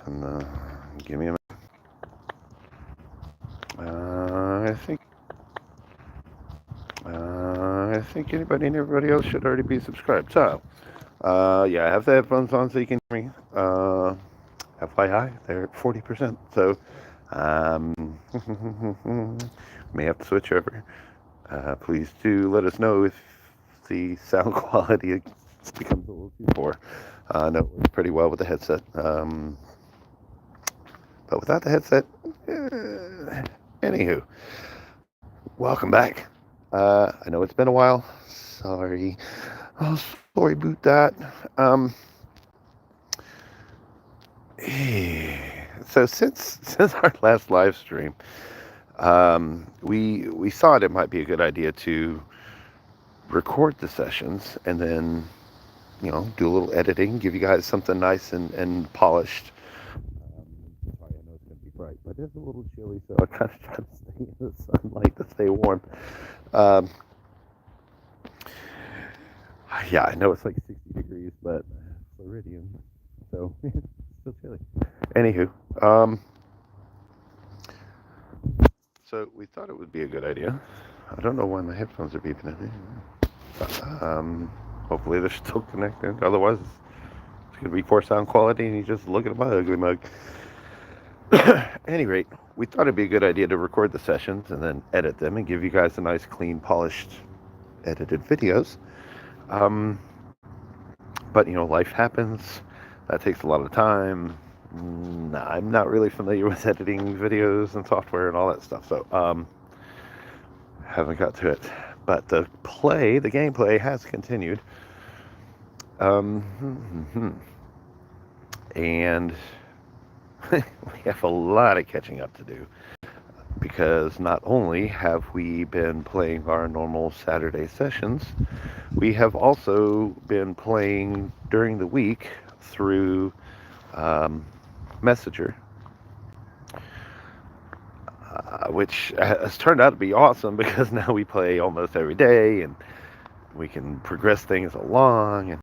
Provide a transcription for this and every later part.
And give me a minute. I think anybody and everybody else should already be subscribed. So, yeah, I have the headphones on so you can hear me. FYI, they're at 40%. So, um, may have to switch over. Please do let us know if the sound quality becomes a little too poor. No, it works pretty well with the headset. But without the headset, anywho, welcome back. I know it's been a while. Sorry. Oh, sorry about that. So since our last live stream, we thought it might be a good idea to record the sessions and then do a little editing, give you guys something nice and polished. Sorry, I know it's going to be bright, but it's a little chilly, so I kind of try to stay in the sunlight to stay warm. Um, yeah, I know it's like 60 degrees, but Floridian, so it's still chilly. Anywho, so we thought it would be a good idea. I don't know why my headphones are beeping at me. Hopefully they're still connected. Otherwise, it's going to be poor sound quality, and you just look at my ugly mug. At any rate, we thought it'd be a good idea to record the sessions and then edit them and give you guys a nice, clean, polished, edited videos. But life happens. That takes a lot of time. I'm not really familiar with editing videos and software and all that stuff, so haven't got to it. But the gameplay has continued. And we have a lot of catching up to do, because not only have we been playing our normal Saturday sessions, we have also been playing during the week through Messenger, which has turned out to be awesome, because now we play almost every day and we can progress things along. And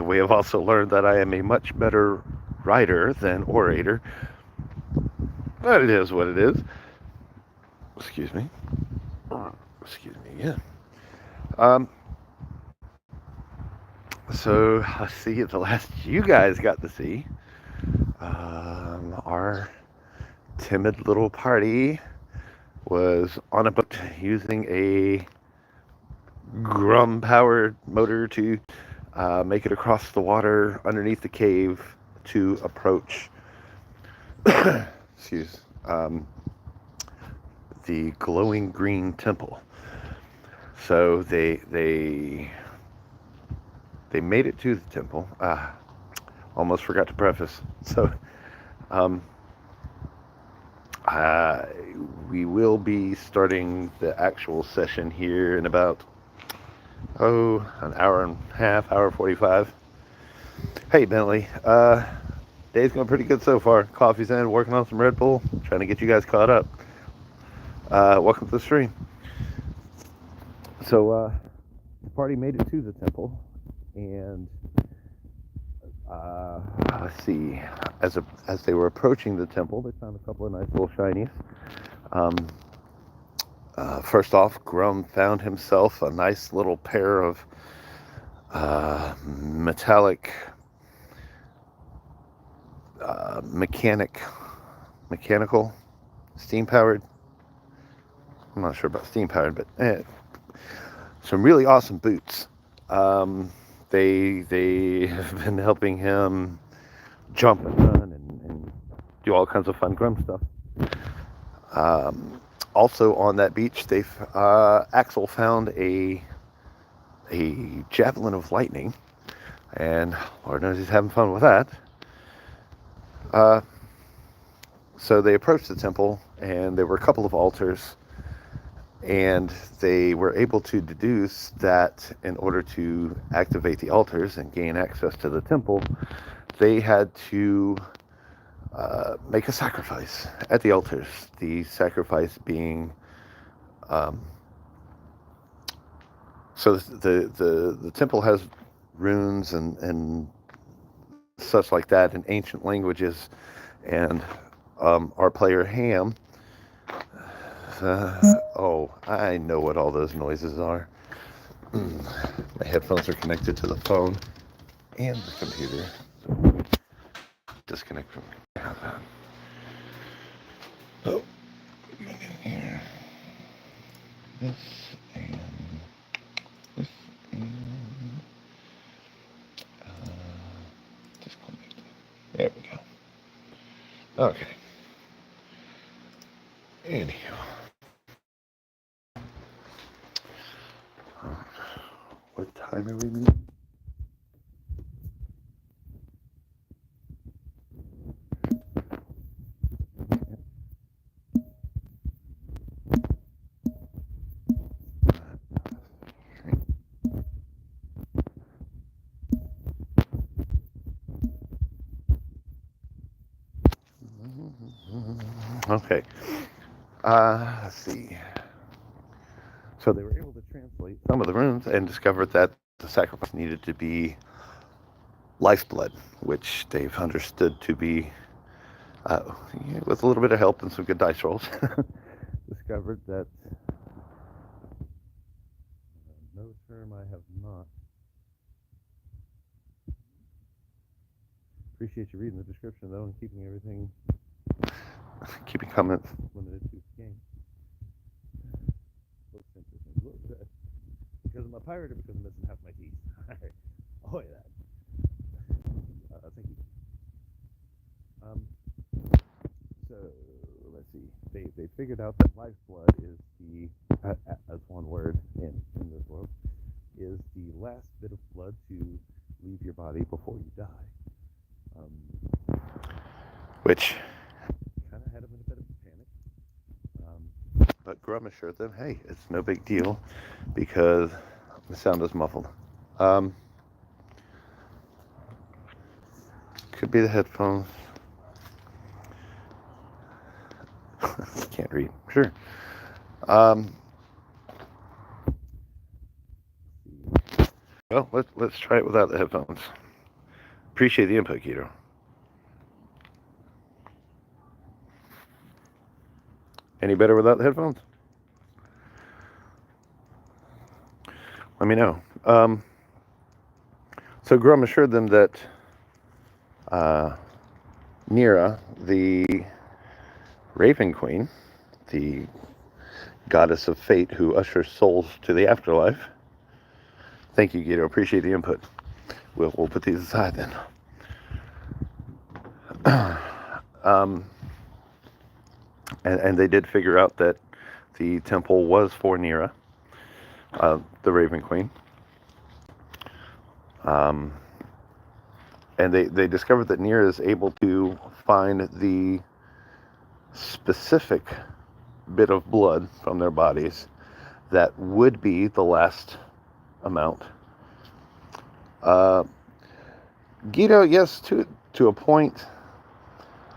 we have also learned that I am a much better writer than orator. But it is what it is. Excuse me. Excuse me, yeah. So let's see, the last you guys got to see, our timid little party was on a boat using a Grum-powered motor to make it across the water underneath the cave to approach the glowing green temple. So they made it to the temple. Almost forgot to preface. So we will be starting the actual session here in about an hour and a half, hour 45. Hey Bentley, day's going pretty good so far. Coffee's in, working on some Red Bull, trying to get you guys caught up. Welcome to the stream. So the party made it to the temple, and let's see, as they were approaching the temple, they found a couple of nice little shinies. First off, Grum found himself a nice little pair of mechanical, steam-powered. I'm not sure about steam-powered, but some really awesome boots. They have been helping him jump and run and do all kinds of fun Grum stuff. Also on that beach, Axel found a javelin of lightning, and Lord knows he's having fun with that. So they approached the temple, and there were a couple of altars, and they were able to deduce that in order to activate the altars and gain access to the temple, they had to make a sacrifice at the altars. The sacrifice being, so the temple has runes and such like that in ancient languages. And our player Ham, oh, I know what all those noises are. My headphones are connected to the phone and the computer. So disconnect from that. Oh, here. This and this and disconnect. There we go. Okay. Anyhow. What time are we meeting? Okay. Let's see. So they were able to translate some of the runes and discovered that the sacrifice needed to be lifeblood, which they've understood to be, with a little bit of help and some good dice rolls, discovered that no term I have not. Appreciate you reading the description though and keeping everything, keeping comments limited to the game. Looks interesting. Look, because I'm a pirate, because I'm missing half my teeth. Alright. Oh yeah. Thank you. So let's see. They figured out that lifeblood is the, as one word in this world, is the last bit of blood to leave your body before you die. Which kind of had them in a bit of a panic. But Grum assured them, hey, it's no big deal because the sound is muffled. Could be the headphones. Can't read. Sure. Well, let's try it without the headphones. Appreciate the input, Keto. Any better without the headphones? Let me know. So Grum assured them that Nira, the Raven Queen, the goddess of fate who ushers souls to the afterlife. Thank you, Guido. Appreciate the input. We'll put these aside then. And they did figure out that the temple was for Nira, the Raven Queen. And they discovered that Nira is able to find the specific bit of blood from their bodies that would be the last amount. Guido, yes, to a point.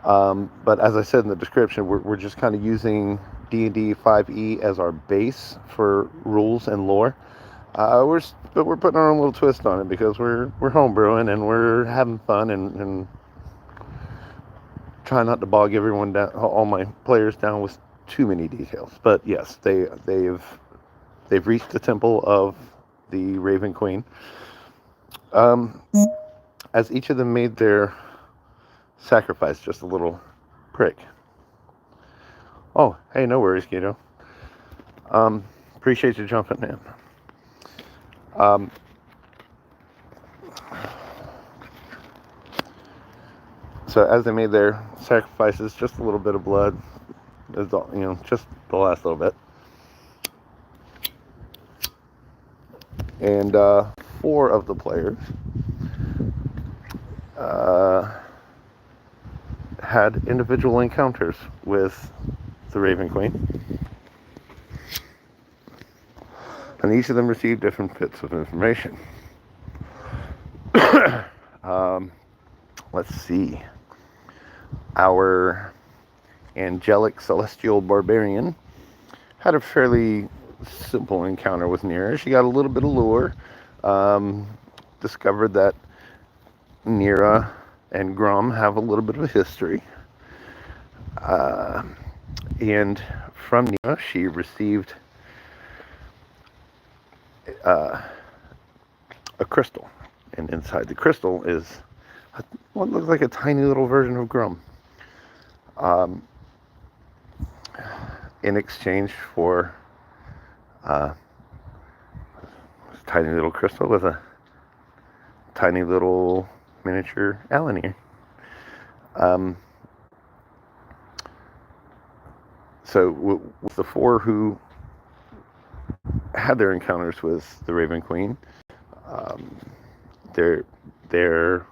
But as I said in the description, we're just kind of using D&D 5e as our base for rules and lore. But we're putting our own little twist on it because we're homebrewing and we're having fun and trying not to bog everyone down, all my players down with too many details. But yes, they've reached the temple of the Raven Queen. As each of them made their sacrifice, just a little prick. Oh, hey, no worries, Guido. Appreciate you jumping in. So as they made their sacrifices, just a little bit of blood, just the last little bit. And 4 of the players had individual encounters with the Raven Queen. And each of them received different bits of information. Let's see. Our angelic celestial barbarian had a fairly simple encounter with Nira. She got a little bit of lure. Discovered that Nira and Grum have a little bit of a history. And from Nina, she received a crystal. And inside the crystal is what looks like a tiny little version of Grum. In exchange for a tiny little crystal with a tiny little miniature Alanier. So with the four who had their encounters with the Raven Queen, their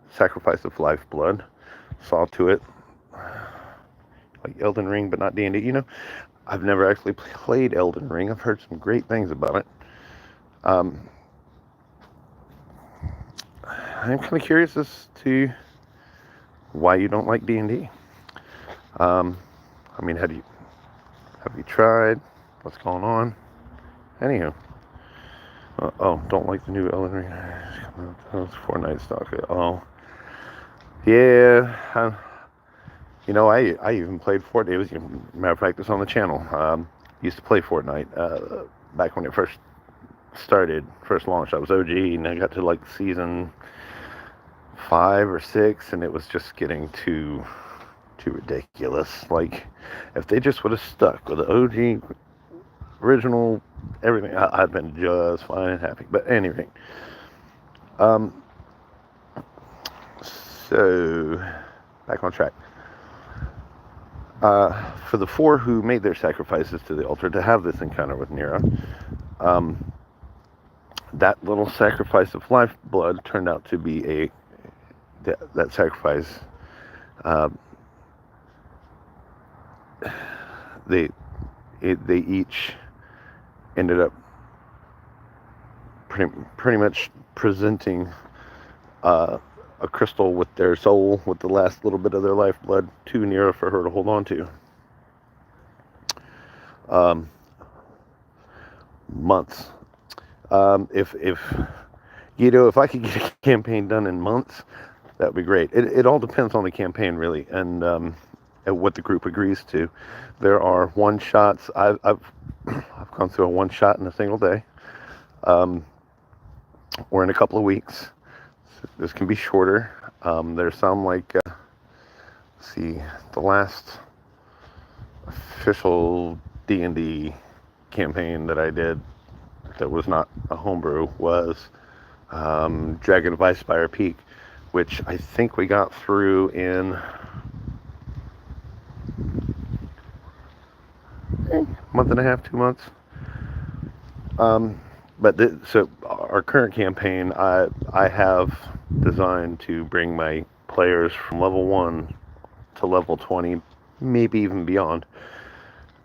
sacrifice of lifeblood saw to it, like Elden Ring, but not D&D. You know, I've never actually played Elden Ring. I've heard some great things about it. I'm kind of curious as to why you don't like D&D. I mean, have you tried? What's going on? Anywho. Don't like the new Elden Ring. It's 4 nights stock. Oh. Yeah. You know, I even played Fortnite. It was, matter of fact, it's on the channel. Used to play Fortnite back when it first launched. I was OG, and I got to like season 5 or 6, and it was just getting too ridiculous. Like, if they just would have stuck with the OG original everything, I'd been just fine and happy. But anyway, so back on track. For the 4 who made their sacrifices to the altar to have this encounter with Nira, that little sacrifice of lifeblood turned out to be that sacrifice. They each ended up pretty much presenting a crystal with their soul, with the last little bit of their lifeblood, to Nira for her to hold on to. Months. If I could get a campaign done in months, that would be great. It all depends on the campaign, really, and what the group agrees to. There are one shots. I've gone through a one shot in a single day, or in a couple of weeks. This can be shorter. There's some like, the last official D&D campaign that I did that was not a homebrew was Dragon of Icespire Peak, which I think we got through in month and a half, 2 months. So our current campaign, I have designed to bring my players from level 1 to level 20, maybe even beyond.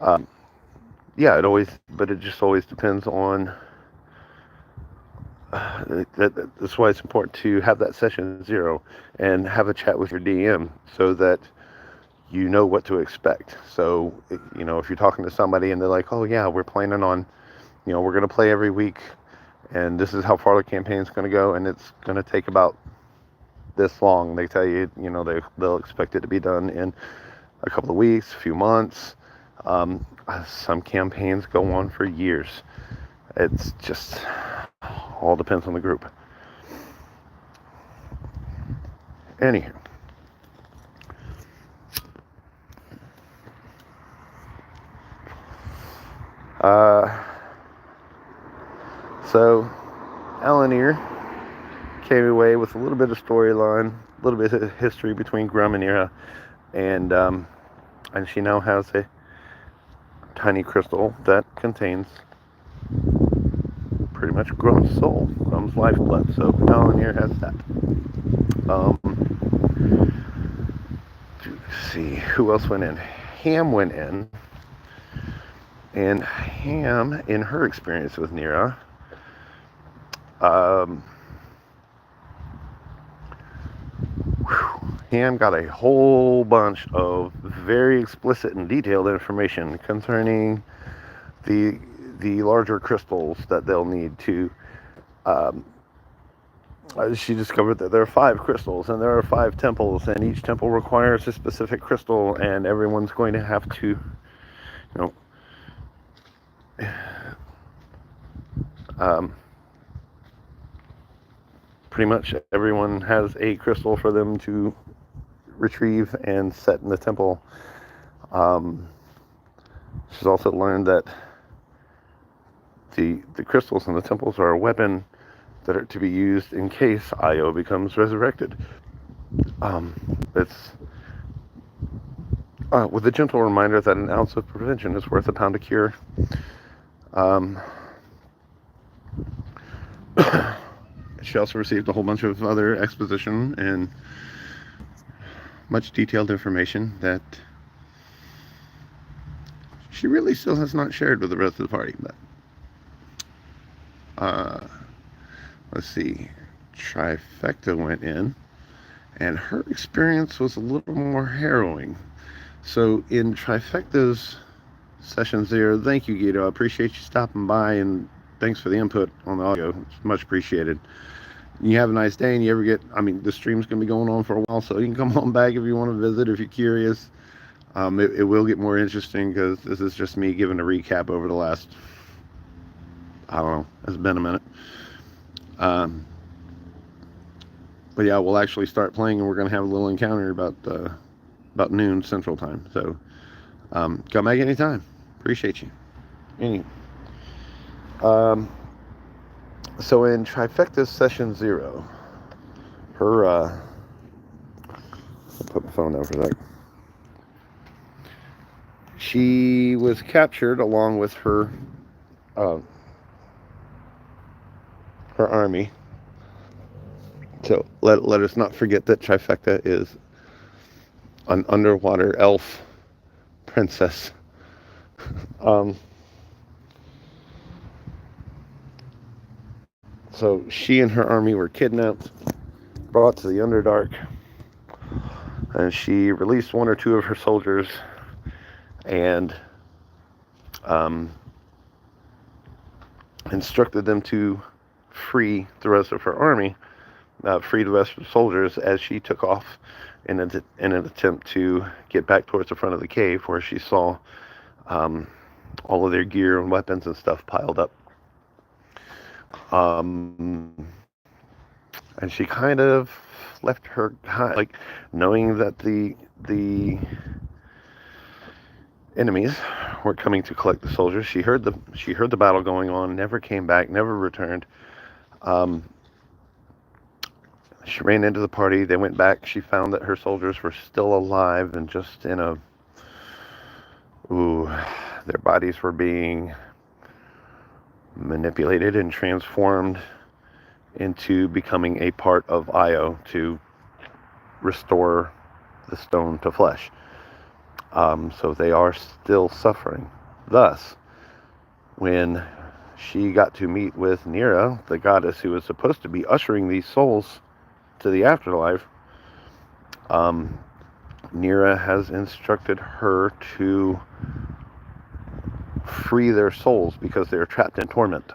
It just always depends on. That's why it's important to have that session 0 and have a chat with your DM so that you know what to expect. So, if you're talking to somebody and they're like, oh yeah, we're planning on, we're going to play every week, and this is how far the campaign's going to go, and it's going to take about this long. They tell you, they'll expect it to be done in a couple of weeks, a few months. Some campaigns go on for years. It's just all depends on the group. Anywho. So Alanier came away with a little bit of storyline, a little bit of history between Grum and Nira, and she now has a tiny crystal that contains pretty much Grum's soul, Grum's lifeblood. So Alanier has that. Let's see, who else went in? Ham went in, and Ham, in her experience with Nira, Ham got a whole bunch of very explicit and detailed information concerning the larger crystals that they'll need to she discovered that there are 5 crystals and there are 5 temples, and each temple requires a specific crystal, and everyone's going to have to, you know, pretty much everyone has a crystal for them to retrieve and set in the temple. She's also learned that the crystals in the temples are a weapon that are to be used in case Io becomes resurrected. It's with a gentle reminder that an ounce of prevention is worth a pound of cure. She also received a whole bunch of other exposition and much detailed information that she really still has not shared with the rest of the party. But let's see, Trifecta went in, and her experience was a little more harrowing. So in Trifecta's session 0, thank you, Guido. I appreciate you stopping by, and thanks for the input on the audio. It's much appreciated. You have a nice day, and you ever get, the stream's going to be going on for a while, so you can come on back if you want to visit, if you're curious. It will get more interesting, because this is just me giving a recap over the last, I don't know, it's been a minute. But yeah, we'll actually start playing, and we're going to have a little encounter about noon Central Time. So come back anytime. Appreciate you. So in Trifecta's session 0, her I'll put my phone down for a sec. She was captured along with her army. So let us not forget that Trifecta is an underwater elf princess. So she and her army were kidnapped, brought to the Underdark, and she released 1 or 2 of her soldiers and instructed them to free the rest of her army, free the rest of the soldiers, as she took off in an attempt to get back towards the front of the cave, where she saw all of their gear and weapons and stuff piled up. And she kind of left her, like, knowing that the enemies were coming to collect the soldiers. She heard the battle going on, never came back, never returned. She ran into the party. They went back. She found that her soldiers were still alive, and just in their bodies were being manipulated and transformed into becoming a part of Io to restore the stone to flesh. So they are still suffering. Thus, when she got to meet with Nira, the goddess who was supposed to be ushering these souls to the afterlife, Nira has instructed her to free their souls because they're trapped in torment.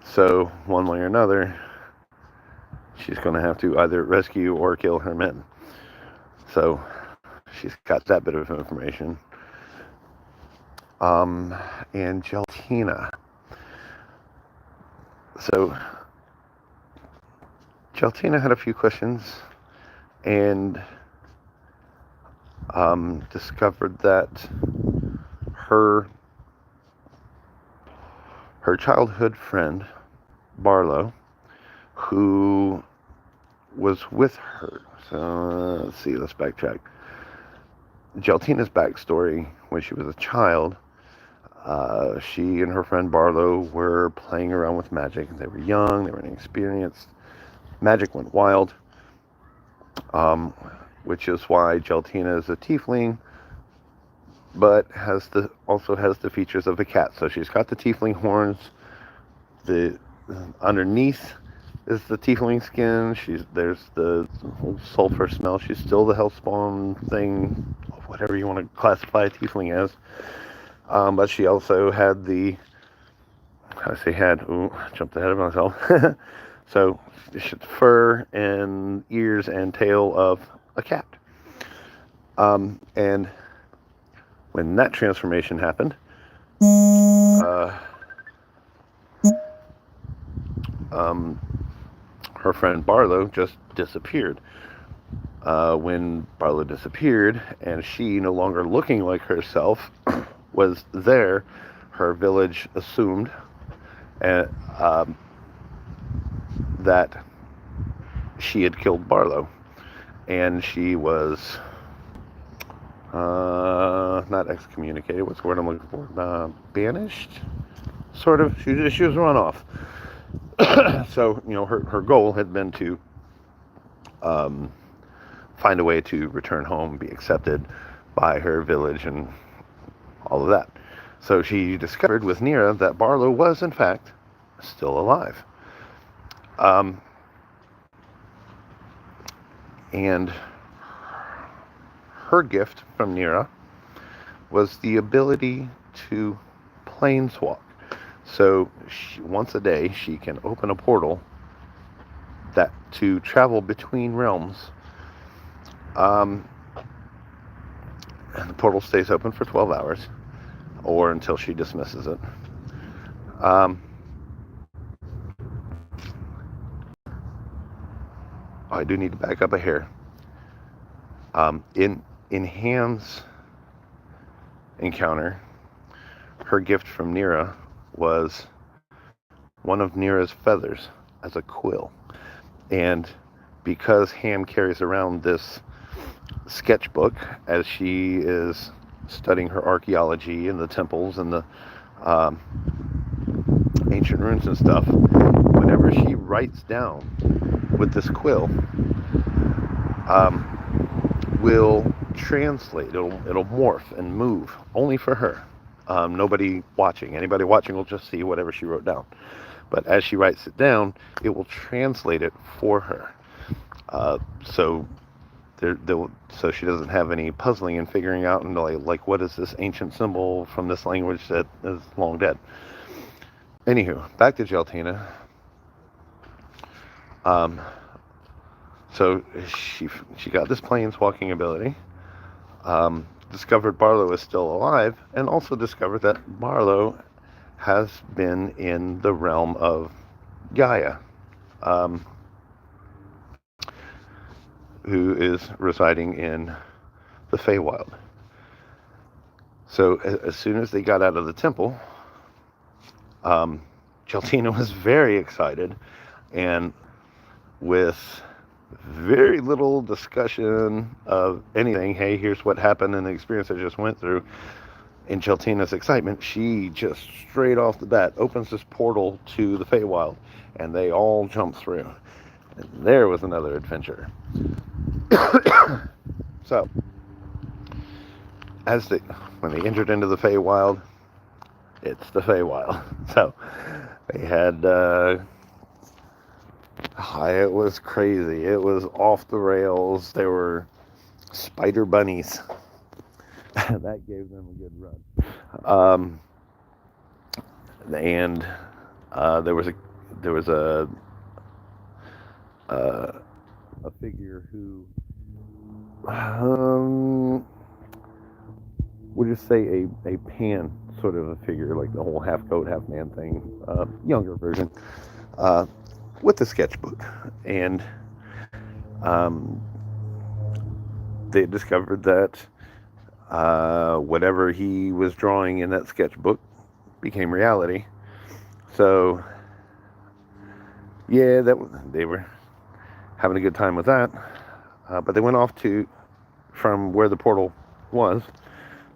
So one way or another, she's going to have to either rescue or kill her men. So she's got that bit of information. And Geltina. So Geltina had a few questions and discovered that her childhood friend, Barlow, who was with her. So let's see, let's backtrack. Geltina's backstory: when she was a child, she and her friend Barlow were playing around with magic. They were young, they were inexperienced. Magic went wild, which is why Geltina is a tiefling, but also has the features of a cat. So she's got the tiefling horns. The underneath is the tiefling skin. There's the whole sulfur smell. She's still the hellspawn thing, whatever you want to classify a tiefling as. But she also had the I say had. Ooh, jumped ahead of myself. So it's fur and ears and tail of a cat. And when that transformation happened, her friend Barlow just disappeared. When Barlow disappeared and she, no longer looking like herself, was there, her village assumed that she had killed Barlow. And she was not excommunicated, what's the word I'm looking for? Banished? Sort of. She was run off. So, her goal had been to find a way to return home, be accepted by her village, and all of that. So she discovered with Nira that Barlow was, in fact, still alive. And her gift from Nira was the ability to planeswalk. So once a day, she can open a portal to travel between realms. And the portal stays open for 12 hours, or until she dismisses it. I do need to back up a hair. In Ham's encounter, her gift from Nira was one of Nira's feathers as a quill. And because Ham carries around this sketchbook as she is studying her archaeology and the temples and the ancient ruins and stuff, whenever she writes down with this quill, will translate. It'll morph and move only for her. Nobody watching. Anybody watching will just see whatever she wrote down. But as she writes it down, it will translate it for her. So she doesn't have any puzzling in figuring out and like what is this ancient symbol from this language that is long dead. Anywho, back to Geltina. So she got this planeswalking ability, discovered Barlow is still alive, and also discovered that Barlow has been in the realm of Gaia, who is residing in the Feywild. So as soon as they got out of the temple, Geltina was very excited, and with very little discussion of anything, hey, here's what happened and the experience I just went through, in Geltina's excitement, she just straight off the bat opens this portal to the Feywild, and they all jump through. And there was another adventure. So, when they entered into the Feywild, it's the Feywild. So, they had, it was crazy. It was off the rails. There were spider bunnies. That gave them a good run. And there was a figure who we'll just say a pan sort of a figure, like the whole half goat, half man thing, younger version, with the sketchbook. And they discovered that whatever he was drawing in that sketchbook became reality. So yeah, they were having a good time with that. But they went off from where the portal was.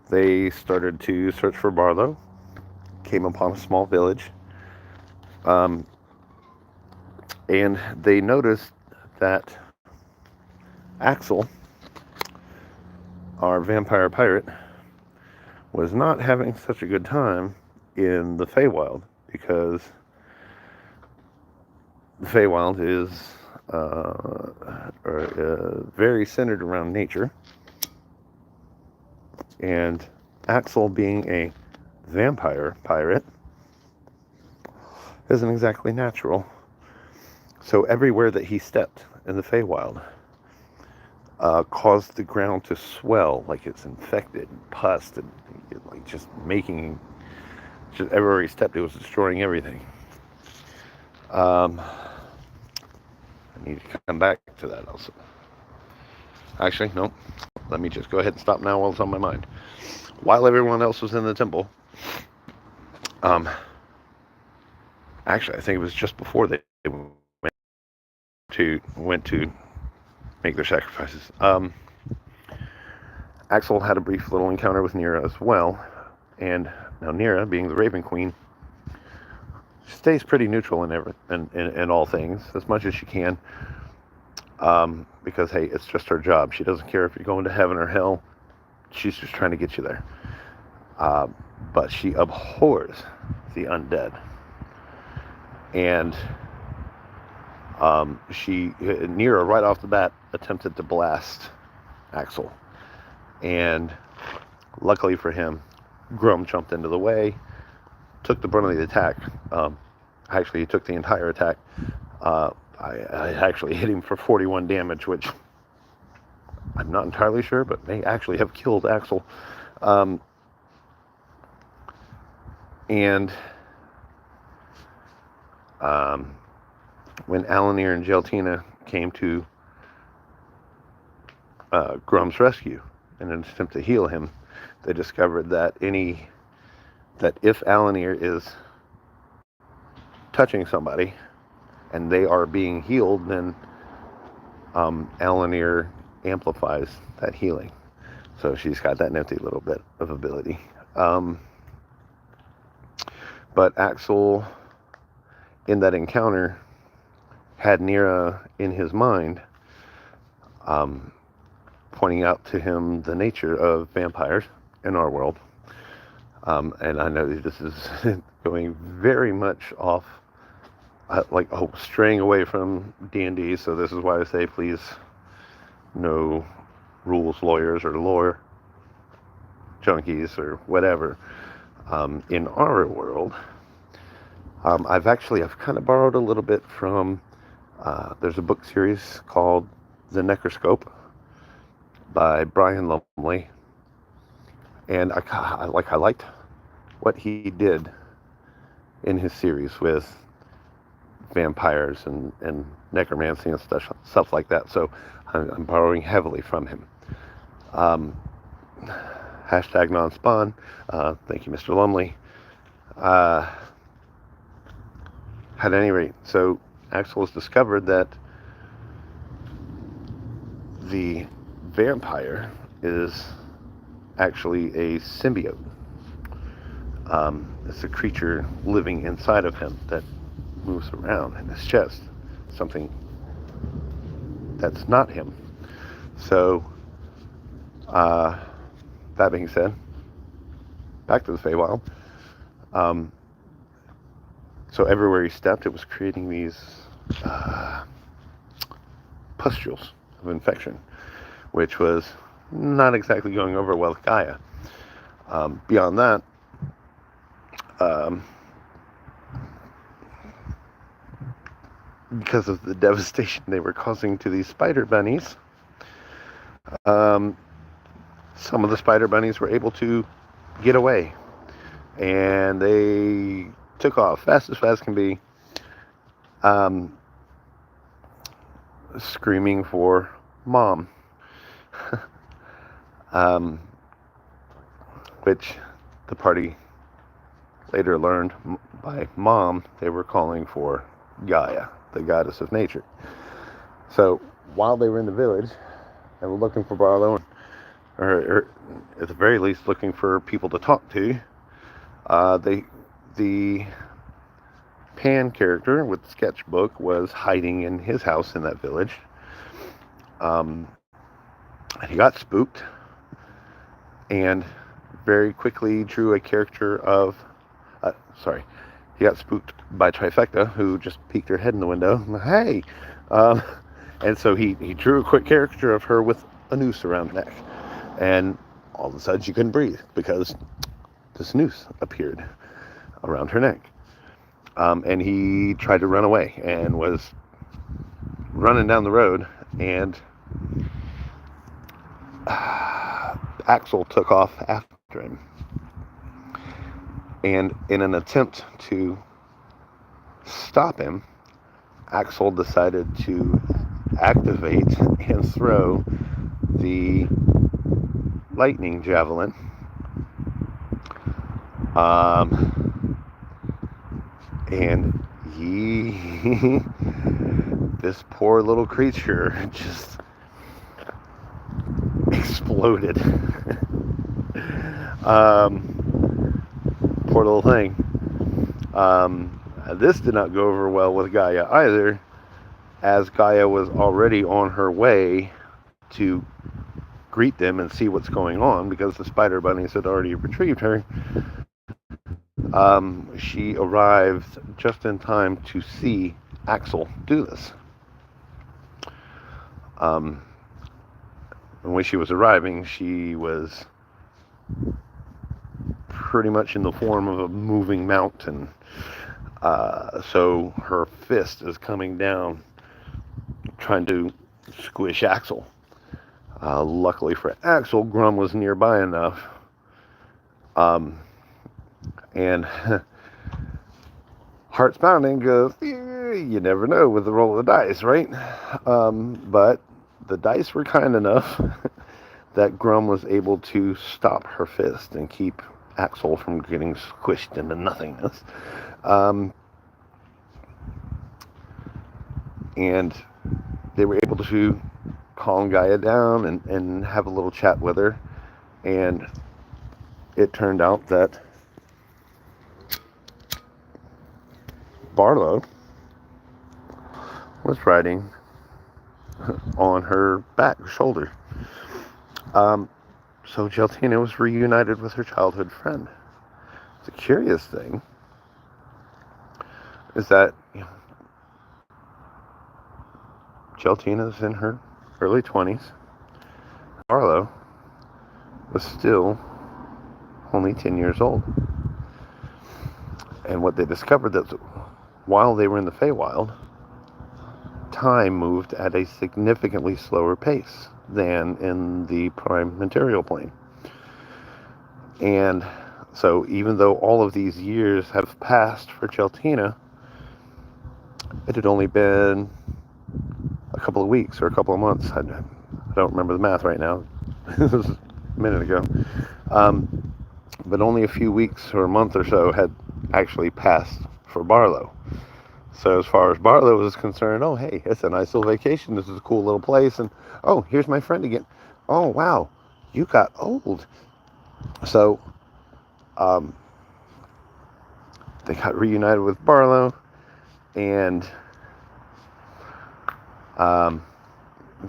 They started to search for Barlow, came upon a small village, and they noticed that Axel, our vampire pirate, was not having such a good time in the Feywild, because the Feywild is very centered around nature, and Axel, being a vampire pirate, isn't exactly natural. So everywhere that he stepped in the Feywild caused the ground to swell like it's infected, and pus, and like just making, just everywhere he stepped, it was destroying everything. I need to come back to that also. Actually, no. Let me just go ahead and stop now while it's on my mind. While everyone else was in the temple, um, actually, I think it was just before they went to make their sacrifices. Axel had a brief little encounter with Nira as well, and now Nira, being the Raven Queen, stays pretty neutral in all things as much as she can, because hey, it's just her job. She doesn't care if you're going to heaven or hell. She's just trying to get you there. But she abhors the undead, and Nira right off the bat attempted to blast Axel, and luckily for him, Grum jumped into the way, took the brunt of the attack. Actually, he took the entire attack. I actually hit him for 41 damage, which I'm not entirely sure, but may actually have killed Axel. And when Alanir and Geltina came to Grum's rescue in an attempt to heal him, they discovered that if Alanir is touching somebody and they are being healed, then Alanir amplifies that healing. So she's got that nifty little bit of ability. But Axel, in that encounter, had Nira in his mind, pointing out to him the nature of vampires in our world. And I know this is going very much off, straying away from D&D, so this is why I say please no rules lawyers or lore junkies or whatever. In our world, I've kind of borrowed a little bit from, there's a book series called The Necroscope by Brian Lumley, and I liked what he did in his series with vampires and necromancy and stuff like that. So I'm borrowing heavily from him. Hashtag non-spawn. Thank you, Mr. Lumley. At any rate, so Axel has discovered that the vampire is actually a symbiote. It's a creature living inside of him that moves around in his chest, something that's not him. So, that being said, back to the Feywild. So everywhere he stepped, it was creating these pustules of infection, which was not exactly going over well with Gaia. Beyond that, because of the devastation they were causing to these spider bunnies, some of the spider bunnies were able to get away, and they took off fast as fast can be, screaming for mom. Which the party later learned by mom they were calling for Gaia, the goddess of nature. So while they were in the village and were looking for Barlow, or at the very least looking for people to talk to, the Pan character with the sketchbook was hiding in his house in that village. He got spooked and very quickly drew a character of, he got spooked by Trifecta, who just peeked her head in the window. Hey! And so he drew a quick caricature of her with a noose around the neck. And all of a sudden she couldn't breathe because this noose appeared around her neck. and he tried to run away and was running down the road, and Axel took off after him. And in an attempt to stop him, Axel decided to activate and throw the lightning javelin. And this poor little creature just exploded. Poor little thing. This did not go over well with Gaia either, as Gaia was already on her way to greet them and see what's going on, because the spider bunnies had already retrieved her. She arrived just in time to see Axel do this. When she was arriving, she was pretty much in the form of a moving mountain. So her fist is coming down, trying to squish Axel. Luckily for Axel, Grum was nearby enough. And heart's pounding because you never know with the roll of the dice, right? But the dice were kind enough that Grum was able to stop her fist and keep Axel from getting squished into nothingness. And they were able to calm Gaia down and have a little chat with her. And it turned out that Barlow was riding on her back, shoulder. So Geltina was reunited with her childhood friend. The curious thing is that Geltina's in her early 20s. Barlow was still only 10 years old. And what they discovered that while they were in the Feywild, time moved at a significantly slower pace than in the prime material plane. And so even though all of these years have passed for Geltina, it had only been a couple of weeks or a couple of months. I don't remember the math right now. This was a minute ago. But only a few weeks or a month or so had actually passed for Barlow. So as far as Barlow was concerned, oh, hey, it's a nice little vacation. This is a cool little place. And, oh, here's my friend again. Oh, wow, you got old. So they got reunited with Barlow. And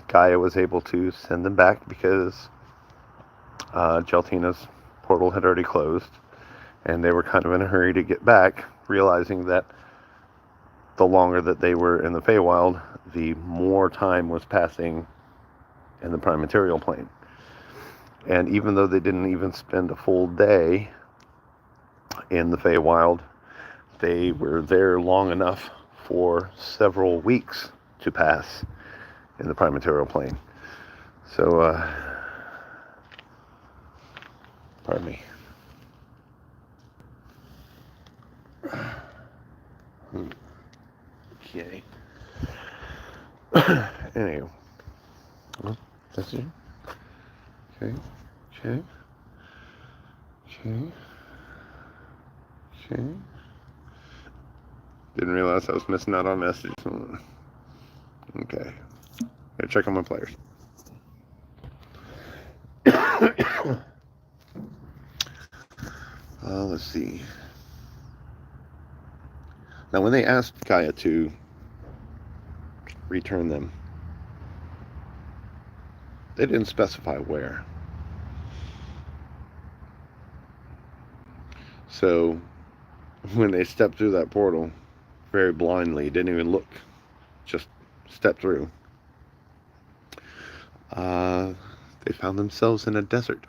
Gaia was able to send them back because Geltina's portal had already closed. And they were kind of in a hurry to get back, realizing that the longer that they were in the Feywild, the more time was passing in the prime material plane. And even though they didn't even spend a full day in the Feywild, they were there long enough for several weeks to pass in the prime material plane. So, pardon me. Okay. Anyway. Well, that's it. Okay. Okay. Okay. Okay. Didn't realize I was missing out on messages. Okay. Gotta check on my players. Let's see. Now, when they asked Gaia to return them, they didn't specify where. So, when they stepped through that portal, very blindly, didn't even look, just stepped through, they found themselves in a desert.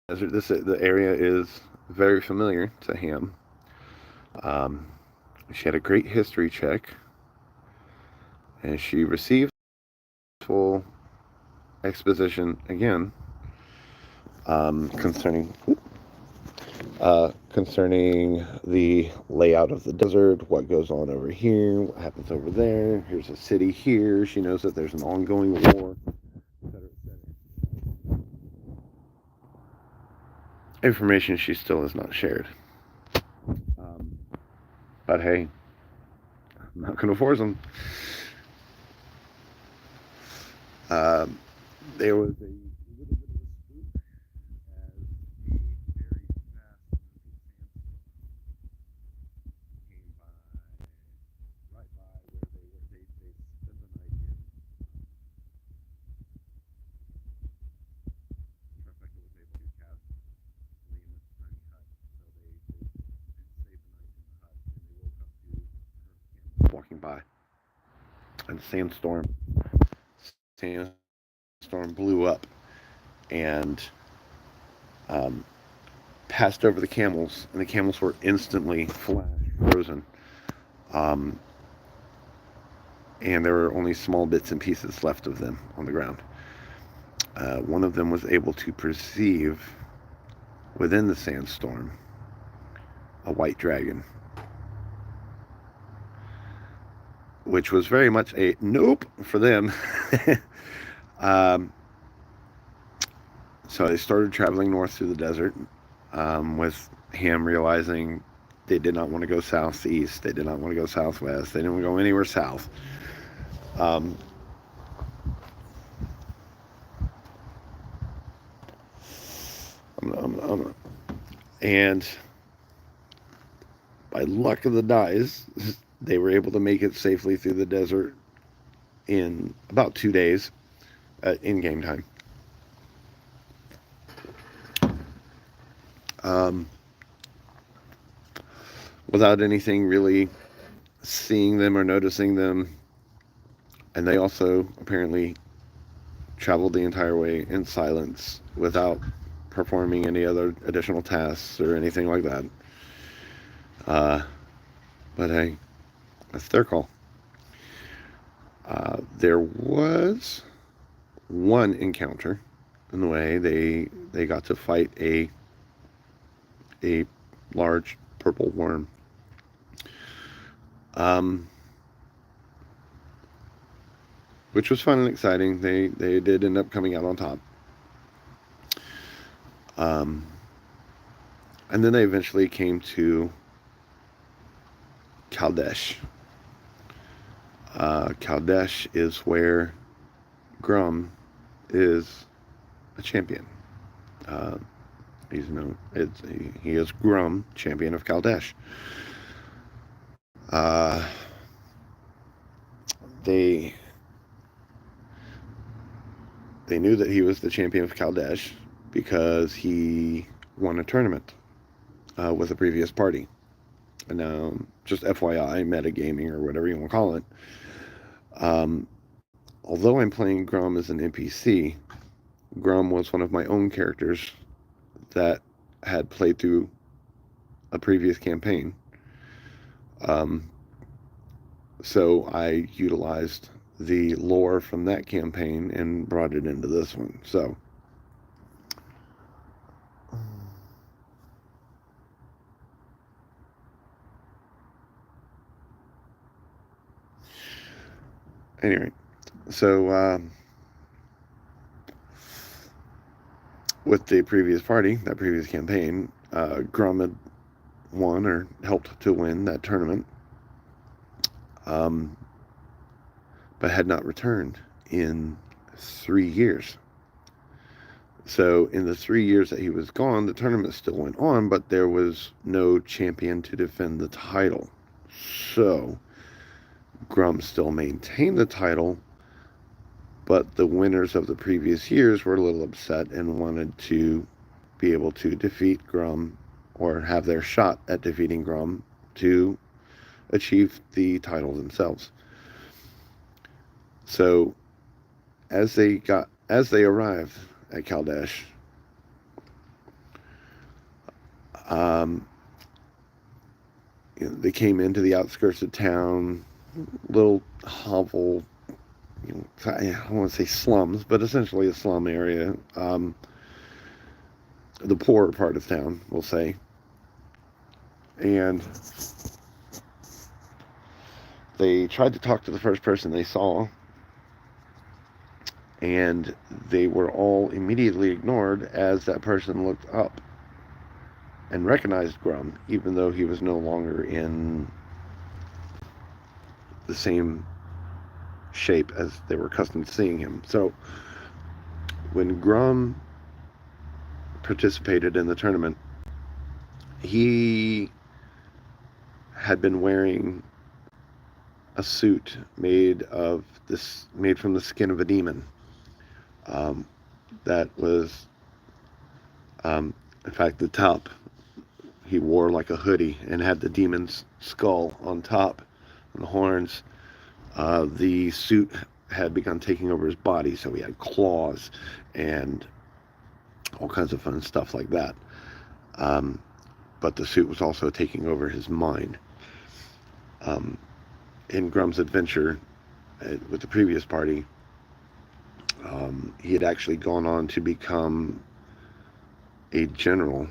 the area is very familiar to Ham. Um, she had a great history check, and she received full exposition again concerning concerning the layout of the desert, what goes on over here, what happens over there. Here's a city here. She knows that there's an ongoing war, etc., etc. Information she still has not shared. Um, but hey, I'm not going to force them. There was a little bit of a spook as a very fast came by, right by where they spent the night in. Trifecta was able to cast Liam in this tiny hut, so they stayed the night in the hut, and they woke up to her walking by, and sandstorm blew up and um, passed over the camels, and the camels were instantly frozen. Um, and there were only small bits and pieces left of them on the ground. One of them was able to perceive within the sandstorm a white dragon, which was very much a nope for them. So they started traveling north through the desert, with Ham realizing they did not want to go southeast. They did not want to go southwest. They didn't want to go anywhere south. Um, and by luck of the dice, they were able to make it safely through the desert in about 2 days in game time. Without anything really seeing them or noticing them. And they also apparently traveled the entire way in silence without performing any other additional tasks or anything like that. But hey, that's their call. There was one encounter in the way. They got to fight a large purple worm. Which was fun and exciting. They did end up coming out on top. And then they eventually came to Kaldesh. Kaldesh is where Grum is a champion. He is Grum, champion of Kaldesh. They knew that he was the champion of Kaldesh because he won a tournament with a previous party. And now, just FYI, metagaming or whatever you want to call it. Although I'm playing Grum as an NPC, Grum was one of my own characters that had played through a previous campaign. So I utilized the lore from that campaign and brought it into this one. So anyway, so with the previous party, that previous campaign, Grum had won or helped to win that tournament, but had not returned in 3 years. So in the 3 years that he was gone, the tournament still went on, but there was no champion to defend the title. So Grum still maintained the title, but the winners of the previous years were a little upset and wanted to be able to defeat Grum or have their shot at defeating Grum to achieve the title themselves. So as they arrived at Kaldesh, Um, they came into the outskirts of town, little hovel, I don't want to say slums, but essentially a slum area. The poorer part of town, we'll say. And they tried to talk to the first person they saw, and they were all immediately ignored as that person looked up and recognized Grum, even though he was no longer in the same shape as they were accustomed to seeing him. So when Grum participated in the tournament, he had been wearing a suit made from the skin of a demon. That was, in fact, the top he wore like a hoodie and had the demon's skull on top and the horns. The suit had begun taking over his body, so he had claws and all kinds of fun stuff like that. But the suit was also taking over his mind. In Grum's adventure with the previous party, he had actually gone on to become a general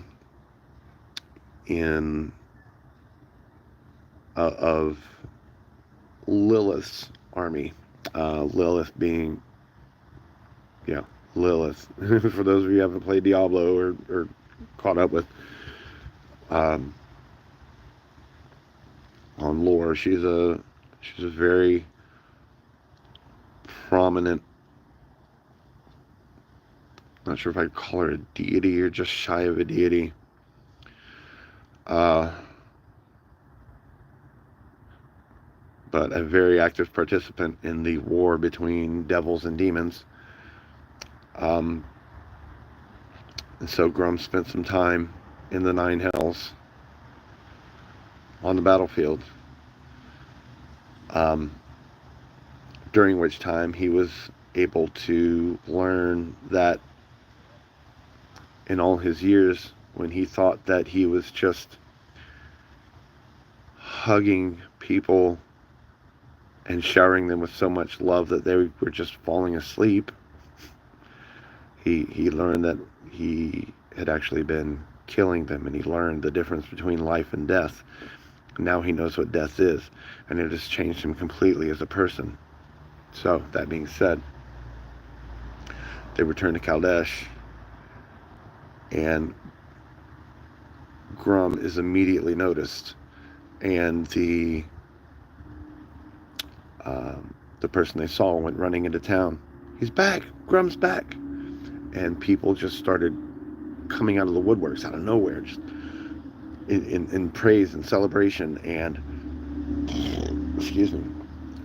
of Lilith's army. Lilith being, Lilith. For those of you who haven't played Diablo or caught up with on lore, she's a very prominent, not sure if I'd call her a deity or just shy of a deity. But a very active participant in the war between devils and demons. And so Grum spent some time in the Nine Hells on the battlefield, during which time he was able to learn that in all his years, when he thought that he was just hugging people and showering them with so much love that they were just falling asleep, he learned that he had actually been killing them, and he learned the difference between life and death. Now he knows what death is, and it has changed him completely as a person. So, that being said, they return to Kaldesh, and Grum is immediately noticed, and the person they saw went running into town. He's back! Grum's back! And people just started coming out of the woodworks, out of nowhere, just in praise and celebration, and excuse me,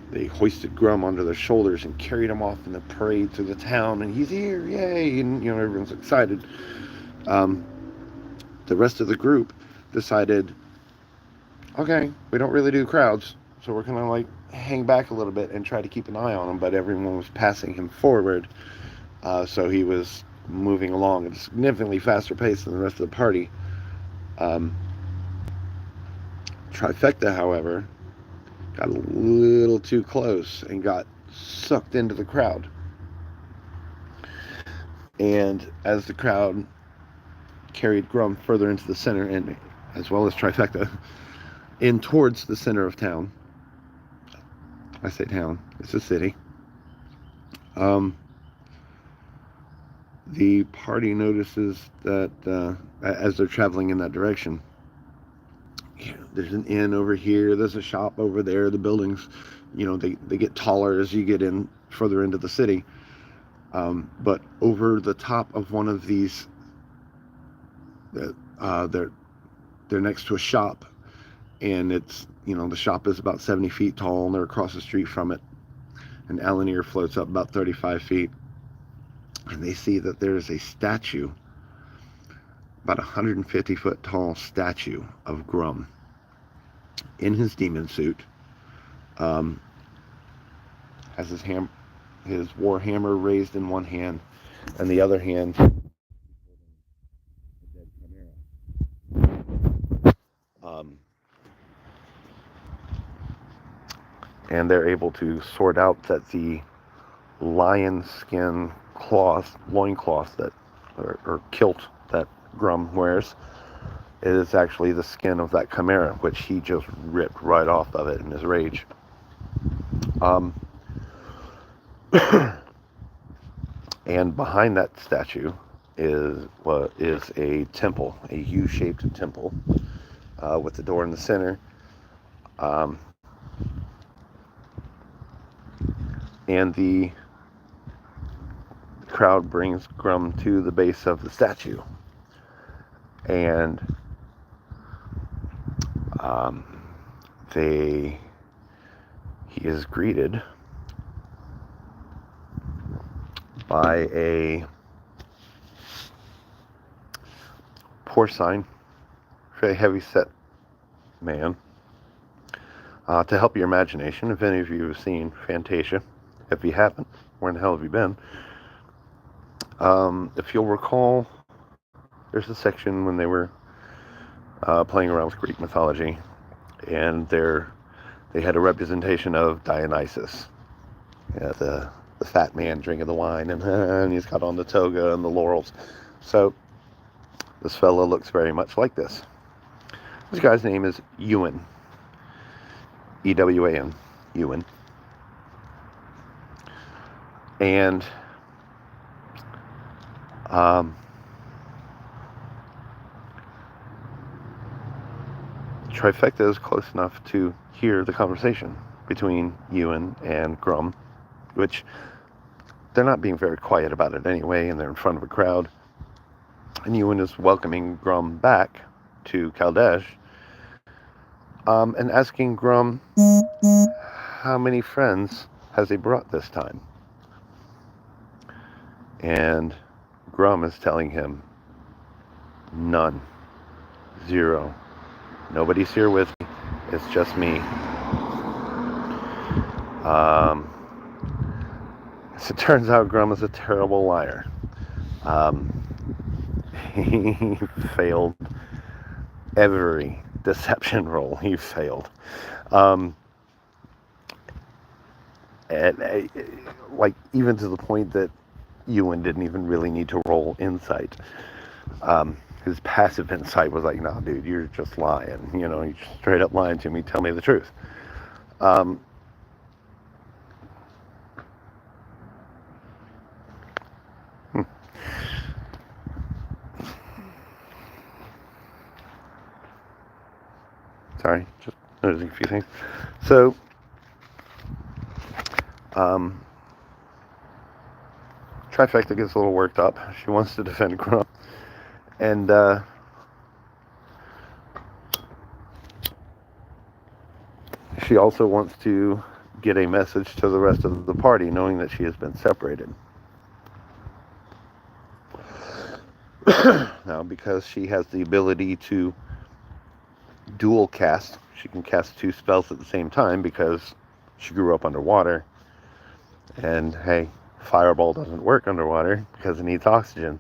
they hoisted Grum onto their shoulders and carried him off in the parade through the town, and he's here, yay, and everyone's excited. The rest of the group decided, okay, we don't really do crowds, so we're gonna like hang back a little bit and try to keep an eye on him. But everyone was passing him forward, so he was moving along at a significantly faster pace than the rest of the party. Trifecta, however, got a little too close and got sucked into the crowd. And as the crowd carried Grum further into the center, and as well as Trifecta, in towards the center of town. I say town, it's a city. The party notices that as they're traveling in that direction, there's an inn over here, there's a shop over there, the buildings, they get taller as you get in further into the city. But over the top of one of these, they're next to a shop, and it's, the shop is about 70 feet tall, and they're across the street from it. And Alanir floats up about 35 feet, and they see that there is a statue, about 150 foot tall statue of Grum in his demon suit. Has his war hammer raised in one hand, and the other hand a dead chimera. and they're able to sort out that the lion skin cloth, loincloth that, or kilt that Grum wears, is actually the skin of that chimera, which he just ripped right off of it in his rage. And behind that statue is a temple, a U-shaped temple, with the door in the center. And the crowd brings Grum to the base of the statue, and he is greeted by a porcine, very heavy-set man. To help your imagination, if any of you have seen Fantasia, if you haven't, where in the hell have you been? If you'll recall, there's a section when they were playing around with Greek mythology, and they had a representation of Dionysus, the fat man drinking the wine, and he's got on the toga and the laurels. So this fellow looks very much like this. This guy's name is Ewan. E-W-A-N. Ewan. And Trifecta is close enough to hear the conversation between Ewan and Grum, which they're not being very quiet about it anyway, and they're in front of a crowd. And Ewan is welcoming Grum back to Kaldesh, and asking Grum how many friends has he brought this time. And Grum is telling him, none. 0. Nobody's here with me. It's just me. As it turns out, Grum is a terrible liar. He failed every deception roll. He failed. Like, even to the point that Ewan didn't even really need to roll insight. His passive insight was like, nah, dude, you're just lying. You know, you're straight up lying to me. Tell me the truth. Sorry, just noticing a few things. So, Trifecta gets a little worked up. She wants to defend Grum. And she also wants to get a message to the rest of the party, knowing that she has been separated. Now, because she has the ability to dual cast, she can cast 2 spells at the same time because she grew up underwater. And hey, fireball doesn't work underwater because it needs oxygen.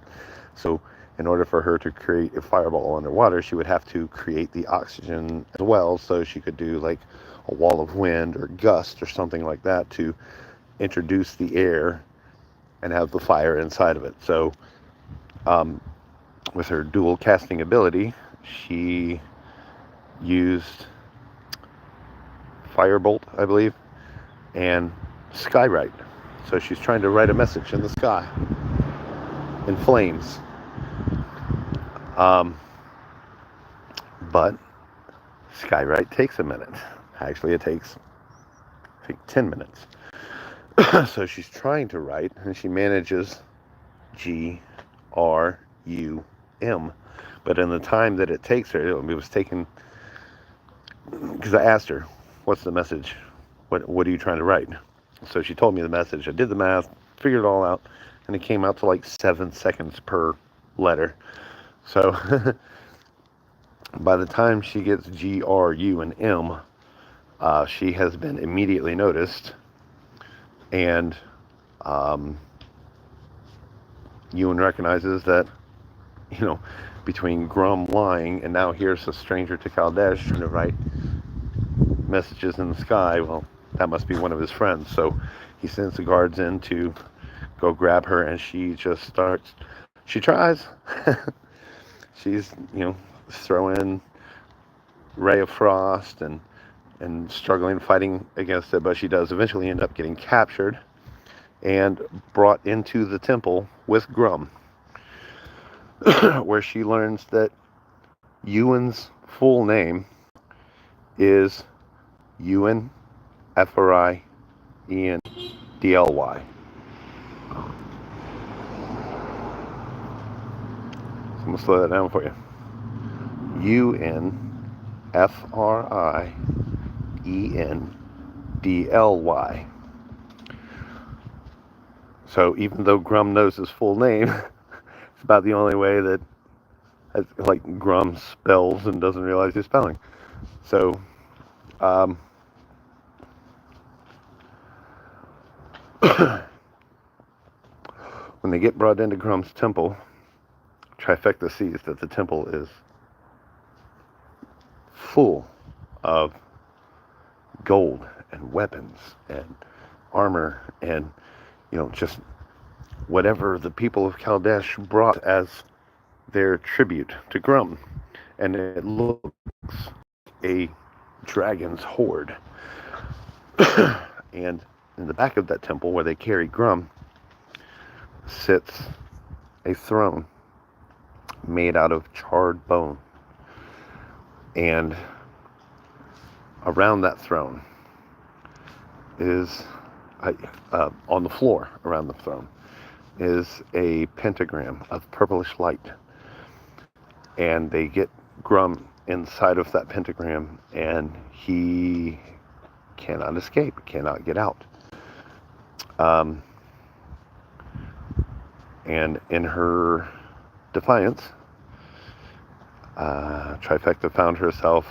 So in order for her to create a fireball underwater, she would have to create the oxygen as well, so she could do like a wall of wind or gust or something like that to introduce the air and have the fire inside of it. So with her dual casting ability, she used Firebolt, I believe, and Skywrite. So she's trying to write a message in the sky in flames. But Skywrite takes a minute. Actually, it takes, I think, 10 minutes. So she's trying to write, and she manages G-R-U-M. But in the time that it takes her, it was taken, because I asked her, what's the message? What are you trying to write? So she told me the message. I did the math, figured it all out, and it came out to like 7 seconds per letter. So by the time she gets G, R, U, and M, she has been immediately noticed. And Ewan recognizes that, you know, between Grum lying and now here's a stranger to Kaldesh trying to write messages in the sky, well, that must be one of his friends. So he sends the guards in to go grab her, and she just starts. She tries. She's throwing ray of frost and struggling, fighting against it, but she does eventually end up getting captured and brought into the temple with Grum, where she learns that Ewan's full name is Ewan F-R-I-E-N-D-L-Y. So I'm going to slow that down for you. Unfriendly. So even though Grum knows his full name, it's about the only way that Grum spells and doesn't realize he's spelling. So when they get brought into Grum's temple, Trifecta sees that the temple is full of gold and weapons and armor and just whatever the people of Kaldesh brought as their tribute to Grum. And it looks a dragon's horde. And in the back of that temple where they carry Grum sits a throne made out of charred bone. And around that throne is, on the floor around the throne, is a pentagram of purplish light. And they get Grum inside of that pentagram, and he cannot escape, cannot get out. And in her defiance, Trifecta found herself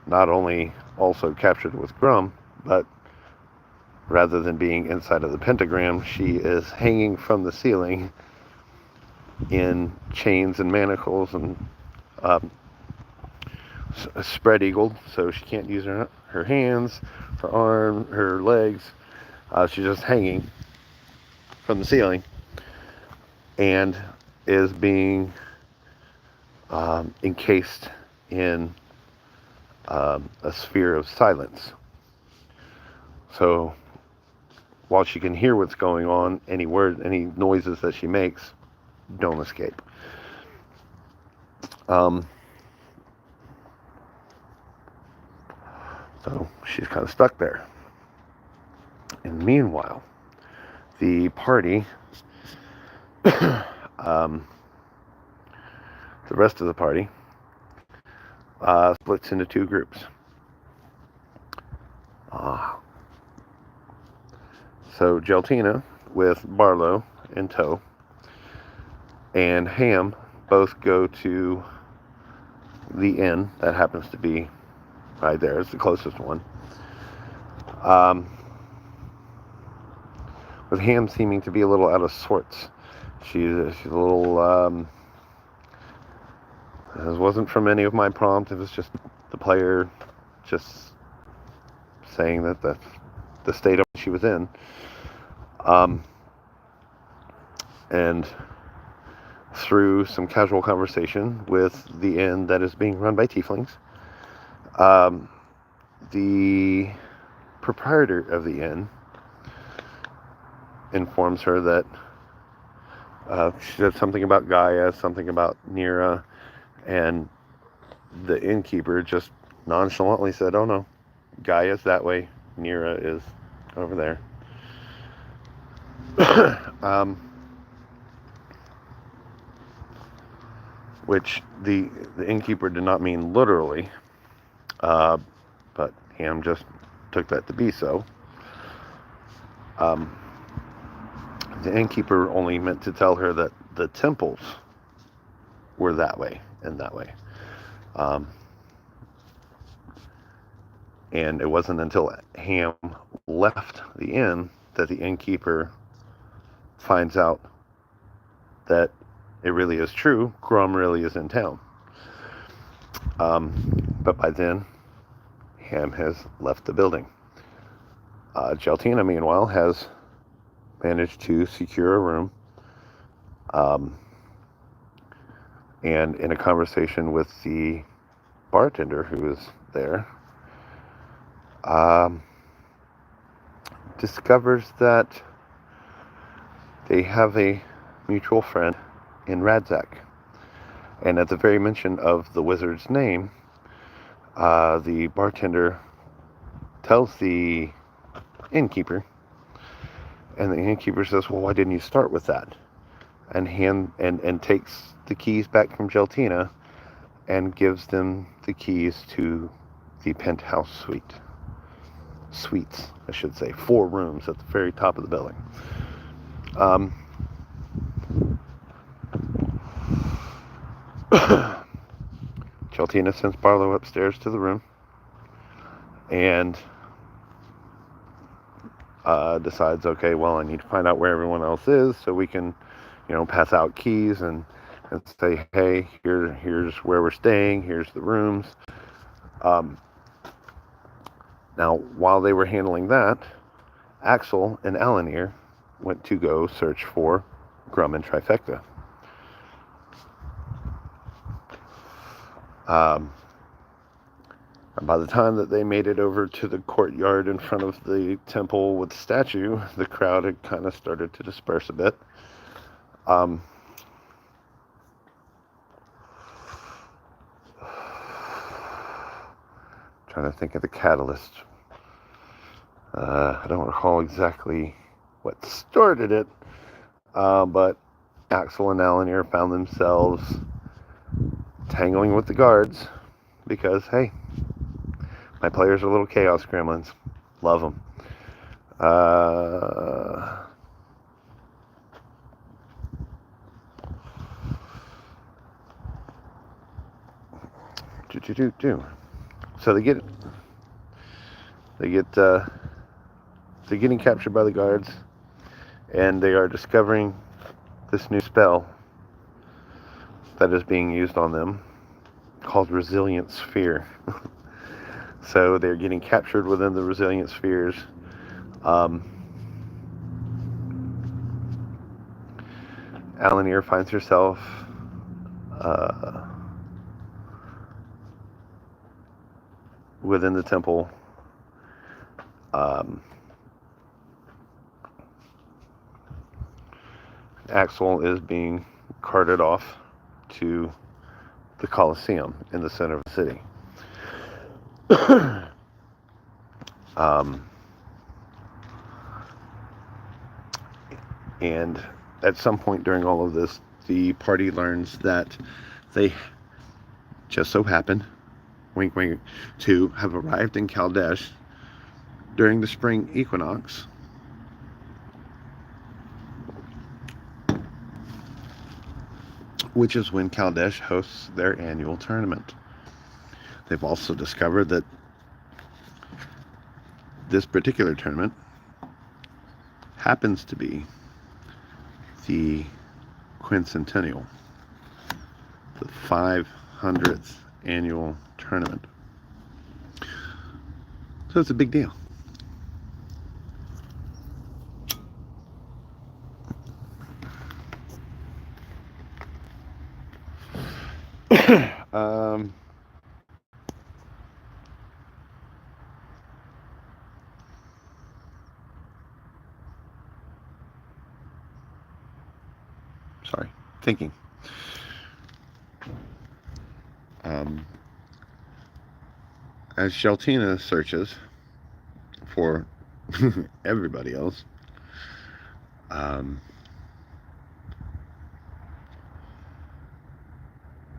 not only also captured with Grum, but rather than being inside of the pentagram, she is hanging from the ceiling in chains and manacles and spread eagled, so she can't use her hands, her arm, her legs. She's just hanging from the ceiling and is being encased in a sphere of silence. So while she can hear what's going on, any noises that she makes don't escape. So she's kind of stuck there. And meanwhile, the party, the rest of the party, splits into two groups. So Geltina, with Barlow in tow, and Ham both go to the inn that happens to be right there. It's the closest one. With Ham seeming to be a little out of sorts. She's a little... this wasn't from any of my prompt. It was just the player just saying that that's the state of she was in. And through some casual conversation with the inn that is being run by tieflings, the proprietor of the inn informs her that she said something about Gaia, something about Nira, and the innkeeper just nonchalantly said, "Oh no, Gaia's that way, Nira is over there." Which the innkeeper did not mean literally, but Ham just took that to be so. The innkeeper only meant to tell her that the temples were that way and that way. And it wasn't until Ham left the inn that the innkeeper finds out that it really is true. Grum really is in town. But by then, Ham has left the building. Geltina, meanwhile, has managed to secure a room, and in a conversation with the bartender who is there, discovers that they have a mutual friend in Radzak. And at the very mention of the wizard's name, the bartender tells the innkeeper, and the innkeeper says, well, why didn't you start with that? And takes the keys back from Geltina and gives them the keys to the penthouse suites, I should say, 4 rooms at the very top of the building. Geltina sends Barlow upstairs to the room and decides, okay, well, I need to find out where everyone else is so we can, pass out keys and say, hey, here's where we're staying, here's the rooms. Now, while they were handling that, Axel and Alanir went to go search for Grum and Trifecta. And by the time that they made it over to the courtyard in front of the temple with the statue, the crowd had kind of started to disperse a bit. Trying to think of the catalyst. I don't recall exactly what started it, but Axel and Alanir found themselves tangling with the guards because, hey, my players are little chaos gremlins. Love them. So they're getting captured by the guards, and they are discovering this new spell that is being used on them called Resilient Sphere. So they're getting captured within the Resilient Spheres. Alanir finds herself within the temple. Axel is being carted off to the Colosseum in the center of the city. And at some point during all of this, the party learns that they just so happen, wink wink, to have arrived in Kaldesh during the spring equinox, which is when Kaldesh hosts their annual tournament. They've also discovered that this particular tournament happens to be the quincentennial, the 500th annual tournament. So it's a big deal. Sorry, thinking. As Geltina searches for everybody else,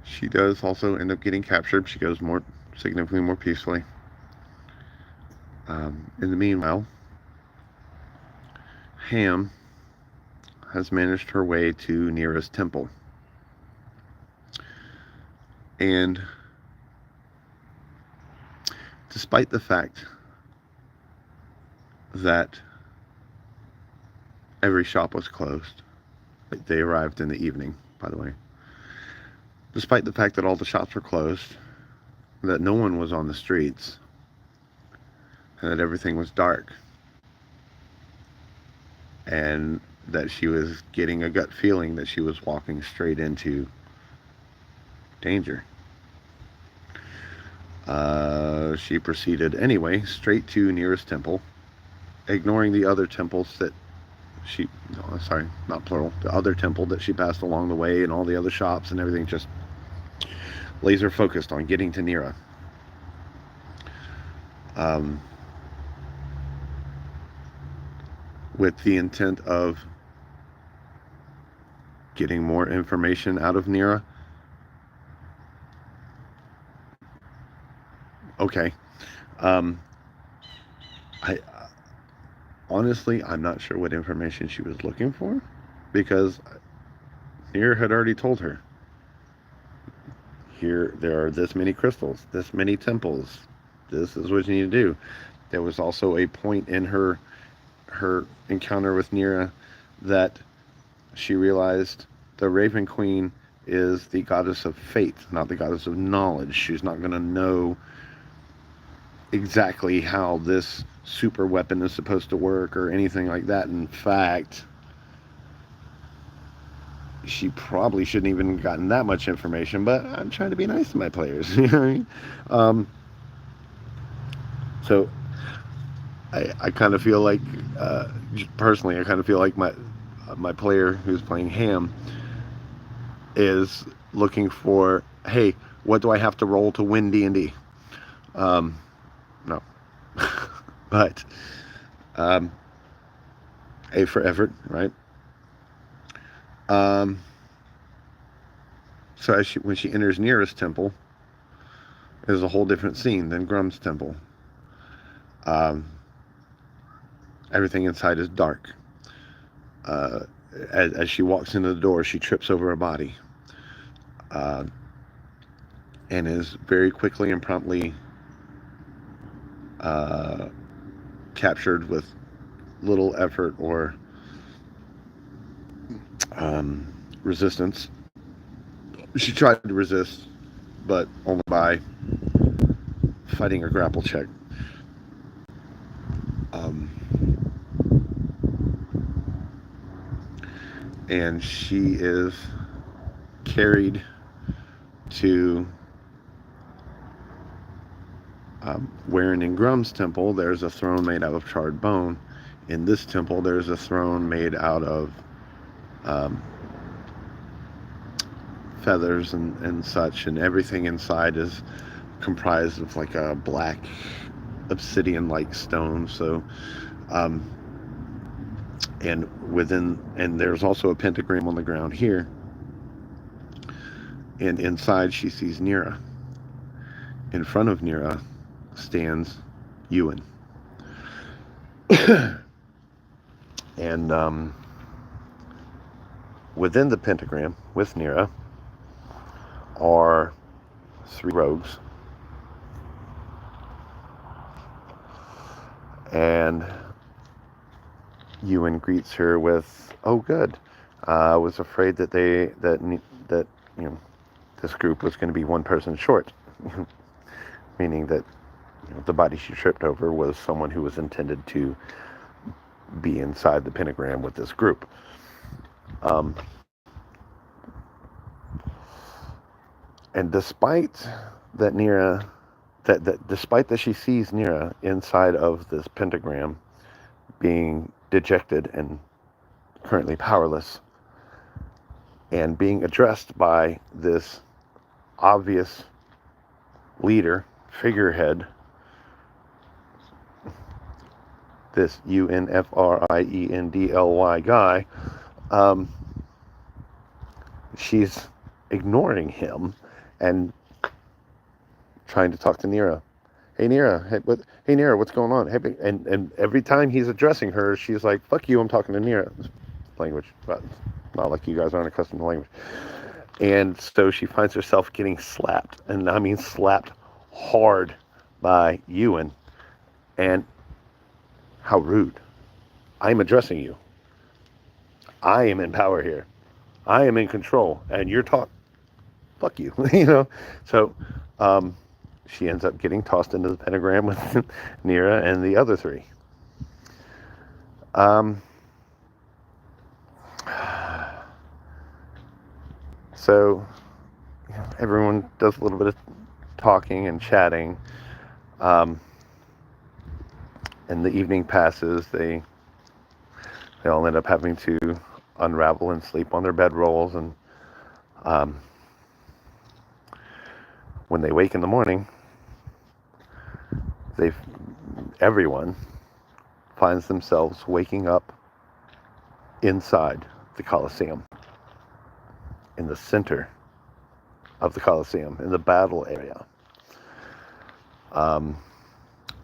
she does also end up getting captured. She goes significantly more peacefully. In the meanwhile, Ham has managed her way to Neera's temple. And despite the fact that every shop was closed, like they arrived in the evening, by the way, despite the fact that all the shops were closed, that no one was on the streets, and that everything was dark, and that she was getting a gut feeling that she was walking straight into danger. She proceeded anyway straight to nearest temple, ignoring the other temples that she, no, sorry, not plural, the other temple that she passed along the way and all the other shops and everything, just laser focused on getting to Nira. Um, with the intent of getting more information out of Nira. Okay. Um, I honestly, I'm not sure what information she was looking for, because Nira had already told her, here there are this many crystals, this many temples, this is what you need to do. There was also a point in her encounter with Nira that she realized the Raven Queen is the goddess of fate, not the goddess of knowledge. She's not going to know exactly how this super weapon is supposed to work or anything like that. In fact, she probably shouldn't even gotten that much information, but I'm trying to be nice to my players. You know what I mean? So I kind of feel like, personally, I kind of feel like my player who's playing Ham is looking for, hey, what do I have to roll to win D&D? No. But A for effort, right? So when she enters Nearest Temple, there's a whole different scene than Grum's Temple. Everything inside is dark. As she walks into the door, she trips over a body, and is very quickly and promptly captured with little effort or resistance. She tried to resist, but only by fighting a grapple check. And she is carried to where in Grum's temple there's a throne made out of charred bone. In this temple there's a throne made out of feathers and such, and everything inside is comprised of like a black obsidian like stone. So and there's also a pentagram on the ground here, and inside she sees Nira. In front of Nira stands Ewan. And within the pentagram with Nira are 3 rogues, and Ewan greets her with, "Oh, good. I was afraid that you know, this group was going to be one person short," meaning that the body she tripped over was someone who was intended to be inside the pentagram with this group. And despite that Nira, despite that she sees Nira inside of this pentagram, being dejected and currently powerless, and being addressed by this obvious leader, figurehead, this UNFRIENDLY guy, she's ignoring him and trying to talk to Nira. Hey Nira, hey Nira, what's going on? Hey, and every time he's addressing her, she's like, "Fuck you, I'm talking to Nira." Language, but not like you guys aren't accustomed to language. And so she finds herself getting slapped, and I mean slapped hard by Ewan. And how rude. I'm addressing you. I am in power here. I am in control, and you're fuck you. So she ends up getting tossed into the pentagram with Nira and the other 3. So everyone does a little bit of talking and chatting. Um, and the evening passes. They all end up having to unravel and sleep on their bedrolls. And um, when they wake in the morning, they everyone finds themselves waking up inside the Colosseum, in the center of the Colosseum, in the battle area.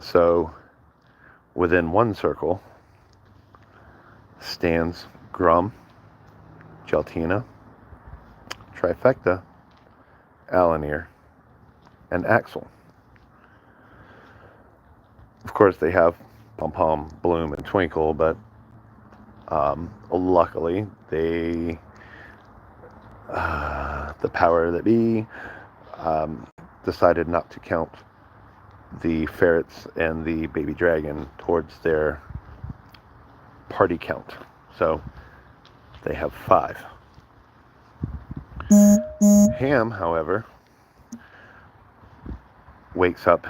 So within one circle stands Grum, Geltina, Trifecta, Alanir, and Axel. Of course, they have Pom Pom, Bloom, and Twinkle, but luckily the power that be decided not to count the ferrets and the baby dragon towards their party count. So they have 5. Ham, however, wakes up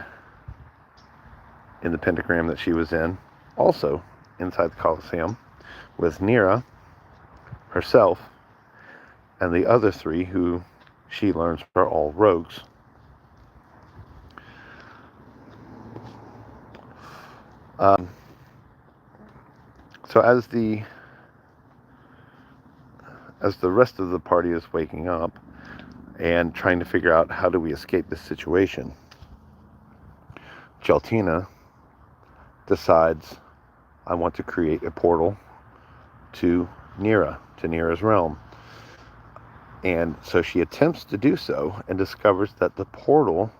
in the pentagram that she was in, also inside the Colosseum, with Nira herself and the other 3 who she learns are all rogues. So as the rest of the party is waking up and trying to figure out how do we escape this situation, Geltina decides, I want to create a portal to Nira's realm. And so she attempts to do so and discovers that the portal,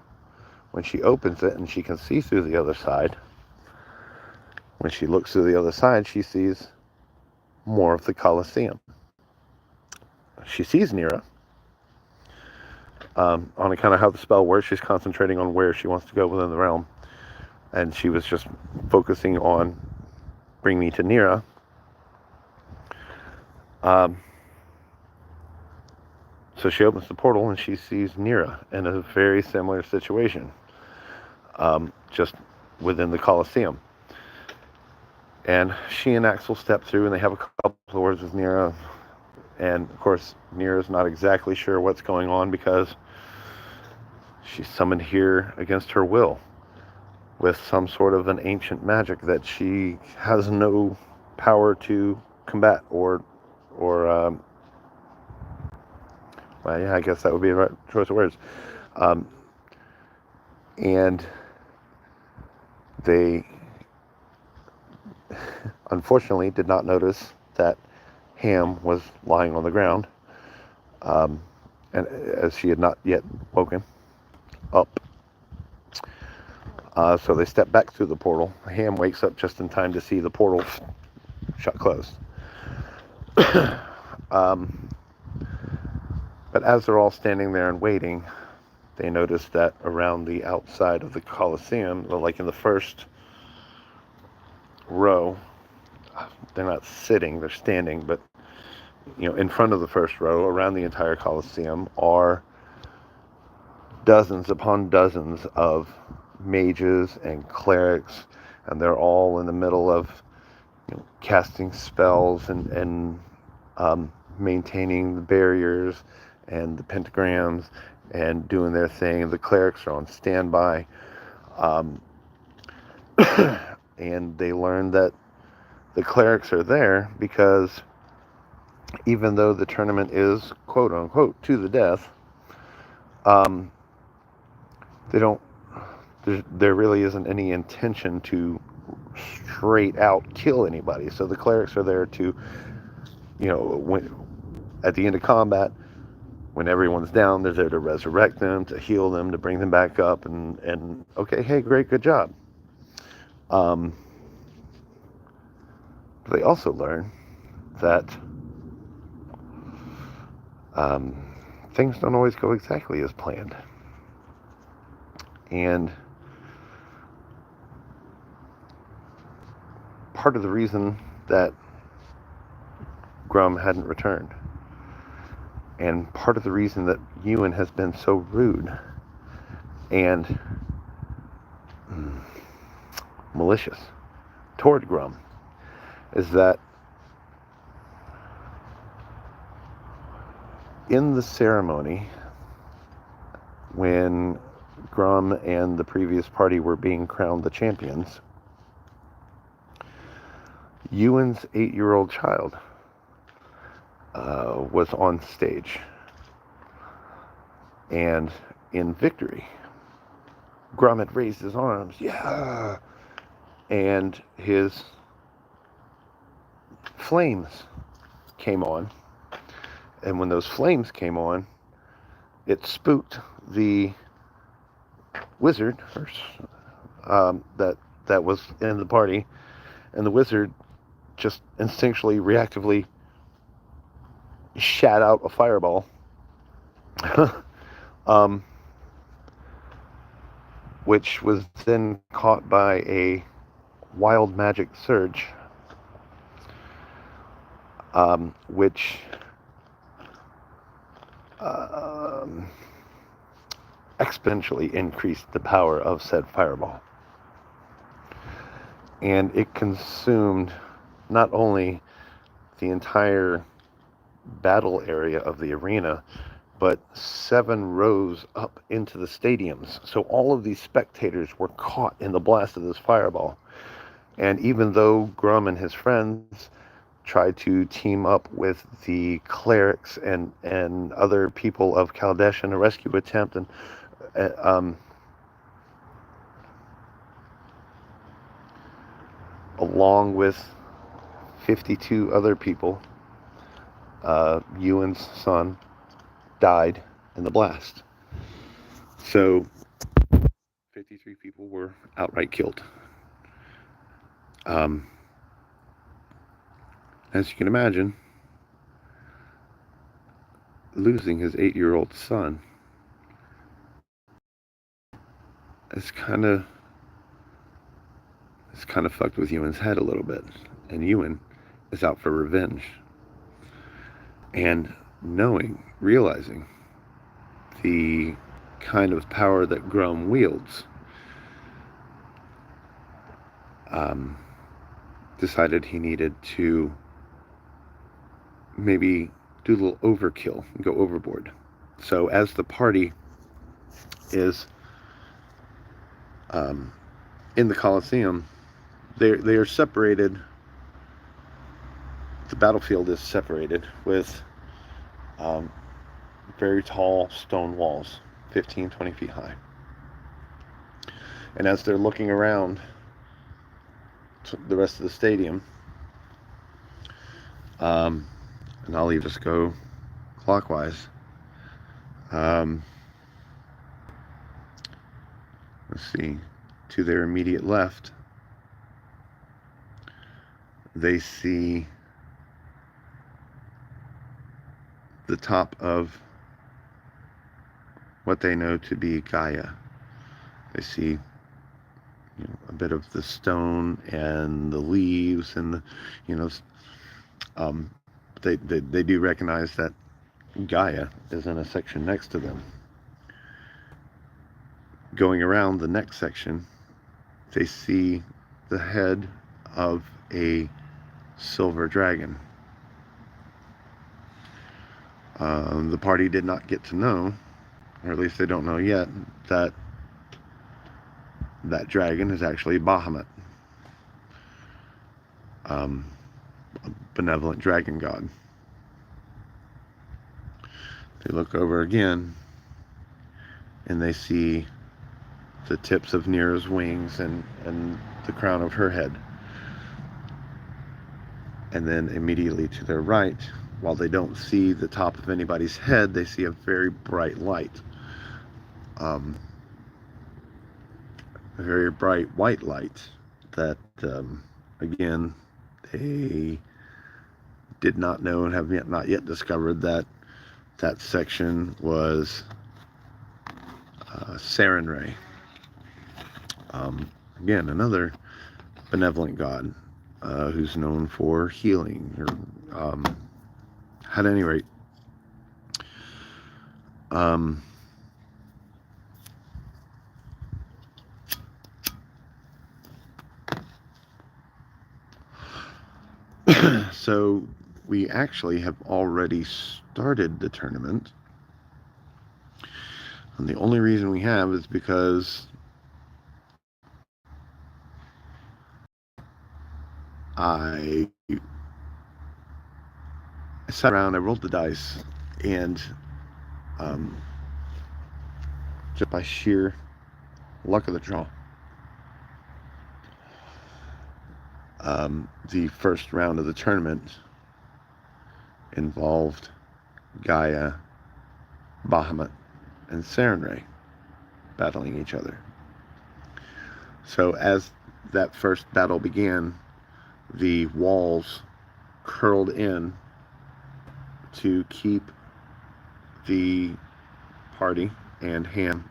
when she opens it and she can see through the other side, when she looks through the other side, she sees more of the Colosseum. She sees Nira. On account of how the spell works, she's concentrating on where she wants to go within the realm. And she was just focusing on bring me to Nira. So she opens the portal and she sees Nira in a very similar situation, just within the Colosseum. And she and Axel step through and they have a couple of words with Nira. And of course, Nira's not exactly sure what's going on because she's summoned here against her will with some sort of an ancient magic that she has no power to combat or well, yeah, I guess that would be the right choice of words. And they unfortunately did not notice that Ham was lying on the ground, and as she had not yet woken up. So they step back through the portal. Ham wakes up just in time to see the portal shut closed. But as they're all standing there and waiting, they notice that around the outside of the Colosseum, like in the first row, they're not sitting, they're standing, but in front of the first row, around the entire Colosseum, are dozens upon dozens of mages and clerics, and they're all in the middle of casting spells and maintaining the barriers and the pentagrams and doing their thing. The clerics are on standby, and they learn that the clerics are there because even though the tournament is quote unquote to the death, there really isn't any intention to straight out kill anybody. So the clerics are there to, at the end of combat, when everyone's down, they're there to resurrect them, to heal them, to bring them back up, and okay, hey, great, good job. They also learn that things don't always go exactly as planned. And part of the reason that Grum hadn't returned And part of the reason that Ewan has been so rude and malicious toward Grum is that in the ceremony, when Grum and the previous party were being crowned the champions, Ewan's 8-year-old child was on stage. And in victory, Grum had raised his arms, yeah, and his flames came on. And when those flames came on, it spooked the wizard that was in the party, and the wizard just instinctually, reactively shat out a fireball, which was then caught by a wild magic surge, which exponentially increased the power of said fireball. And it consumed not only the entire battle area of the arena, but 7 rows up into the stadiums. So all of these spectators were caught in the blast of this fireball. And even though Grum and his friends tried to team up with the clerics and other people of Kaldesh in a rescue attempt, and along with 52 other people, Ewan's son died in the blast. So 53 people were outright killed. As you can imagine, losing his 8-year-old son is kind of fucked with Ewan's head a little bit. And Ewan is out for revenge. And realizing the kind of power that Grum wields, decided he needed to maybe do a little overkill and go overboard. So as the party is in the Colosseum, they are separated. The battlefield is separated with very tall stone walls, 15, 20 feet high. And as they're looking around to the rest of the stadium, and I'll just go clockwise. Let's see, to their immediate left, they see the top of what they know to be Gaia. They see a bit of the stone and the leaves and they do recognize that Gaia is in a section next to them. Going around the next section, they see the head of a silver dragon. The party did not get to know, or at least they don't know yet, that dragon is actually Bahamut, a benevolent dragon god. They look over again, and they see the tips of Nira's wings and the crown of her head. And then immediately to their right, while they don't see the top of anybody's head, they see a very bright light. A very bright white light that, again, they did not know and have not yet discovered that section was Sarenrae. Again, another benevolent god who's known for healing. At any rate, Um, so we actually have already started the tournament. And the only reason we have is because I sat around, I rolled the dice, and um, just by sheer luck of the draw, the first round of the tournament involved Gaia, Bahamut, and Sarenrae battling each other. So as that first battle began, the walls curled in to keep the party and Ham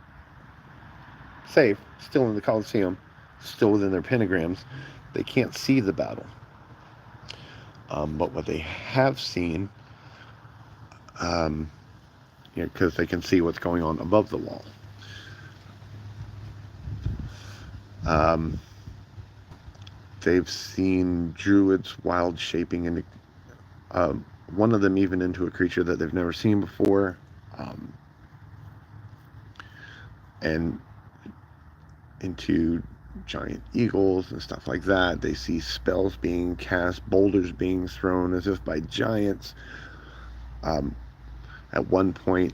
safe, still in the Coliseum, still within their pentagrams. They can't see the battle. But what they have seen, because they can see what's going on above the wall. They've seen druids wild shaping into, one of them even into a creature that they've never seen before, and into giant eagles and stuff like that. They see spells being cast, boulders being thrown as if by giants. At one point,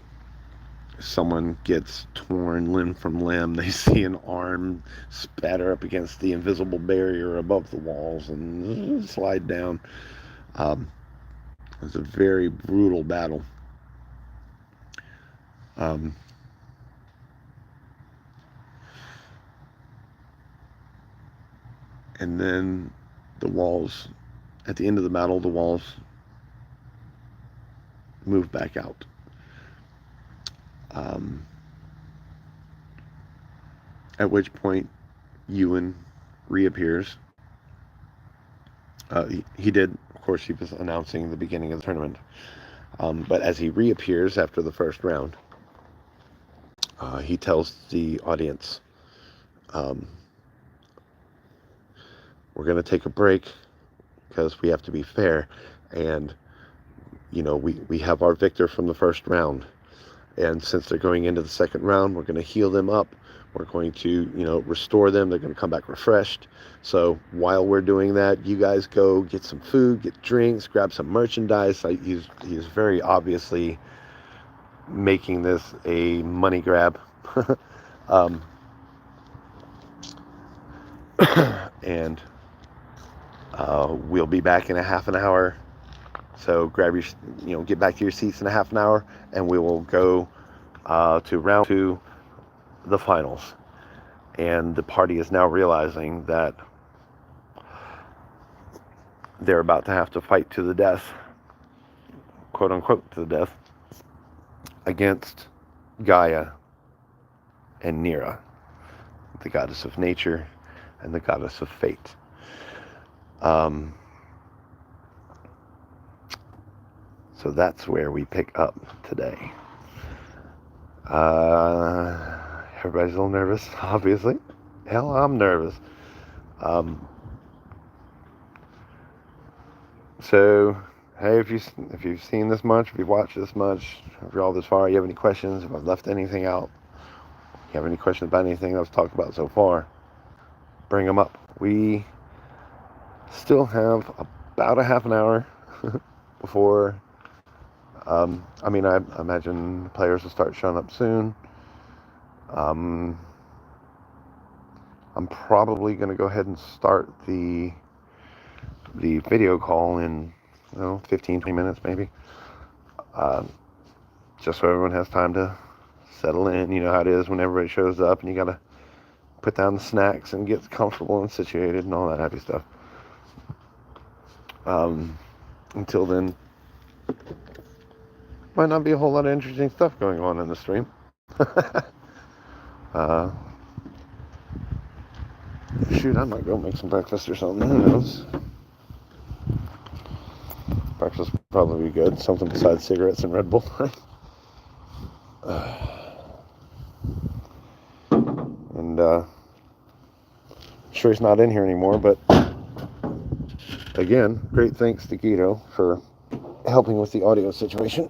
someone gets torn limb from limb. They see an arm spatter up against the invisible barrier above the walls and slide down. It's a very brutal battle. And then the walls, at the end of the battle, the walls move back out. At which point, Ewan reappears. He did, of course, he was announcing the beginning of the tournament. But as he reappears after the first round, he tells the audience, we're going to take a break because we have to be fair. And, we have our victor from the first round. And since they're going into the second round, we're going to heal them up. We're going to, restore them. They're going to come back refreshed. So while we're doing that, you guys go get some food, get drinks, grab some merchandise. He's very obviously making this a money grab. And we'll be back in a half an hour. So grab your, get back to your seats in a half an hour, and we will go to round 2, the finals. And the party is now realizing that they're about to have to fight to the death, quote unquote, to the death, against Gaia and Nera, the goddess of nature and the goddess of fate. So that's where we pick up today. Everybody's a little nervous, obviously. Hell, I'm nervous. So, hey, if you've seen this much, if you've watched this much, if you're all this far, you have any questions, if I've left anything out, you have any questions about anything that I've talked about so far, bring them up. We still have about a half an hour before, I imagine players will start showing up soon. I'm probably going to go ahead and start the video call in 15, 20 minutes maybe, just so everyone has time to settle in. You know how it is when everybody shows up and you got to put down the snacks and get comfortable and situated and all that happy stuff. Until then, might not be a whole lot of interesting stuff going on in the stream. Shoot, I might go make some breakfast or something. Who knows? Breakfast would probably be good. Something besides cigarettes and Red Bull. And sure he's not in here anymore, but again, great thanks to Guido for helping with the audio situation.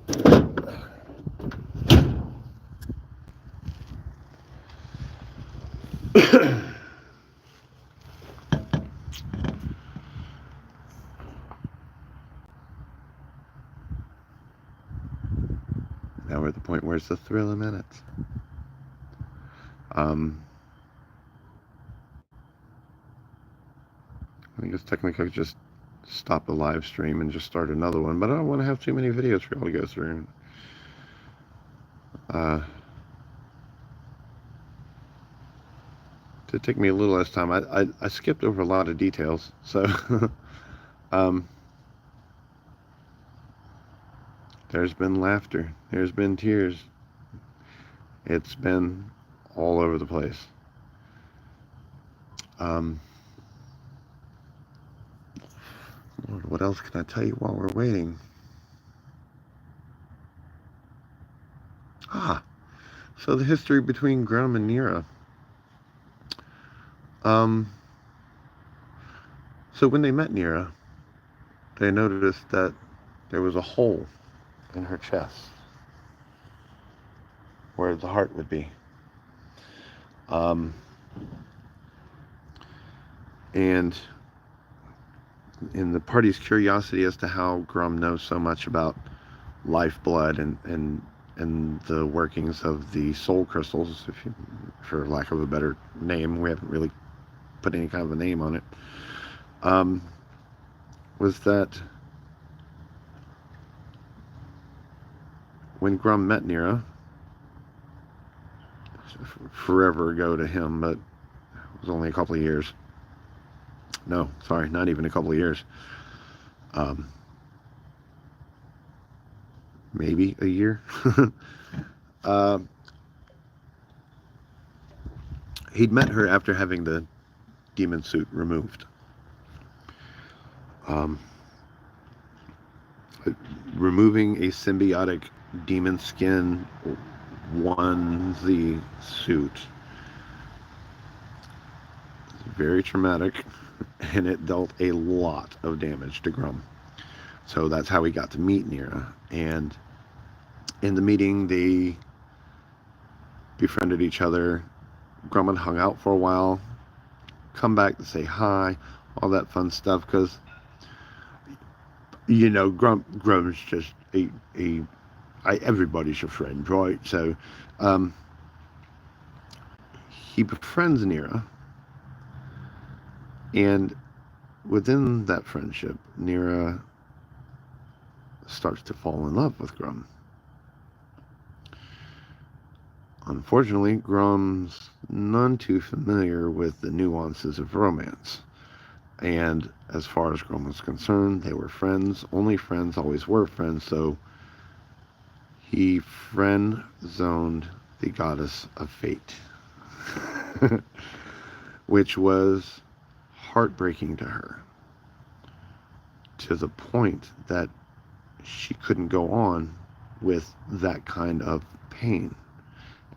Now we're at the point where it's the thrill of minutes. I guess technically I could just stop the live stream and just start another one, but I don't want to have too many videos for y'all to go through. To take me a little less time, I skipped over a lot of details, so there's been laughter, there's been tears, it's been all over the place. Lord, what else can I tell you while we're waiting? So the history between Grum and Nira. So when they met Nira, they noticed that there was a hole in her chest where the heart would be. And in the party's curiosity as to how Grum knows so much about lifeblood and the workings of the soul crystals, for lack of a better name, we haven't really put any kind of a name on it, was that when Grum met Nira, forever ago to him, but it was only a couple of years. No, sorry, not even a couple of years. Maybe a year. He'd met her after having the demon suit removed. Removing a symbiotic demon skin onesie suit. Very traumatic, and it dealt a lot of damage to Grum. So that's how he got to meet Nira. And in the meeting, they befriended each other. Grum had hung out for a while, come back to say hi, all that fun stuff, because, you know, Grum's just everybody's your friend, right? So he befriends Nira, and within that friendship, Nira starts to fall in love with Grum. Unfortunately, Grum's none too familiar with the nuances of romance. And as far as Grum was concerned, they were friends, only friends, always were friends, so he friend-zoned the goddess of fate, which was heartbreaking to her, to the point that she couldn't go on with that kind of pain,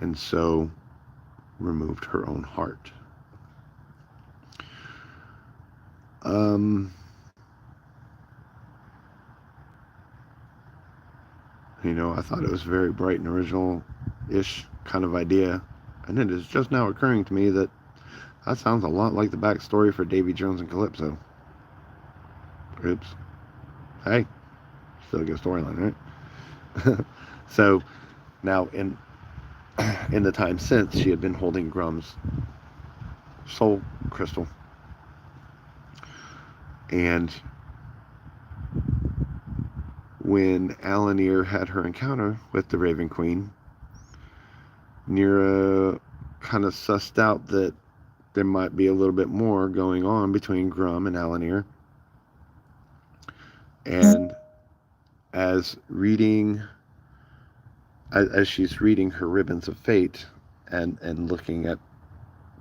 and so removed her own heart. You know, I thought it was a very bright and original-ish kind of idea, and it is just now occurring to me that sounds a lot like the backstory for Davy Jones and Calypso. Oops. Hey, still a good storyline, right? So now in the time since, she had been holding Grum's soul crystal, and when Alanir had her encounter with the Raven Queen, Nira kind of sussed out that there might be a little bit more going on between Grum and Alanir. And as she's reading her ribbons of fate and looking at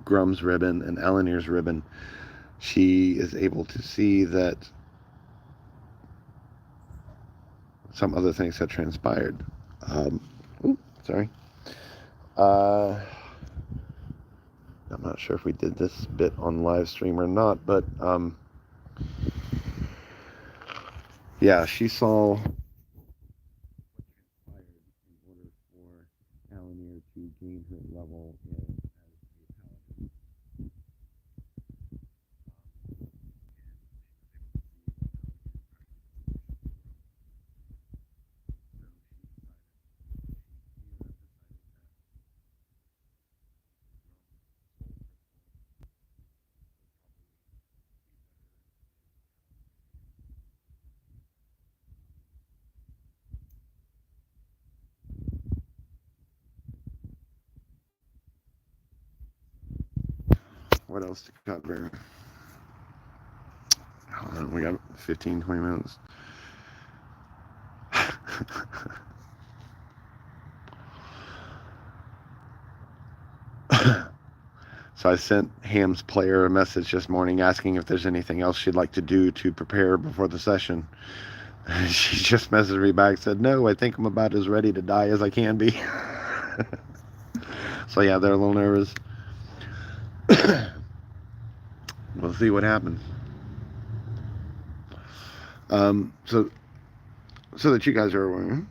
Grum's ribbon and Alanir's ribbon, she is able to see that some other things had transpired. Sorry. Uh, I'm not sure if we did this bit on live stream or not, but yeah, she saw what transpired in order for Alanir to gain her level in what else to cover? Hold on, we got 15, 20 minutes. So I sent Ham's player a message this morning asking if there's anything else she'd like to do to prepare before the session. She just messaged me back, said, no, I think I'm about as ready to die as I can be. So yeah, they're a little nervous. We'll see what happens. So that you guys are aware,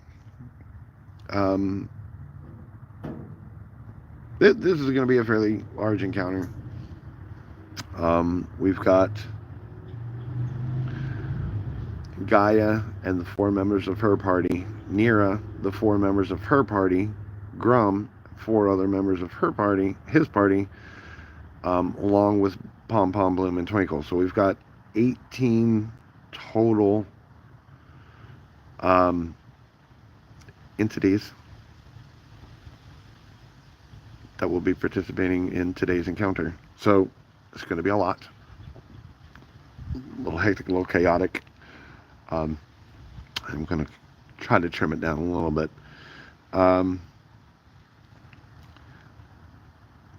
this is going to be a fairly large encounter. We've got Gaia and the 4 members of her party, Nira, the 4 members of her party, Grum, 4 other members of her party, his party, along with Pom Pom Bloom and Twinkle. So we've got 18 total entities that will be participating in today's encounter. So it's going to be a lot. A little hectic, a little chaotic. I'm going to try to trim it down a little bit.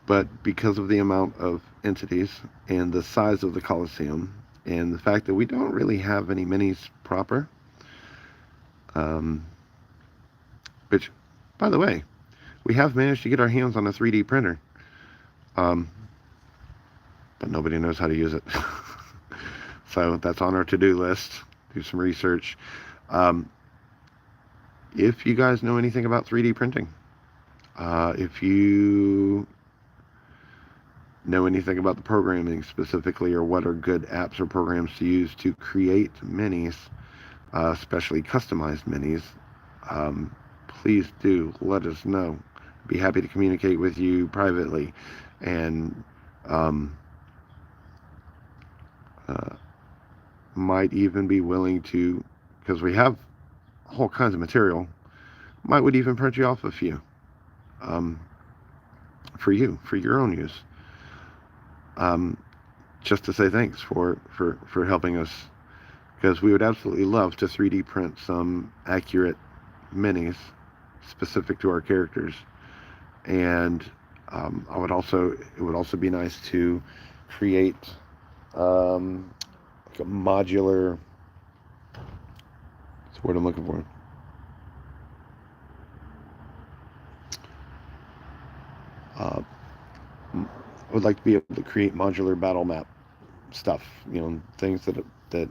But because of the amount of entities and the size of the Coliseum and the fact that we don't really have any minis proper, which, by the way, we have managed to get our hands on a 3D printer, but nobody knows how to use it. So that's on our to-do list. Do some research. If you guys know anything about 3D printing, if you know anything about the programming specifically, or what are good apps or programs to use to create minis, especially customized minis, please do let us know. Be happy to communicate with you privately, and might even be willing to, because we have all kinds of material, would even print you off a few for your own use, just to say thanks for helping us, because we would absolutely love to 3D print some accurate minis specific to our characters. And it would also be nice to create like a modular, that's the word I'm looking for. I would like to be able to create modular battle map stuff, things that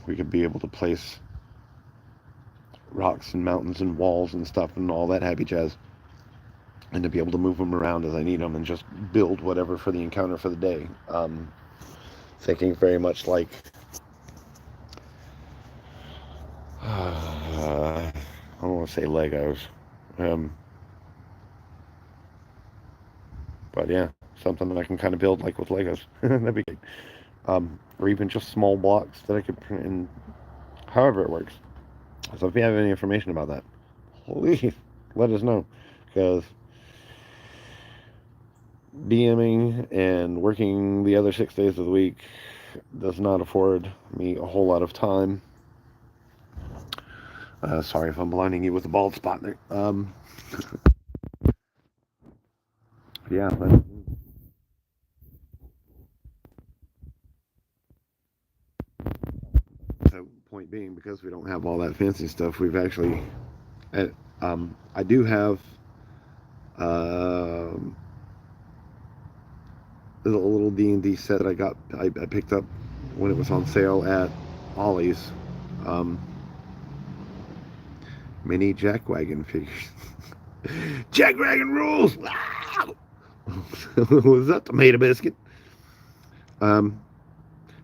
we could be able to place rocks and mountains and walls and stuff and all that happy jazz, and to be able to move them around as I need them and just build whatever for the encounter for the day. Thinking very much like I don't want to say Legos, but yeah, something that I can kind of build like with Legos. That'd be good. Or even just small blocks that I could print in, however it works. So if you have any information about that, please let us know, because DMing and working the other 6 days of the week does not afford me a whole lot of time. Sorry if I'm blinding you with a bald spot there. Yeah. So point being, because we don't have all that fancy stuff, we've actually, I do have Um, a little D&D set that I picked up when it was on sale at Ollie's. Um, Mini jackwagon figures. Jackwagon rules! Was that tomato biscuit? Um,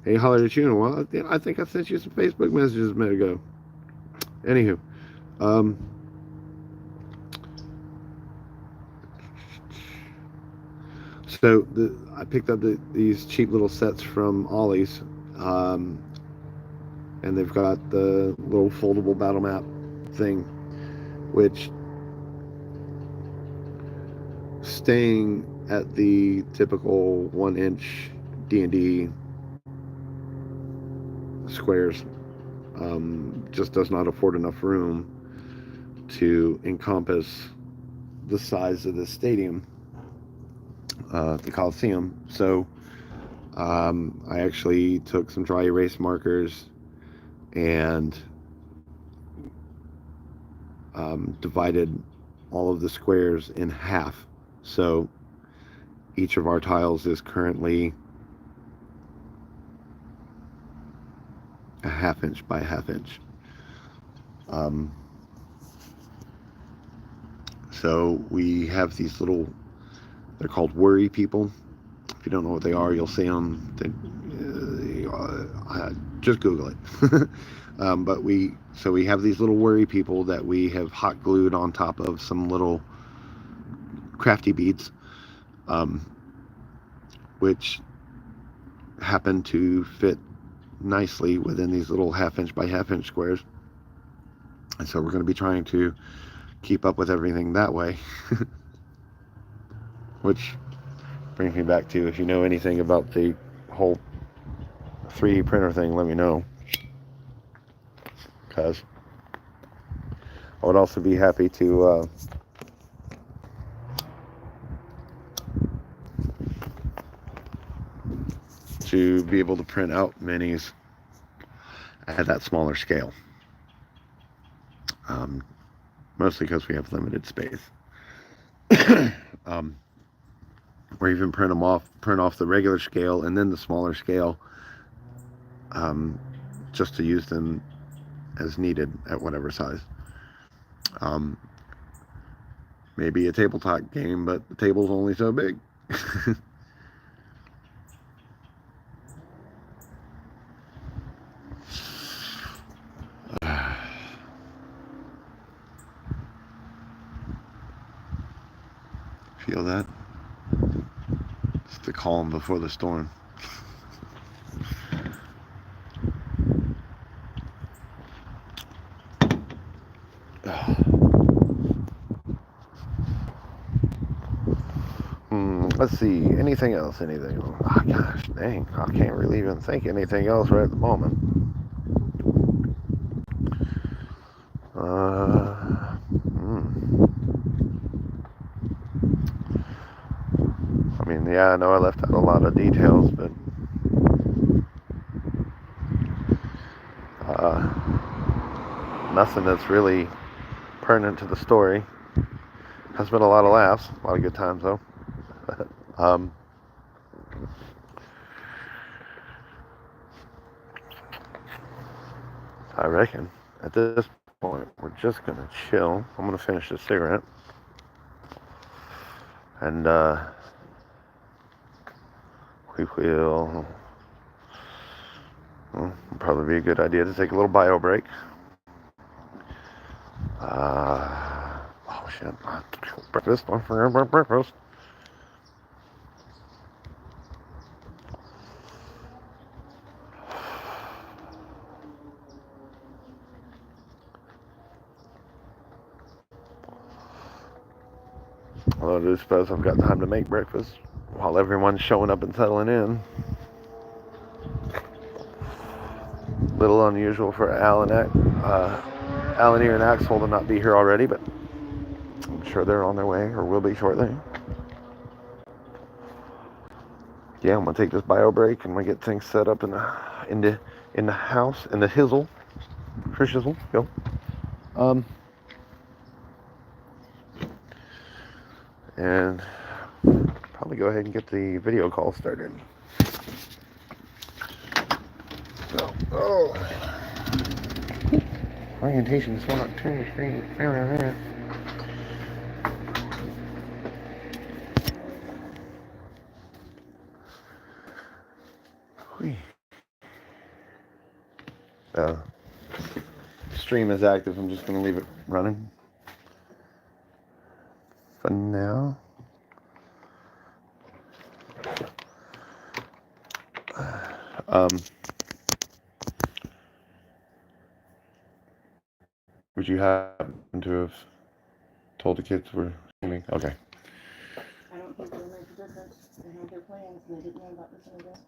hey, hollered at you in a while. I think I sent you some Facebook messages a minute ago. Anywho, um, so I picked up these cheap little sets from Ollie's, and they've got the little foldable battle map thing, which, staying at the typical 1-inch D&D squares, just does not afford enough room to encompass the size of the stadium, the Coliseum. So I actually took some dry erase markers and divided all of the squares in half. So each of our tiles is currently a 1/2 inch by 1/2 inch. So we have these little, they're called worry people. If you don't know what they are, you'll see them. Just Google it. But we have these little worry people that we have hot glued on top of some little crafty beads, which happen to fit nicely within these little 1/2 inch by 1/2 inch squares. And so we're going to be trying to keep up with everything that way. Which brings me back to, if you know anything about the whole 3D printer thing, let me know, because I would also be happy to be able to print out minis at that smaller scale, mostly because we have limited space. Or even print off the regular scale and then the smaller scale, just to use them as needed at whatever size. Maybe a tabletop game, but the table's only so big. Feel that? It's the calm before the storm. Let's see. Anything else? Anything? Oh, gosh, dang. I can't really even think anything else right at the moment. I mean, yeah, I know I left out a lot of details, but nothing that's really pertinent to the story. Has been a lot of laughs, a lot of good times, though. I reckon at this point we're just gonna chill. I'm gonna finish this cigarette, and we will. Well, it'll probably be a good idea to take a little bio break. Oh shit! Breakfast. Don't forget about breakfast. Although I do suppose I've got time to make breakfast while everyone's showing up and settling in. Little unusual for Alan here and Axel to not be here already, but I'm sure they're on their way or will be shortly. Yeah, I'm gonna take this bio break and I'm gonna get things set up in the house, in the hizzle, for shizzle. Go. and probably go ahead and get the video call started. So, orientation slot, turn screen. Uh, Stream is active. I'm just going to leave it running for now. Would you happen to have told the kids we're streaming? Okay. I don't think it'll make a difference. They have their plans and they didn't know about this event.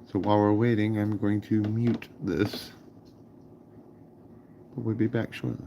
So while we're waiting, I'm going to mute this. We'll be back shortly.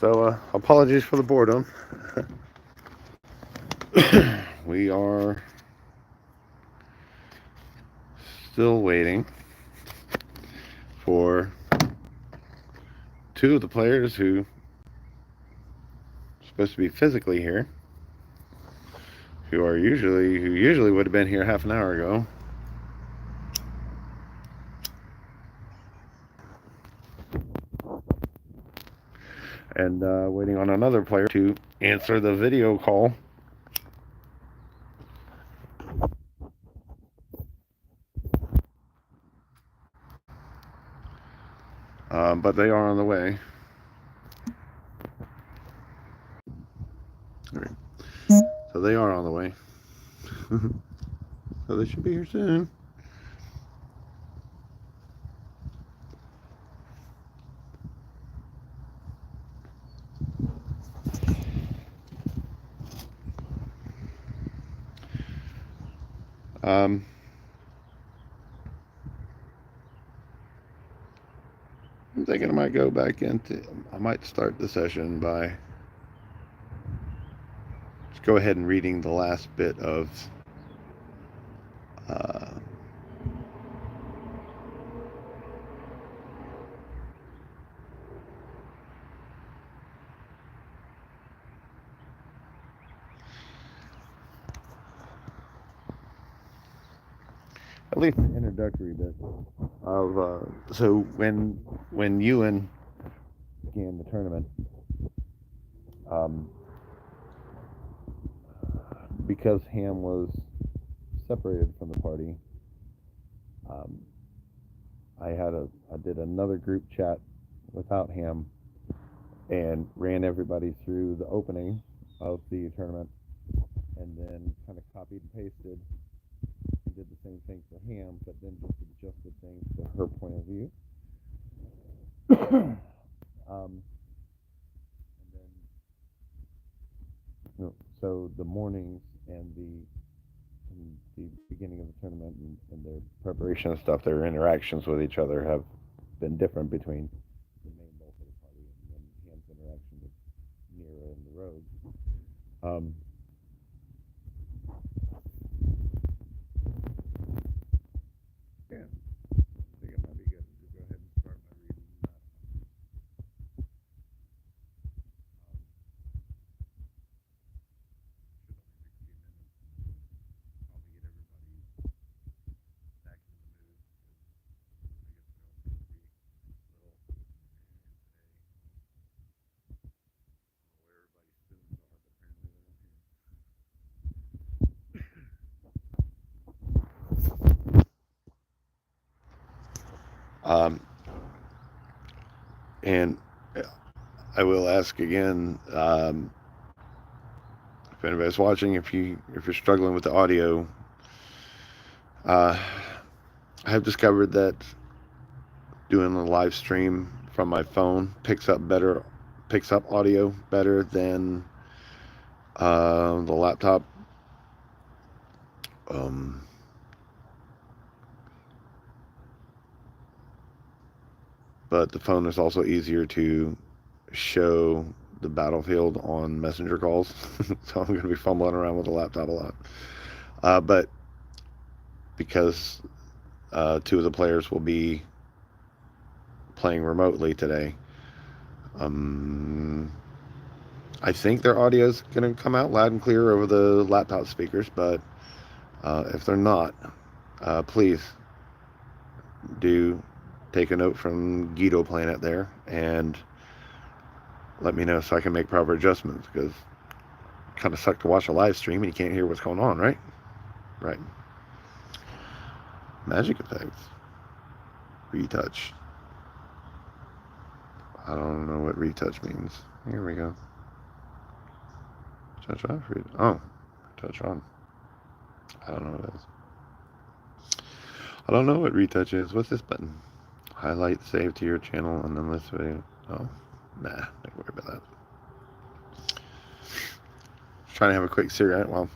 So, apologies for the boredom. We are still waiting for two of the players who are supposed to be physically here, who usually would have been here half an hour ago. And waiting on another player to answer the video call. But they are on the way. Right. So they are on the way. So they should be here soon. I'm thinking I might I might start the session by just go ahead and reading the last bit of uh, at least an introductory bit of so when Ewan began the tournament, um, because Ham was separated from the party, um, I did another group chat without Ham and ran everybody through the opening of the tournament, and then kind of copied and pasted and did the same thing for Ham, but then just adjusted things to her point of view. And then, so the mornings and the beginning of the tournament and their preparation and stuff, their interactions with each other have been different between the main bulk of the party and then Ham's interaction with Nira and the rogues. Yeah, I think it might be good to go ahead and start my reading. And I will ask again, if anybody's watching, if you're struggling with the audio, I have discovered that doing a live stream from my phone picks up audio better than the laptop. But the phone is also easier to show the battlefield on messenger calls. So I'm going to be fumbling around with the laptop a lot. But because two of the players will be playing remotely today, I think their audio is going to come out loud and clear over the laptop speakers. But if they're not, please do take a note from Guido Planet there and let me know so I can make proper adjustments, because it kind of sucks to watch a live stream and you can't hear what's going on, right? Right. Magic effects. Retouch. I don't know what retouch means. Here we go. Touch off. Oh, touch on. I don't know what it is. I don't know what retouch is. What's this button? Highlight, save to your channel, and then this video. Oh, nah, don't worry about that. Just trying to have a quick cigarette while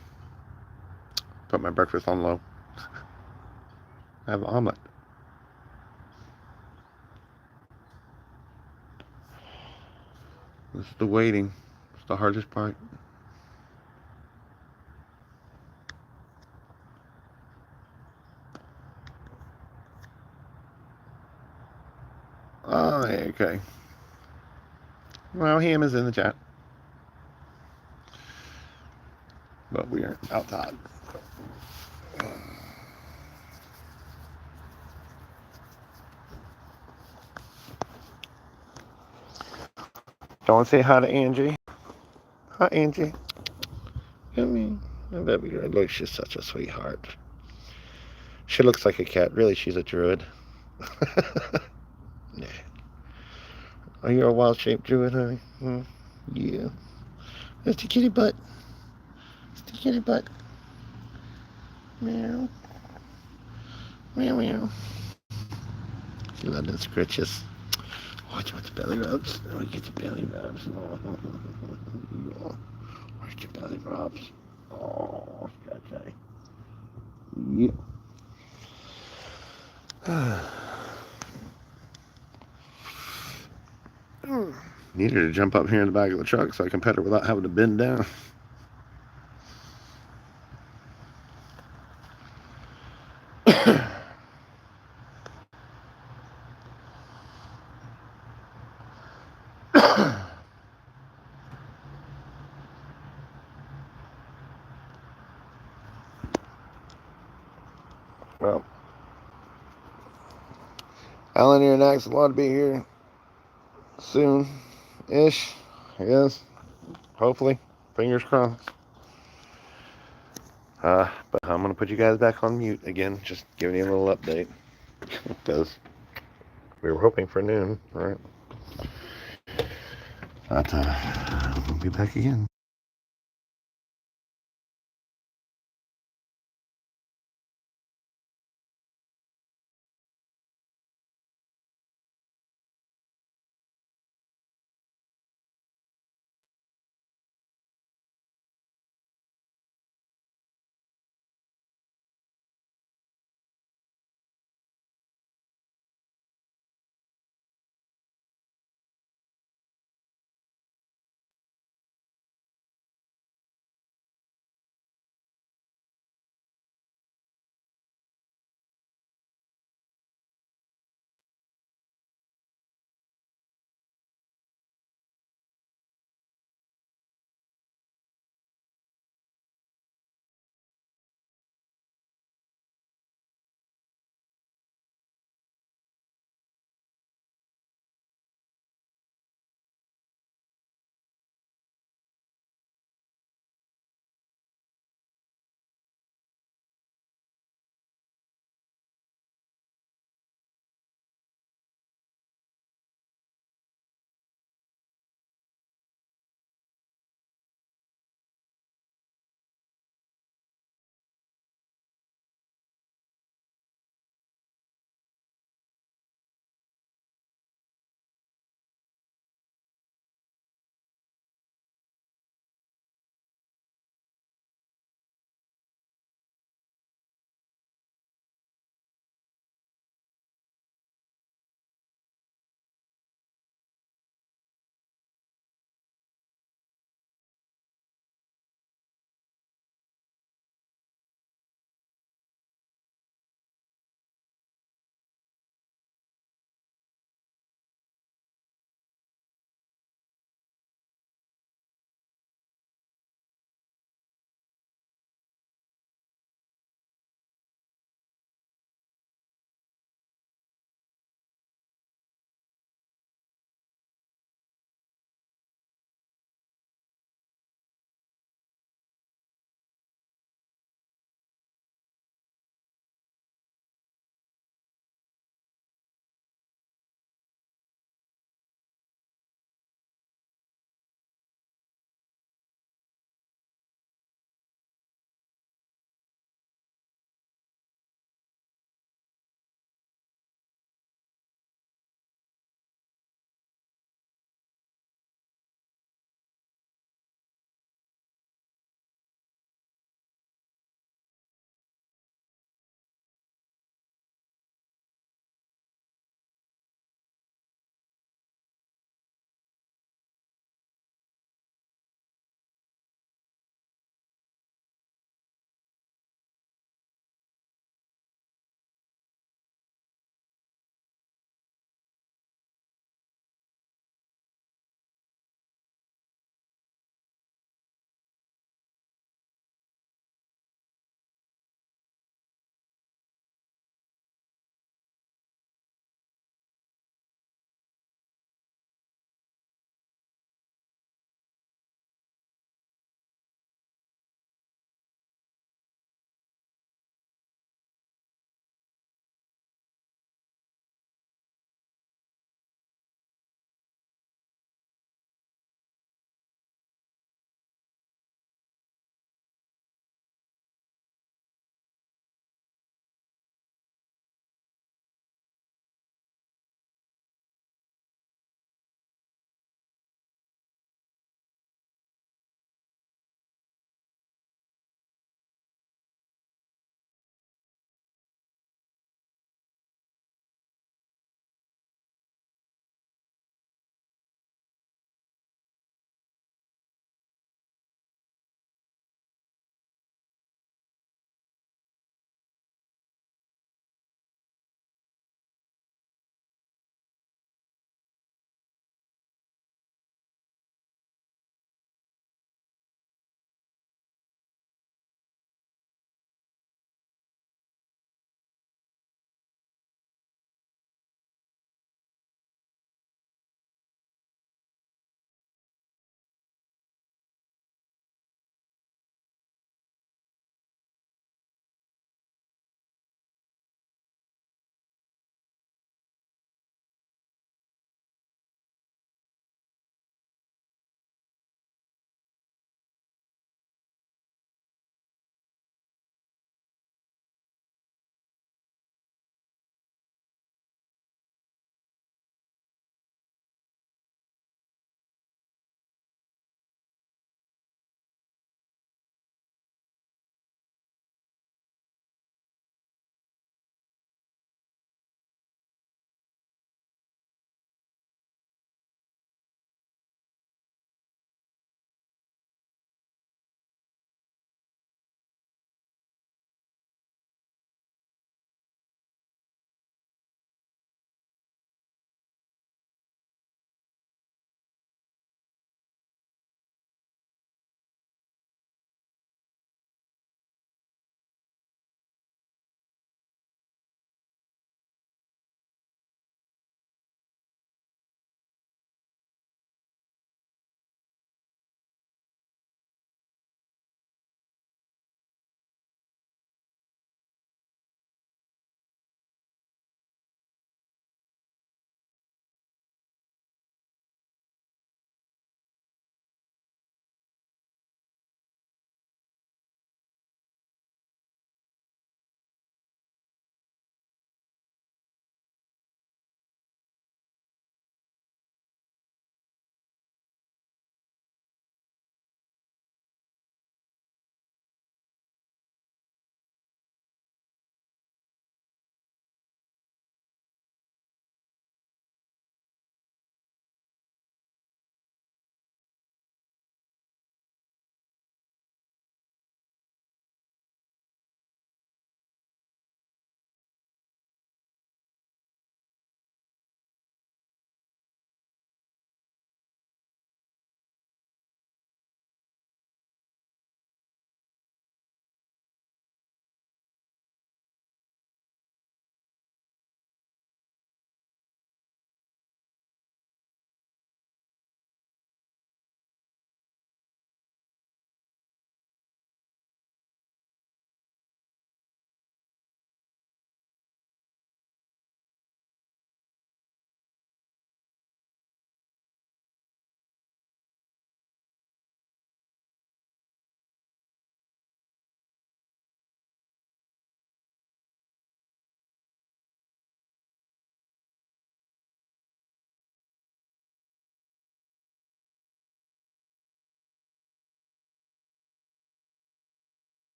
put my breakfast on low. I have an omelet. This is the waiting. It's the hardest part. Oh, okay. Well, Ham is in the chat, but we are outside. Don't say hi to Angie. Hi, Angie. Come here. Oh, baby girl. Look, she's such a sweetheart. She looks like a cat. Really, she's a druid. Nah. Are you a wild-shaped druid, honey? Hmm? Yeah. That's the kitty butt. It's the kitty butt. Meow. Meow, meow. She loves them scritches. Watch your belly rubs. Oh, get your belly rubs. Oh, where's your belly rubs? Oh, okay. Yeah. Need her to jump up here in the back of the truck so I can pet her without having to bend down. Well, Alan, you're next. A lot to be here soon-ish, I guess. Hopefully. Fingers crossed. But I'm going to put you guys back on mute again, just giving you a little update. Because we were hoping for noon, right? But we'll be back again.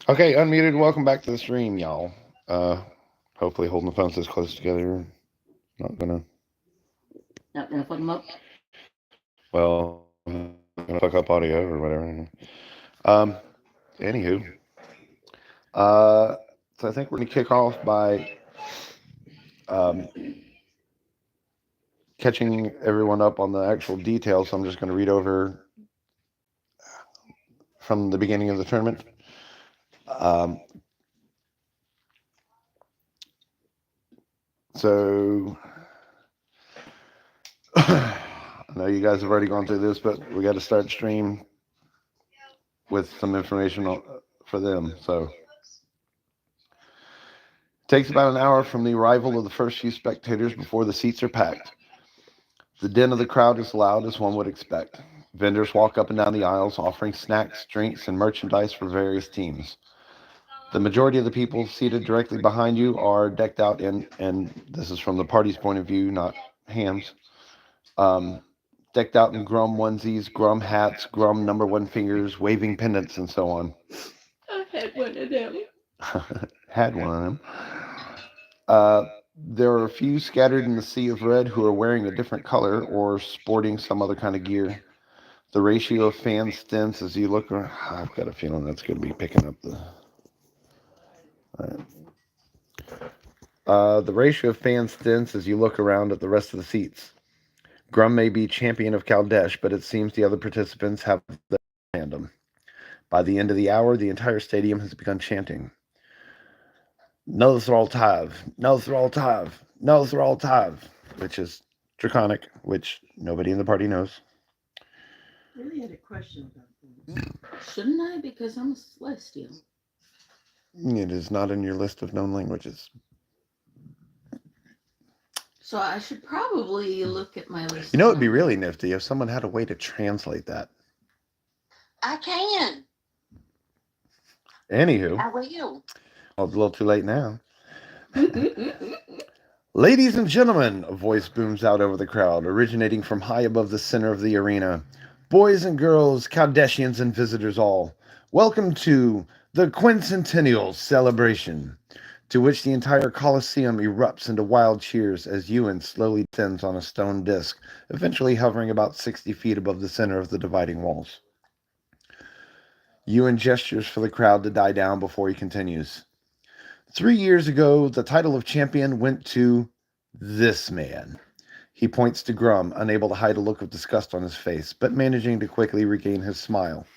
Okay, unmuted. Welcome back to the stream, y'all. Hopefully holding the phones this close together. Not gonna. Not gonna fuck them up. Well, gonna fuck up audio or whatever. Um. Anywho, so I think we're gonna kick off by um, catching everyone up on the actual details. So I'm just gonna read over from the beginning of the tournament. Um, so I know you guys have already gone through this, but we got to start stream with some information for them. So it takes about an hour from the arrival of the first few spectators before the seats are packed. The din of the crowd is loud as one would expect. Vendors walk up and down the aisles offering snacks, drinks, and merchandise for various teams. The majority of the people seated directly behind you are decked out in, and this is from the party's point of view, not Ham's, decked out in Grum onesies, Grum hats, Grum number one fingers, waving pendants, and so on. I had one of them. Had one of them. There are a few scattered in the sea of red who are wearing a different color or sporting some other kind of gear. The ratio of fans thins as you look around. I've got a feeling that's going to be picking up the. The ratio of fans thins as you look around at the rest of the seats. Grum may be champion of Kaldesh, but it seems the other participants have the random. By the end of the hour, the entire stadium has begun chanting. Nosral Tav, Nosral Tav, Nosral Tav, which is Draconic, which nobody in the party knows. I really had a question about this. Shouldn't I? Because I'm a celestial. It is not in your list of known languages. So I should probably look at my list. You know, it'd be really nifty if someone had a way to translate that. I can. Anywho, I will. well, it's a little too late now. Ladies and gentlemen, a voice booms out over the crowd, originating from high above the center of the arena. Boys and girls, Kaldeshians and visitors all, welcome to the Quincentennial Celebration, to which the entire Colosseum erupts into wild cheers as Ewan slowly descends on a stone disc, eventually hovering about 60 feet above the center of the dividing walls. Ewan gestures for the crowd to die down before he continues. 3 years ago, the title of champion went to this man. He points to Grum, unable to hide a look of disgust on his face, but managing to quickly regain his smile.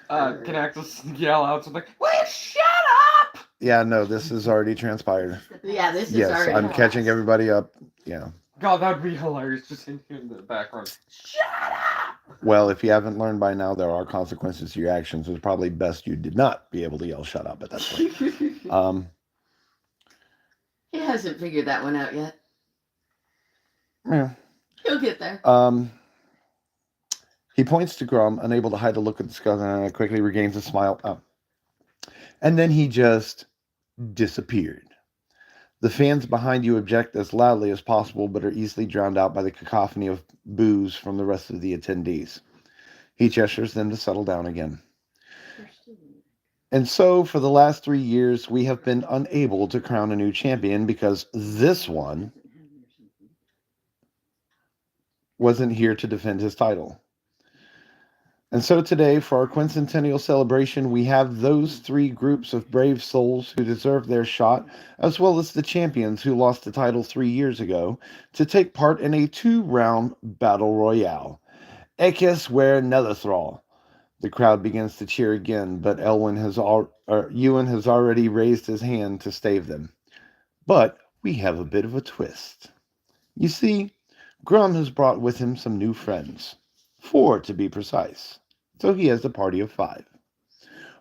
Can I just yell out something? Will you shut up? Yeah, no, this has already transpired. Yeah, this is Yes, already. I'm catching everybody up. Yeah. God, that would be hilarious. Just in here in the background. Shut up! Well, if you haven't learned by now, there are consequences to your actions. It's probably best you did not be able to yell "shut up" at that point. He hasn't figured that one out yet. Yeah. He'll get there. He points to Grum, unable to hide a look of disgust, and quickly regains a smile. Oh. And then he just disappeared. The fans behind you object as loudly as possible, but are easily drowned out by the cacophony of boos from the rest of the attendees. He gestures them to settle down again. And so, for the last 3 years, we have been unable to crown a new champion because this one wasn't here to defend his title. And so today, for our quincentennial celebration, we have those 3 groups of brave souls who deserve their shot, as well as the champions who lost the title 3 years ago, to take part in a 2-round battle royale. Ekes wer Nelithral. The crowd begins to cheer again, but Ewan has already raised his hand to stave them. But we have a bit of a twist. You see, Grum has brought with him some new friends. 4 to be precise. So he has a party of 5.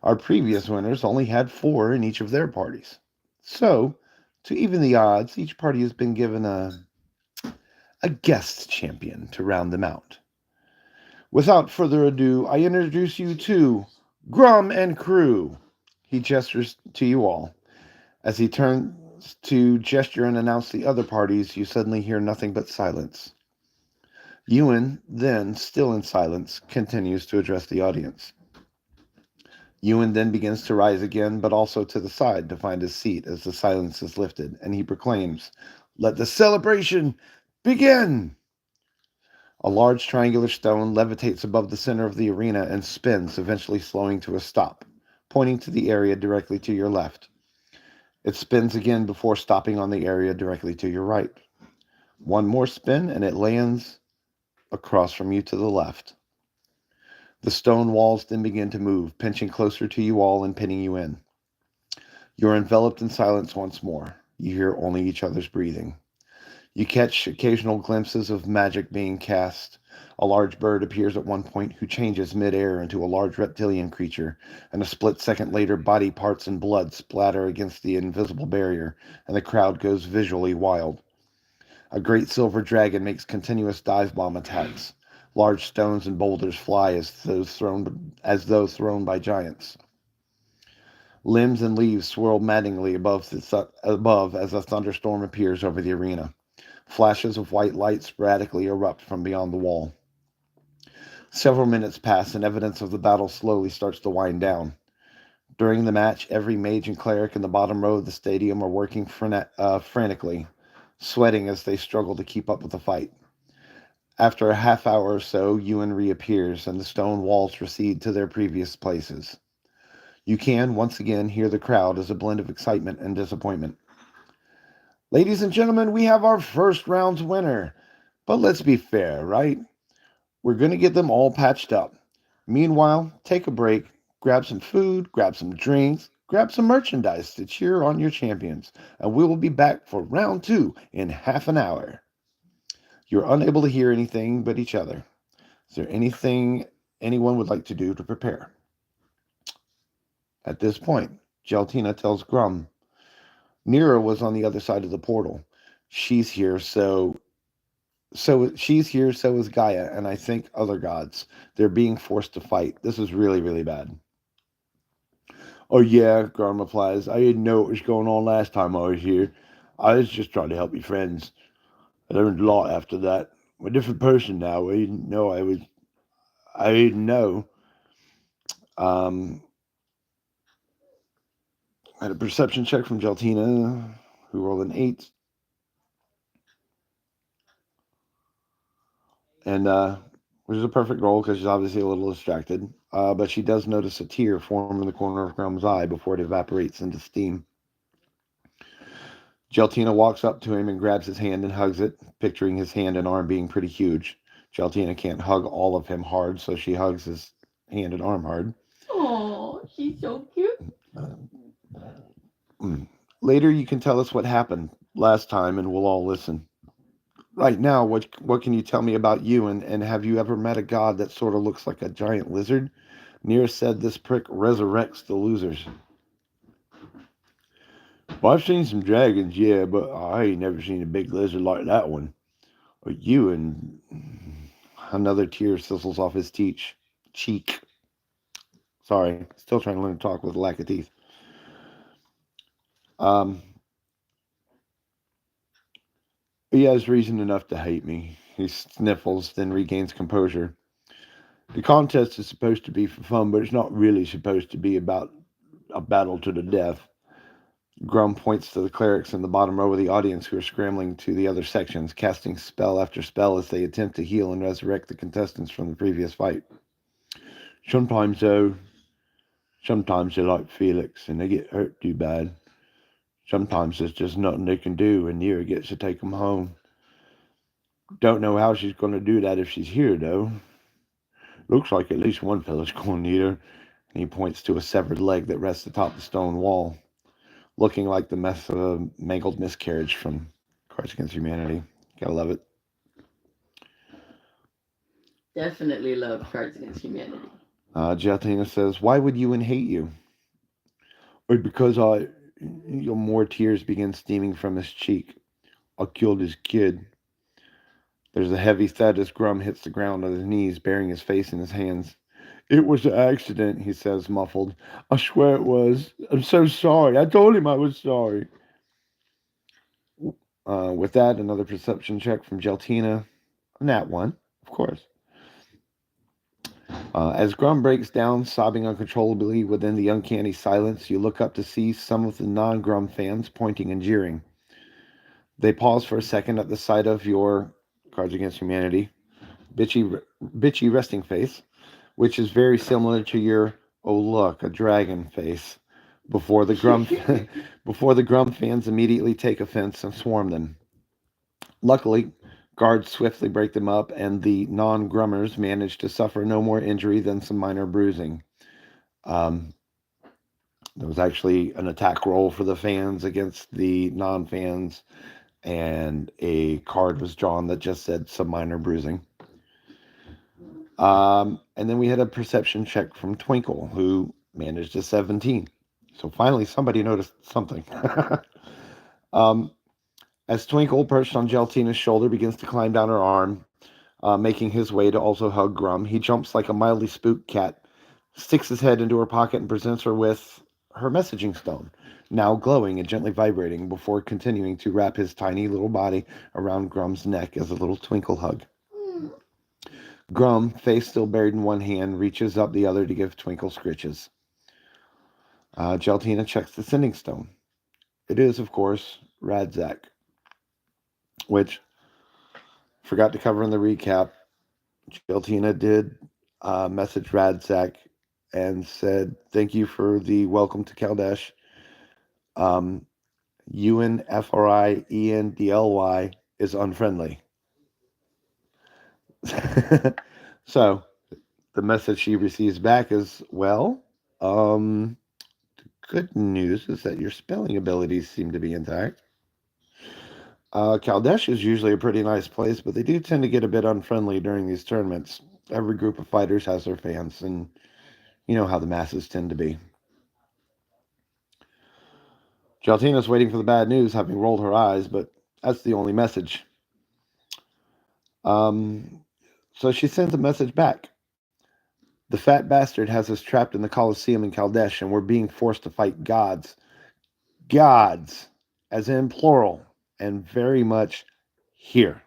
Our previous winners only had 4 in each of their parties. So, to even the odds, each party has been given a guest champion to round them out. Without further ado, I introduce you to Grum and crew. He gestures to you all. As he turns to gesture and announce the other parties, you suddenly hear nothing but silence. Ewan, then, still in silence, continues to address the audience. Ewan then begins to rise again, but also to the side to find his seat as the silence is lifted, and he proclaims, "Let the celebration begin!" A large triangular stone levitates above the center of the arena and spins, eventually slowing to a stop, pointing to the area directly to your left. It spins again before stopping on the area directly to your right. One more spin, and it lands across from you to the left. The stone walls then begin to move, pinching closer to you all and pinning you in. You're enveloped in silence once more. You hear only each other's breathing. You catch occasional glimpses of magic being cast. A large bird appears at one point who changes midair into a large reptilian creature, and a split second later, body parts and blood splatter against the invisible barrier, and the crowd goes visually wild. A great silver dragon makes continuous dive bomb attacks. Large stones and boulders fly as though thrown by giants. Limbs and leaves swirl maddeningly above as a thunderstorm appears over the arena. Flashes of white light sporadically erupt from beyond the wall. Several minutes pass, and evidence of the battle slowly starts to wind down. During the match, every mage and cleric in the bottom row of the stadium are working frantically, sweating as they struggle to keep up with the fight. After a half hour or so, Ewan reappears, and the stone walls recede to their previous places. You can, once again, hear the crowd as a blend of excitement and disappointment. "Ladies and gentlemen, we have our first round's winner. But let's be fair, right? We're going to get them all patched up. Meanwhile, take a break, grab some food, grab some drinks, grab some merchandise to cheer on your champions, and we will be back for round 2 in half an hour." You're unable to hear anything but each other. Is there anything anyone would like to do to prepare? At this point, Geltina tells Grum, "Nira was on the other side of the portal. She's here, so is Gaia, and I think other gods. They're being forced to fight. This is really, really bad." "Oh yeah," Grum replies. "I didn't know what was going on last time I was here. I was just trying to help your friends. I learned a lot after that. I'm a different person now. I didn't know. Um, I had a perception check from Geltina, who rolled an 8. And which is a perfect roll because she's obviously a little distracted. But she does notice a tear form in the corner of Grum's eye before it evaporates into steam. Geltina walks up to him and grabs his hand and hugs it, picturing his hand and arm being pretty huge. Geltina can't hug all of him hard, so she hugs his hand and arm hard. Oh, she's so cute. Later, you can tell us what happened last time, and we'll all listen. Right now, what can you tell me about you, and have you ever met a god that sort of looks like a giant lizard? Nira said this prick resurrects the losers. Well, I've seen some dragons, yeah, but I ain't never seen a big lizard like that one. Or you and another tear sizzles off his cheek. Sorry, still trying to learn to talk with a lack of teeth. He has reason enough to hate me. He sniffles, then regains composure. The contest is supposed to be for fun, but it's not really supposed to be about a battle to the death. Grum points to the clerics in the bottom row of the audience who are scrambling to the other sections, casting spell after spell as they attempt to heal and resurrect the contestants from the previous fight. Sometimes, though, sometimes they're like Felix, and they get hurt too bad. Sometimes there's just nothing they can do, and Nira gets to take them home. Don't know how she's going to do that if she's here, though. Looks like at least one fella's going to need her. And he points to a severed leg that rests atop the stone wall, looking like the mess of a mangled miscarriage from Cards Against Humanity. Gotta love it. Definitely love Cards Against Humanity. Geltina says, "Why would Ewan hate you?" "Or because more tears begin steaming from his cheek. I killed his kid." There's a heavy thud as Grum hits the ground on his knees, burying his face in his hands. "It was an accident," he says, muffled. "I swear it was. I'm so sorry. I told him I was sorry." With that, another perception check from Geltina. Nat 1, of course. As Grum breaks down, sobbing uncontrollably within the uncanny silence, you look up to see some of the non-Grum fans pointing and jeering. They pause for a second at the sight of your Cards Against Humanity bitchy resting face, which is very similar to your "oh look, a dragon" face. Before the Grum, before the Grum fans immediately take offense and swarm them. Luckily, guards swiftly break them up, and the non-Grummers manage to suffer no more injury than some minor bruising. Um, there was actually an attack roll for the fans against the non-fans, and a card was drawn that just said some minor bruising. And then we had a perception check from Twinkle, who managed a 17. So finally, somebody noticed something. As Twinkle, perched on Geltina's shoulder, begins to climb down her arm, making his way to also hug Grum, he jumps like a mildly spooked cat, sticks his head into her pocket, and presents her with her messaging stone, now glowing and gently vibrating, before continuing to wrap his tiny little body around Grum's neck as a little twinkle hug. Grum, face still buried in one hand, reaches up the other to give Twinkle scritches. Geltina checks the sending stone. It is, of course, Radzak, which, forgot to cover in the recap, Geltina did message Radzak and said, "Thank you for the welcome to Kaldesh. UNFRIENDLY is unfriendly." So, the message she receives back is, well, good news is that your spelling abilities seem to be intact. Kaldesh is usually a pretty nice place, but they do tend to get a bit unfriendly during these tournaments. Every group of fighters has their fans, and you know how the masses tend to be. Geltina's waiting for the bad news, having rolled her eyes, but that's the only message. So she sends a message back. The fat bastard has us trapped in the Colosseum in Kaldesh, and we're being forced to fight gods. Gods, as in plural, and very much here.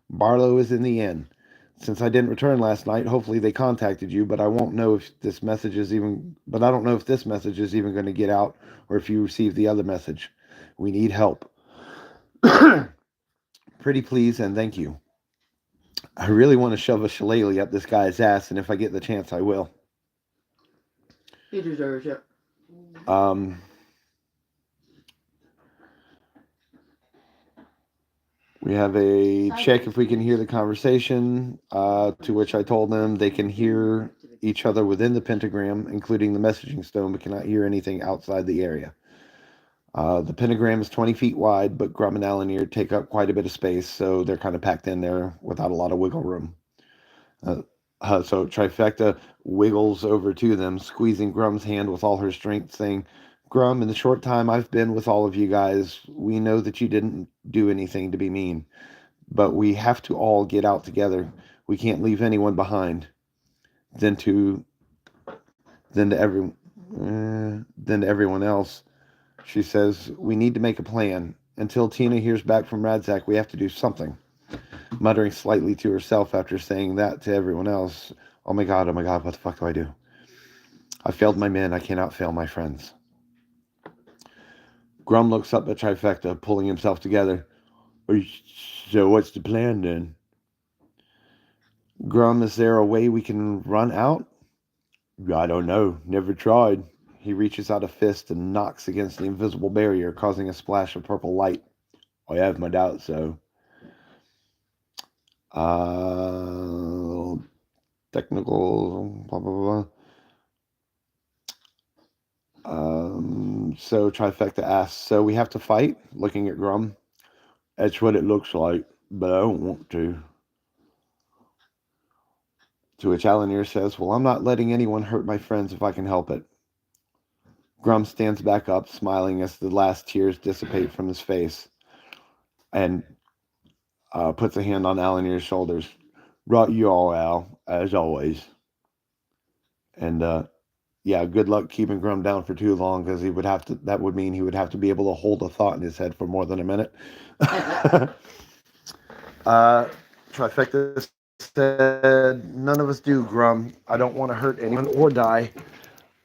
Barlow is in the inn. Since I didn't return last night, hopefully they contacted you, but I won't know if this message is even but I don't know if this message is even going to get out or if you received the other message. We need help. Pretty please and thank you. I really want to shove a shillelagh up this guy's ass, and if I get the chance, I will. He deserves it. We have a check if we can hear the conversation, to which I told them they can hear each other within the pentagram, including the messaging stone, but cannot hear anything outside the area. The pentagram is 20 feet wide, but Grum and Alanir take up quite a bit of space, so they're kind of packed in there without a lot of wiggle room. So Trifecta wiggles over to them, squeezing Grum's hand with all her strength, saying, "Grum, in the short time I've been with all of you guys, we know that you didn't do anything to be mean. But we have to all get out together. We can't leave anyone behind." Then to everyone else, she says, "We need to make a plan. Until Tina hears back from Radzak, we have to do something." Muttering slightly to herself after saying that to everyone else, oh my god, what the fuck do I do? I failed my men, I cannot fail my friends." Grum looks up at Trifecta, pulling himself together. "So what's the plan then?" "Grum, is there a way we can run out?" "I don't know, never tried." He reaches out a fist and knocks against the invisible barrier, causing a splash of purple light. "I have my doubts, though." Technical, blah, blah, blah. So Trifecta asks, "So we have to fight?" Looking at Grum. "That's what it looks like, but I don't want to." To which Alanir says, "Well, I'm not letting anyone hurt my friends if I can help it." Grum stands back up, smiling as the last tears dissipate from his face, and puts a hand on Alanir's shoulders. "Right you all, Al, as always." And yeah, good luck keeping Grum down for too long, because that would mean he would have to be able to hold a thought in his head for more than a minute. Trifecta said, none of us do, Grum. I don't want to hurt anyone or die.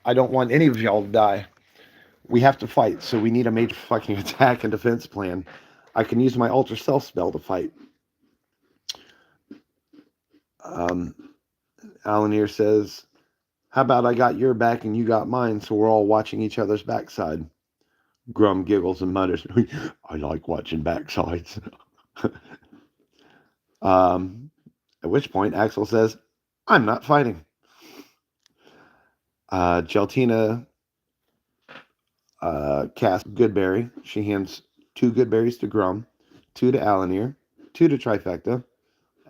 I don't want any of y'all to die. We have to fight, so we need a major fucking attack and defense plan. I can use my Ultra Self spell to fight. Alanir says, how about I got your back and you got mine, so we're all watching each other's backside? Grum giggles and mutters, I like watching backsides. At which point Axel says, I'm not fighting. Geltina casts Goodberry. She hands 2 Goodberries to Grum, 2 to Alanir, 2 to Trifecta,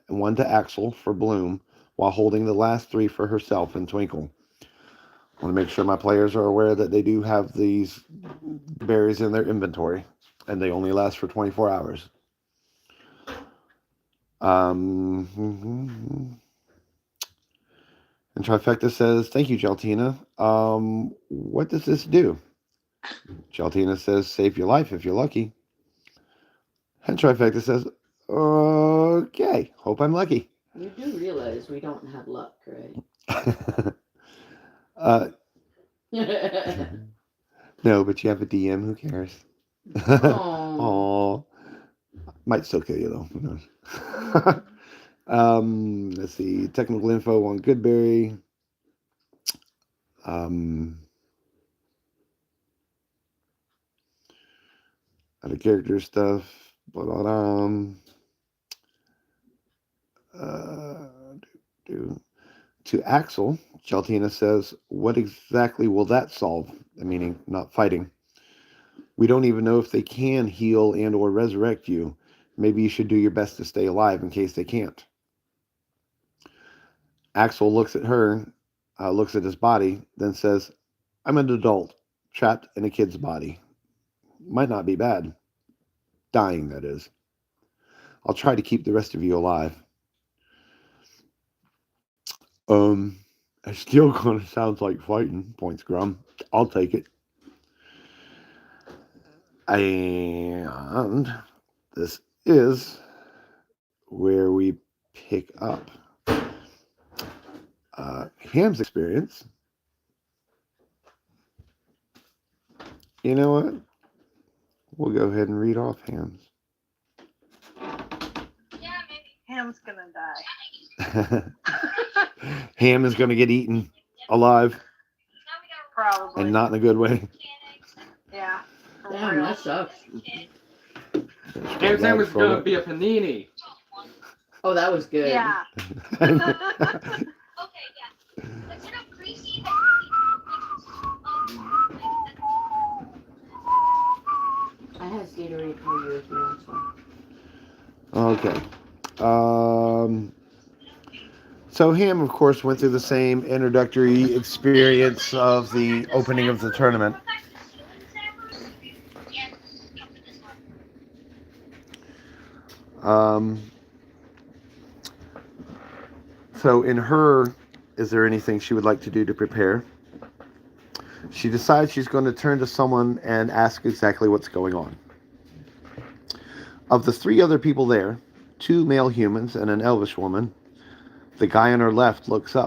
and 1 to Axel for Bloom, while holding the last 3 for herself and Twinkle. I want to make sure my players are aware that they do have these berries in their inventory, and they only last for 24 hours. And Trifecta says, thank you, Geltina. What does this do? Geltina says, save your life if you're lucky. And Trifecta says, okay, hope I'm lucky. You do realize we don't have luck, right? No, but you have a DM, who cares? Oh. Might still kill you, though. Who knows? Let's see. Technical info on Goodberry. Other character stuff. To Axel, Geltina says, what exactly will that solve? Meaning, not fighting. We don't even know if they can heal and or resurrect you. Maybe you should do your best to stay alive in case they can't. Axel looks at her, looks at his body, then says, I'm an adult, trapped in a kid's body. Might not be bad. Dying, that is. I'll try to keep the rest of you alive. It still kind of sounds like fighting, points Grum. I'll take it. And this is where we pick up Ham's experience. You know what? We'll go ahead and read off Ham's. Yeah, maybe. Ham's gonna die. Ham is going to get eaten alive. Probably. And not in a good way. Yeah. Damn, that sucks. Ham's sandwich is gonna be a panini. Oh, that was good. Yeah. Okay, yeah. But you know, greasy. I have Gatorade for you if you want some. Okay. So Ham, of course, went through the same introductory experience of the opening of the tournament. So in her, is there anything she would like to do to prepare? She decides she's going to turn to someone and ask exactly what's going on. Of the 3 other people there, 2 male humans and an elvish woman, the guy on her left looks her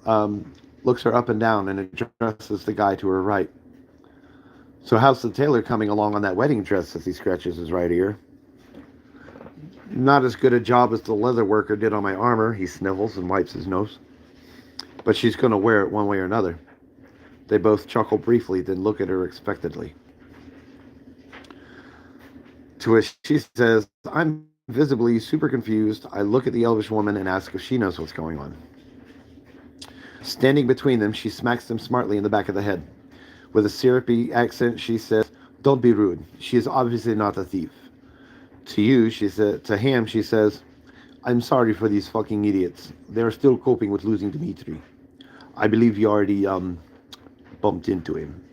up and down and addresses the guy to her right. So how's the tailor coming along on that wedding dress, as he scratches his right ear? Not as good a job as the leather worker did on my armor, he snivels and wipes his nose. But she's going to wear it one way or another. They both chuckle briefly, then look at her expectantly. To which she says, I'm visibly super confused. I look at the elvish woman and ask if she knows what's going on. Standing between them, she smacks them smartly in the back of the head. With a syrupy accent, she says, don't be rude. She is obviously not a thief. To you, she said, to Ham, she says, I'm sorry for these fucking idiots. They're still coping with losing Dmitri. I believe you already, bumped into him.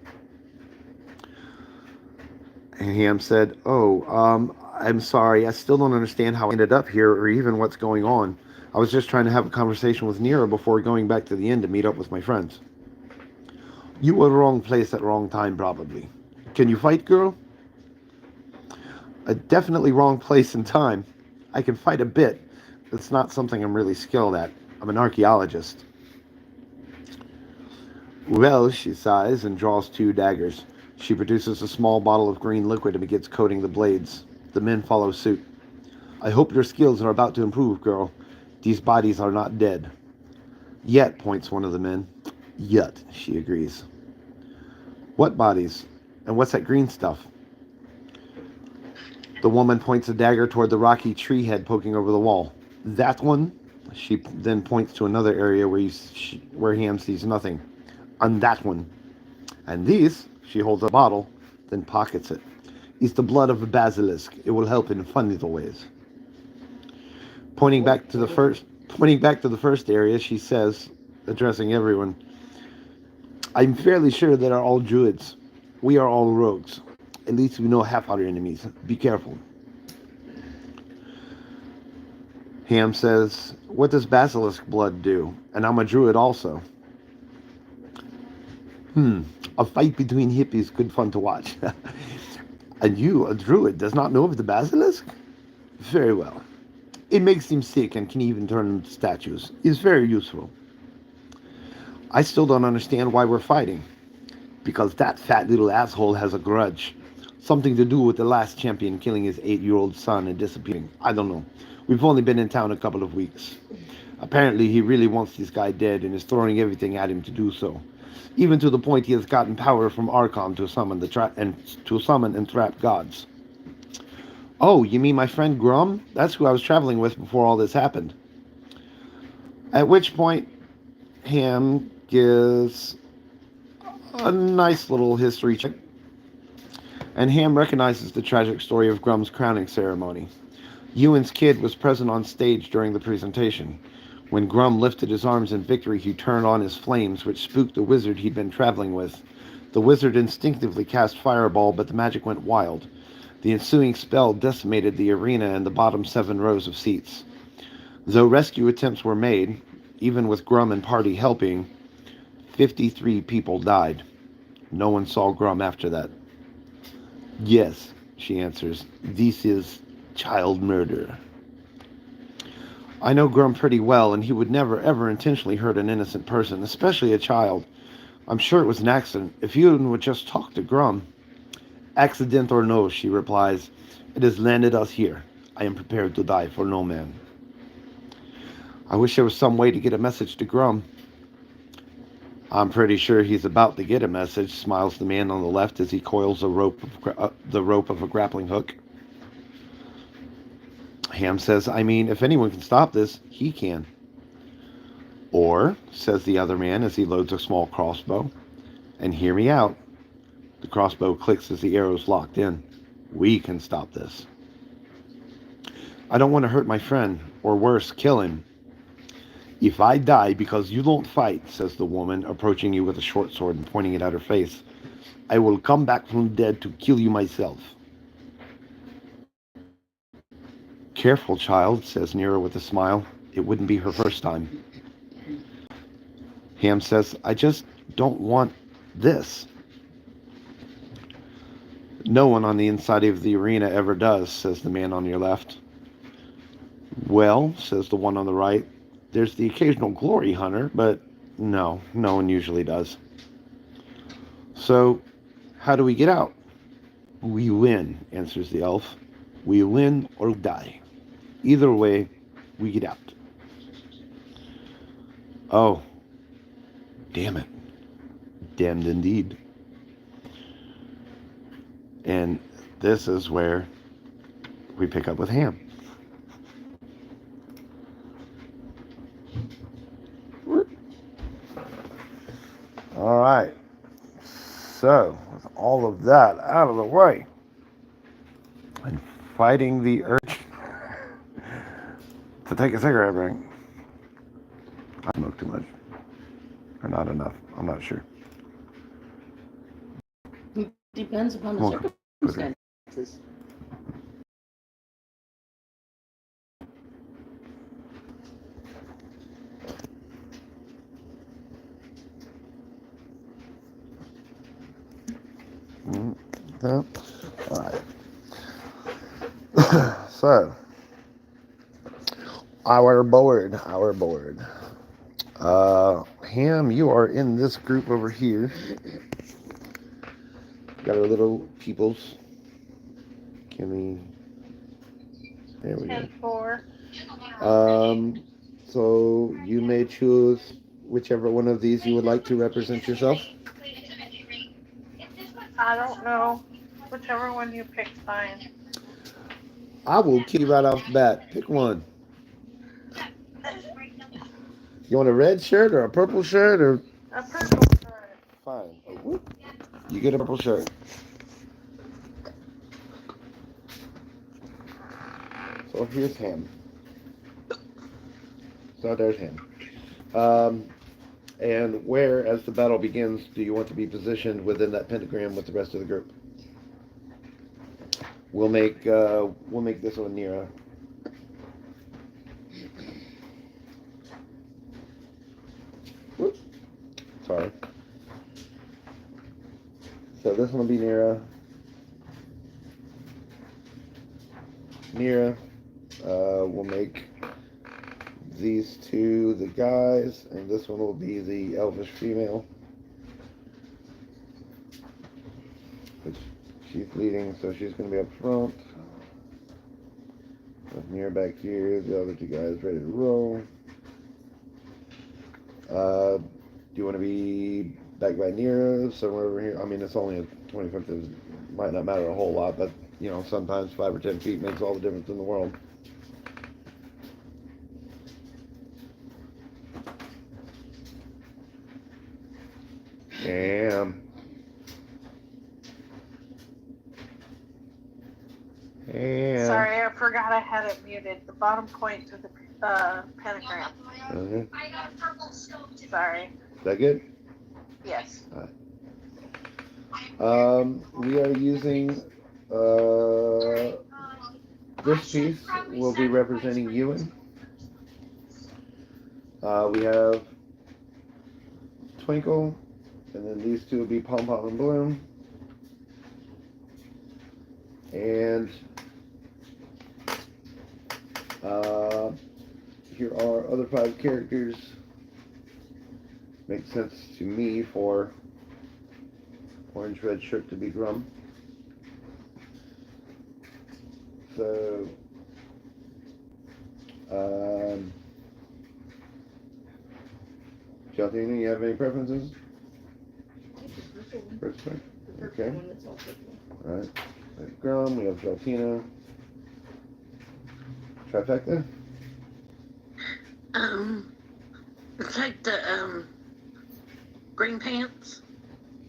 And Ham said, I'm sorry. I still don't understand how I ended up here or even what's going on. I was just trying to have a conversation with Nira before going back to the inn to meet up with my friends. You were wrong place at wrong time, probably. Can you fight, girl? A definitely wrong place and time. I can fight a bit, It's not something I'm really skilled at. I'm an archaeologist. Well, she sighs and draws 2 daggers. She produces a small bottle of green liquid and begins coating the blades. The men follow suit. I hope your skills are about to improve, girl. These bodies are not dead. Yet, points one of the men. Yet, she agrees. What bodies? And what's that green stuff? The woman points a dagger toward the rocky tree head poking over the wall. That one? She then points to another area where Ham sees nothing. On that one. And this, she holds a bottle, then pockets it. It's the blood of a basilisk. It will help in fun little ways. Pointing back to the first area, she says, addressing everyone, I'm fairly sure they are all druids. We are all rogues. At least we know half our enemies. Be careful. Ham says, what does basilisk blood do? And I'm a druid also. A fight between hippies, good fun to watch. And you, a druid, does not know of the basilisk? Very well. It makes him sick and can even turn into statues. It's very useful. I still don't understand why we're fighting. Because that fat little asshole has a grudge. Something to do with the last champion killing his 8-year-old son and disappearing. I don't know. We've only been in town a couple of weeks. Apparently he really wants this guy dead and is throwing everything at him to do so. Even to the point he has gotten power from Archon to summon and trap gods. Oh, you mean my friend Grum? That's who I was traveling with before all this happened. At which point, Ham gives a nice little history check. And Ham recognizes the tragic story of Grum's crowning ceremony. Ewan's kid was present on stage during the presentation. When Grum lifted his arms in victory, he turned on his flames, which spooked the wizard he'd been traveling with. The wizard instinctively cast Fireball, but the magic went wild. The ensuing spell decimated the arena and the bottom 7 rows of seats. Though rescue attempts were made, even with Grum and party helping, 53 people died. No one saw Grum after that. Yes, she answers, this is child murder. I know Grum pretty well, and he would never ever intentionally hurt an innocent person, especially a child. I'm sure it was an accident. If Ewan would just talk to Grum. Accident or no, she replies, it has landed us here. I am prepared to die for no man. I wish there was some way to get a message to Grum. I'm pretty sure he's about to get a message, smiles the man on the left as he coils the rope of a grappling hook. Ham says, I mean, if anyone can stop this, he can. Or, says the other man as he loads a small crossbow, and hear me out. The crossbow clicks as the arrow's locked in. We can stop this. I don't want to hurt my friend, or worse, kill him. If I die because you don't fight, says the woman, approaching you with a short sword and pointing it at her face, I will come back from the dead to kill you myself. Careful, child, says Nero with a smile. It wouldn't be her first time. Ham says, I just don't want this. No one on the inside of the arena ever does, says the man on your left. Well, says the one on the right, there's the occasional glory hunter, but no one usually does. So, how do we get out? We win, answers the elf. We win or die. Either way, we get out. Oh, damn it. Damned indeed. And this is where we pick up with Ham. All right. So, with all of that out of the way, and fighting the urge to take a cigarette break. I smoke too much. Or not enough. I'm not sure. Depends upon the circumstances. All right. So, Our board. Ham, you are in this group over here. Got our little peoples. Can we? There we go. 10-4. So you may choose whichever one of these you would like to represent yourself. I don't know. Whichever one you pick's fine. I will kick you right off the bat. Pick one. You want a red shirt or a purple shirt or? A purple shirt. Fine. You get a purple shirt. So here's Ham. So there's Ham. And where, as the battle begins, do you want to be positioned within that pentagram with the rest of the group? We'll make this one Nira. Whoops. Sorry. So this one will be Nira. We'll make these two the guys, and this one will be the elvish female. Which she's leading, so she's going to be up front. With Nira back here, the other two guys ready to roll. Do you want to be back by Nira, somewhere over here? I mean, it's only a 25th, it might not matter a whole lot, but you know, sometimes 5 or 10 feet makes all the difference in the world. Damn. Yeah. Sorry, I forgot I had it muted. The bottom point to the pentagram. I got a purple scope. Sorry. Is that good? Yes. We are using this piece will be representing Ewan. We have Twinkle, and then these two will be Pom Pom and Bloom. And here are other 5 characters. Makes sense to me for orange red shirt to be Grum. So Jaltina, you have any preferences? First one? Okay. Alright. We have Grum, we have Jaltina. Trifecta? Take the green pants.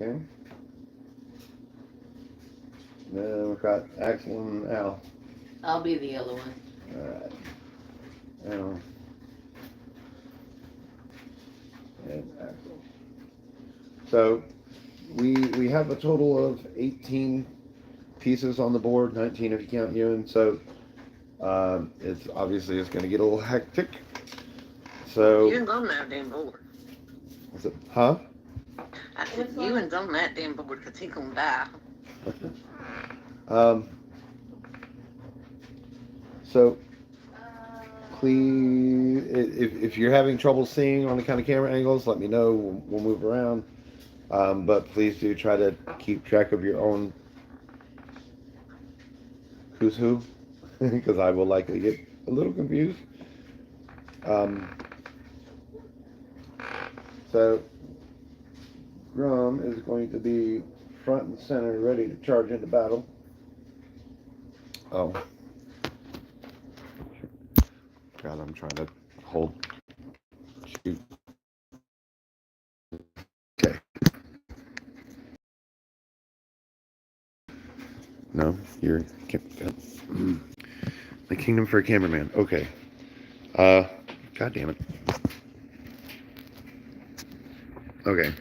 Okay. Then we've got Axel and Al. I'll be the other one. Alright. Al. And Axel. So we have a total of 18 pieces on the board, 19 if you count Ewan. So it's obviously going to get a little hectic. So Ewan's on that damn board. is it, huh? I said Ewan's on that damn board because he's gonna die. So please, if you're having trouble seeing on the kind of camera angles, let me know. We'll move around. But please do try to keep track of your own who's who, because I will likely get a little confused. So Grum is going to be front and center, ready to charge into battle. Oh. God, I'm trying to hold. Shoot. Okay. No, you're the kingdom for a cameraman. Okay. God damn it. Okay.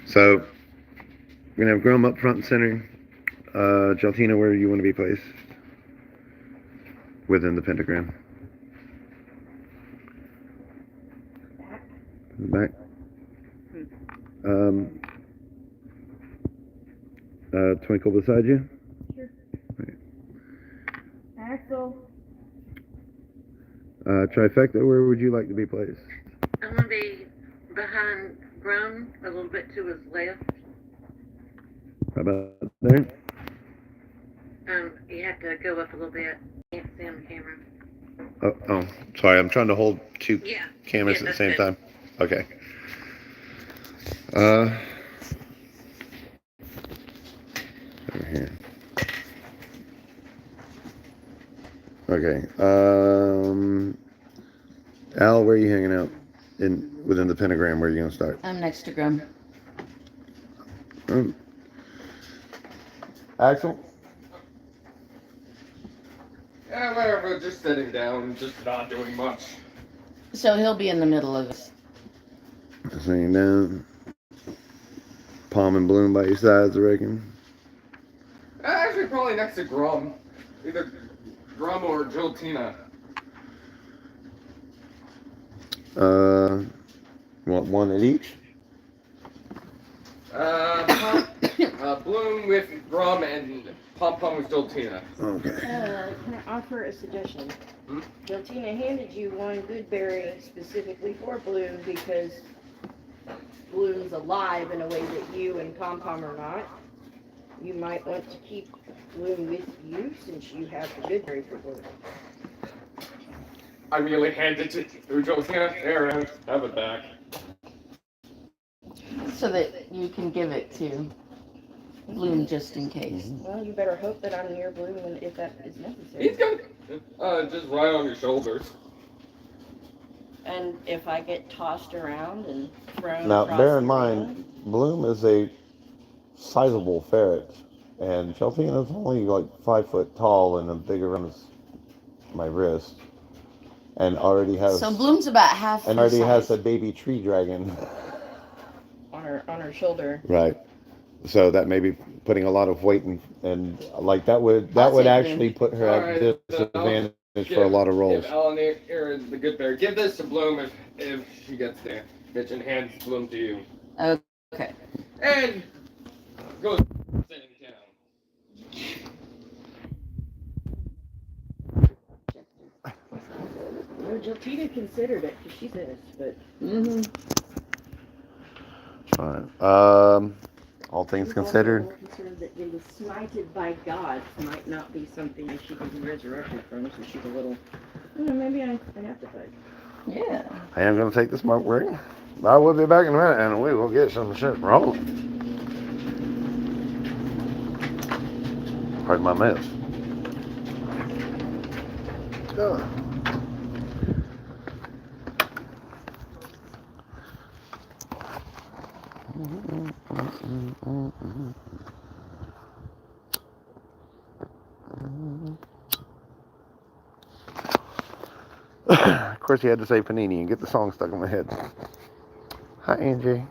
So we're gonna have Grum up front and center. Jaltina, where do you want to be placed? Within the pentagram. In the back. Twinkle beside you. Axel. Trifecta, where would you like to be placed? I'm gonna be behind Grum, a little bit to his left. How about there? You have to go up a little bit. Can't see on the camera. Oh, sorry. I'm trying to hold two Yeah. cameras Yeah, at the that's same good. time. Okay. Over here. Okay. Al, where are you hanging out? Within the pentagram, where are you gonna start? I'm next to Grum. Axel? Yeah, whatever. Just sitting down, just not doing much. So he'll be in the middle of us. Hanging down. Palm and Bloom by your sides, I reckon. Actually, probably next to Grum. Either Grum or Joltina. Want one at each? Bloom with Grum and Pom Pom with Joltina. Okay. Can I offer a suggestion? Joltina handed you one good berry specifically for Bloom because Bloom's alive in a way that you and Pom Pom are not. You might want to keep Bloom with you since you have the good berry for Bloom. I merely handed it to Joltina. There, have it back. So that you can give it to Bloom just in case. Well, you better hope that I'm near Bloom if that is necessary. He's got just right on your shoulders. And if I get tossed around and thrown Now, across bear in the mind, room, Bloom is a sizable ferret, and Cheltina's only like 5 foot tall and as big around my wrist, and already has So Bloom's about half and the already has size. a baby tree dragon. on her shoulder. Right. So that may be putting a lot of weight and like that would I'll take actually Bloom. put her Alright, at then I'll disadvantage for a lot of rolls. Give Ellen here the good berry. Give this to Bloom if she gets there. Bitch, and hand Bloom to you. Okay. And go sitting down. Well, Joltina considered it because she's in it, but Fine. All things she's also a considered. little concerned that being smited by gods might not be something that she can be resurrected from, so she's a little, maybe I have to fight. Yeah. I am going to take the smoke break. I will be back in a minute and we will get some shit rolling. Pardon my mess. Ugh. Of course, you had to say Panini and get the song stuck in my head. Hi, Angie.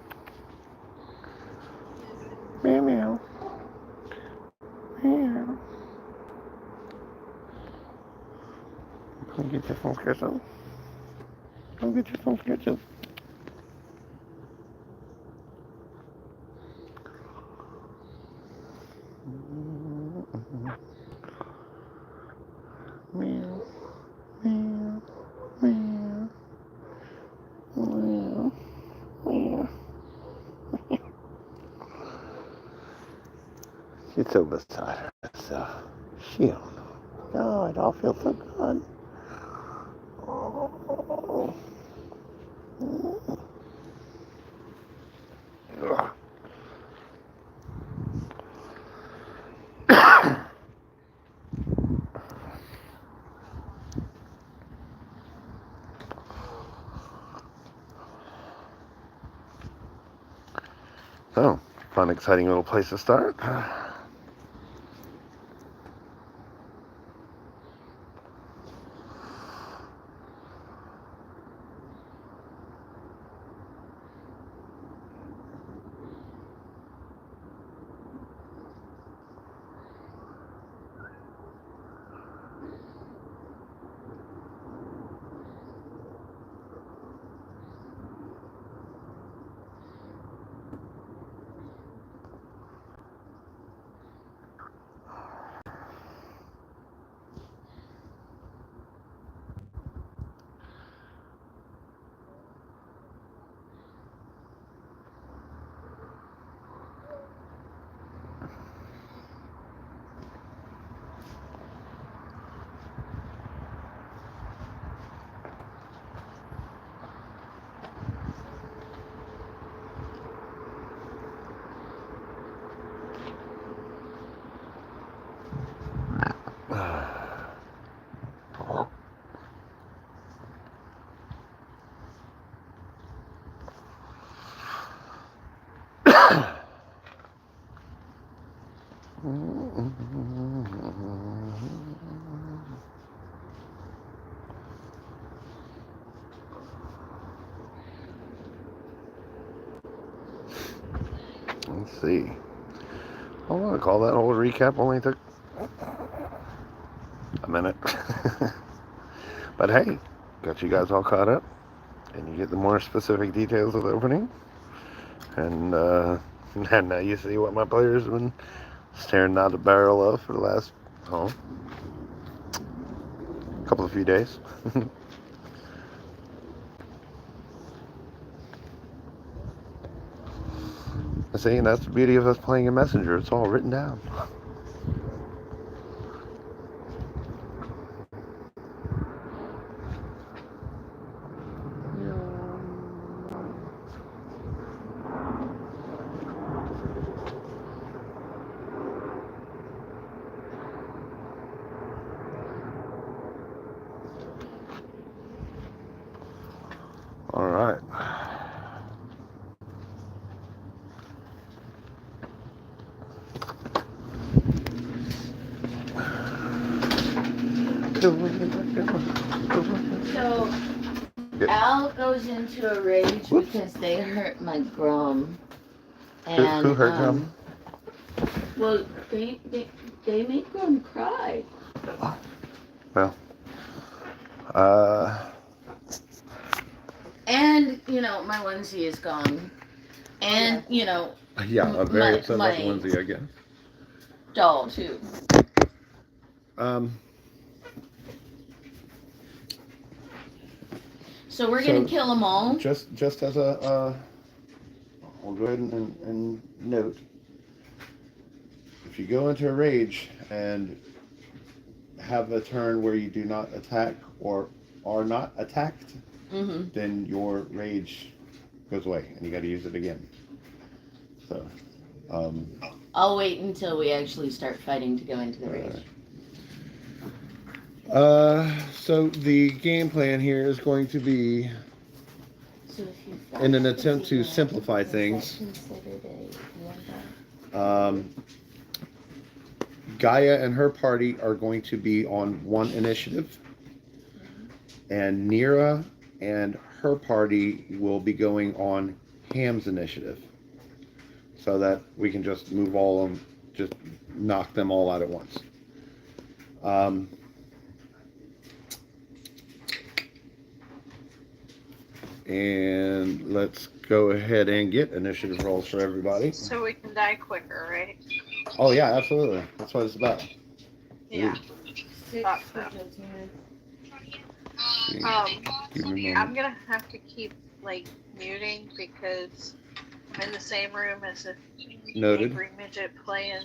Meow meow. Meow. Come get your phone sketches. Come get your phone sketches. Meow. Meow. Meow. Meow. Meow. She's so beside herself. She don't know. Oh, it all feels so good. Oh. Ugh. So, fun, exciting little place to start. Let's see. I want to call that whole recap only took a minute. But hey, got you guys all caught up, and you get the more specific details of the opening. And, and now you see what my players have been staring down the barrel of for the last, couple of few days. See, and that's the beauty of us playing in Messenger. It's all written down. All right. So, Al goes into a rage because they hurt my grum. And, Who hurt Grum? Well, they make Grum cry. Well, and my onesie is gone. And, yeah, I'm very upset about the my- onesie again. doll, too. So we're going to kill them all? Just as a, I'll go ahead and note, if you go into a rage and have a turn where you do not attack or are not attacked, then your rage goes away and you got to use it again. So, I'll wait until we actually start fighting to go into the rage. So the game plan here is going to be, So if you in an attempt to simplify things, Gaia and her party are going to be on one initiative, and Nira and her party will be going on Ham's initiative, so that we can just move all of them, just knock them all out at once. And let's go ahead and get initiative rolls for everybody. So we can die quicker, right? Oh yeah, absolutely. That's what it's about. Yeah. 6 Thought for so. Jiltina. Give me a I'm moment. gonna have to keep muting because I'm in the same room as a Noted. angry midget playing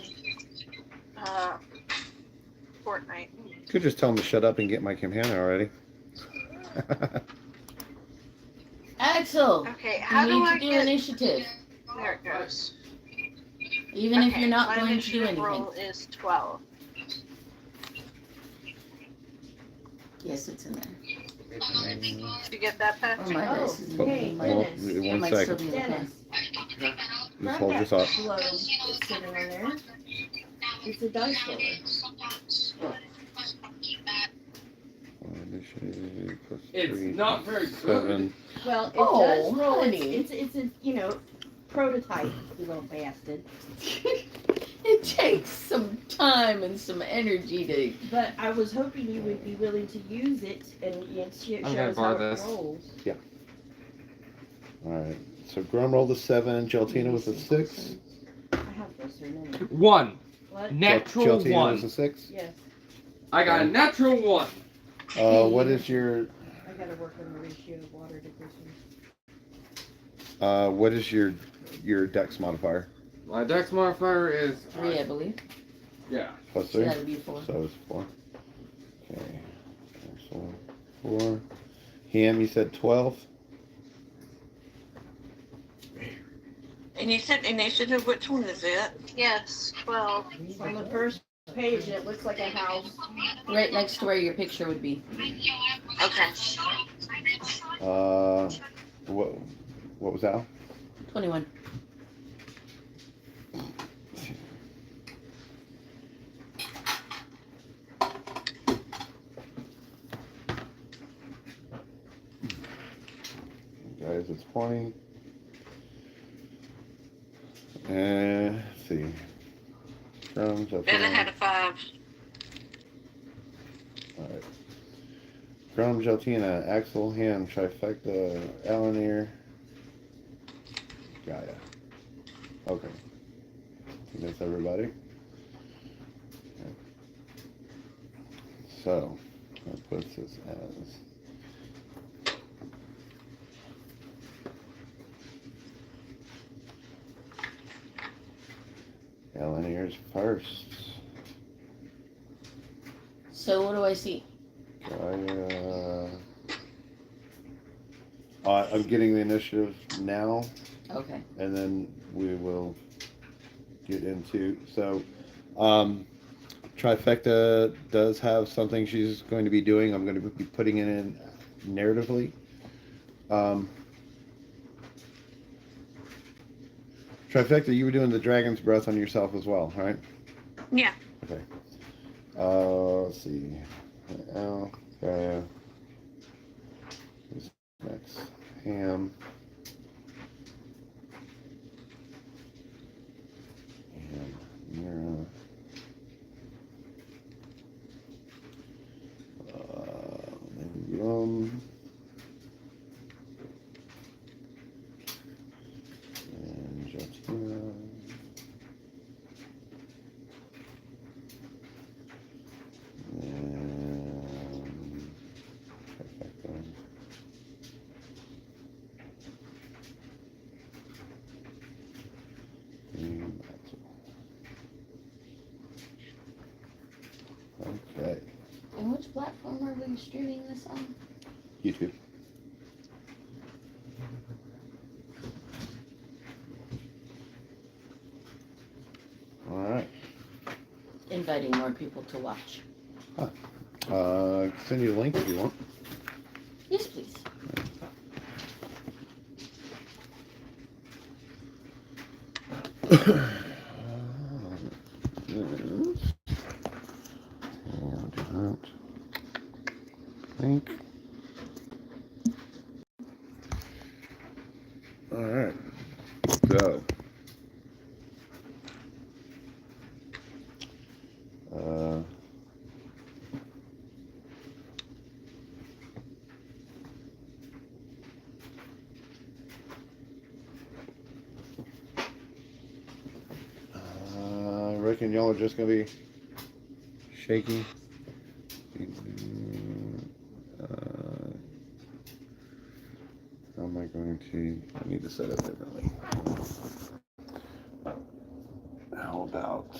Fortnite. Could just tell him to shut up and get my companion already. Axel, Okay, how you do need I to do get? initiative, There it goes. even if Okay, you're not my going to do initiative anything. roll is 12. Yes, it's in there. Did you get that, Pat? Or my Oh, dice is in hey, there. Well, Dennis. It one might still second. be in the Dennis. Just hold your thought. Globe is sitting on there. It's a dice roller. Initiative plus It's 3, not very 7. Well, it Oh, does roll. honey. It's a prototype, you little bastard. It takes some time and some energy to. But I was hoping you would be willing to use it and it I'm gonna shows how borrow it this. rolls. Alright. So Grum rolled a 7, Geltina was a 6. I have this or no. 1. What? Natural Geltina 1. was a 6. Yes, I got a natural 1. What is your I gotta work on the ratio of water to glycerin. what is your dex modifier? My dex modifier is 3, I believe. Yeah. Plus So 3? that would be 4. So it's 4. Okay. So 4. Ham, you said 12? And you said initiative, which one is it? Yes, 12. It's on the first page and it looks like a house. Right next to where your picture would be. Okay. What was that? 21. Guys, it's 20. Let's see. Drums, Then I had a 5. Alright. Chrome, Geltina, Axel, Ham, Trifecta, Alanir, Gaia. Okay. I think that's everybody. Okay. So, that puts this as Alanir's first. So what do I see? Gaia. I'm getting the initiative now, Okay. and then we will get into. So, Trifecta does have something she's going to be doing. I'm going to be putting it in narratively. Trifecta, you were doing the dragon's breath on yourself as well, right? Yeah. Okay. Let's see. Gaia. Who's next? Ham. And Mira. Rum. And Jatina. And Trifecta. And that's it. Okay. And which platform are we streaming this on? YouTube. All right. Inviting more people to watch. Send you the link if you want. Yes, please. Link. All right. So. I reckon y'all are just gonna be shaky. How am I going to? I need to set it differently. How about?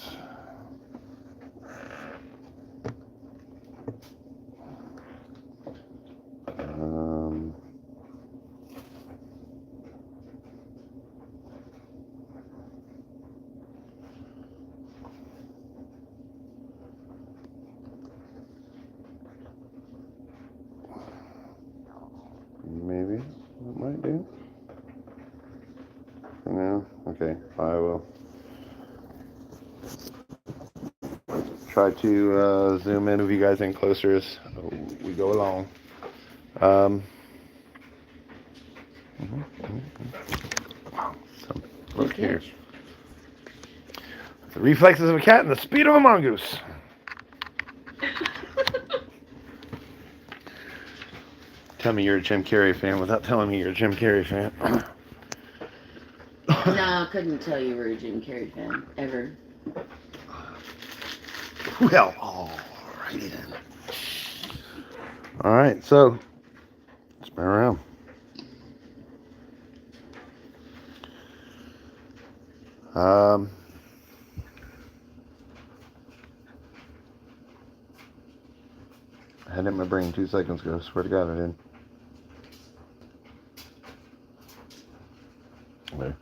Maybe that might do. For now, okay, I will try to zoom in, move you guys in closer as we go along. Wow, so look here. The reflexes of a cat and the speed of a mongoose. Tell me you're a Jim Carrey fan without telling me you're a Jim Carrey fan. No, I couldn't tell you were a Jim Carrey fan, ever. Well, alrighty then. Alright, so, spin around. I had it in my brain 2 seconds ago. Swear to God I did. Okay.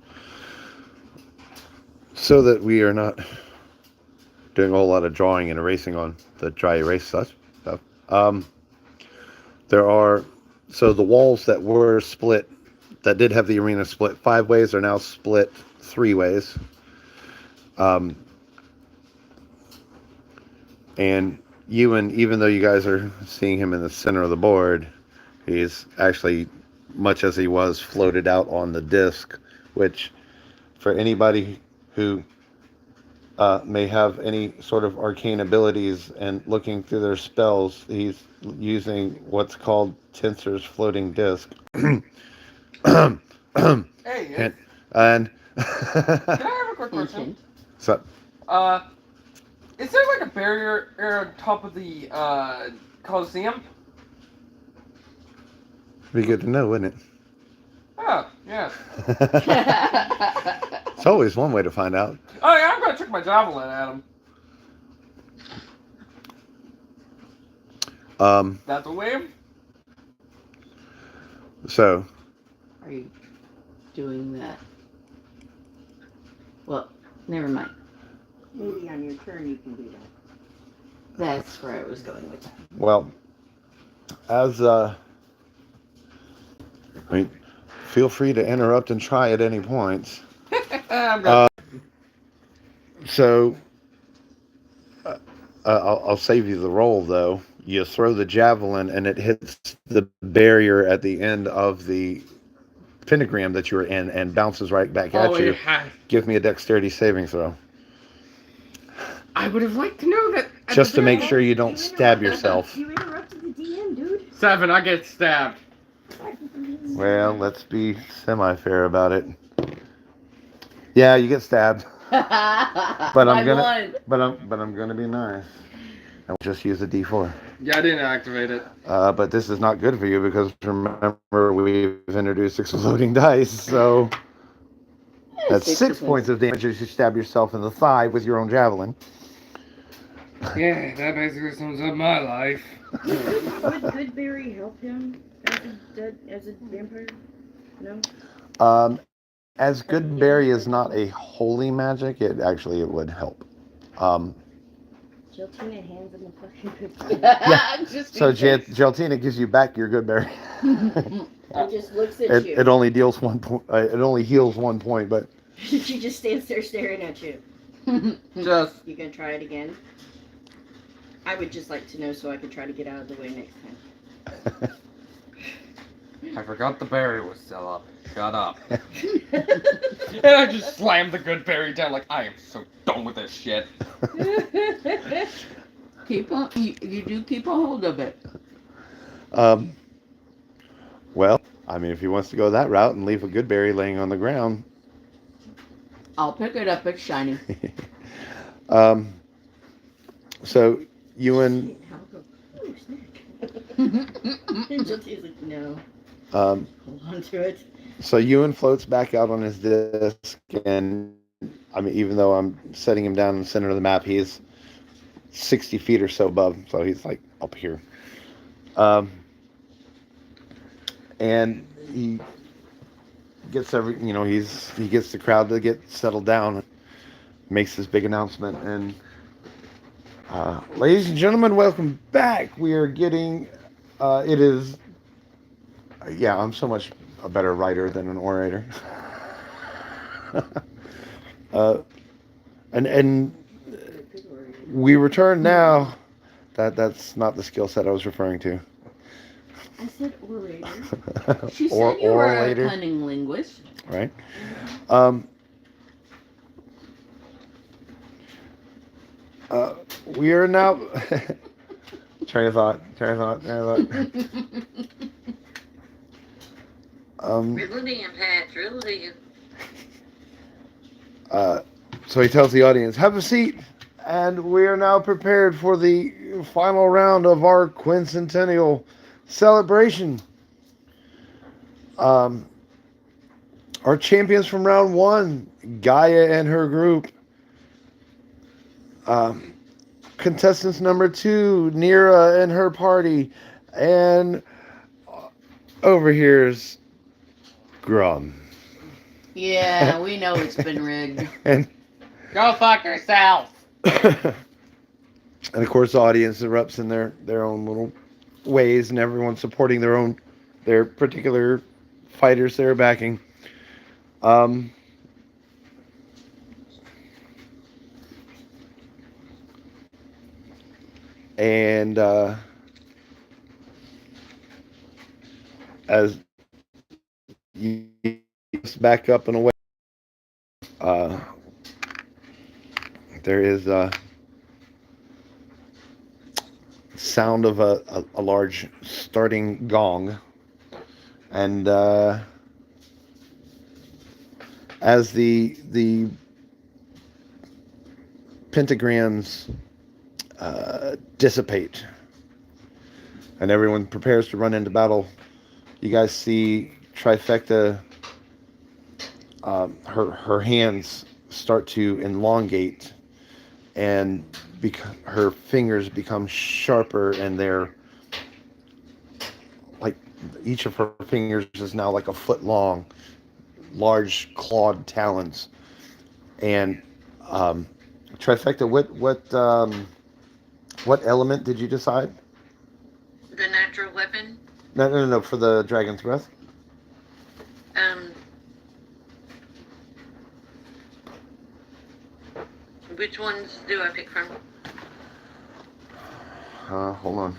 So that we are not doing a whole lot of drawing and erasing on the dry erase stuff. There are, so the walls that were split, that did have the arena split 5 ways, are now split 3 ways. And Ewan, even though you guys are seeing him in the center of the board, he's actually, much as he was, floated out on the disc, which for anybody who may have any sort of arcane abilities, and looking through their spells, he's using what's called Tensor's floating disc. and Hey, and can I have a quick question? Hint, so Is there like a barrier on top of the Coliseum? be good to know, wouldn't it? Oh, yeah. It's always one way to find out. Oh yeah, I'm gonna chuck my javelin at him. That's a wave? So Are you doing that? Well, never mind. Maybe on your turn you can do that. That's where I was going with that. well, as I mean, feel free to interrupt and try at any points. I'm gonna... So I'll save you the roll, though. You throw the javelin, and it hits the barrier at the end of the pentagram that you were in, and bounces right back at you. Yeah. Give me a dexterity saving throw, I would have liked to know that. at just the to make very sure you don't stab yourself. You interrupted the DM, dude. 7, I get stabbed. Well, let's be semi-fair about it. Yeah, you get stabbed, but I'm gonna be nice. I'll just use a D4. Yeah, I didn't activate it. But this is not good for you, because remember, we've introduced exploding dice, so that's 6 points of damage as you stab yourself in the thigh with your own javelin. Yeah, that basically sums up my life. Would Goodberry help him as a vampire? No? As Goodberry is not a holy magic, it would help. Geltina hands him a fucking Yeah. Just So in case. Geltina gives you back your Goodberry. It just looks at you. It only deals 1 point. It only heals 1 point, but She just stands there staring at you. Just... You gonna try it again? I would just like to know so I could try to get out of the way next time. I forgot the berry was still up. Shut up. And I just slammed the good berry down like, I am so done with this shit. Keep on. You do keep a hold of it. Well, I mean, if he wants to go that route and leave a Goodberry laying on the ground, I'll pick it up. It's shiny. so you and Ooh, snack. And Geltina's like, no. Hold on to it. So Ewan floats back out on his disc, and I mean, even though I'm setting him down in the center of the map, he's 60 feet or so above, so he's like up here. And he gets he gets the crowd to get settled down, makes this big announcement, and ladies and gentlemen, welcome back. We are getting, it is, yeah, I'm so much a better writer than an orator. And we return now. That's not the skill set I was referring to. I said orator. She said you were later. a cunning linguist. Right. We are now. Train of thought. Brilliant, Pat, brilliant. So he tells the audience, have a seat, and we are now prepared for the final round of our quincentennial celebration. Our champions from round 1, Gaia and her group. Contestants number 2, Nira and her party. And over here's Grum. Yeah, we know it's been rigged. And Go fuck yourself. and of course the audience erupts in their own little ways, and everyone's supporting their particular fighters they're backing. And as you back up and away, there is a sound of a large starting gong, and as the pentagrams dissipate and everyone prepares to run into battle, you guys see Trifecta, her hands start to elongate, and her fingers become sharper, and they're like, each of her fingers is now like a foot long, large clawed talons. And Trifecta, what element did you decide? The natural weapon. No, for the dragon's breath. Which ones do I pick from? Hold on.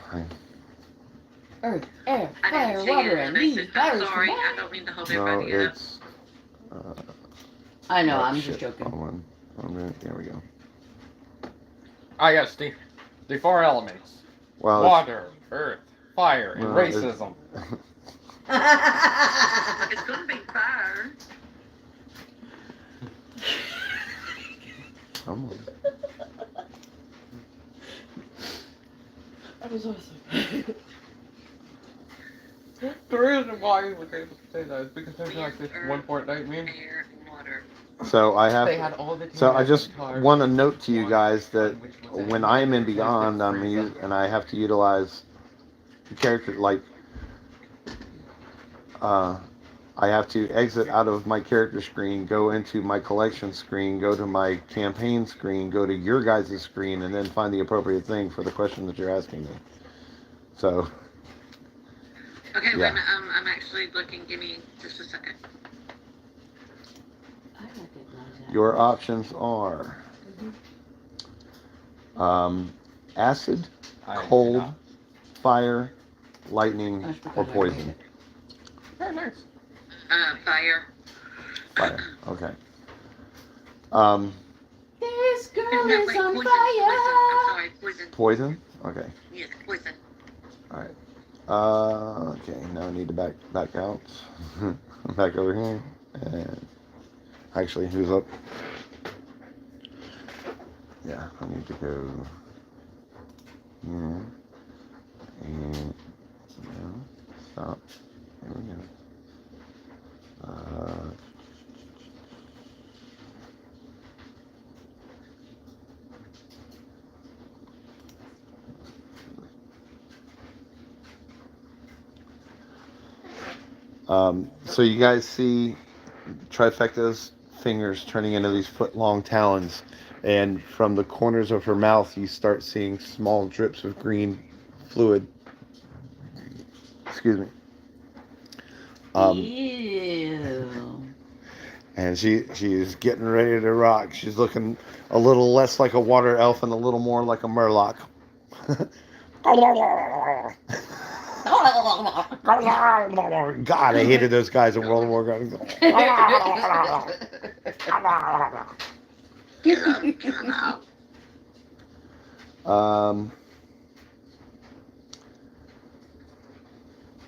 Earth, air, I fire, didn't see water, it in and the these basic. I'm powers sorry. I combined. don't mean to hold No, everybody up. it's. I know, oh, I'm shit. just joking. Hold on. There we go. Ah, yes, the four elements: Well, water, earth, fire, and Well, racism. It's gonna be fire. Come on. That was awesome. The reason why we were able to say that is because there's Wind, like this earth, one Fortnite meme. Air and water. So I They have. had all the So I teams just guitars. want to note to you guys that Which was when I am in Beyond, and I have to utilize the character, like, I have to exit out of my character screen, go into my collection screen, go to my campaign screen, go to your guys' screen, and then find the appropriate thing for the question that you're asking me. So, Okay, Yeah. when I'm actually looking. Give me just a second. I recognize that. your options are acid, I did cold, not. fire, lightning, I forgot or I read poison. it. Very nice. Fire. Fire. Okay. This girl No, is wait, on poison. fire. Poison. I'm sorry, poison. Poison. Okay. Yes, poison. All right. Okay. Now I need to back out. Back over here. And actually, who's up? Yeah, I need to go here. And no, stop. There we go. So you guys see Trifecta's fingers turning into these foot-long talons, and from the corners of her mouth you start seeing small drips of green fluid. Excuse me. Ew. And she's getting ready to rock. She's looking a little less like a water elf and a little more like a murloc. God, I hated those guys in World of Warcraft. Get up.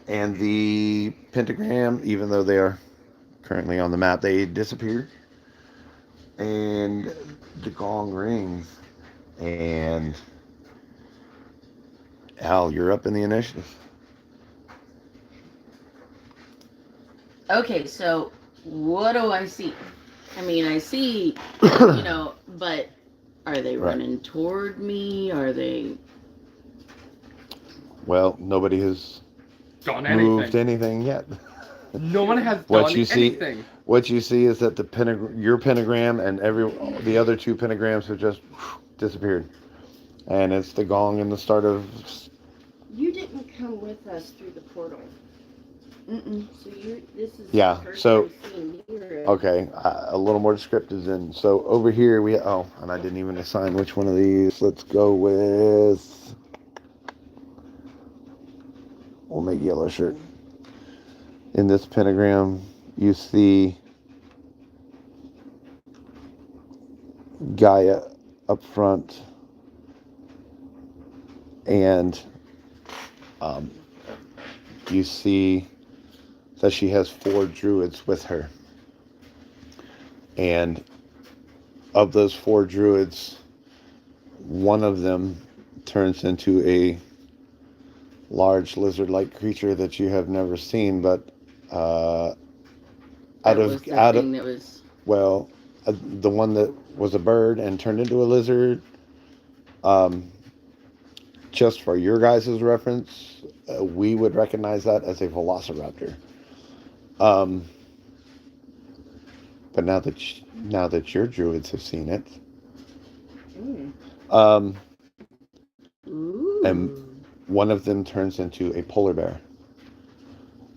And the pentagram, even though they are currently on the map, they disappear. And the gong rings. And Al, you're up in the initiative. Okay, so what do I see? I mean, I see, but are they Right. running toward me? Are they? Well, nobody has Done moved anything. anything yet. No one has What done you see- anything. What you see is that your pentagram and the other two pentagrams have just disappeared. And it's the gong and the start of... You didn't come with us through the portal. Mm-mm. So this is Yeah, the first so- time seeing you. Okay, a little more descriptive then. So over here and I didn't even assign which one of these. Let's go with... We'll make yellow shirt. In this pentagram, you see Gaia up front, and you see that she has 4 druids with her. And of those 4 druids, one of them turns into a large lizard-like creature that you have never seen, but the one that was a bird and turned into a lizard. Just for your guys' reference, we would recognize that as a velociraptor. But now that your druids have seen it, and one of them turns into a polar bear,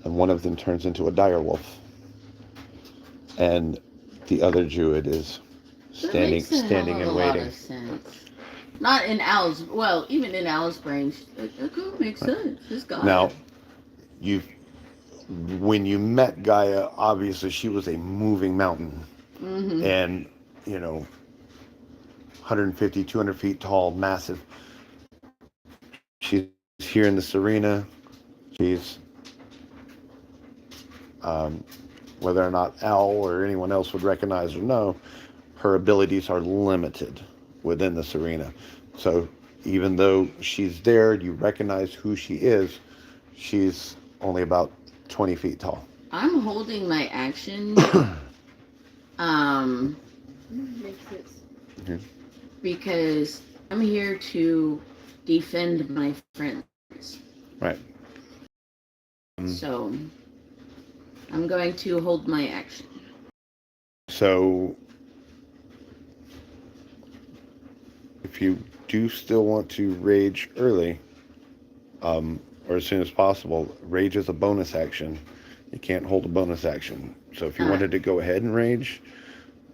and one of them turns into a dire wolf, and the other druid is standing and waiting. Not in Al's, well, even in Al's brain, it could make sense. This guy. Now, when you met Gaia, obviously she was a moving mountain, and 150, 200 feet tall, massive. She's here in this arena. She's whether or not Al or anyone else would recognize or know, her abilities are limited within this arena. So even though she's there, you recognize who she is, she's only about 20 feet tall. I'm holding my action. Makes sense. Because I'm here to defend my friends. Right. So I'm going to hold my action. So if you do still want to rage early, or as soon as possible, rage is a bonus action. You can't hold a bonus action. So if you wanted to go ahead and rage,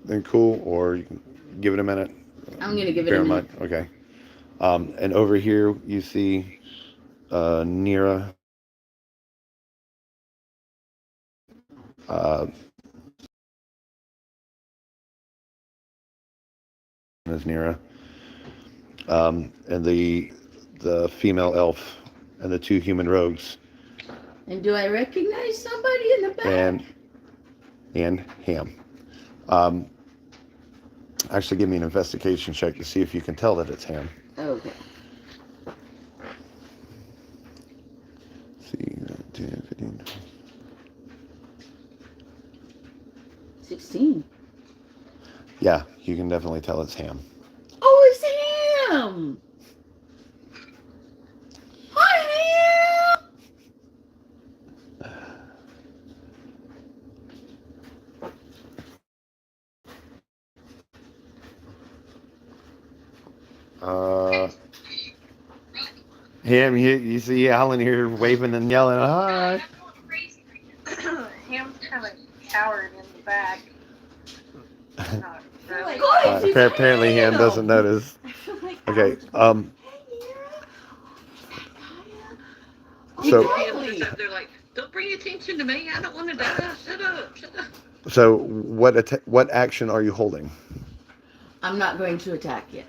then cool, or you can give it a minute. I'm going to give it a minute. Okay. And over here you see Nira. Is Nira. And the female elf and the 2 human rogues. And do I recognize somebody in the back? And Ham. Actually, give me an investigation check to see if you can tell that it's Ham. Okay. Let's see, 10, 15, 20. 16. Yeah, you can definitely tell it's Ham. Oh, it's Ham! Hi, Ham! Ham, you see Alan here waving and yelling, hi. Ham's kind of cowered in the back. Not really. Apparently Ham doesn't notice. Okay, so They're like, don't bring attention to me. I don't want to die. Shut up. so what action are you holding? I'm not going to attack yet.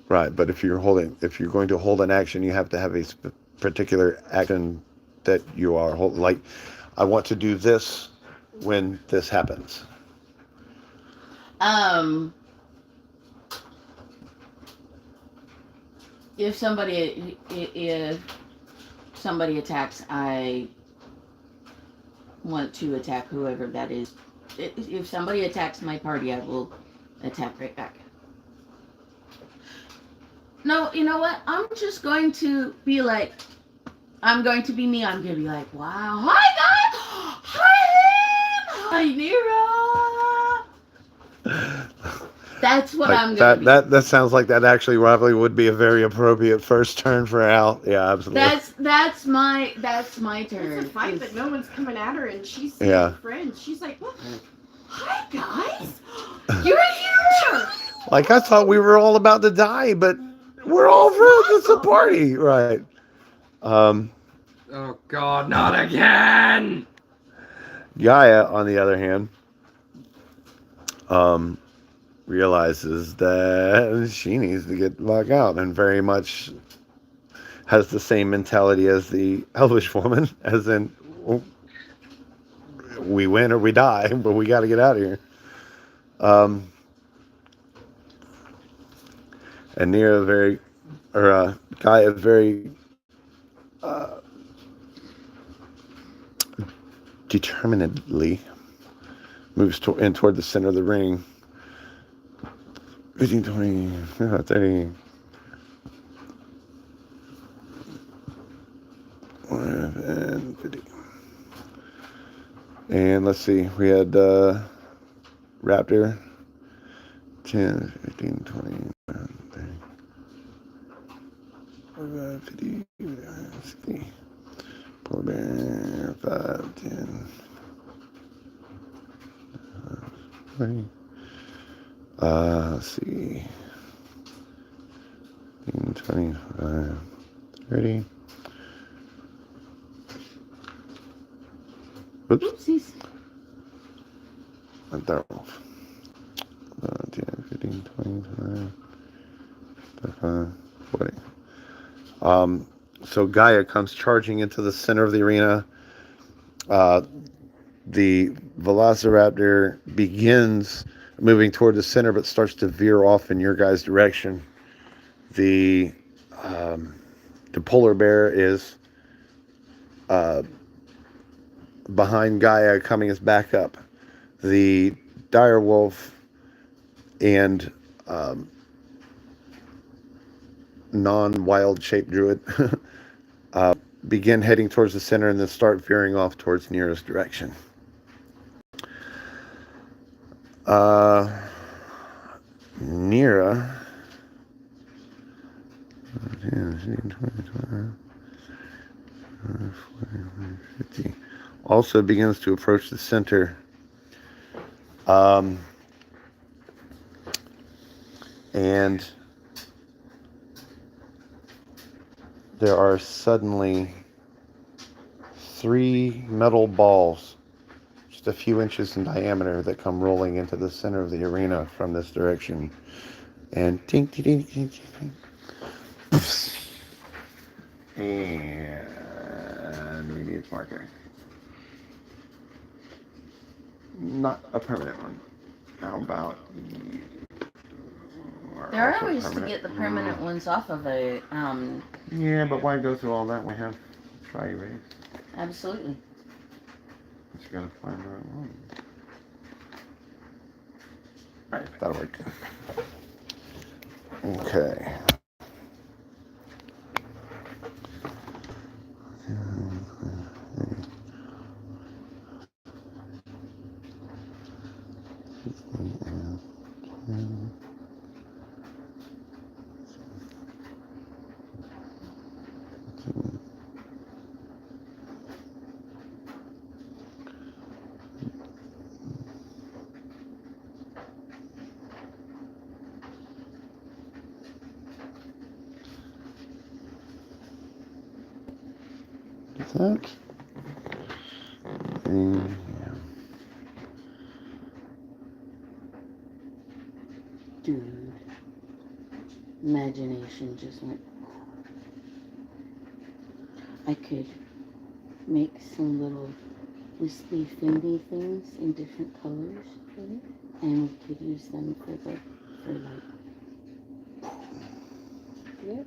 Right, but if you're going to hold an action, you have to have a particular action that you are holding. Like, I want to do this when this happens. If somebody attacks, I want to attack whoever that is. If somebody attacks my party, I will attack right back. No, you know what? I'm just going to be like, I'm going to be me. I'm going to be like, wow, hi guys, hi Ham, hi Nira. That's what I'm going to be. That sounds like that actually probably would be a very appropriate first turn for Al. Yeah, absolutely. That's my turn. It's a fight, but no one's coming at her, and she's seeing friends. She's like, what? Hi guys, you're here. Like, I thought we were all about to die, but we're all friends. It's a party, right? Oh God, not again! Gaia, on the other hand, realizes that she needs to get the fuck out, and very much has the same mentality as the elvish woman, as in, well, we win or we die, but we got to get out of here. And Gaia very determinedly moves in toward the center of the ring. 15, 20, 30. And 50. And let's see, we had Raptor, 10, 15, 20, 30, 50, 60. Polar Bear, 5, 10, 20. Let's see, 15, 25, 30. Oops. Oopsies. I'm there. 10, 15, 20, 25, 40. So Gaia comes charging into the center of the arena. The Velociraptor begins moving toward the center, but starts to veer off in your guys' direction. The polar bear is behind Gaia, coming as backup. The dire wolf and non-wild shape druid begin heading towards the center and then start veering off towards Nira's direction. Nira 50, also begins to approach the center. And there are suddenly 3 metal balls, just a few inches in diameter, that come rolling into the center of the arena from this direction. And tink, tink, tink, tink, tink. And we need marker. Not a permanent one. How about There are ways to get the permanent ones off of a, Yeah, but why go through all that? We have try erase. absolutely. Just gotta find the right one. Alright, that'll work. Okay. That. And, yeah. Dude. Imagination just went. I could make some little wispy fingy things in different colors, and we could use them for like. Yep.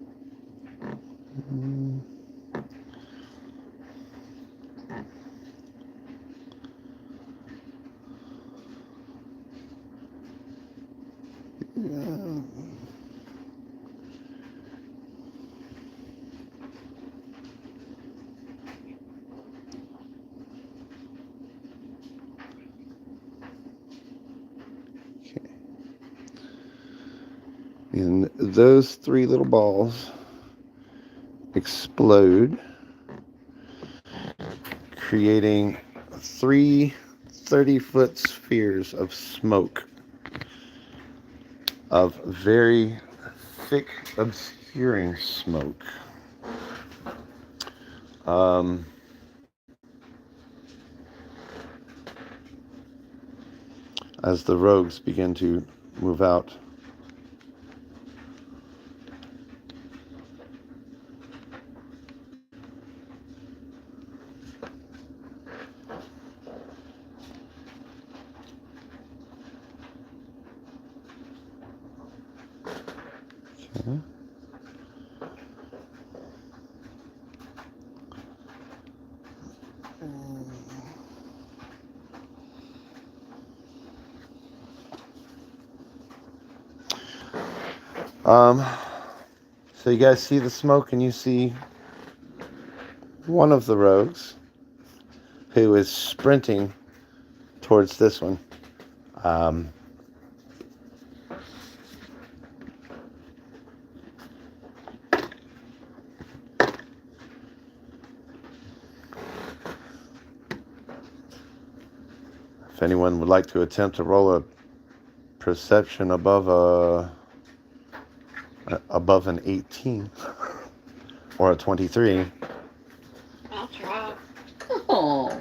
And those 3 little balls explode, creating 3 30-foot spheres of smoke, of very thick, obscuring smoke. As the rogues begin to move out. Okay. So you guys see the smoke, and you see one of the rogues who is sprinting towards this one. If anyone would like to attempt to roll a perception above an 18 or a 23. I'll try. Oh,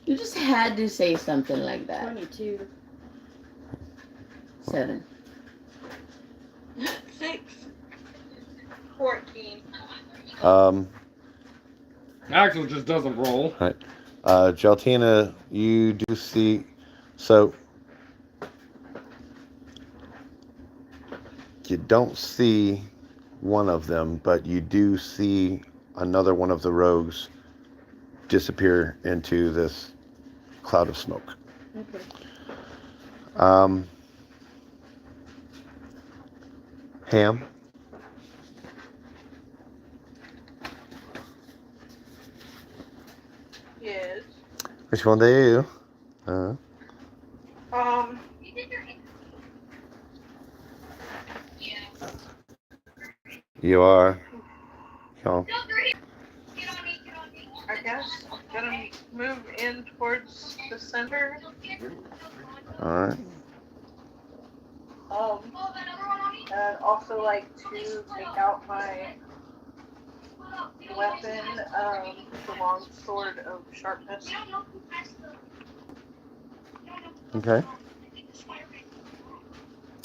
you just had to say something like that. 22. 7. 6. 14. Axel just doesn't roll. Right. Geltina, you do see, so you don't see one of them, but you do see another one of the rogues disappear into this cloud of smoke. Okay. Ham, Yes. which one do you? You are. Oh, I guess I'm gonna move in towards the center. all right. And also like to take out my weapon, the long sword of sharpness. Okay.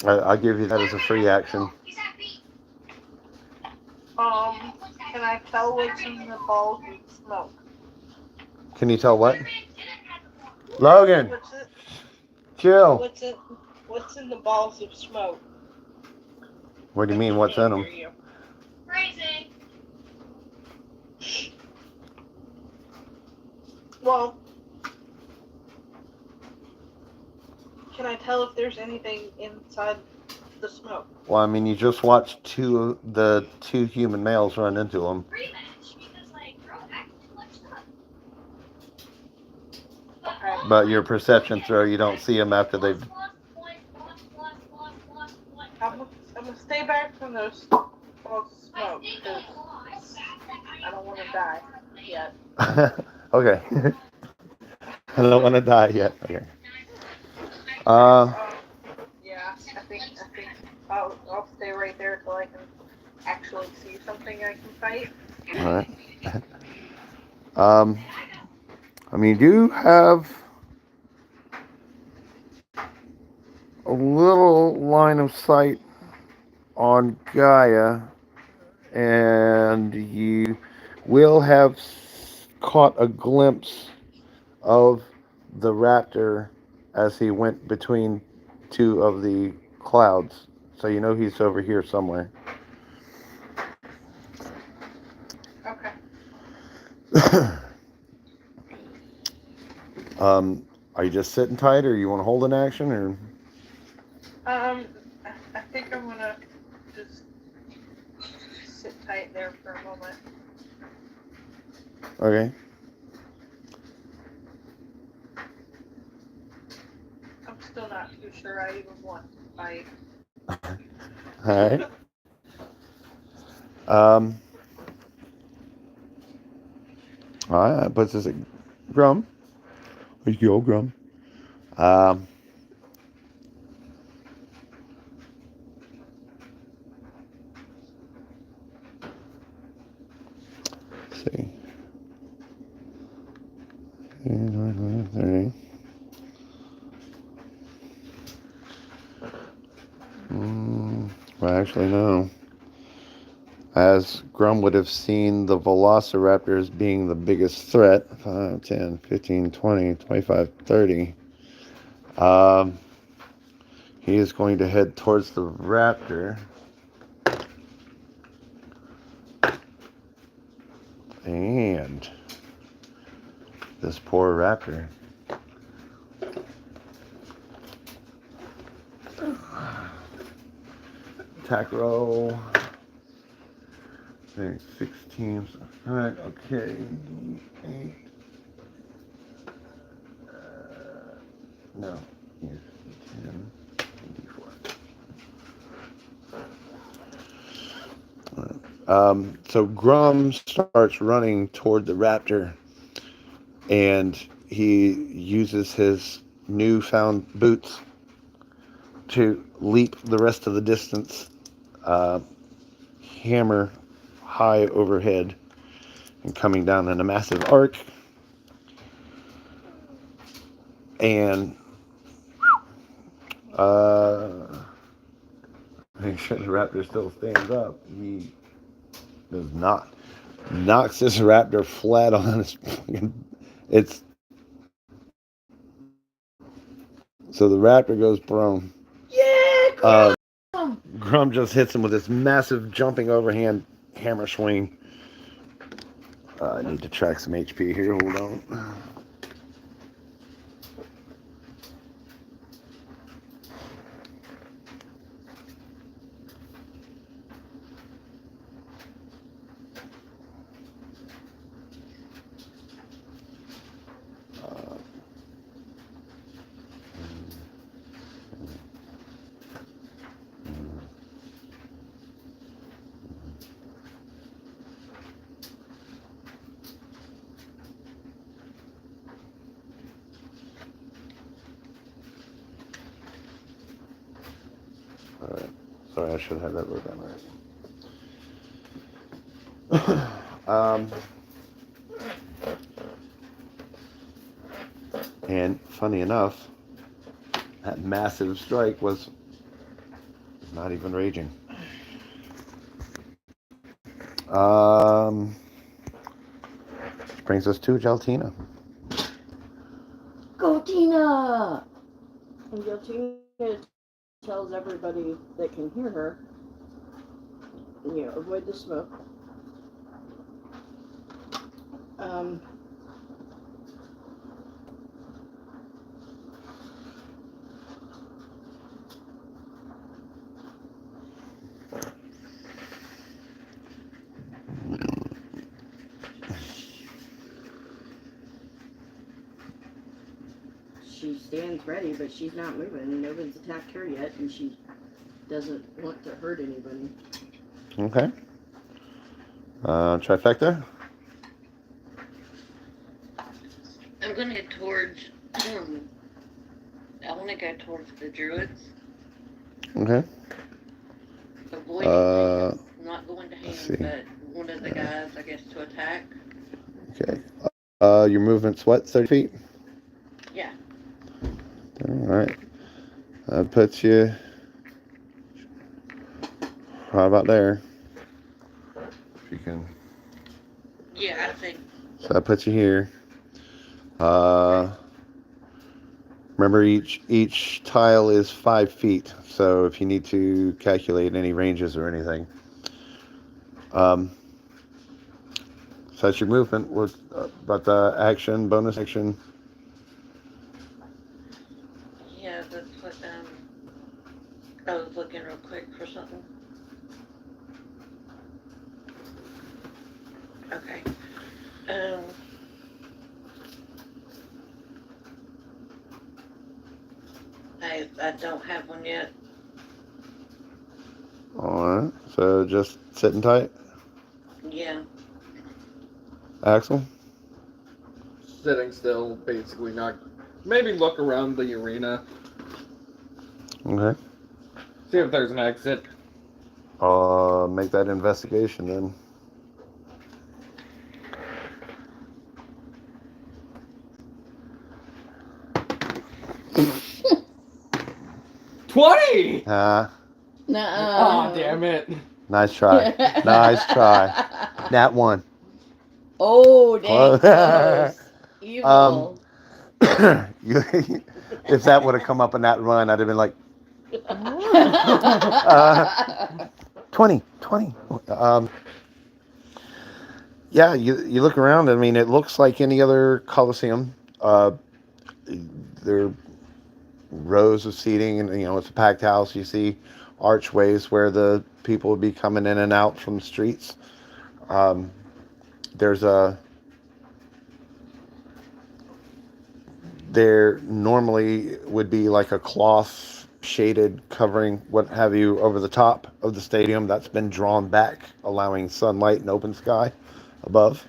I'll give you that as a free action. Can I tell what's in the balls of smoke? Can you tell what? Logan, What's it? chill. What's in the balls of smoke? What do you mean, what's in them? Phrasing. Well, can I tell if there's anything inside the smoke? Well, I mean, you just watched the two human males run into them. Rematch. Because, like, bro, actually looks up. Okay. But your perception throw, you don't see them after they've... I'm gonna stay back from those balls of smoke because I don't want to die yet. Okay. I don't want to die yet. Okay. Yeah, I think I'll stay right there till I can actually see something I can fight. All right. I mean, you have a little line of sight on Gaia, and you will have caught a glimpse of the raptor as he went between two of the clouds. So you know he's over here somewhere. Okay. Are you just sitting tight, or you want to hold an action, or? I think I'm gonna just sit tight there for a moment. Okay. I'm still not too sure I even want to fight. All right. All right. That puts us at Grum. Where's your old Grum? Let's see. 30. Well, actually, no. As Grum would have seen the Velociraptor as being the biggest threat, 5, 10, 15, 20, 25, 30. He is going to head towards the raptor. And this poor raptor. Attack roll. 16. Alright, okay. 8. No. Here's 10. 24. So Grum starts running toward the raptor, and he uses his newfound boots to leap the rest of the distance, hammer high overhead, and coming down in a massive arc. And make sure the raptor still stands up. He does not. Knocks this raptor flat on his fucking. It's. So the raptor goes prone. Yeah, Grum just hits him with this massive jumping overhand hammer swing. I need to track some HP here. Hold on. Alright. Sorry, I should have that wrote down right. And funny enough, that massive strike was not even raging. Which brings us to Jaltina. go Tina! And Tina tells everybody that can hear her, avoid the smoke. She stands ready, but she's not moving. Nobody's attacked her yet, and she doesn't want to hurt anybody. Okay. Trifecta? I'm gonna get towards. I want to go towards the druids. Okay. Avoiding not going to let's hand, see. but one of the guys, I guess, to attack. Okay. Your movement's what? 30 feet? Yeah. Alright. That puts you right about there. If you can. Yeah, I think. So that puts you here. Remember, each tile is 5 feet. So if you need to calculate any ranges or anything. So that's your movement. What about the action, bonus action? Yeah, that's what. I was looking real quick for something. Okay. I don't have one yet. Alright. So just sitting tight. Yeah. Axel? Sitting still, basically not. Maybe look around the arena, Okay. see if there's an exit. Make that investigation then. $20! Ah. Oh, damn it. Nice try. Nice try. Nat 1. Oh, dang. Close. Close. Evil. If that would have come up in that run, I'd have been like, 20. Yeah, you look around. I mean, it looks like any other Coliseum. There are rows of seating, and it's a packed house. You see archways where the people would be coming in and out from the streets. There normally would be like a cloth shaded covering, what have you, over the top of the stadium. That's been drawn back, allowing sunlight and open sky above.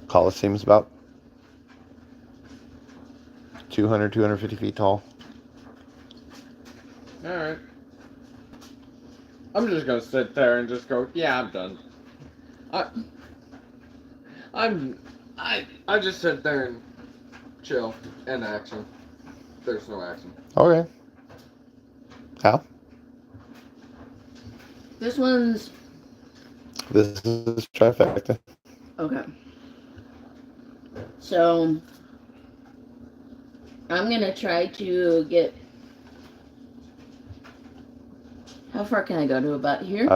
Coliseum's about 250 feet tall. Alright. I'm just gonna sit there and just go, yeah, I'm done. I just sit there and chill. And action. There's no action. Okay. How? This one's This is trifecta. okay. So I'm gonna try to get. How far can I go to? About here?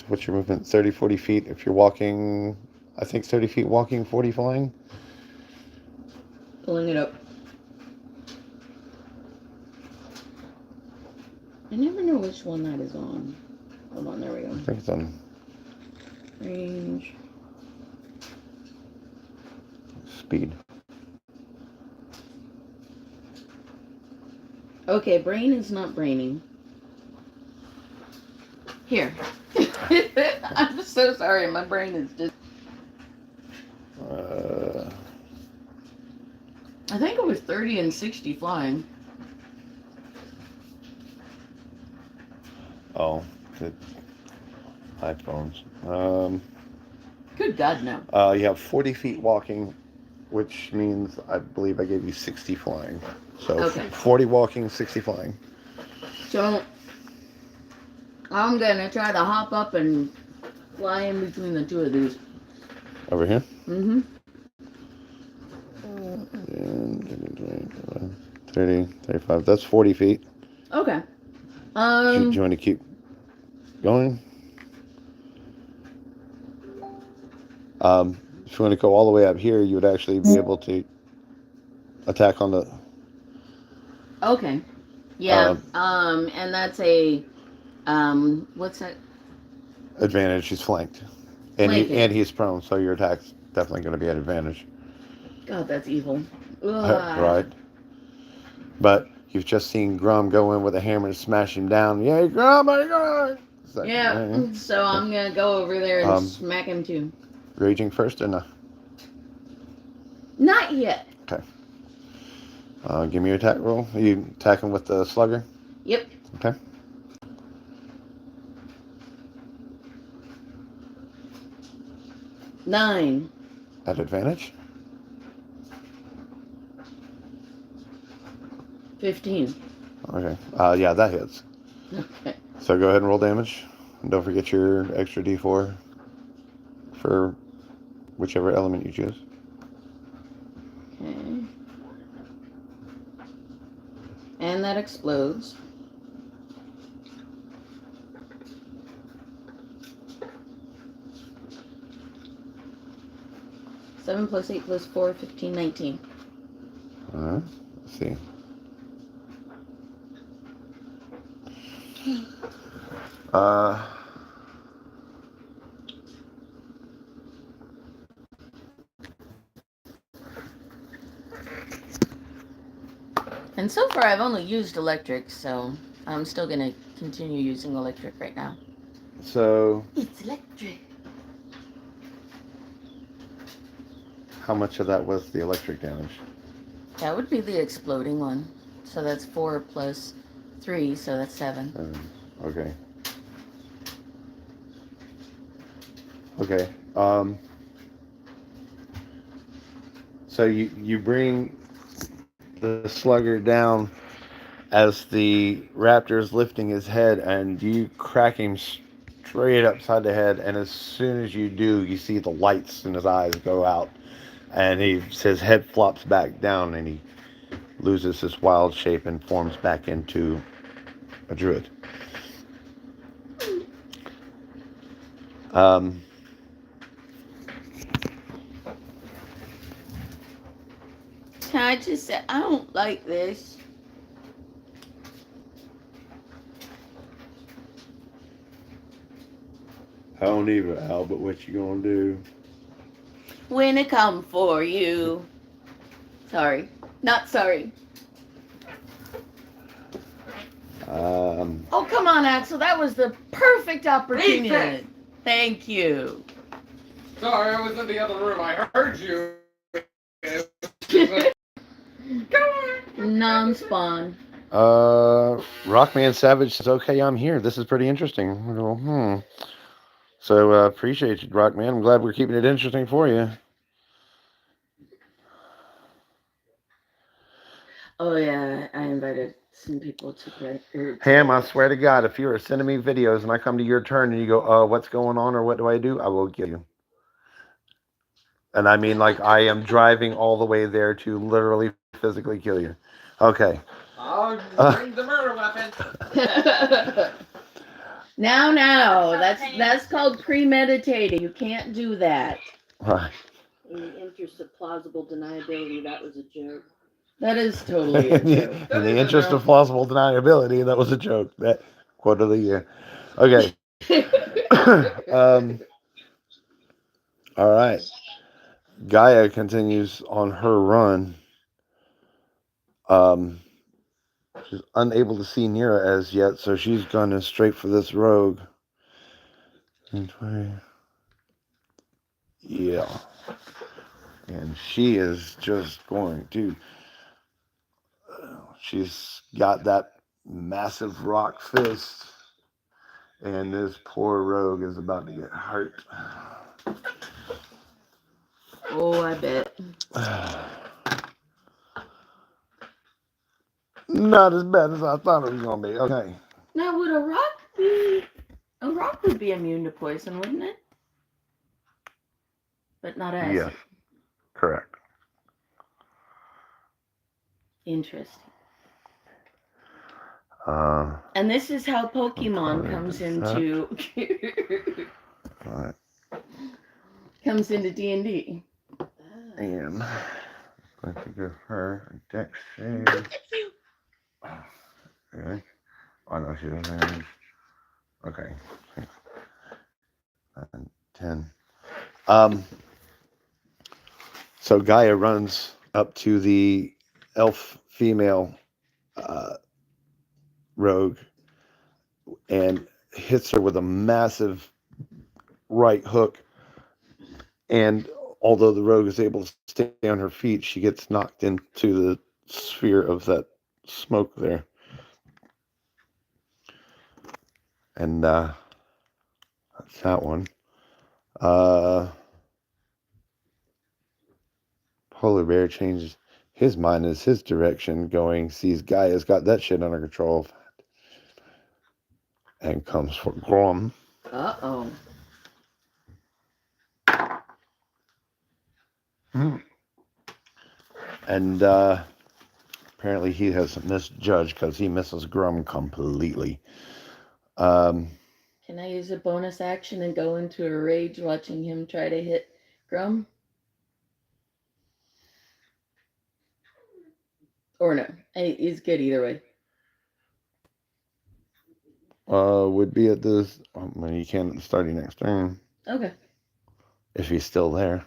What's your movement? 30, 40 feet. If you're walking, I think 30 feet walking, 40 flying. Pulling it up. I never know which one that is on. Hold on, there we go. I think it's on Range. speed. Okay, brain is not braining. Here. I'm so sorry, my brain is just. I think it was 30 and 60 flying. Oh, good. iPhones. Good God, no. You have 40 feet walking, which means I believe I gave you 60 flying. So Okay. 40 walking, 60 flying. So, I'm gonna try to hop up and fly in between the two of these. Over here. Mm-hmm. 30, 35. That's 40 feet. Okay. Do you want to keep going? If you want to go all the way up here, you would actually be able to attack on the. Okay. Yeah. And that's a what's that? Advantage. He's flanked, and he's prone, so your attack's definitely going to be an advantage. God, that's evil. Ugh. Right. But you've just seen Grum go in with a hammer and smash him down. Yeah, Grum, my God. Yeah. So I'm gonna go over there and smack him too. Raging first or no? Not yet. Okay. Give me your attack roll. Are you attacking with the slugger? Yep. Okay. Nine. At advantage? 15. Okay. Yeah, that hits. Okay. So go ahead and roll damage. And don't forget your extra D4 for whichever element you choose. Okay. And that explodes. Seven plus 8 plus 4, 15, 19. Alright. Let's see. And so far I've only used electric, so I'm still going to continue using electric right now. So, It's electric. how much of that was the electric damage? That would be the exploding one. So that's 4 plus 3, so that's 7. Okay. Okay. So you bring the slugger down as the raptor is lifting his head, and you crack him straight upside the head. And as soon as you do, you see the lights in his eyes go out, and his head flops back down, and he loses his wild shape and forms back into a druid. Can I just say, I don't like this. I don't either, Al, but what you gonna do? When it come for you. Sorry. Not sorry. Oh, come on, Axel. That was the perfect opportunity. Reset. Thank you. Sorry, I was in the other room. I heard you. Non-spawn. Rockman Savage says, "Okay, I'm here. This is pretty interesting." I go, So appreciate you, Rockman. I'm glad we're keeping it interesting for you. Oh, yeah. I invited some people to play. Ham, I swear to God, if you are sending me videos and I come to your turn and you go, what's going on or what do I do? I will kill you. And I mean, like, I am driving all the way there to literally physically kill you. Okay. I'll bring the murder weapon. Now. That's called premeditating. You can't do that. Right. In the interest of plausible deniability, that was a joke. That is totally a joke. In the interest of plausible deniability, that was a joke. That quote of the year. Okay. All right. Gaia continues on her run. She's unable to see Nira as yet, so she's going straight for this rogue. Yeah. And she is just going to. She's got that massive rock fist. And this poor rogue is about to get hurt. Oh, I bet. Not as bad as I thought it was going to be. Okay. Now, would a rock be... A rock would be immune to poison, wouldn't it? But not acid. Yes. Correct. Interesting. And this is how Pokemon comes into... Right. comes into D&D. And I'm going to give her a dex save. Really? Oh, no, she doesn't have. Okay. 9, 10. So Gaia runs up to the elf female rogue and hits her with a massive right hook. And although the rogue is able to stay on her feet, she gets knocked into the sphere of that smoke there. And that's that one. Polar Bear changes his mind as his direction, going, sees Gaia's got that shit under control, and comes for Grom. Uh-oh. And apparently he has misjudged because he misses Grum completely. Can I use a bonus action and go into a rage watching him try to hit Grum? Or no? He's good either way. Would be at this. Well, you can at the starting next turn. Okay. If he's still there.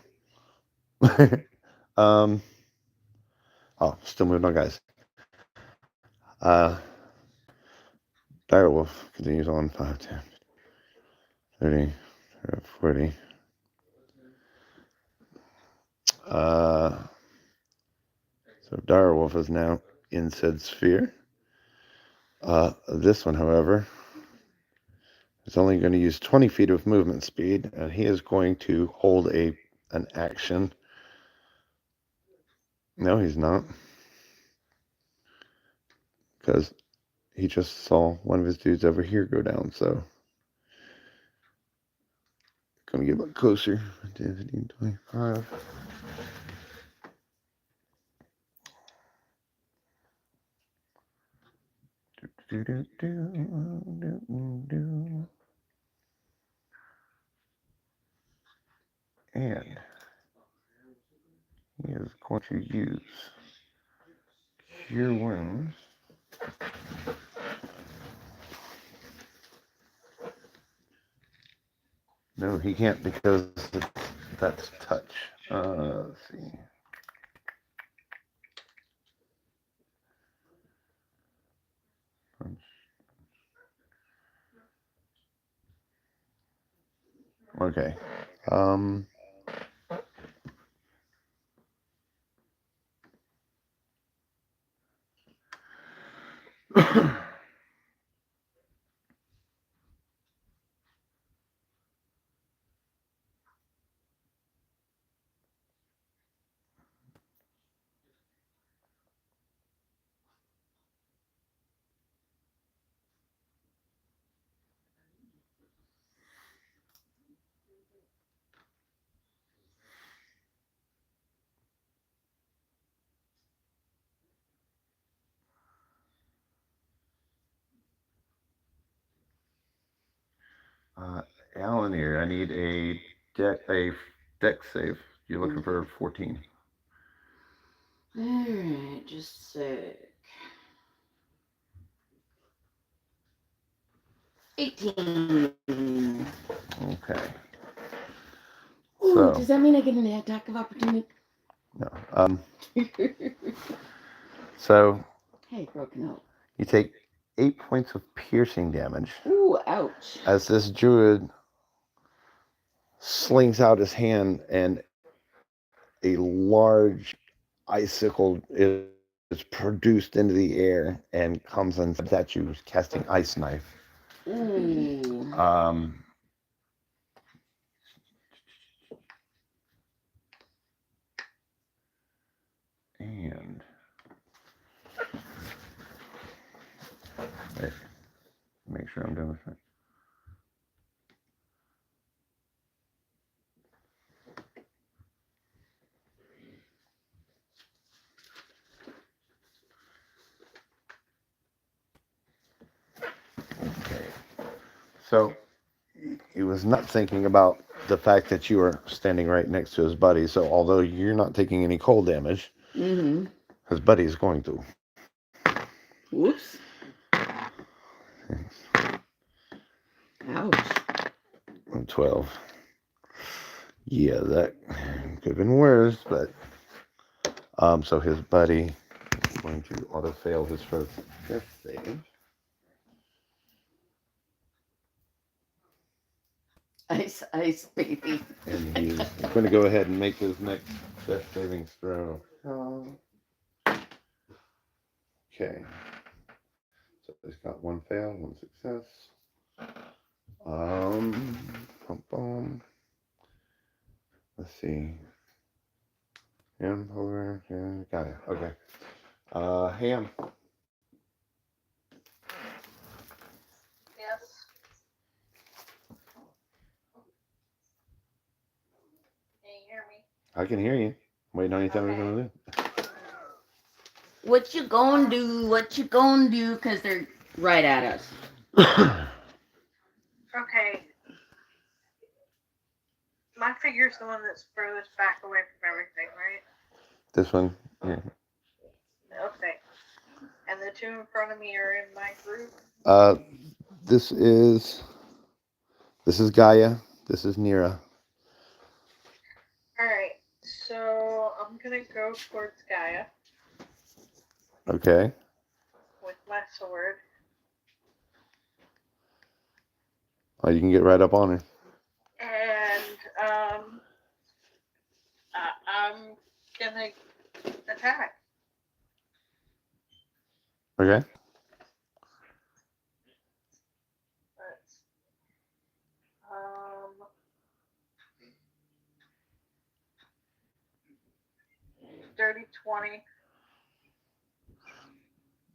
Still moving on, guys. Direwolf continues on 5, 10, 30, 40. So Direwolf is now in said sphere. This one, however, is only going to use 20 feet of movement speed, and he is going to hold an action. No, he's not. because he just saw one of his dudes over here go down. So gonna get a little closer. 10, 15, 25. Do, do, do, do, do, do. And he is going to use Cure Wounds. No, he can't because that's touch. Let's see. Okay. Alan here, I need a deck save. You're looking for 14. Alright, just a sec. 18. Okay. Ooh, So does that mean I get an attack of opportunity? no. So Hey, broken out. you take 8 points of piercing damage Ooh, ouch. as this druid slings out his hand and a large icicle is produced into the air and comes and stabs at you, casting Ice Knife. Ooh. And wait, make sure I'm doing this right. Okay. So he was not thinking about the fact that you are standing right next to his buddy. So although you're not taking any cold damage, his buddy is going to. Whoops. Ouch. 12. Yeah, that could have been worse, but so his buddy is going to auto fail his first death save. Ice, ice, baby. And he's going to go ahead and make his next death saving throw. Okay. So he's got one fail, one success. Bum, bum. Let's see. Ham, over, yeah, got it. Okay. Ham. Yes. Can you hear me? I can hear you. Waiting on you to tell me what you're gonna do. What you gonna do? What you gonna do? Because they're right at us. Okay. My figure's the one that's furthest back away from everything, right? This one. Yeah. Okay. And the two in front of me are in my group? This is Gaia. This is Nira. Alright. So I'm gonna go towards Gaia Okay. with my sword. Oh, you can get right up on her. And I'm gonna attack. Okay. Let's, 30, 20.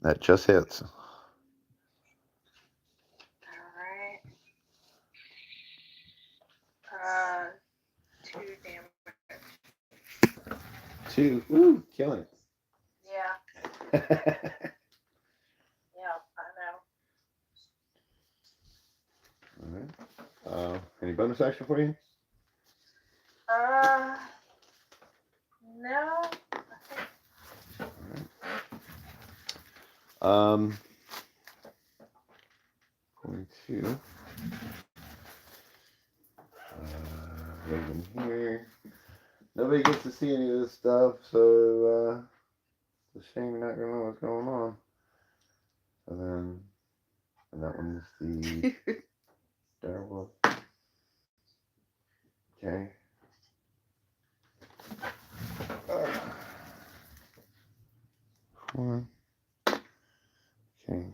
That just hits. Alright. 2 damage. 2. Woo, killing it. Yeah, yeah, I know. All right. Any bonus action for you? No. Going to leave them here. Nobody gets to see any of this stuff, so it's a shame you're not gonna know what's going on. And that one's the direwolf. Okay. One. Okay.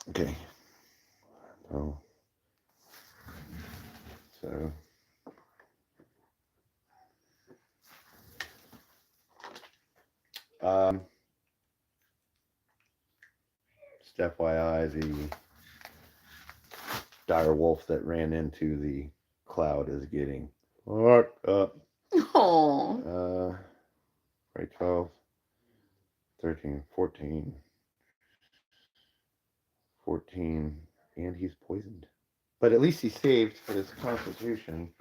Okay. Oh. So. Just FYI, the dire wolf that ran into the cloud is getting fucked up. Oh. Right, 12, 13, 14, 14, and he's poisoned. But at least he saved his constitution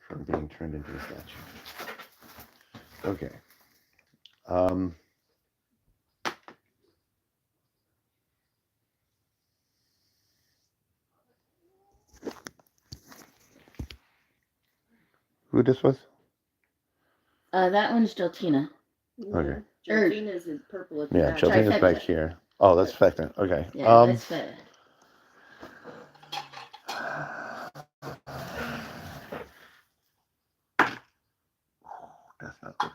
from being turned into a statue. Okay. Who this was? That one's Joltina. Okay. Georgina's is purple at the Yeah, back. Joltina's back here. Oh, that's Fectin. Okay. Yeah, that's fair. That's not good.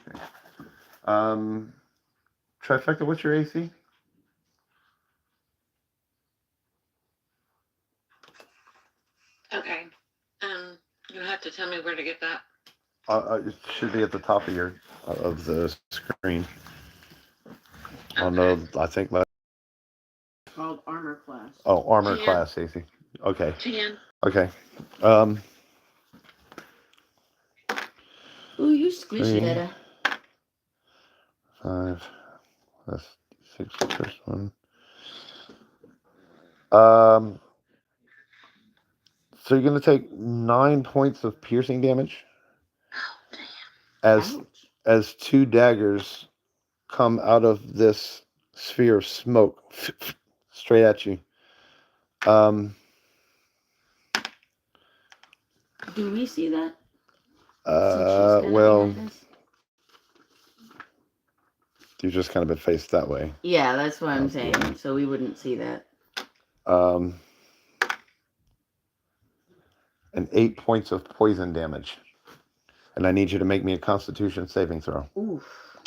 Okay. Trifecta, what's your AC? Okay. You'll have to tell me where to get that. It should be at the top of your of the screen. Oh Okay. no, I think that. Called armor class. Oh, armor 10. class, AC. Okay. 10. Okay. Ooh, you squishy 3, better. 5. That's 6 for the first one. So you're gonna take 9 points of piercing damage Ouch. as 2 daggers come out of this sphere of smoke straight at you. Do we see that? Since she's kinda Well, behind us? you've just kind of been faced that way. Yeah, that's what I'm Okay. saying. So we wouldn't see that. And 8 points of poison damage. And I need you to make me a Constitution saving throw. Oof.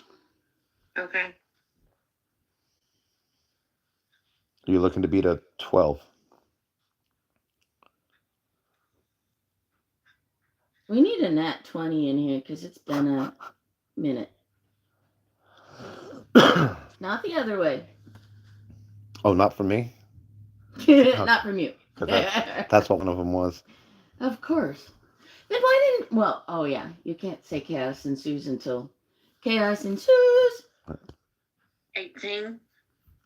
Okay. You're looking to beat a 12. We need a nat 20 in here because it's been a minute. Not the other way. Oh, not for me? Not from you. 'Cause that's what one of them was. Of course. Then why didn't... Well, oh yeah. You can't say chaos ensues until... Chaos ensues! 18.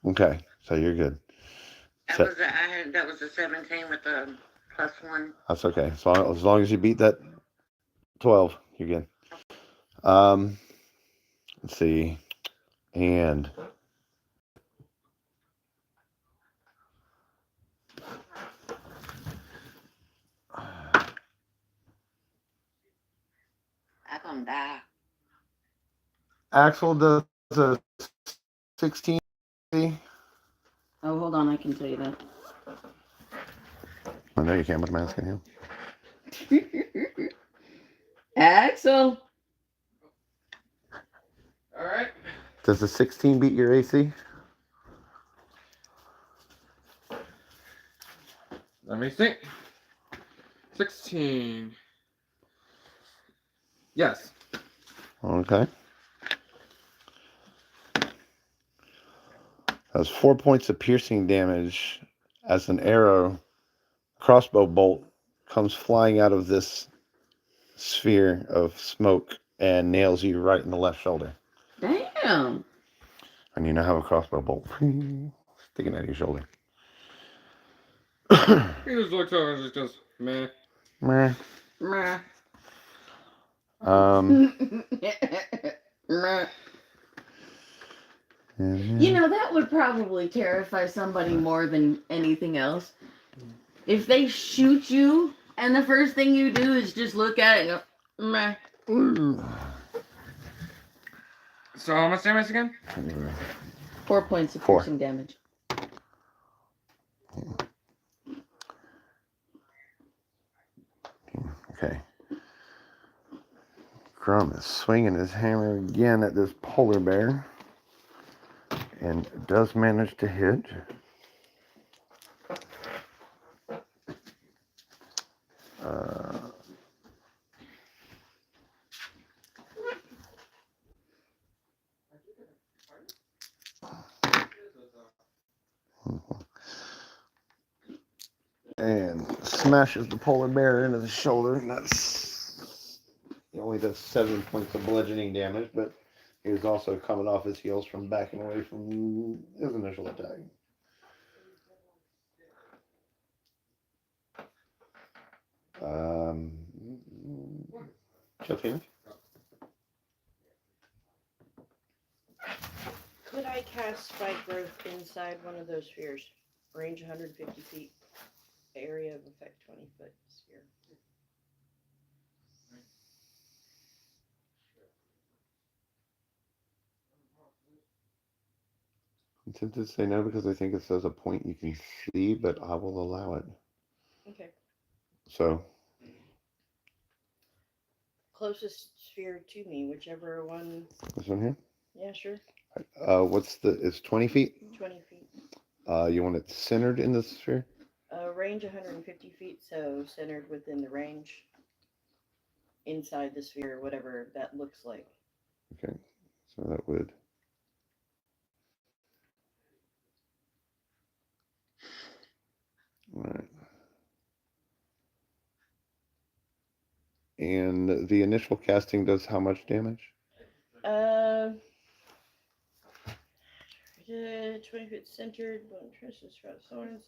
Okay, so you're good. That was a 17 with a +1. That's okay. So as long as you beat that 12, you're good. Let's see. And I'm gonna die. Axel does a 16. Oh, hold on. I can tell you that. I know you can't with mask in you. Axel! Alright. Does the 16 beat your AC? Let me see. 16. Yes. Okay. Has 4 points of piercing damage as an arrow crossbow bolt comes flying out of this sphere of smoke and nails you right in the left shoulder. Damn. And you now have a crossbow bolt sticking out of your shoulder. He just looks over and just goes, meh. Meh. Meh. Meh. You know, that would probably terrify somebody more than anything else. If they shoot you and the first thing you do is just look at it and go, meh. So how much damage again? 4 points of 4. piercing damage. Okay. Grum is swinging his hammer again at this polar bear and does manage to hit. And smashes the polar bear into the shoulder, and that's, he only does 7 points of bludgeoning damage, but he was also coming off his heels from backing away from his initial attack. Josephine? Could I cast spike growth inside one of those spheres? Range 150 feet. Area of effect 20-foot sphere. I'm tempted to say no because I think it says a point you can see, but I will allow it. Okay. So, Closest sphere to me, whichever one. this one here? Yeah, sure. It's 20 feet? 20 feet. You want it centered in the sphere? Range 150 feet, so centered within the range. Inside the sphere, whatever that looks like. Okay, so that would. All right. And the initial casting does how much damage? 20 feet centered, one traces throughout thorns.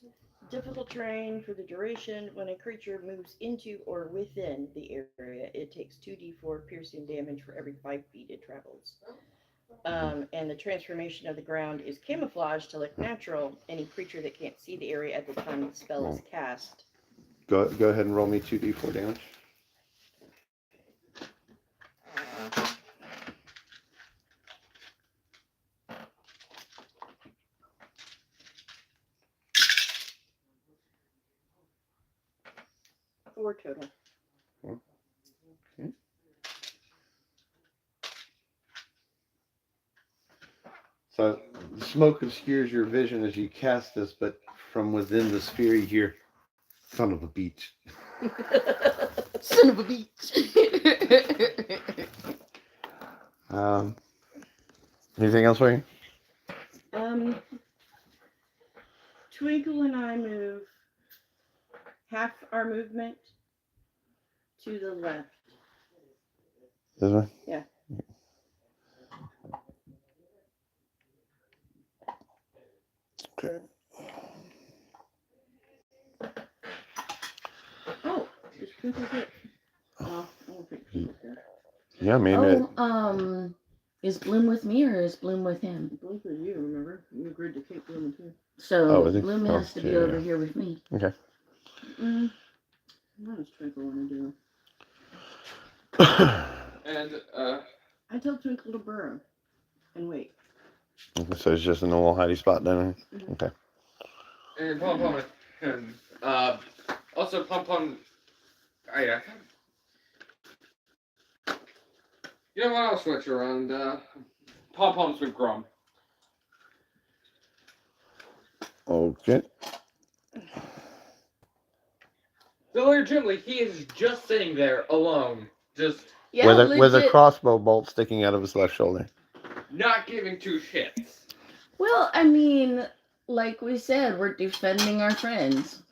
Difficult terrain for the duration. When a creature moves into or within the area, it takes 2d4 piercing damage for every 5 feet it travels. And the transformation of the ground is camouflaged to look natural. Any creature that can't see the area at the time the spell is cast. Go ahead and roll me 2d4 damage. Four total. Okay. So the smoke obscures your vision as you cast this, but from within the sphere you hear, "Son of a beach." Son of a beach. Anything else for you? Twinkle and I move half our movement to the left. This one? Yeah. Okay. Oh, is Twinkle hit? Oh, I don't think Twinkle's there. Yeah, I mean, Is Bloom with me or is Bloom with him? Bloom for you, remember? You agreed to take Bloom too. So is he? Bloom has to be over here with me. Okay. What does Twinkle want to do? And, I tell Twinkle to burrow and wait. Okay, so it's just a normal hidey spot then? Mhm. Okay. and Pom Pom, and, also Pom Pom, yeah. You know what, I'll switch around, Pom Pom's with Grum. Okay. So legitimately, he is just sitting there alone, just Yeah, with a legit. crossbow bolt sticking out of his left shoulder. not giving two shits. Well, I mean, like we said, we're defending our friends.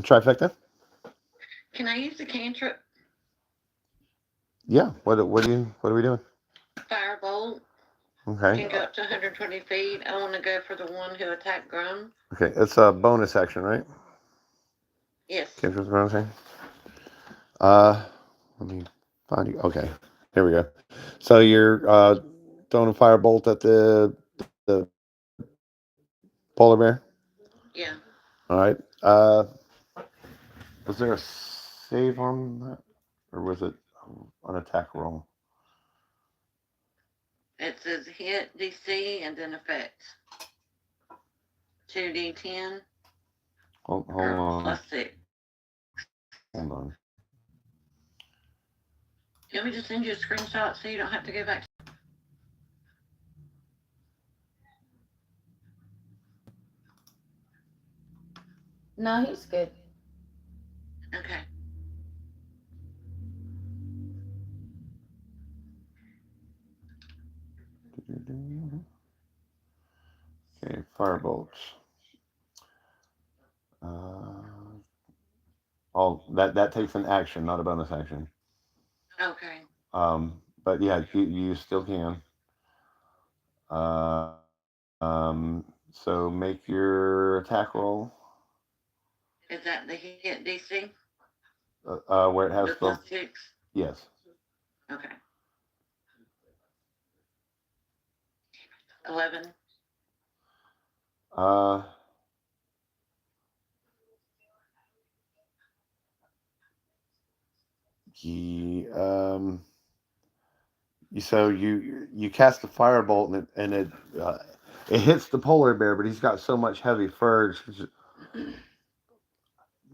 Trifecta? Can I use the cantrip Yeah. What are we doing? firebolt? Okay. Can go up to 120 feet. I want to go for the one who attacked Grum. Okay. It's a bonus action, right? Yes. Cantrip's bonus action. Let me find you. Okay. Here we go. So you're throwing a firebolt at the polar bear. Yeah. All right. Was there a save on that, or was it an attack roll? It says hit DC and then effects. 2d10 Hold or on. plus 6. Hold on. You want me to send you a screenshot so you don't have to go back? No, he's good. Okay. Okay, firebolts. Oh, that takes an action, not a bonus action. Okay. But yeah, you still can. Uh, so make your attack roll. Is that the hit DC? Where it has The the plus 6? yes. Okay. 11. Uh, so you cast the firebolt and it hits the polar bear, but he's got so much heavy fur.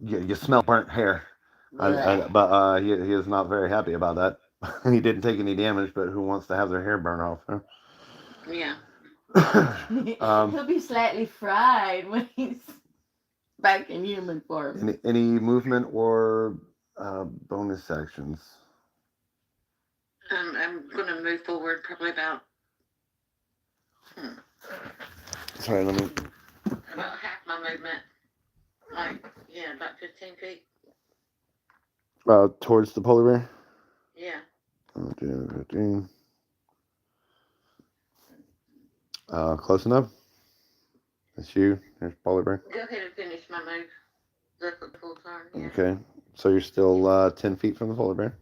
You smell burnt hair. But he is not very happy about that. He didn't take any damage, but who wants to have their hair burn off? Huh? Yeah. He'll be slightly fried when he's back in human form. Any movement or bonus actions? I'm going to move forward probably about Sorry, let me. about half my movement. Like, yeah, about 15 feet. Towards the polar bear. Yeah. 15. Close enough. That's you. There's polar bear. Go ahead and finish my move. That's the full turn, yeah. Okay, so you're still 10 feet from the polar bear.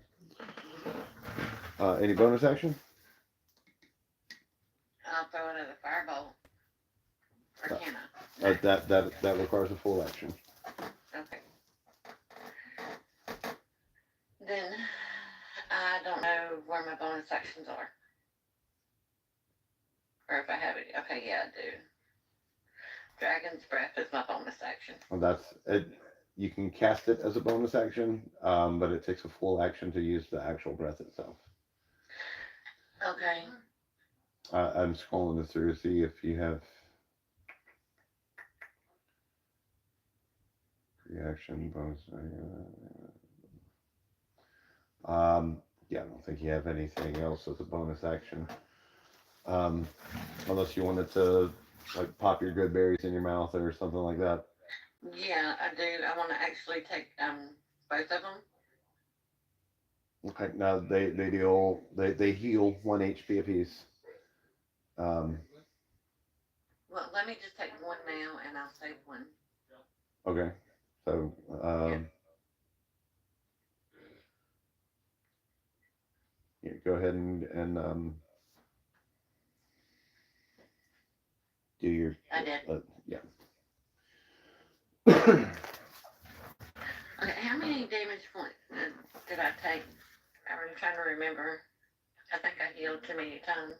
Any bonus action? I'll throw another firebolt. Or can I? That requires a full action. Okay. Then I don't know where my bonus actions are. Or if I have it. Okay, yeah, I do. Dragon's Breath is my bonus action. Well, that's it. You can cast it as a bonus action, but it takes a full action to use the actual breath itself. Okay. I'm scrolling this through to see if you have reaction bonus. Yeah, I don't think you have anything else as a bonus action, unless you wanted to like pop your good berries in your mouth or something like that. Yeah, I do. I want to actually take both of them. Okay, now they heal 1 HP apiece. Well, let me just take one now, and I'll save one. Okay, so yeah, go ahead and do your. I did. Yeah. Okay, how many damage points did I take? I'm trying to remember. I think I healed too many times.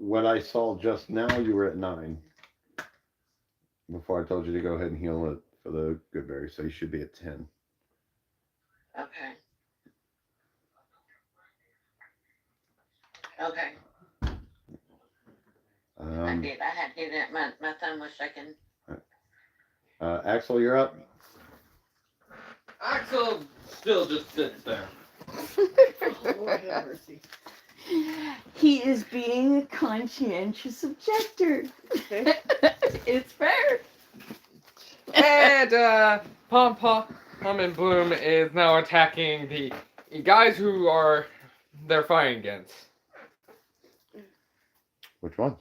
What I saw just now, you were at 9. Before I told you to go ahead and heal it for the good berry, so you should be at 10. Okay. Okay. I did. I had hit it. My thumb was shaking. Axel, you're up. Axel still just sits there. Lord have mercy. He is being a conscientious objector. Okay. It's fair. And Pom and Bloom is now attacking the guys who they're fighting against. Which one?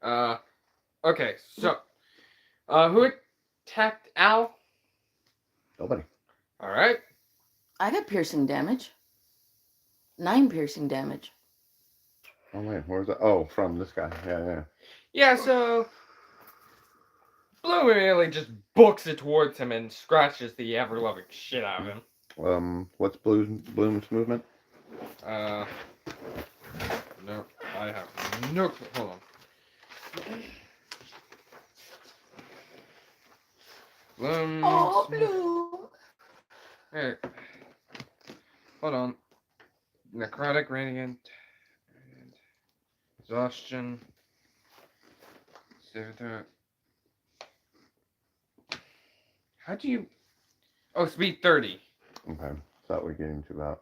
Okay, so who attacked Al? Nobody. All right. I got piercing damage. 9 piercing damage. Oh wait, where's that? Oh, from this guy. Yeah. Yeah, so Bloom immediately just books it towards him and scratches the ever-loving shit out of him. What's Bloom's movement? No, I have no clue. Hold on. Bloom. Oh, Bloom. Hey, hold on. Necrotic, radiant, and exhaustion. How do you? Oh, speed 30. Okay, so we're getting to about.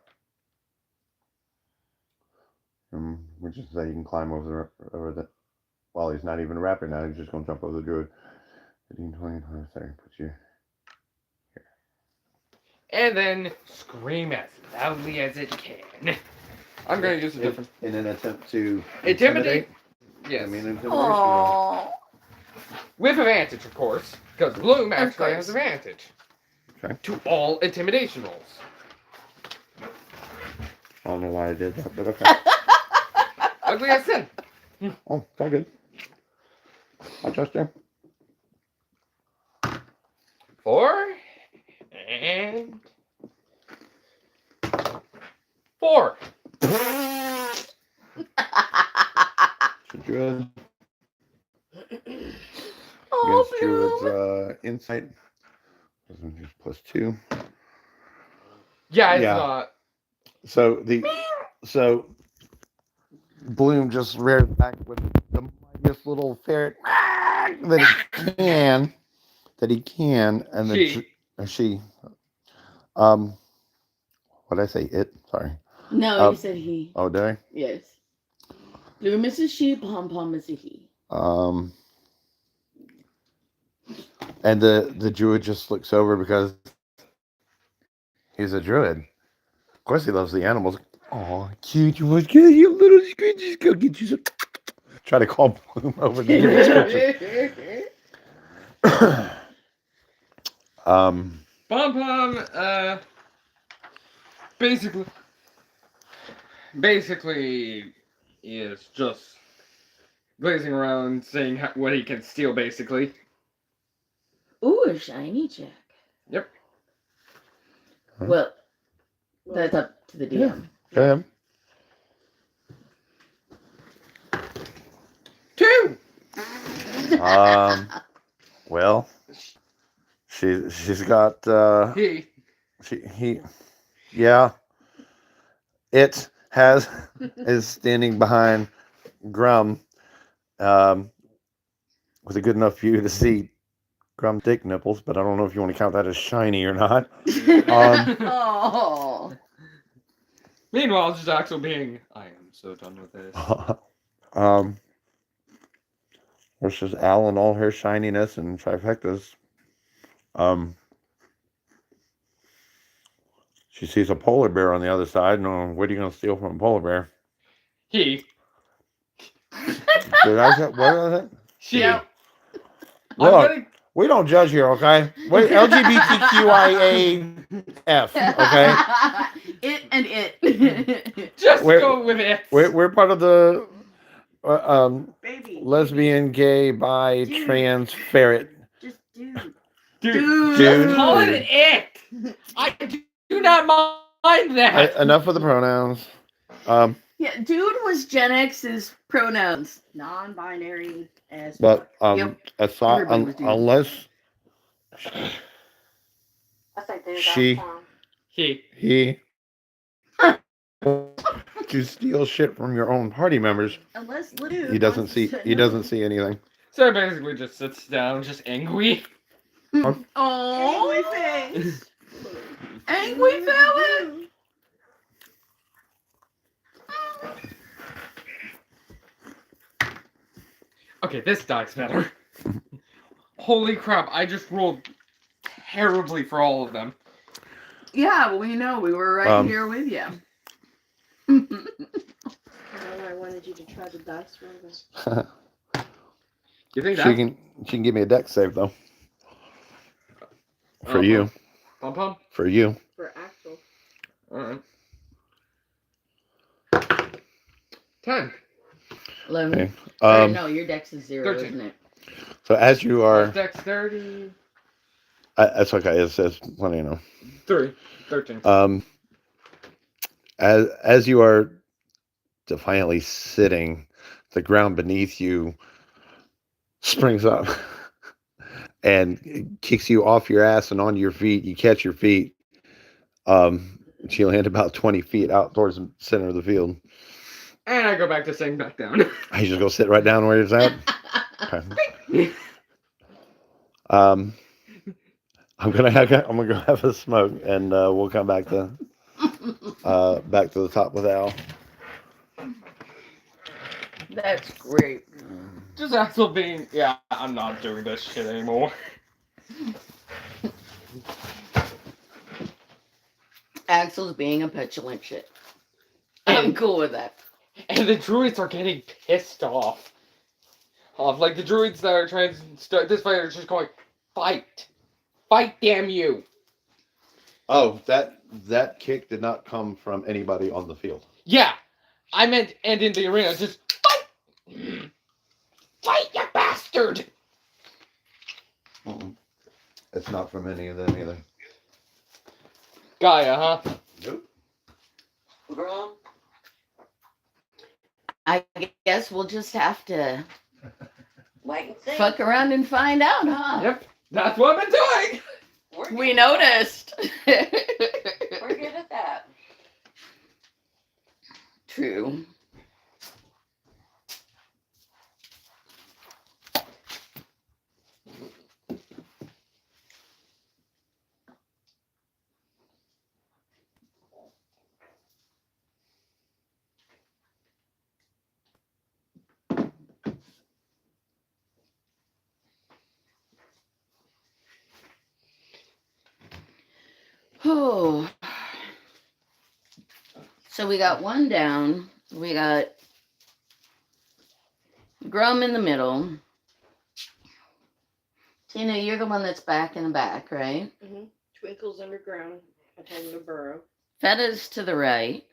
We just say you can climb over the. Well, he's not even a rapper now. He's just gonna jump over the druid. 15, 20, 30. Put you. And then scream as loudly as it can. I'm going to use a different. In an attempt to Intimidate? Yes. I mean, intimidation. roll. Oh. With advantage, of course. Because Bloom actually course. has advantage. Okay. To all intimidation rolls. I don't know why I did that, but okay. Ugly as sin. Oh, it's all good. I trust you. 4. And 4. So Druid. Oh, Against Druid's insight. Doesn't just +2. Yeah, it's Yeah. not. So Bloom just rears back with the mightiest little ferret that he can, and then she what did I say? It? Sorry. No, you said he. Oh, did I? Yes. Bloom is a she, Pom Pom is a he. And the druid just looks over because he's a druid. Of course, he loves the animals. Oh, cute! You want good? You little scritches. Go get you some. Try to call Bloom over to give him scritches. Pom Pom, basically is just glazing around, seeing what he can steal, basically. Ooh, a shiny check. Yep. Well, that's up to the DM. Yeah. 2. Well, she's got yeah. It is standing behind Grum, with a good enough view to see Grum's dick nipples, but I don't know if you want to count that as shiny or not. Oh. Meanwhile, just Axel being, I am so done with this. Versus Al and all her shininess and trifectas. She sees a polar bear on the other side. No, what are you going to steal from a polar bear? He. Did I say, what was it? She. Yep. Look, we don't judge here, okay? Wait, LGBTQIAF, okay? It and it. Just go with it. We're part of the Baby. lesbian, gay, bi, trans, ferret. Just dude. Dude. Dude. Call it an it. I do not mind that. Enough of the pronouns. Yeah, dude was Gen X's pronouns. Non-binary as But Yep. aside, Everybody was dude. unless I say dude. She- all the time. He. he to steal shit from your own party members, Unless Lou he doesn't wants to see sit he in doesn't the- see anything. So he basically just sits down, just angry. Angry Oh, face. angry fella. Okay, this die's better. Holy crap, I just rolled terribly for all of them. Yeah, well, we know. We were right Um, here with you. And I wanted you to try the dice roll. You think She that's can give me a deck save though. For Oh, you. Pom Pom? For you. For Axel. Alright. 10. 11. Okay. Or no, your dex is 0, 13. isn't it? So as you are, Dexterity. that's okay. It says plenty, 13. As you are defiantly sitting, the ground beneath you springs up and kicks you off your ass and onto your feet. You catch your feet. You land about 20 feet out towards the center of the field. And I go back to sitting back down. I just go sit right down where it's at. Okay. I'm gonna go have a smoke, and we'll come back to the top with Al. That's great. Just Axel being, yeah, I'm not doing this shit anymore. Axel's being a petulant shit. I'm cool with that. And the druids are getting pissed off. Like the druids that are trying to start this fight are just going, fight. Fight, damn you. Oh, that kick did not come from anybody on the field. Yeah. I meant, and in the arena, just fight. Fight, you bastard. It's not from any of them either. Gaia, huh? Nope. Wrong. I guess we'll just have to Wait and see. fuck around and find out, huh? Yep. That's what I've been doing. We're good. We noticed. We're good at that. True. Oh. So we got one down. We got Grum in the middle. Tina, you're the one that's back in the back, right? Mm-hmm. Twinkle's underground. I told him to burrow. Fetta's to the right.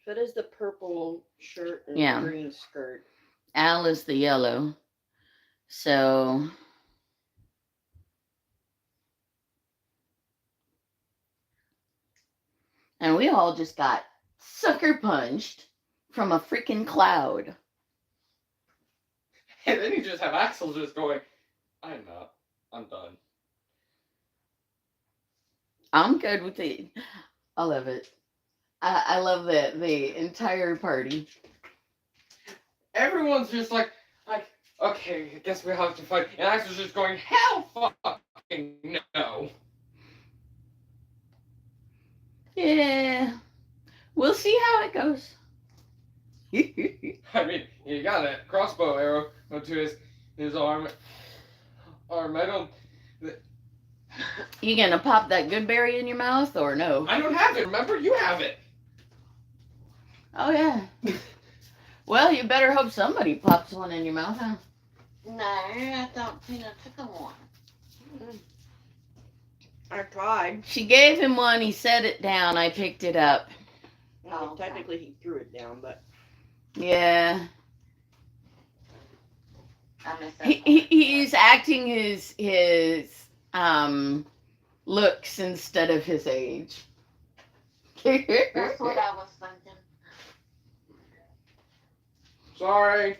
That is the purple shirt and Yeah. green skirt. Al is the yellow. So and we all just got sucker punched from a freaking cloud. And then you just have Axel just going, I'm not. I'm done. I'm good with it. I love it. I love the entire party. Everyone's just like, okay, I guess we have to fight. And Axel's just going, hell fucking no. Yeah. We'll see how it goes. I mean, you got a crossbow arrow to his arm. I don't. You gonna pop that good berry in your mouth or no? I don't have it. Remember, you have it. Oh yeah. Well, you better hope somebody pops one in your mouth, huh? No, I thought Tina took him one. I tried. She gave him one, he set it down, I picked it up. Well, Oh, okay. technically, he threw it down, but Yeah. I missed that. He's acting his looks instead of his age. That's what I was thinking. Sorry.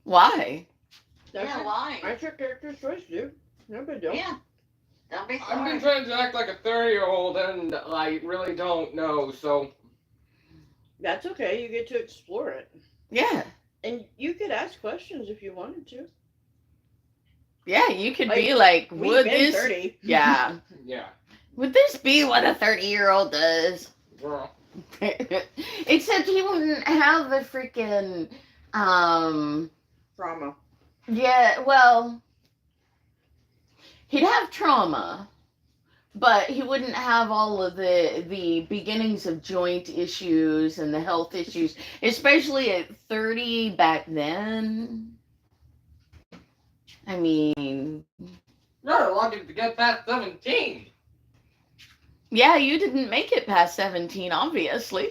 Why? that's Yeah, your, why? that's your character's choice, dude. No big deal. Yeah. Don't be I've sorry. been trying to act like a 30-year-old and I really don't know, so. That's okay. You get to explore it. Yeah. And you could ask questions if you wanted to. Yeah, you could Like, be like, We've would been this 30. Yeah. Yeah. Would this be what a 30-year-old does? Girl. Except he wouldn't have the freaking Trauma. yeah, well, he'd have trauma, but he wouldn't have all of the beginnings of joint issues and the health issues, especially at 30 back then. I mean, You're lucky to get past 17. yeah, you didn't make it past 17, obviously.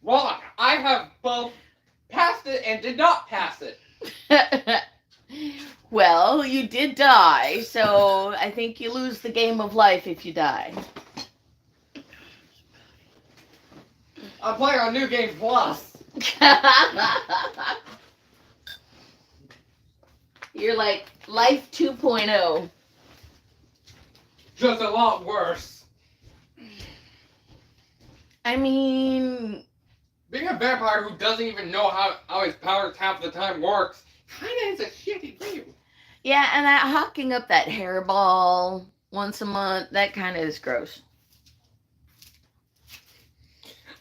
Well, I have both passed it and did not pass it. Well, you did die, so I think you lose the game of life if you die. I'm playing on New Game Plus. You're like life 2.0. Just a lot worse. I mean, Being a vampire who doesn't even know how his powers half the time works kinda is a shitty thing. yeah, and that hawking up that hairball once a month, that kind of is gross.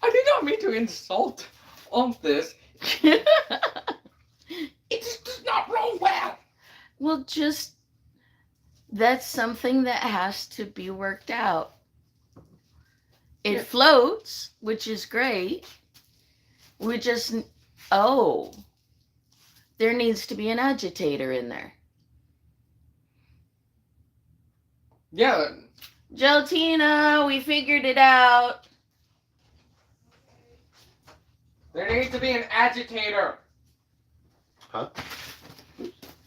I did not mean to insult on this. It just does not roll well. Well, just that's something that has to be worked out. It Yeah. floats, which is great. We just there needs to be an agitator in there. Yeah, Gelatina, we figured it out. there needs to be an agitator. Huh?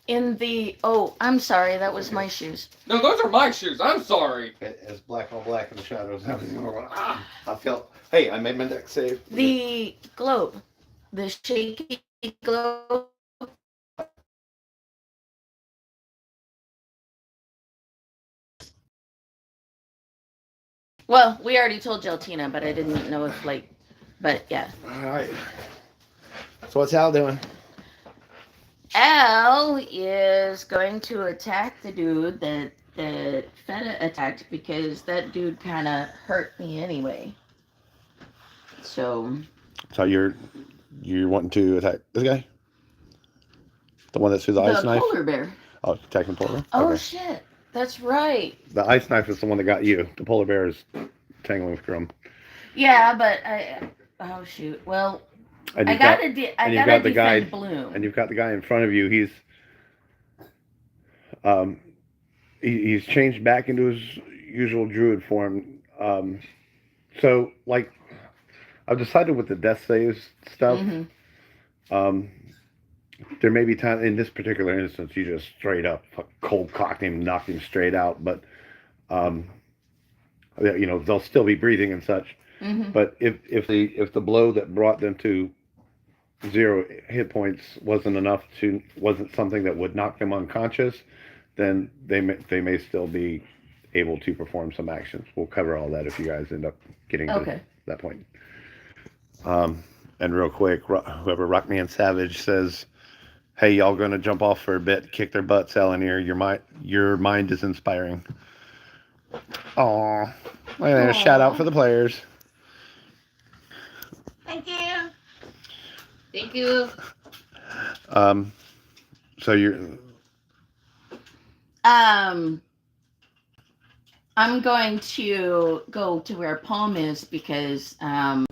In the I'm sorry, that was my shoes. No, those are my shoes. I'm sorry. It's black on black in the shadows. I felt. Hey, I made my deck save. The globe, the shaky globe. Well, we already told Gelatina, but I didn't know if but yeah. All right. So what's Al doing? Al is going to attack the dude that Feta attacked because that dude kind of hurt me anyway. So you're wanting to attack this guy? The one that threw the ice knife? polar bear. Oh, attacking the polar bear? Oh Okay. shit, that's right. The ice knife is the one that got you. The polar bear is tangling with Grum. Yeah, but oh shoot. Well, And I you've gotta defend Bloom. And you've got the guy in front of you. He's changed back into his usual druid form. So like, I've decided with the death saves stuff. Mhm. There may be time in this particular instance you just straight up cold cocked him, knocked him straight out. But they'll still be breathing and such. Mhm. But if the blow that brought them to 0 hit points wasn't something that would knock them unconscious, then they may still be able to perform some actions. We'll cover all that if you guys end up getting to that point. And real quick, whoever Rockman Savage says, "Hey, y'all gonna jump off for a bit, kick their butts, Eleanor. Your mind is inspiring." Aw, shout out for the players. Thank you. Thank you. So you're. I'm going to go to where Palm is because I'm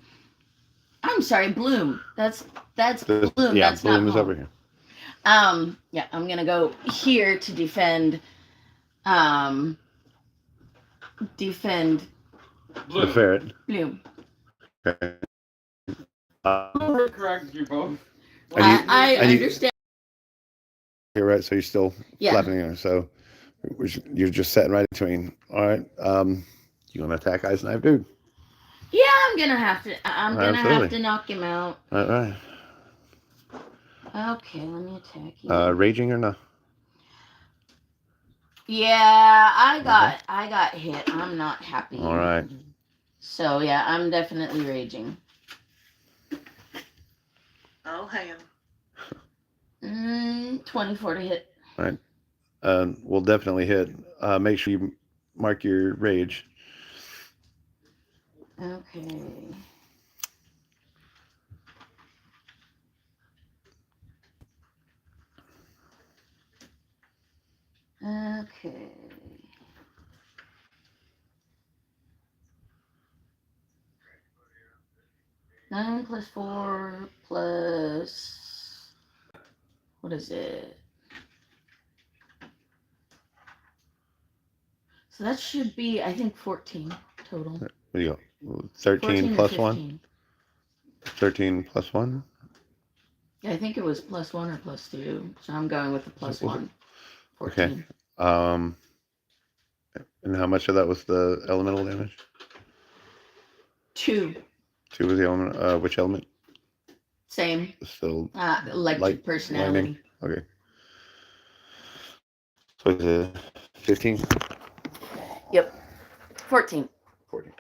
sorry, Bloom. That's Bloom. Yeah, That's Bloom not is Palm. over here. Yeah, I'm gonna go here to defend The ferret. Bloom. Okay. Correct you both. I and you- understand. You're right. So you're still flapping there. So you're just sitting right between. All right. You gonna attack Ice Knife, dude? Yeah, I'm gonna have to. I'm gonna have Absolutely. to knock him out. All right. Okay, let me attack you. Raging or no? Yeah, I got hit. I'm not happy. All right. So yeah, I'm definitely raging. Oh, hell. 24 to hit. We'll definitely hit. Make sure you mark your rage. Okay. Okay. 9 plus 4 plus. What is it? So that should be, I think, 14 total. What do you go? 13 14 or plus 1? 15. 13 plus 1? Yeah, I think it was plus 1 or plus 2. So I'm going with the plus Was it? 1. Okay. 14. And how much of that was the elemental damage? 2. 2 was the element. Which element? Same. Still Electric light, personality. lightning. Okay. So is it 15? Yep. 14. 14.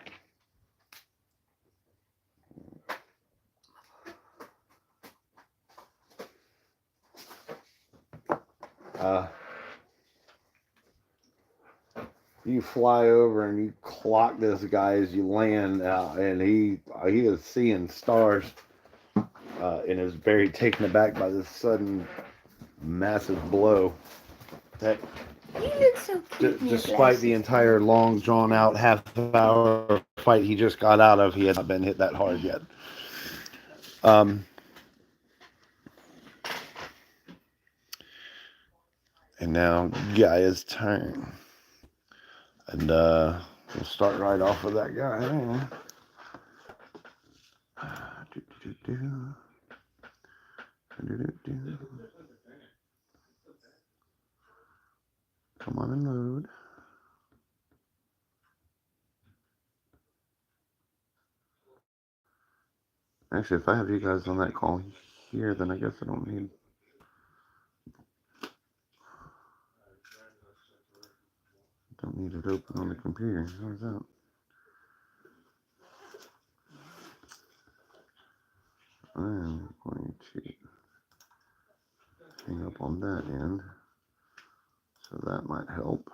You fly over and you clock this guy as you land, and he is seeing stars, and is very taken aback by this sudden massive blow. That, You look so cute. despite the entire long drawn out half-hour fight he just got out of, he had not been hit that hard yet. And now Gaia's turn. And we'll start right off with that guy. Come on and load. Actually, if I have you guys on that call here, then I guess I don't need it open on the computer. How's that? I'm going to hang up on that end, so that might help.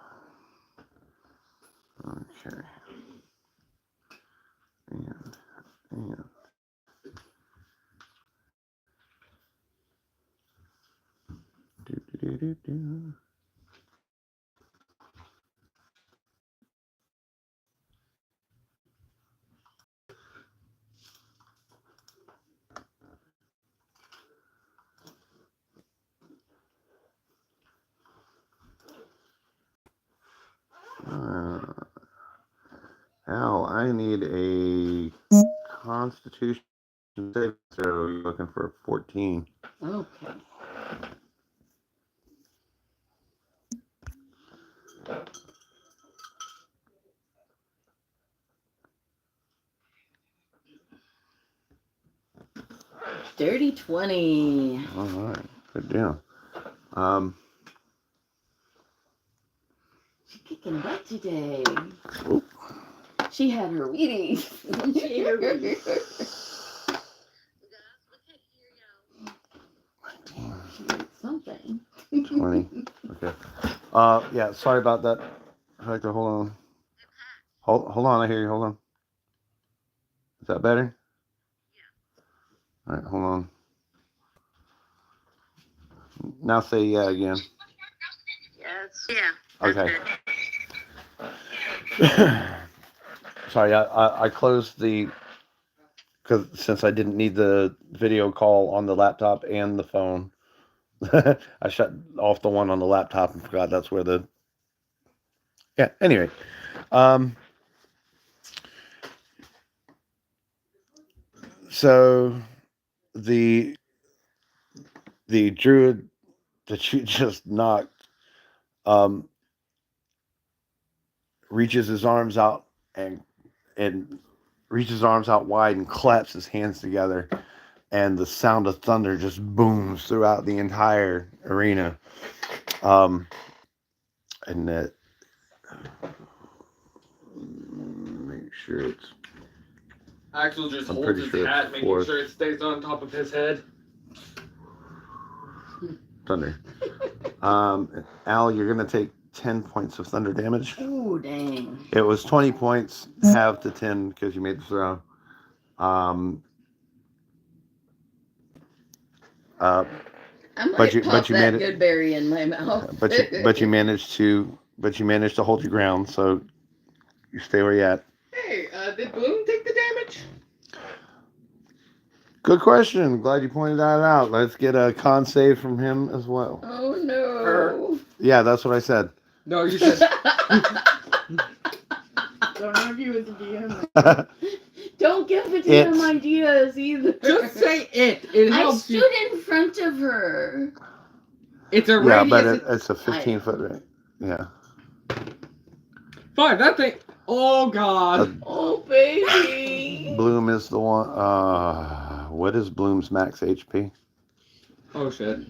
Okay. And do. Now I need a Constitution save. So you're looking for a 14. Okay. Dirty 20. All right, good deal. She's kicking butt today. Oop. She had her Wheaties. She ate her Wheaties. She ate something. 20. Okay. Yeah, sorry about that. Hector, hold on. Hold on, I hear you. Hold on. Is that better? All right, hold on. Now say yeah again. Yes. Yeah. Okay. Sorry, I closed because since I didn't need the video call on the laptop and the phone, I shut off the one on the laptop and forgot that's where the. Yeah. Anyway, so the druid that you just knocked reaches his arms out and reaches his arms out wide and claps his hands together, and the sound of thunder just booms throughout the entire arena. And that, make sure it's Axel just I'm holds pretty his sure hat, it's making fourth. sure it stays on top of his head. Thunder. Al, you're gonna take 10 points of thunder damage. Ooh, dang. It was 20 points, half to 10 because you made the throw. Um, I might But you- pop but you that made it- good berry in my mouth. but you managed to hold your ground, so you stay where you at. Hey, did Bloom take the damage? Good question. Glad you pointed that out. Let's get a con save from him as well. Oh no. Yeah, that's what I said. No, you said. Don't argue with the DM. Don't give the DM It's- ideas either. Just say it. It I helps stood you. in front of her. It's a Yeah, but radius. it's a 15-foot range. Yeah. Fine, that thing. Oh god. Oh baby. Bloom is the one. What is Bloom's max HP? Oh shit.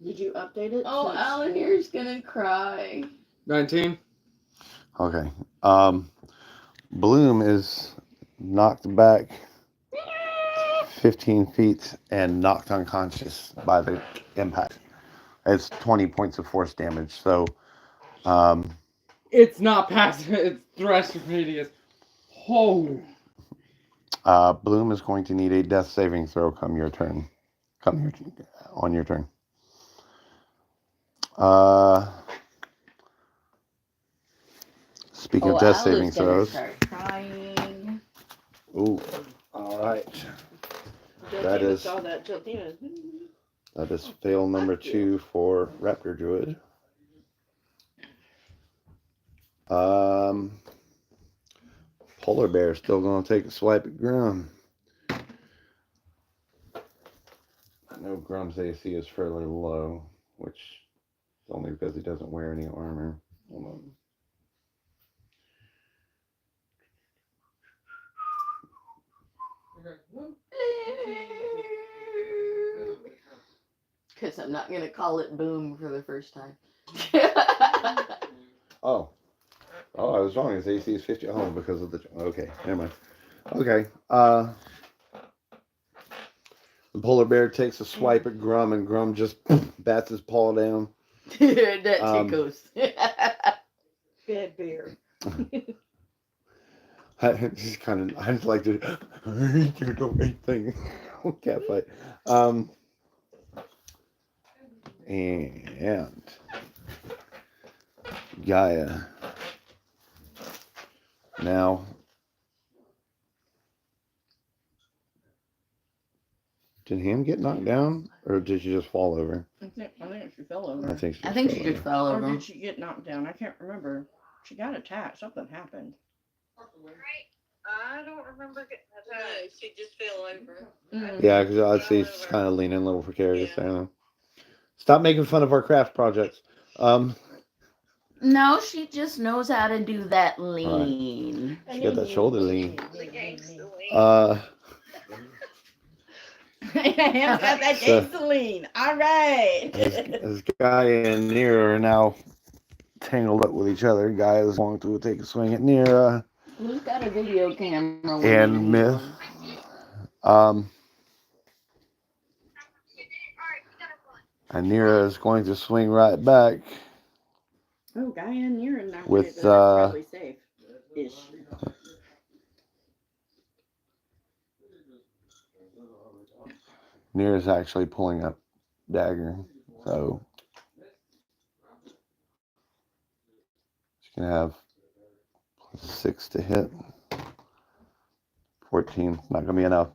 Did you update it? Oh, since- Alan here's gonna cry. 19. Okay. Bloom is knocked back 15 feet and knocked unconscious by the impact. It's 20 points of force damage. So, It's not past its thrust radius. Oh. Bloom is going to need a death saving throw on your turn. Speaking of death saving throws. Start crying. Ooh. All right. Jiltina That is- saw that. Jiltina. That is fail number 2 for Raptor Druid. Polar Bear still going to take a swipe at Grum. I know Grum's AC is fairly low, which is only because he doesn't wear any armor. Hold on. Because I'm not gonna call it boom for the first time. Oh, I was wrong. His AC is 50. Oh, because of the. Okay, never mind. Okay. The polar bear takes a swipe at Grum, and Grum just bats his paw down. That Um, tickles. Bad bear. I just like to do the right thing. Cat fight. And Gaia. Now, did Ham get knocked down, or did she just fall over? I think she fell over. I think she. I think she fell just over. fell Or over. did she get knocked down? I can't remember. She got attacked. Something happened. I don't remember getting attacked. she just fell over. Mm. Yeah, because I'd see she's kind of leaning a little precarious. I don't know. Stop making fun of our craft projects. No, she just knows how to do that lean. She got that shoulder lean. The gangster lean. Ham's got that So- gangster lean. All right. This guy and Nira are now tangled up with each other. Guy is going to take a swing at Nira. Who's got a video camera? with And me? Myth. And Nira is going to swing right back. Oh, guy in here and With, that's probably safe. Ish. Nira's actually pulling up dagger, so she can have +6 to hit. 14, not gonna be enough.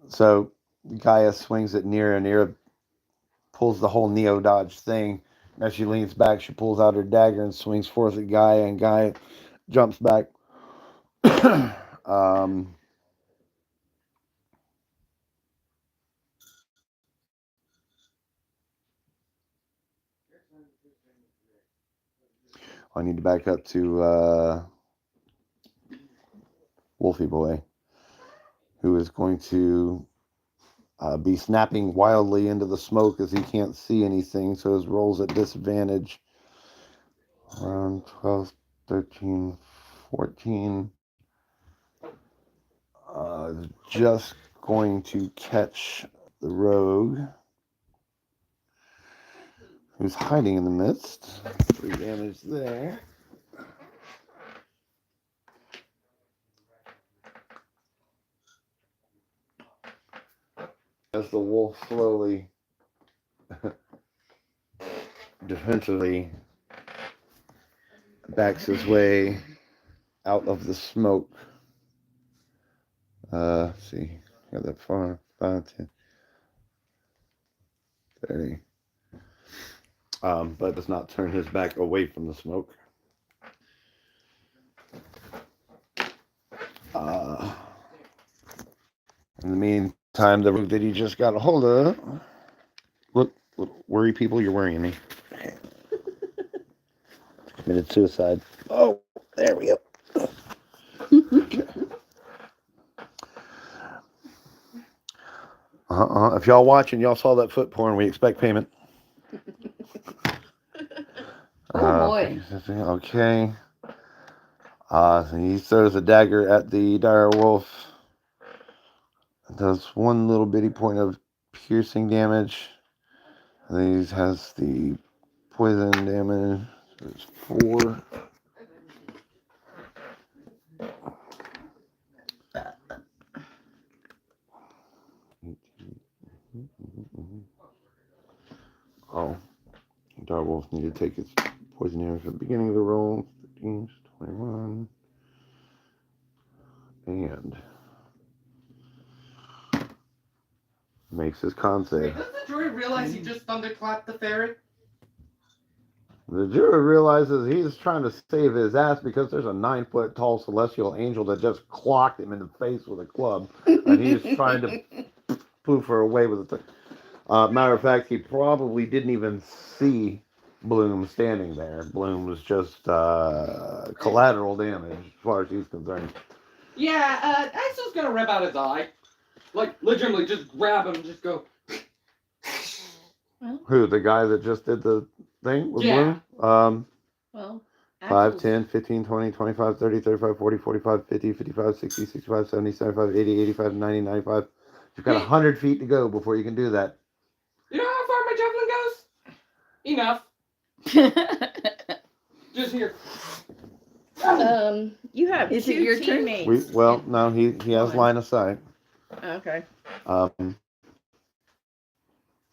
So Gaia swings at Nira. Nira pulls the whole Neo dodge thing. As she leans back, she pulls out her dagger and swings forth at Gaia, and Gaia jumps back. I need to back up to Wolfie Boy, who is going to be snapping wildly into the smoke as he can't see anything, so his roll's at disadvantage. around 12, 13, 14. Just going to catch the rogue, who's hiding in the midst. 3 damage there. As the wolf slowly, defensively backs his way out of the smoke. Let's see, got that far, 5, 10, 30. But does not turn his back away from the smoke. In the meantime, the rogue that he just got a hold of. Look, worry people, you're worrying me. Committed suicide. Oh, there we go. Okay. If y'all watching, y'all saw that foot porn, we expect payment. Oh boy. Okay. So he throws a dagger at the dire wolf. Does 1 little bitty point of piercing damage. And then he has the poison damage. There's 4. Oh, Direwolf needed to take his poison damage at the beginning of the roll. 15, 21. And makes his con save. Does the druid realize he just thunderclapped the fairy? The druid realizes he's trying to save his ass because there's a 9-foot tall celestial angel that just clocked him in the face with a club. And he's trying to poof her away with a thing. Matter of fact, he probably didn't even see Bloom standing there. Bloom was just collateral damage as far as he's concerned. Yeah, Axel's gonna rip out his eye. Like, legitimately, just grab him and just go. Who? The guy that just did the thing with Yeah. Bloom? Well, 5, Axel's- 10, 15, 20, 25, 30, 35, 40, 45, 50, 55, 60, 65, 70, 75, 80, 85, 90, 95. You've got 100 feet to go before you can do that. You know how far my javelin goes? Enough. Just here. You have Is it 2 your turn? teammates. No, he has line of sight. Okay.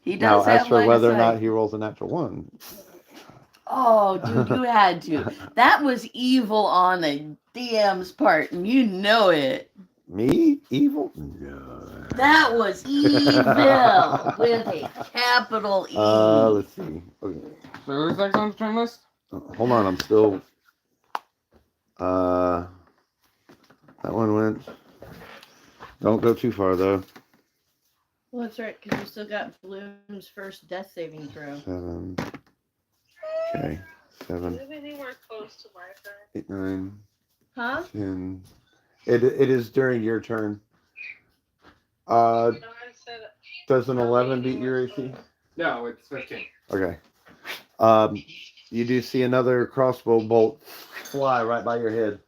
He Now, does as have for line of whether or sight. not he rolls a natural 1. Oh, dude, you had to. That was evil on the DM's part, and you know it. Me? Evil? No. That was evil with a capital E. Let's see. Okay. So who's next on the turn list? Hold on, I'm still. That one went. Don't go too far though. Well, that's right, because you still got Bloom's first death saving throw. 7. Okay. 7, Is it anywhere close to my turn? 8, 9, Huh? 10. It is during your turn. No, I said Does an 11 beat your AC? No, it's 15. Okay. You do see another crossbow bolt fly right by your head.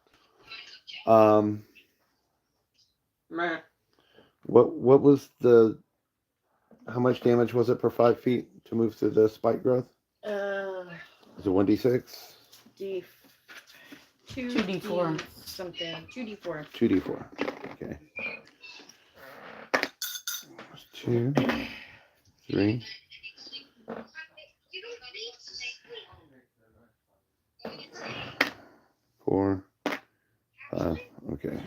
Meh. What was the? How much damage was it per 5 feet to move through the spike growth? Is it 1d6? 2d4. Something. 2d4. 2d4. Okay. 2, 3. 4, 5. Okay.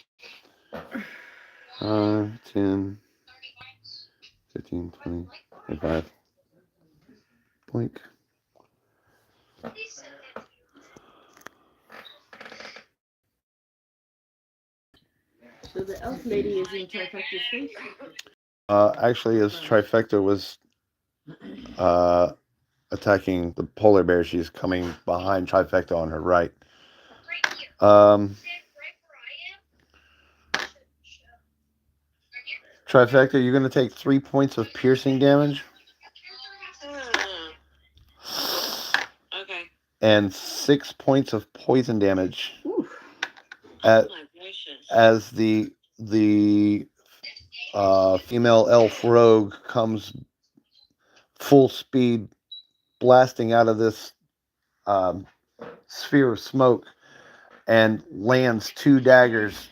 Okay. 10, 15, 20, 25. Blink. So the elf lady is in Trifecta's face? Actually, his trifecta was attacking the polar bear. She's coming behind Trifecta on her right. Right here. Um, Stand right where I am. Right here. Trifecta, you're going to take 3 points of piercing damage Okay. and 6 points of poison damage Ooh. at, Oh my gracious. as the female elf rogue comes full speed blasting out of this sphere of smoke and lands 2 daggers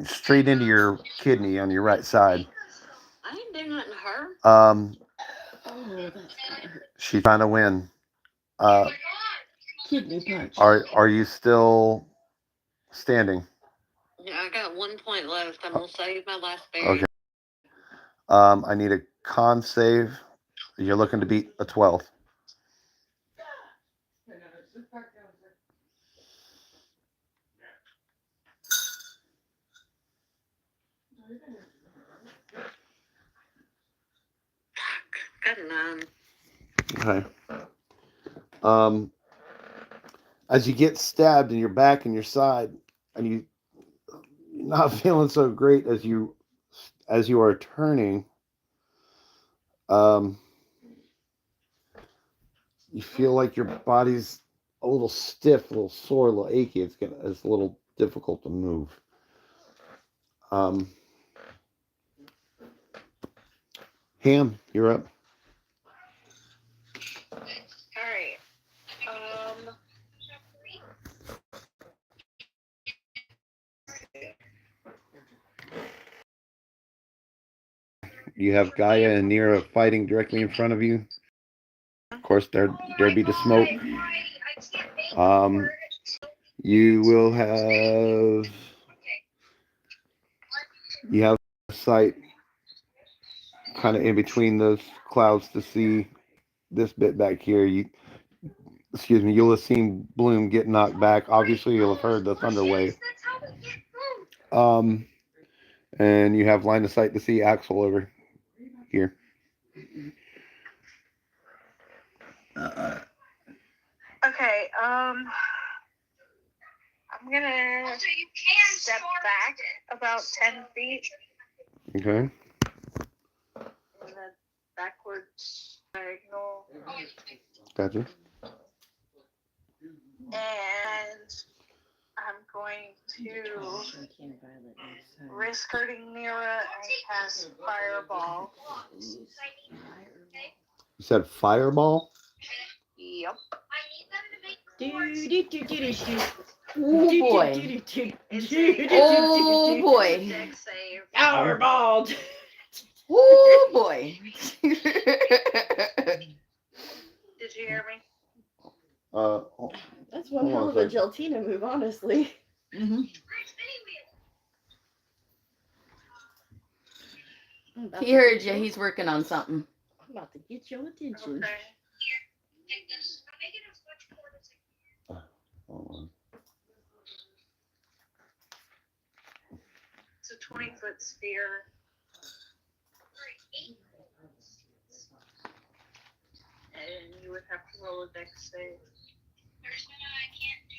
straight into your kidney on your right side. I didn't do nothing to her. Oh, that's gonna hurt. She's trying to win. Kidney punch. Are you still standing? Yeah, I got 1 point left. I'm gonna save my last berry. Okay. I need a con save. You're looking to beat a 12. Got a 9. Okay. As you get stabbed in your back and your side, and you're not feeling so great as you are turning, you feel like your body's a little stiff, a little sore, a little achy. It's a little difficult to move. Ham, you're up. Alright. You have Gaia and Nira fighting directly in front of you. Of course, there be the smoke. You will have sight kind of in between those clouds to see this bit back here. You'll have seen Bloom get knocked back. Obviously, you'll have heard the thunder wave. And you have line of sight to see Axel over here. Okay, I'm gonna step back about 10 feet Okay. in a backwards diagonal, Gotcha. and I'm going to risk hurting Mira and cast Fireball. You said fireball? Yep. Oh boy. Oh boy. Dex save. Powerball. Oh boy. Did you hear me? That's one hell of a Geltina move, honestly. Mm-hmm. He heard you. He's working on something. I'm about to get your attention. Okay. Take this. I'll make it as much cord as I Hold on. It's a 20-foot sphere. And you would have to roll a dex save. There's one I can't do.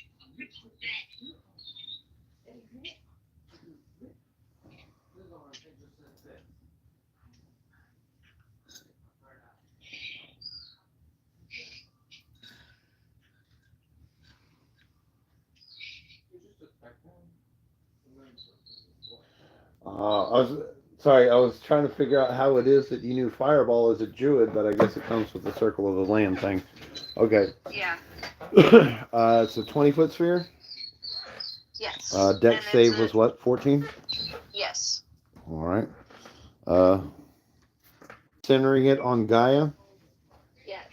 I was trying to figure out how it is that you knew fireball as a druid, but I guess it comes with the circle of the land thing. Okay. Yeah. It's a 20-foot sphere. Yes. Dex save was what? 14? Yes. All right. Centering it on Gaia. Yes.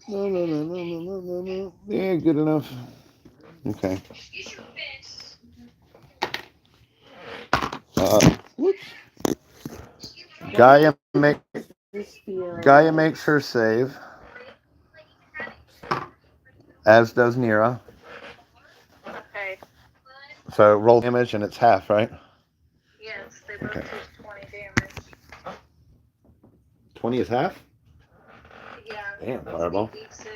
No. Yeah, good enough. Okay. Whoops. Gaia makes her save. as does Nira. Okay. So roll damage and it's half, right? Yes, they both Okay. take 20 damage. 20 is half? Yeah. Damn, fireball. D6.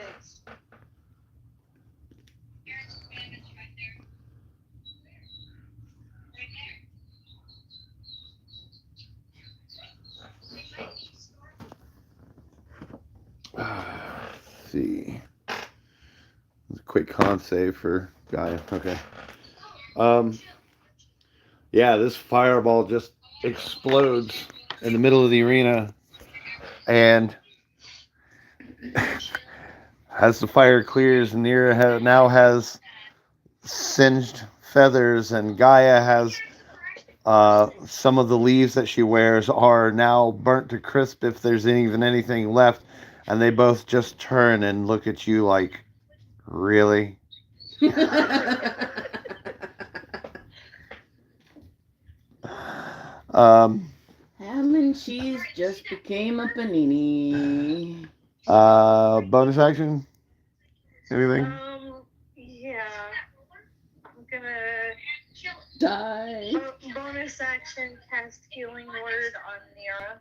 Let's see. Quick con save for Gaia. Okay. Yeah, this fireball just explodes in the middle of the arena, and as the fire clears, Nira now has singed feathers, and Gaia has some of the leaves that she wears are now burnt to crisp if there's even anything left, and they both just turn and look at you like, really? Um, Ham and cheese just became a panini. bonus action? Anything? Yeah. I'm gonna Die. bonus action cast healing word on Nira.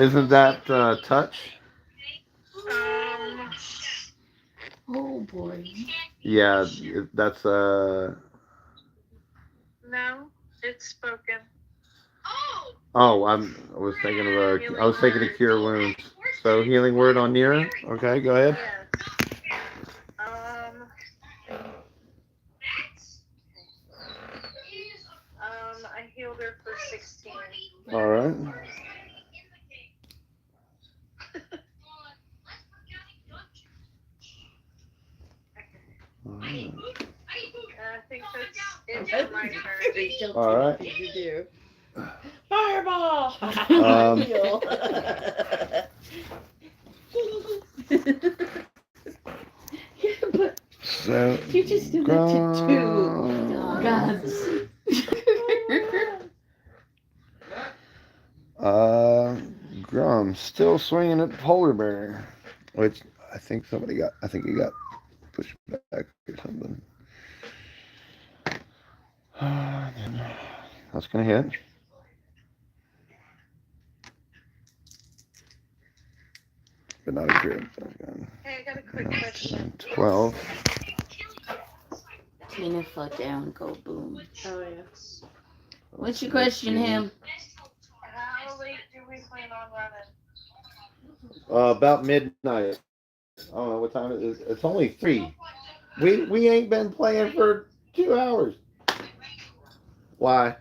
Isn't that touch? Oh boy. Yeah, that's No, it's spoken. Oh, I was thinking of cure wounds. So healing word on Nira. Okay, go ahead. Yes. I healed her for 16. All right. I think that's it for my turn. All right. You do. Fireball! Um, Yeah, but So you just did that to two gods. Grum still swinging at polar bear, which I think somebody got. I think he got pushed back or something. That's gonna hit. But not a crit. Hey, I got a quick question. 12. Tina fell down, go boom. Oh, yes. What's your question, Ham? How late do we plan on running? About midnight. I don't know what time it is. It's only 3. We ain't been playing for 2 hours. Why?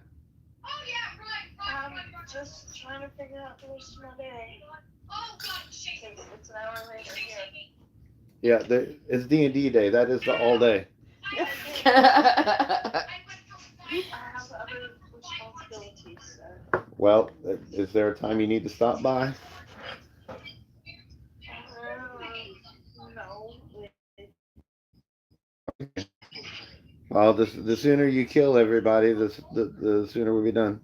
I'm just trying to figure out the rest of my day. It's an hour later here. Yeah, it's D&D day. That is the all day. I have other responsibilities, so. Well, is there a time you need to stop by? No. Well, the sooner you kill everybody, the sooner we'll be done.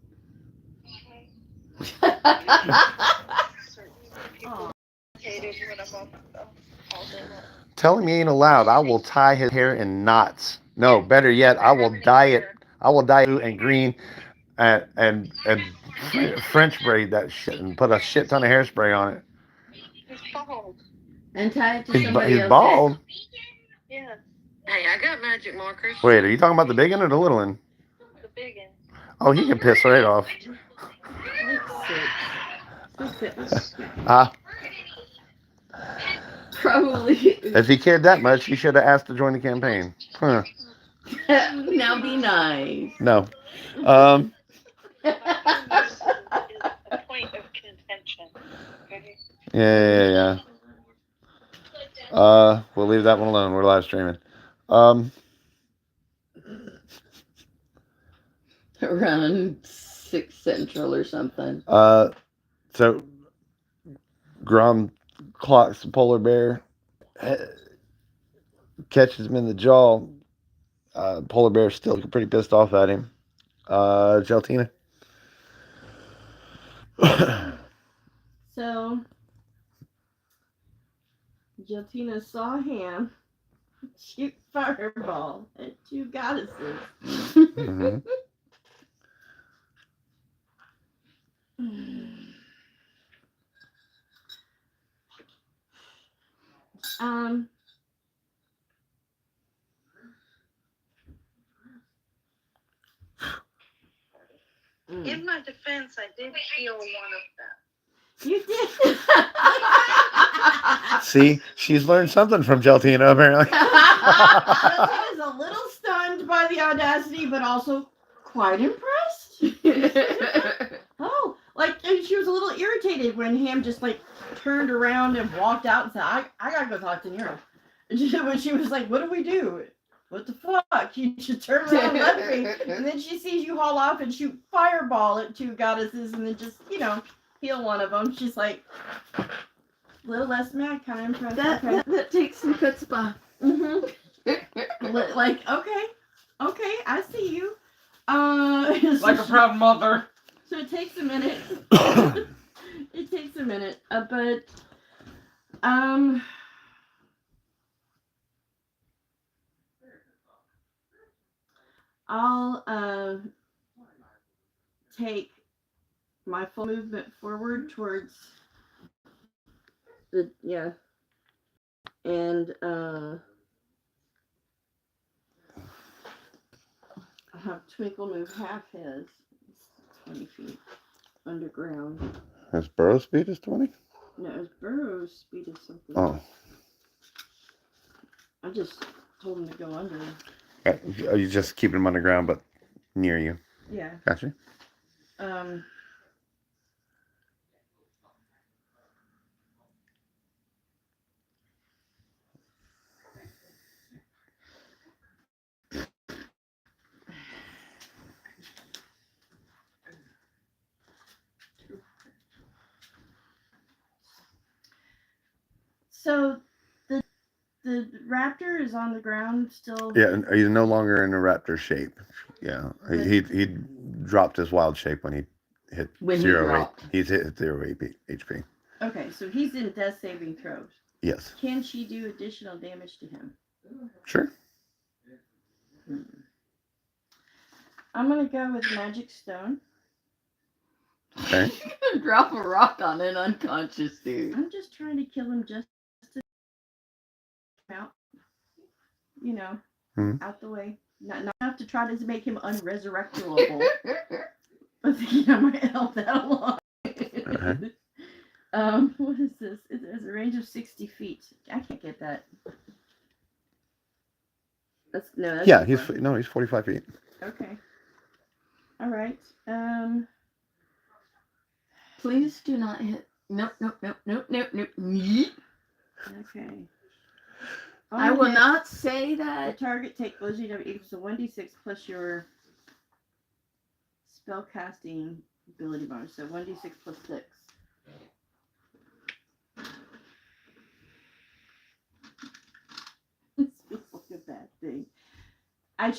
Tell him he ain't allowed. I will tie his hair in knots. No, better yet, I will dye it. I will dye it blue and green and French braid that shit and put a shit ton of hairspray on it. He's bald. And tie it to somebody He's else. bald. Yeah, Hey, I got magic markers. Wait, are you talking about the big one or the little one? the big one. Oh, he can piss right off. Probably. If he cared that much, he should have asked to join the campaign. Huh. Now be nice. No. A point of contention. Okay. Yeah. We'll leave that one alone. We're live streaming. Around 6 Central or something. So Grom clocks the polar bear, catches him in the jaw. Polar bear's still pretty pissed off at him. Geltina. So, Jiltina saw Ham shoot fireball at 2 goddesses. Mm-hmm. Um. In my defense, I did kill one of them. You did. See, she's learned something from Geltina, apparently. Jiltina's a little stunned by the audacity, but also quite impressed. Oh, like and she was a little irritated when Ham just like turned around and walked out and said, I gotta go talk to Nero. And when she was like, what do we do? What the fuck? You should turn around and left me. And then she sees you haul off and shoot fireball at 2 goddesses and then just, heal one of them. She's like, a little less mad, kind of impressed. That takes some chutzpah. Mm-hmm. Like, okay, I see you. Like a proud mother. So it takes a minute. It takes a minute, but I'll take my full movement forward towards and have Twinkle move half his. It's 20 feet underground. His burrow speed is 20? No, his burrow speed is something. Oh. I just told him to go under. Are you just keeping him underground, but near you? Yeah. Gotcha. So the raptor is on the ground still. Yeah, and he's no longer in a raptor shape. Yeah, he dropped his wild shape when he hit When he 0 dropped. He's hit 0 HP. Okay, so he's in death saving throws. Yes. Can she do additional damage to him? Sure. I'm gonna go with magic stone. Okay. You're gonna drop a rock on an unconscious dude. I'm just trying to kill him just to out. Out the way. Not enough to try to make him unresurrectable. I think I might help that a lot. Okay. What is this? It has a range of 60 feet. I can't get that. That's Yeah, he's 45 feet. okay. All right. Please do not hit. Nope. Yeet. Okay. I will not say The that. target take bludgeoning damage equals to 1d6 plus your spell casting ability bonus. So 1d6 plus 6. This feels like a bad thing. I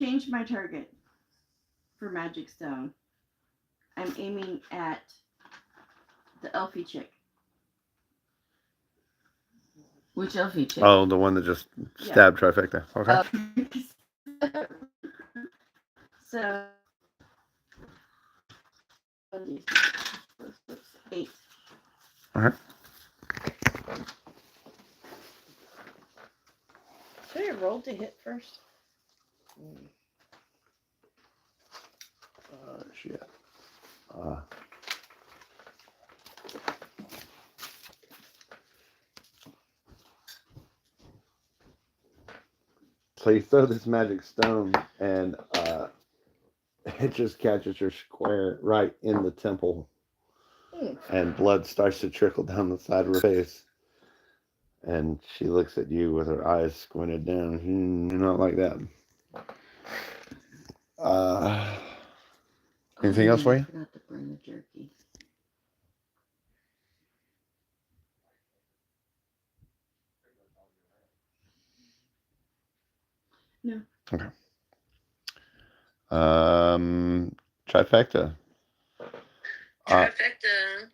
changed my target for magic stone. I'm aiming at the elfie chick. Which elfie chick? Oh, the one that just stabbed trifecta. Okay. So 8. All right. Should I roll to hit first? Shit. So you throw this magic stone, and it just catches her square right in the temple, and blood starts to trickle down the side of her face. And she looks at you with her eyes squinted down. Not like that. Anything else for you? I forgot to bring the jerky. No. Okay. Trifecta. Trifecta.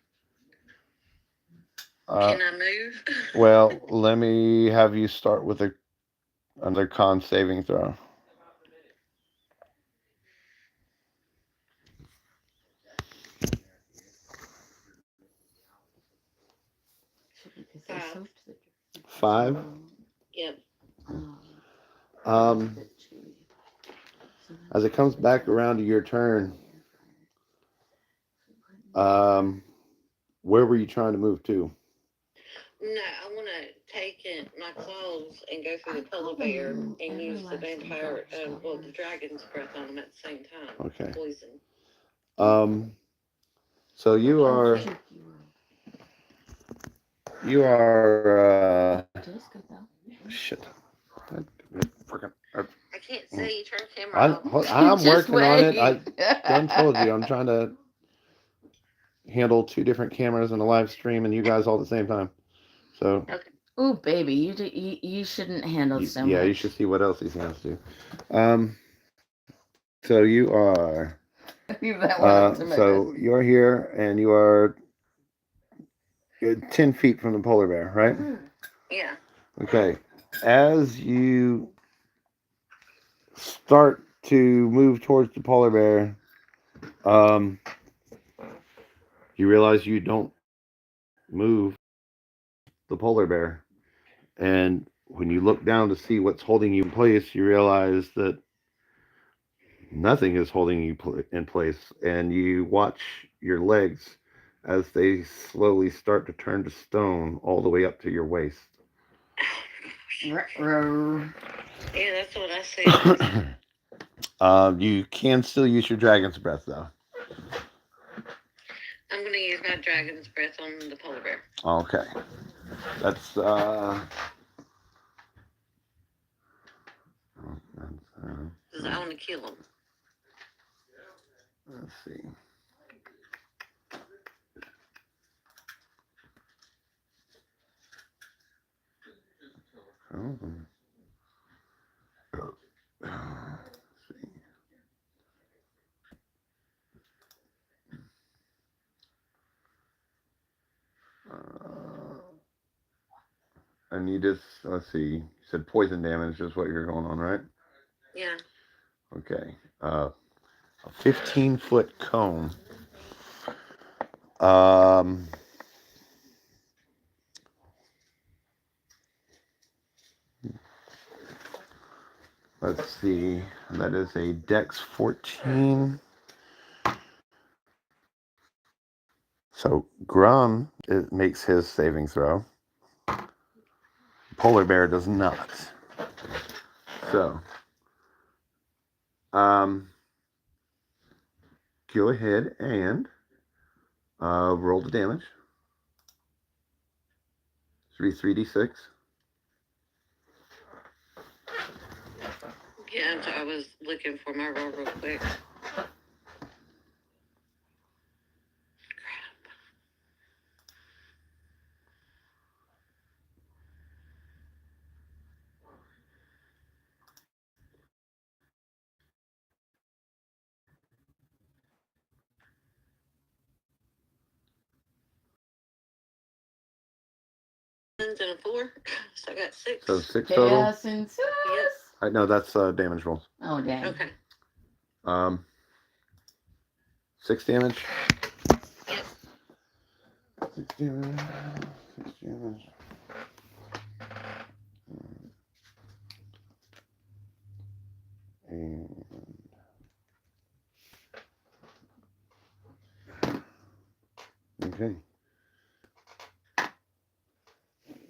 Can I move? Well, let me have you start with another con saving throw. Because they Five. soaked the 5. Yep. As it comes back around to your turn, where were you trying to move to? No, I want to take in my claws and go through the polar bear and use the vampire, the dragon's breath on them at the same time. Okay. Poison. So you are shit. I can't see. Turn the camera off. I'm Just working on it. I wait. done told you I'm trying to handle 2 different cameras and a live stream and you guys all at the same time. So Oh, baby, you shouldn't handle so much. yeah, you should see what else these hands do. So you are so you're here and you are 10 feet from the polar bear, right? Yeah. Okay. As you start to move towards the polar bear, you realize you don't move the polar bear. And when you look down to see what's holding you in place, you realize that nothing is holding you in place. And you watch your legs as they slowly start to turn to stone all the way up to your waist. Yeah, that's what I said. You can still use your dragon's breath, though. I'm going to use my dragon's breath on the polar bear. Okay. That's, Because I want to kill him. let's see. Oh. Let's see. And you just, let's see, you said poison damage is what you're going on, right? Yeah. Okay. A 15-foot cone. Let's see. That is a Dex 14. So Grum makes his saving throw. Polar bear does not. So, go ahead and roll the damage. Should be 3d6. Yeah, I was looking for my roll real quick. And a 4, so I got 6. So 6 total. Chaos and sus. Yep. No, that's damage rolls. Oh, dang. Okay. 6 damage. Yep. 6 damage. 6 damage. And okay.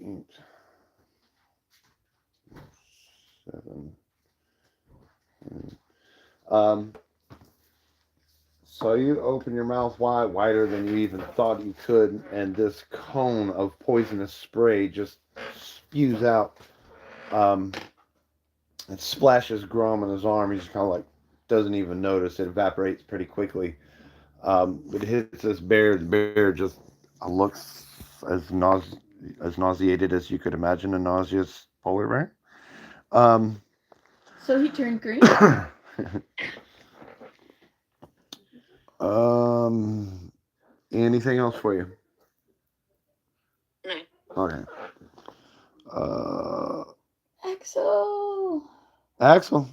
8, 7. So you open your mouth wide, wider than you even thought you could, and this cone of poisonous spray just spews out. It splashes Grom in his arm. He just kind of like doesn't even notice. It evaporates pretty quickly. It hits this bear. The bear just looks as nauseated as you could imagine a nauseous polar bear. So he turned green? Anything else for you? No. Okay. Axel. Axel.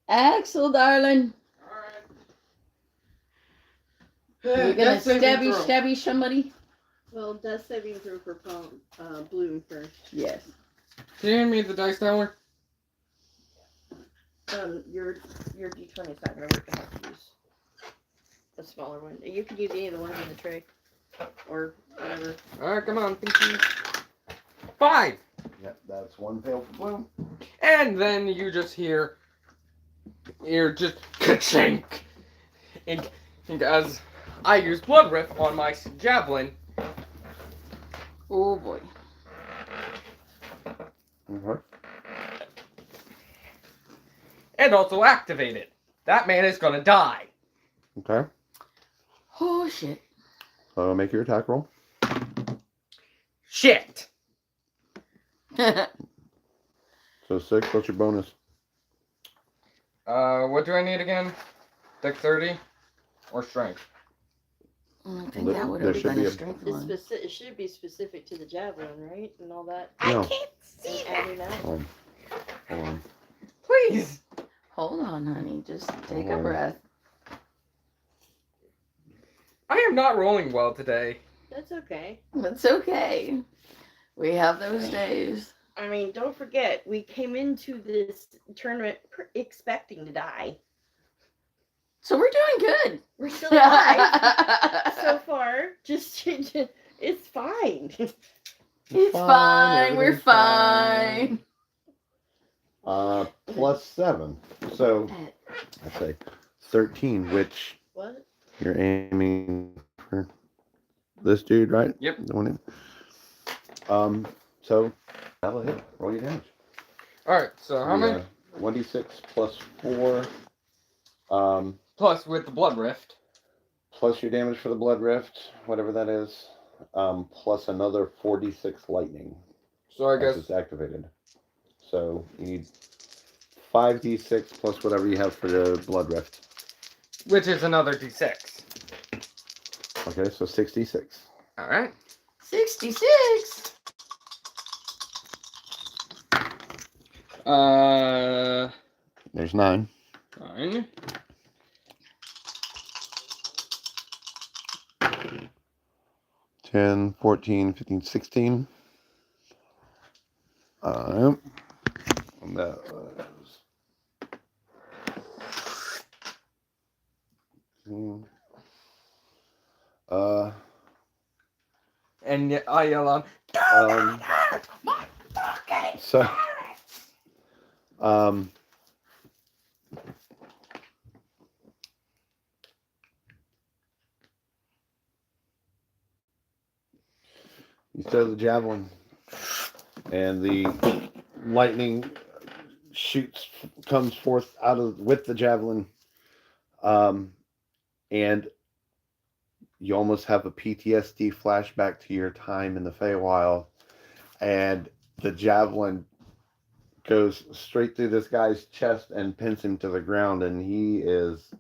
Axel, darling. Are you gonna stabby somebody? Well, death saving throw for Bloom first. Yes. Can you hand me the dice tower? Your D20 is not gonna work. I have to use a smaller one. You can use any of the ones in the tray, or whatever. Alright, come on. Pinky. 5! Yep, that's one fail for Bloom. And then you just hear just ka-chink. And as I use Blood Rift on my javelin, Oh boy. Okay. and also activate it. That man is gonna die. Okay. Oh shit. So make your attack roll. Shit. So 6, what's your bonus? What do I need again? Dexterity or strength? I think There- that would there have should been be a a- strength It's one. it should be specific to the javelin, right? And all that. No. And adding that. Hold on. Please. Hold on, honey. Just take a Hold on. breath. I am not rolling well today. That's okay. It's okay. We have those days. I mean, don't forget, we came into this tournament expecting to die. So we're doing good. We're still alive so far. Just it's fine. It's fine. We're everything's fine. Plus 7. So, I say 13, which What? you're aiming for this dude, right? Yep. The one in. So, that'll hit. Roll your damage. Alright, so how many? 1d6 plus 4. Plus with the Blood Rift. Plus your damage for the Blood Rift, whatever that is. Plus another 4d6 lightning. So I As guess it's activated. So you need 5d6 plus whatever you have for the Blood Rift. which is another D6. Okay, so 66. Alright. 66. There's 9. 9. 10, 14, 15, 16. And that was... And I yell on, so, you throw the javelin, and the lightning comes forth with the javelin, and you almost have a PTSD flashback to your time in the Feywild, and the javelin goes straight through this guy's chest and pins him to the ground, and he is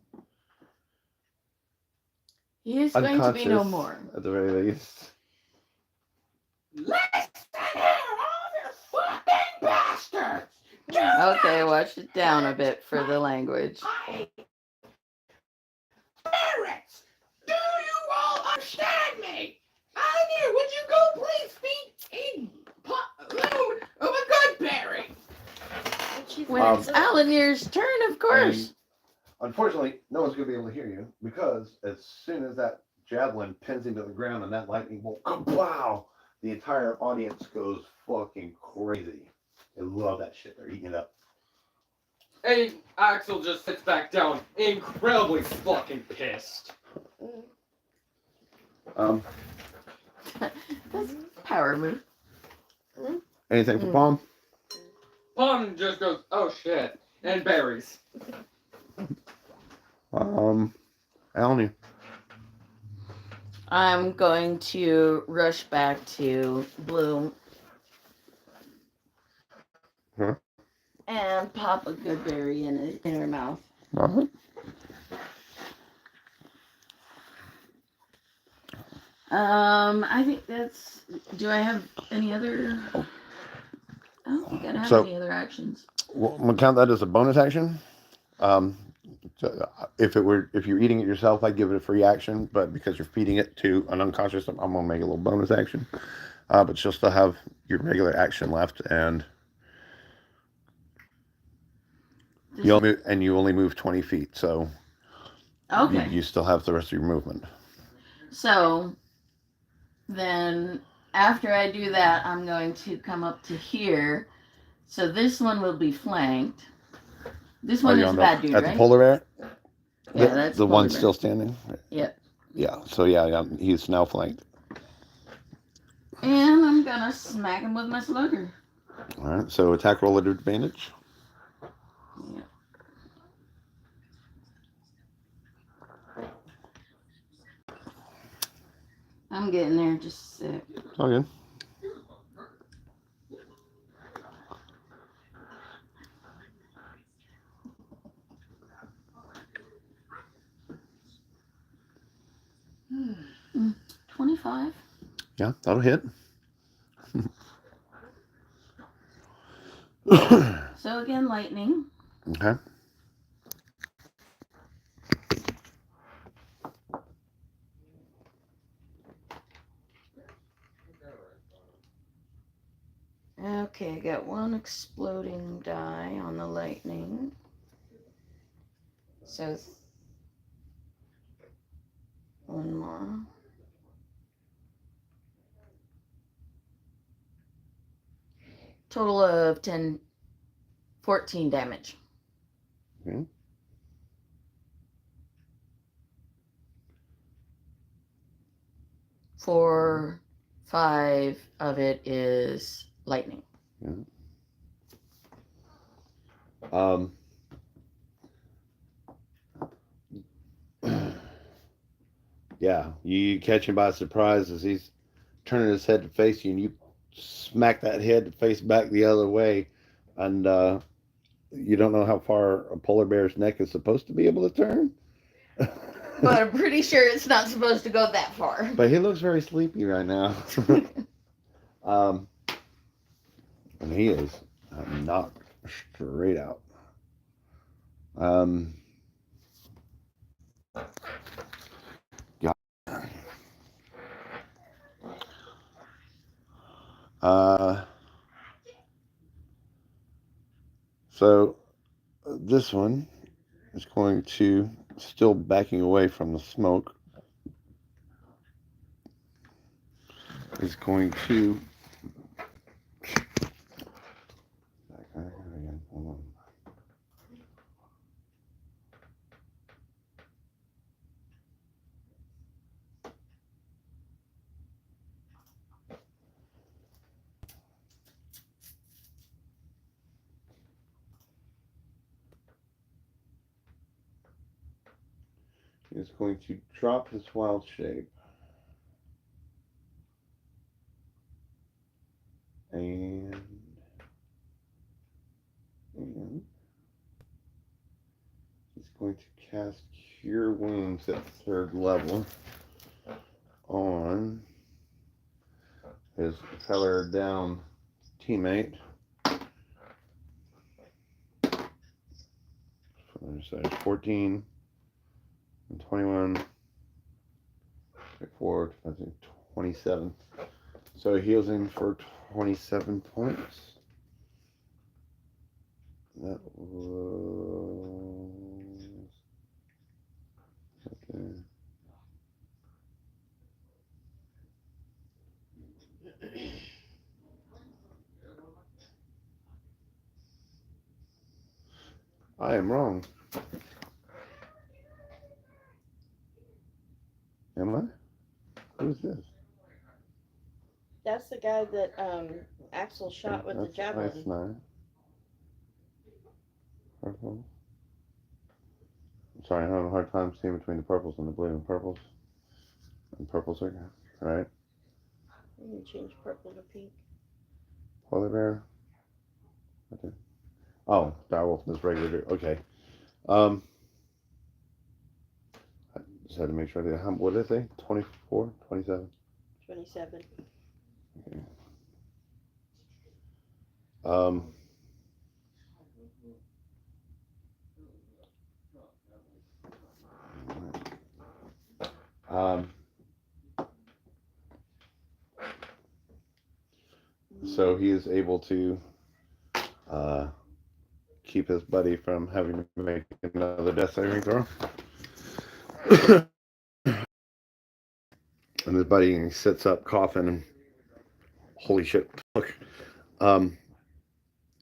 He is going to be no unconscious more. at the very least. Okay, watch it down a bit for the language. Parents, do you all understand me? Pioneer, would you go please feed a load of a good berry? When it's Alanir's turn, of course. Unfortunately, no one's going to be able to hear you, because as soon as that javelin pins him to the ground and that lightning bolt, wow, the entire audience goes fucking crazy. They love that shit. They're eating it up. And Axel just sits back down, incredibly fucking pissed. That's a power move. Anything for Palm? Palm just goes, oh shit, and berries. Alan, I'm going to rush back to Bloom. Huh? And pop a good berry in her mouth. I think that's. Do I have any other? I don't think I have So- any other actions. Well, I'm gonna count that as a bonus action. So, if you're eating it yourself, I'd give it a free action. But because you're feeding it to an unconscious, I'm gonna make a little bonus action. But you'll still have your regular action left, and you only move 20 feet. So Okay. you still have the rest of your movement. So then after I do that, I'm going to come up to here. So this one will be flanked. This one is a bad dude, at right? the polar bear? Yeah, that's the polar one bear. still standing. Yep. Yeah. So yeah, he's now flanked. And I'm gonna smack him with my slugger. All right. So attack roll at advantage. Yep. I'm getting there just a sec. All good. Mm, 25. Yeah, that'll hit. So again, lightning. Okay. Okay, I got one exploding die on the lightning. So one more. Total of 14 damage. Okay. For 5 of it is lightning. Yeah. Yeah, you catch him by surprise as he's turning his head to face you, and you smack that head to face back the other way, and you don't know how far a polar bear's neck is supposed to be able to turn. But I'm pretty sure it's not supposed to go that far. But he looks very sleepy right now. And he is knocked straight out. Yeah. So this one is going to, still backing away from the smoke, is going to hold on. Is going to drop his wild shape and he's going to cast Cure Wounds at 3rd level on his feather down teammate. So 14 and 21, 24, I think 27. So he heals him for 27 points. That was okay. I am wrong. Am I? Who's this? That's the guy that Axel shot with the javelin. That's 9. Purple. Sorry, I'm having a hard time seeing between the purples and the blue and purples. And purples are good. Alright. You can change purple to pink. Polar bear. Okay. Oh, direwolf is regular. Okay. I just had to make sure I did. What did I say? 24? 27? 27. Um, um, so he is able to keep his buddy from having to make another death saving throw. And his buddy sits up coughing and holy shit, look.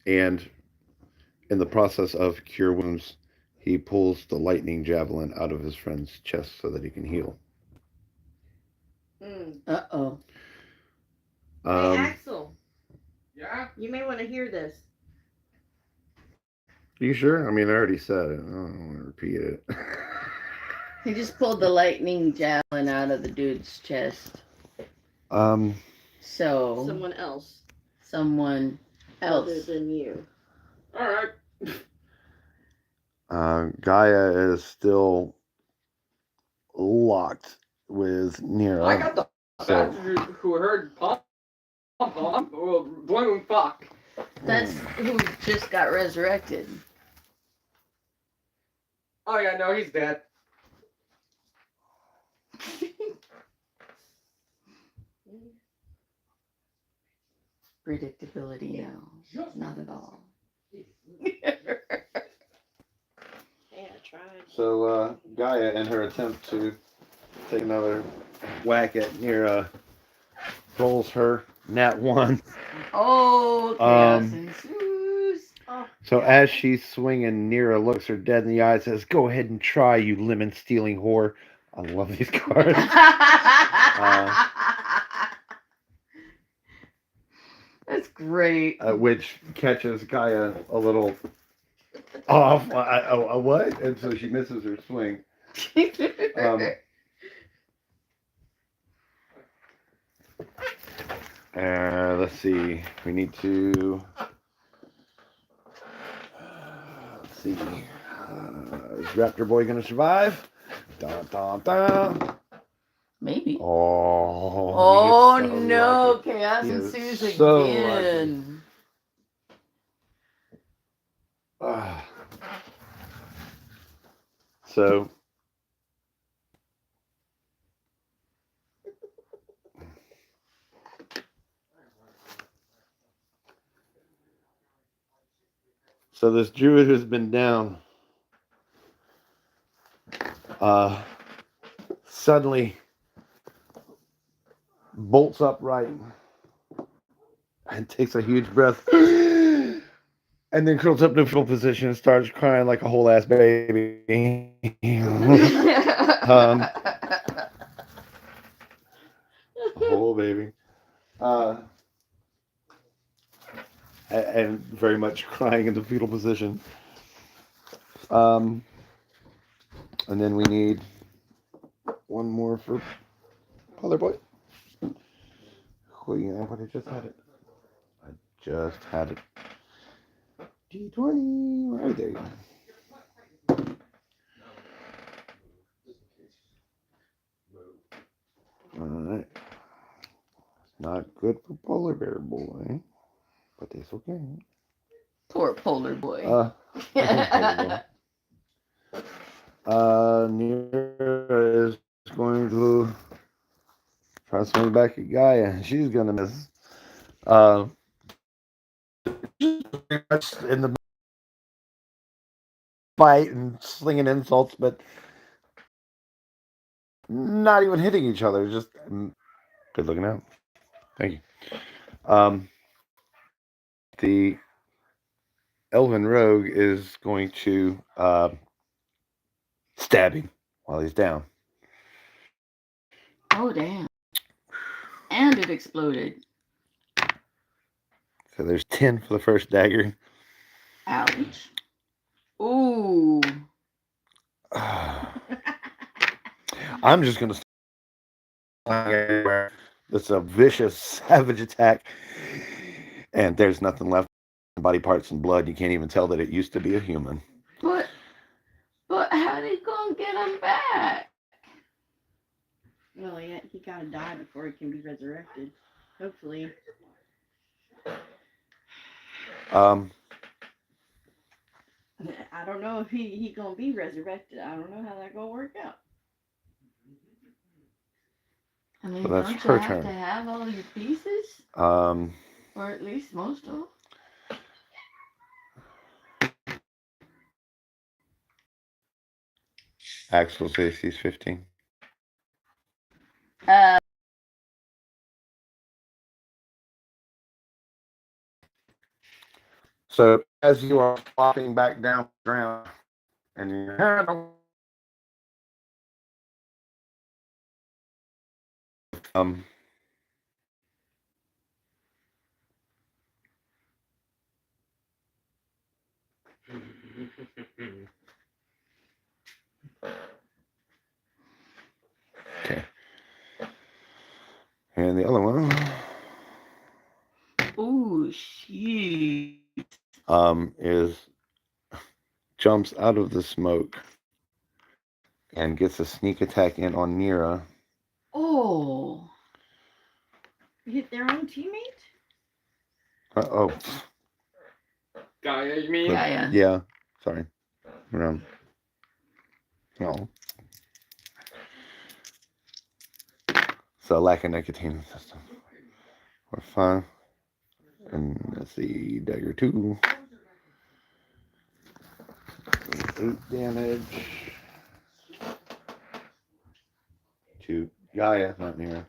And in the process of cure wounds, he pulls the lightning javelin out of his friend's chest so that he can heal. Uh-oh. Hey, Axel, Yeah? you may want to hear this. You sure? I mean, I already said it. I don't want to repeat it. He just pulled the lightning javelin out of the dude's chest. So Someone else someone other else. than you. Alright. Gaia is still locked with Nero. I got the So- bastard who heard pom bloom fuck. That's who just got resurrected. Oh yeah, no, he's dead. Predictability, no. Not at all. Hey, I tried. So Gaia, in her attempt to take another whack at Nero, rolls her nat 1. Oh, chaos ensues. Oh, So as she's swinging, Nero looks her dead in the eye and says, "Go ahead and try, you lemon-stealing whore." I love these cards. That's great. Which catches Gaia a little off. A what? And so she misses her swing. Let's see. We need to. Let's see. Is Raptor Boy gonna survive? Dun, dun, dun. Maybe. Oh. Oh he is so no, lucky. chaos He is ensues so again. So. So this druid who's been down suddenly bolts upright and takes a huge breath and then curls up in a fetal position and starts crying like a whole ass baby. Whole baby. And very much crying in the fetal position. And then we need one more for Father Boy. Oh, yeah, but I just had it. I just had it. D20. Right there. Alright. Not good for Polar Bear Boy. But it's okay. Poor polar boy. Nira is going to try to swing back at Gaia. She's gonna miss. Pretty much in the fight and slinging insults, but not even hitting each other. Just good looking out. Thank you. The Elven Rogue is going to stab him while he's down. Oh damn. And it exploded. So there's 10 for the first dagger. Ouch. Ooh. I'm just going to everywhere. It's a vicious, savage attack. And there's nothing left. Body parts and blood. You can't even tell that it used to be a human. But how they gonna get him back? Well, yeah, he gotta die before he can be resurrected. Hopefully. I don't know if he gonna be resurrected. I don't know how that gonna work out. I mean, So that's don't you her have turn. to have all your pieces? Um, Or at least most of them? Axel says he's 15. Uh, So as you are flopping back down the ground, and you're um, okay, and the other one ooh, shit. is jumps out of the smoke and gets a sneak attack in on Nira. Oh. Hit their own teammate? Oh, Gaia, you mean? Yeah. yeah. Sorry. No. So lack of nicotine system. We're fine. And let's see, dagger 2. 8 damage to Gaia, not Nira.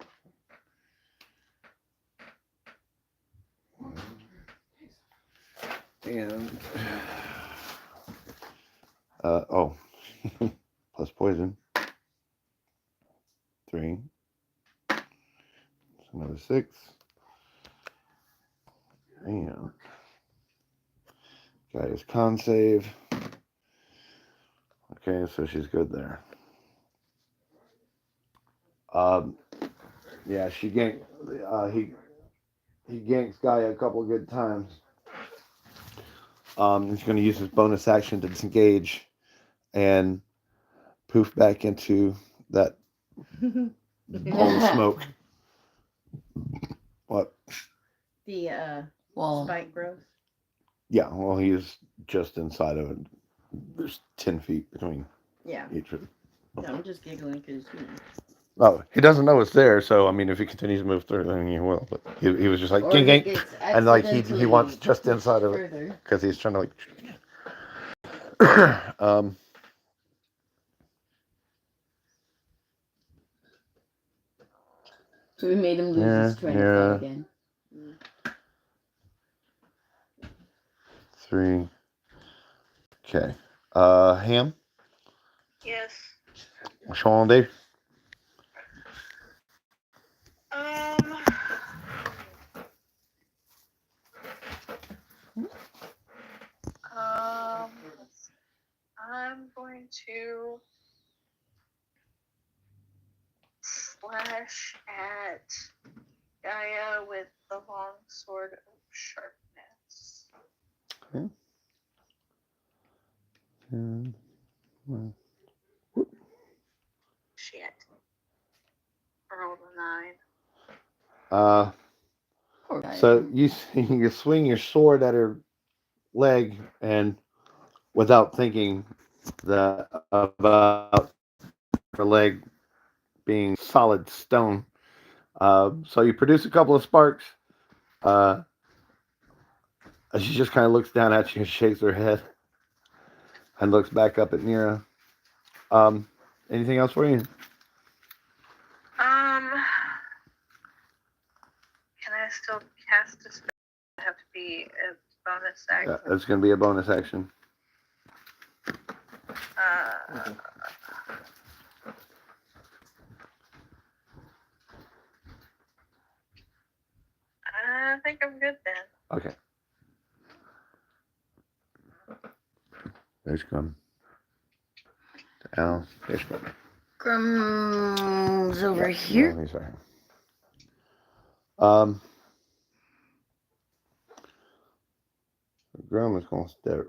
And plus poison. 3. So another 6. And Gaia's con save. Okay, so she's good there. Yeah, she ganked. He ganks Gaia a couple of good times. He's going to use his bonus action to disengage and poof back into that ball of smoke. What? The Well, spike growth. Yeah, well, he's just inside of it. There's 10 feet between Yeah. each of them. No, I'm just giggling because, Oh, he doesn't know it's there, so I mean, if he continues to move through, then he will. But he was just like, or gang, it gang. gets And like he wants accidentally just inside of it further. because he's trying to like. So we made him lose his train of thought again. 3. Okay. Ham. Yes. What's you want to do? Um. I'm going to slash at Gaia with the long sword of sharpness. Okay. 10, 1. Shit. Rolled a 9. Poor guy. So you swing your sword at her leg, and without thinking about her leg being solid stone, so you produce a couple of sparks. She just kind of looks down at you and shakes her head, and looks back up at Nira. Anything else for you? Can I still cast a spell? I have to be a bonus action. It's going to be a bonus action. I think I'm good then. Okay. There's Grum. Al, there's Grum. Grum's over here. No, he's right here. Grum is going to step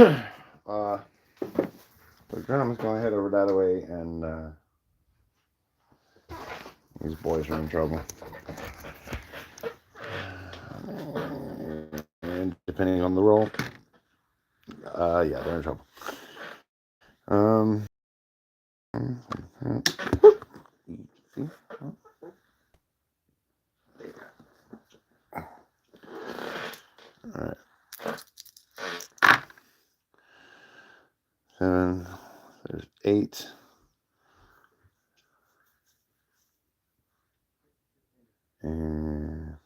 The Grandma's going to head over that way, and these boys are in trouble. And depending on the role, yeah, they're in trouble. See? All right. 7. There's 8. And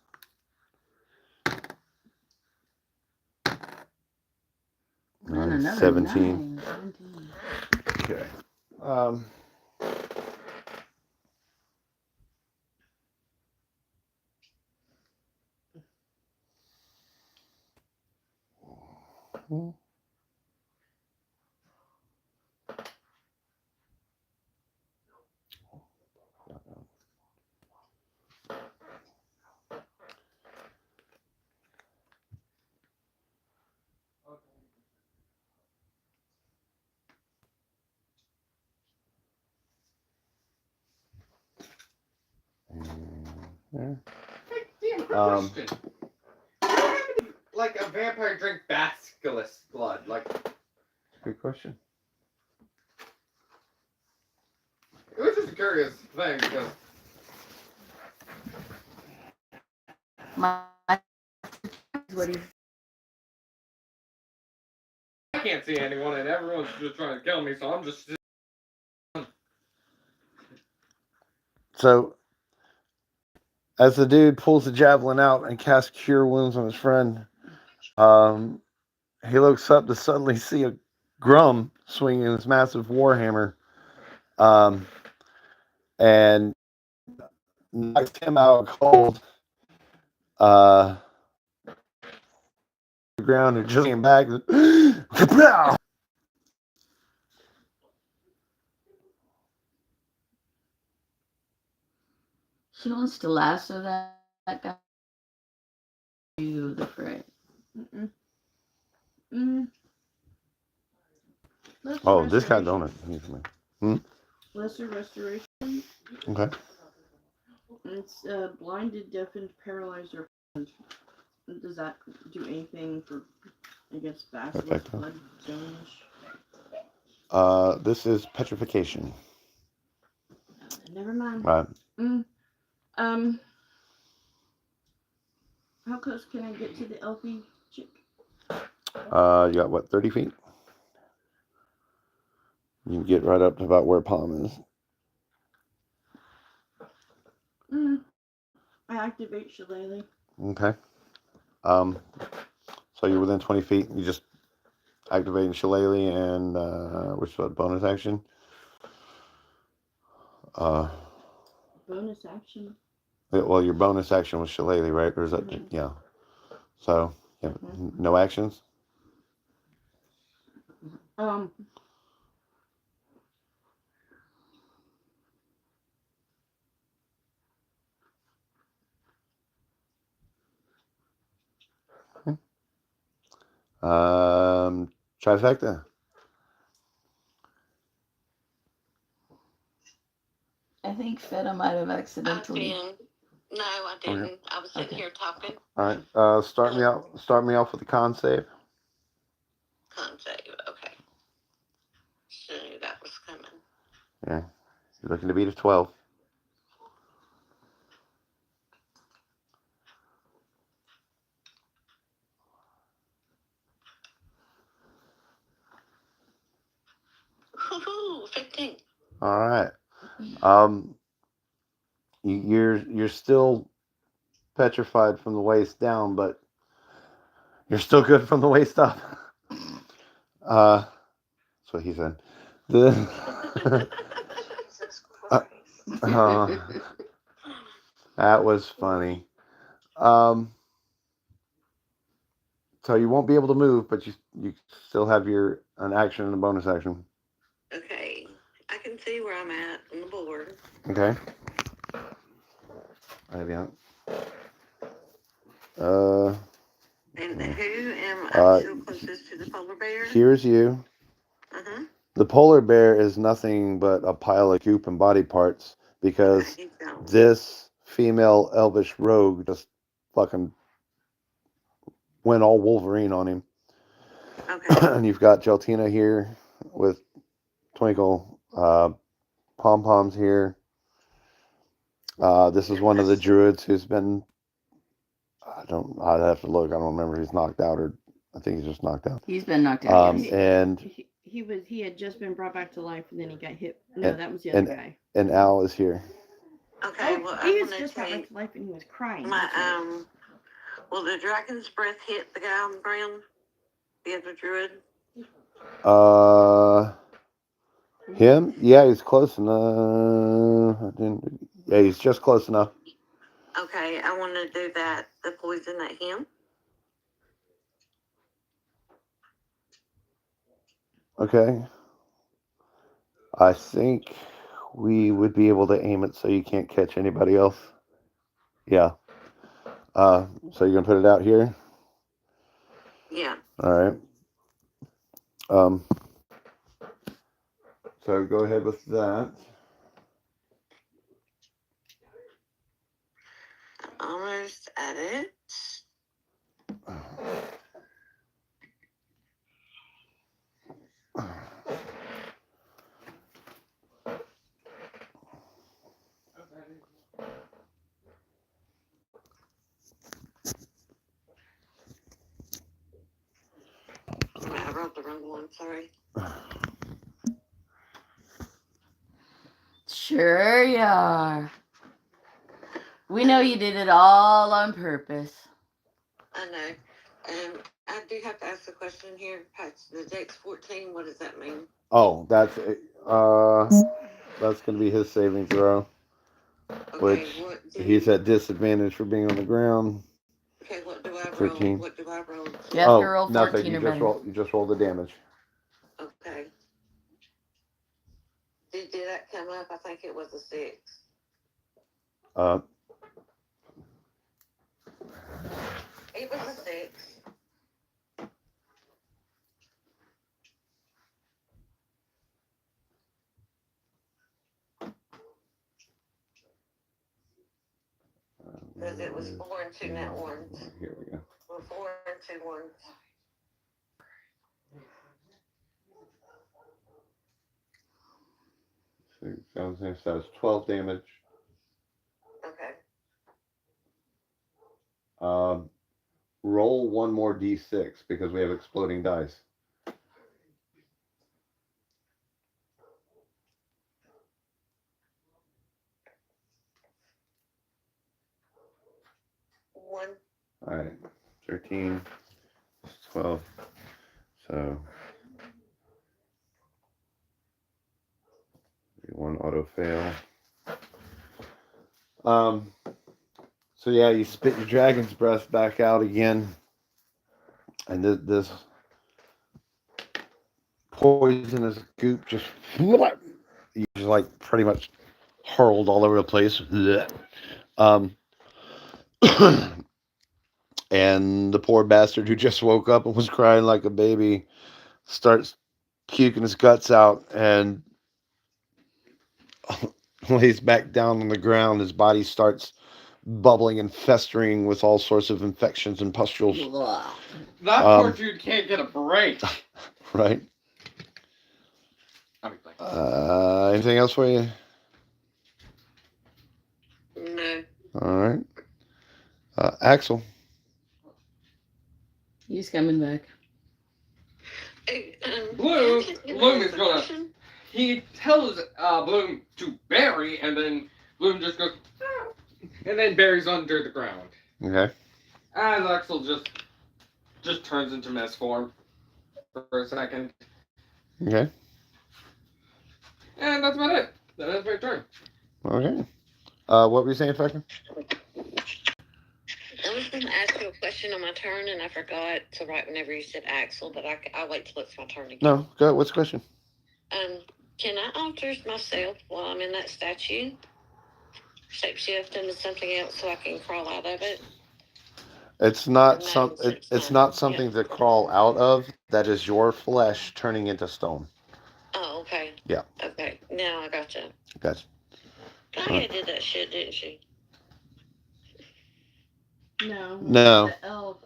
9, 17. 17. Okay. There. Damn, question. Like a vampire drink basilisk blood, like. Good question. It was just a curious thing because My what he I can't see anyone and everyone's just trying to kill me, so I'm just. So, as the dude pulls the javelin out and casts Cure Wounds on his friend, he looks up to suddenly see a Grum swinging his massive warhammer, and knocks him out cold. The ground and just came back. she wants to lasso that guy. You the frick. Oh, this guy don't it? Lesser restoration. Okay. It's blinded, deafened, paralyzed, or stunned. Does that do anything for, I guess, basilisk Perfecto. blood zone-ish? This is petrification. Never mind. Right. How close can I get to the elfie chick? You got what, 30 feet? You can get right up to about where Palm is. I activate Shillelagh. Okay. So you're within 20 feet. You just activating Shillelagh and which is what, bonus action? Bonus action. Well, your bonus action was Shillelagh, right? Or is that yeah? So yeah, no actions. Trifecta. I think Feta might have accidentally. No, I didn't. I was sitting here talking. All right. Start me off with a con save. Con save. Okay. So knew that was coming. Yeah. You're looking to beat a 12. Woohoo! 15. All right. You're still petrified from the waist down, but you're still good from the waist up. That's what he said. That was funny. So you won't be able to move, but you still have an action and a bonus action. Okay. I can see where I'm at on the board. Okay. I have you out. And who am I Uh, still closest to the polar bear? Here's you. Uh-huh. The polar bear is nothing but a pile of goop and body parts because He's gone. this female elvish rogue just fucking went all Wolverine on him. Okay. And you've got Geltina here with Twinkle, Pom Poms here. This is one of the druids who's been. I'd have to look. I don't remember. He's knocked out, or I think he's just knocked out. He's been knocked out. Yes. And He had just been brought back to life and then he got hit. No, And- that was the other guy. and Al is here. Okay, Oh, well, he I was want just to brought back take to life and he was crying. my, That's right. will the dragon's breath hit the guy on the ground? The other druid? Him? Yeah, he's close enough. Yeah, he's just close enough. Okay, I want to do that, the poison at him. Okay. I think we would be able to aim it so you can't catch anybody else. Yeah. So you're gonna put it out here? Yeah. All right. So go ahead with that. Almost at it. I wrote the wrong one, sorry. Sure you are. We know you did it all on purpose. I know. I do have to ask a question here. Patch, the Dex 14, what does that mean? Oh, that's gonna be his saving throw, Okay, which he's at disadvantage for being on the ground. Okay, what do I roll? 13. What do I roll? You have to roll 14 nothing. You or just better. roll. You just roll the damage. Okay. Did that come up? I think it was a 6. It was a 6. Because it was 4 and 2 net ones. Here we go. Well, 4 and 2 ones. So that's 12 damage. Okay. Roll one more d6 because we have exploding dice. One. All right, 13, 12. So one auto fail. So yeah, you spit your dragon's breath back out again, and this poisonous goop just like pretty much hurled all over the place. And the poor bastard who just woke up and was crying like a baby starts puking his guts out and lays back down on the ground. His body starts bubbling and festering with all sorts of infections and pustules. That poor dude can't get a break. Right? I mean, like, Anything else for you? No. All right. Axel. He's coming back. Hey, Bloom can you is ask the gonna- question? he tells Bloom to bury, and then Bloom just goes, "Ah," and then buries under the ground. Okay. As Axel just turns into mess form for a second. Okay. And that's about it. That's my turn. Okay. What were you saying, Fecker? I was going to ask you a question on my turn, and I forgot to write whenever you said Axel, but I'll wait till it's my turn again. No. Go ahead. What's the question? Can I alter myself while I'm in that statue? Shapeshift into something else so I can crawl out of it? It's not No, it's it's not not. something Yeah. to crawl out of. That is your flesh turning into stone. Oh, okay. Yeah. Okay. Now I gotcha. Gotcha. Gaia did that shit, didn't she? No. No. The elf.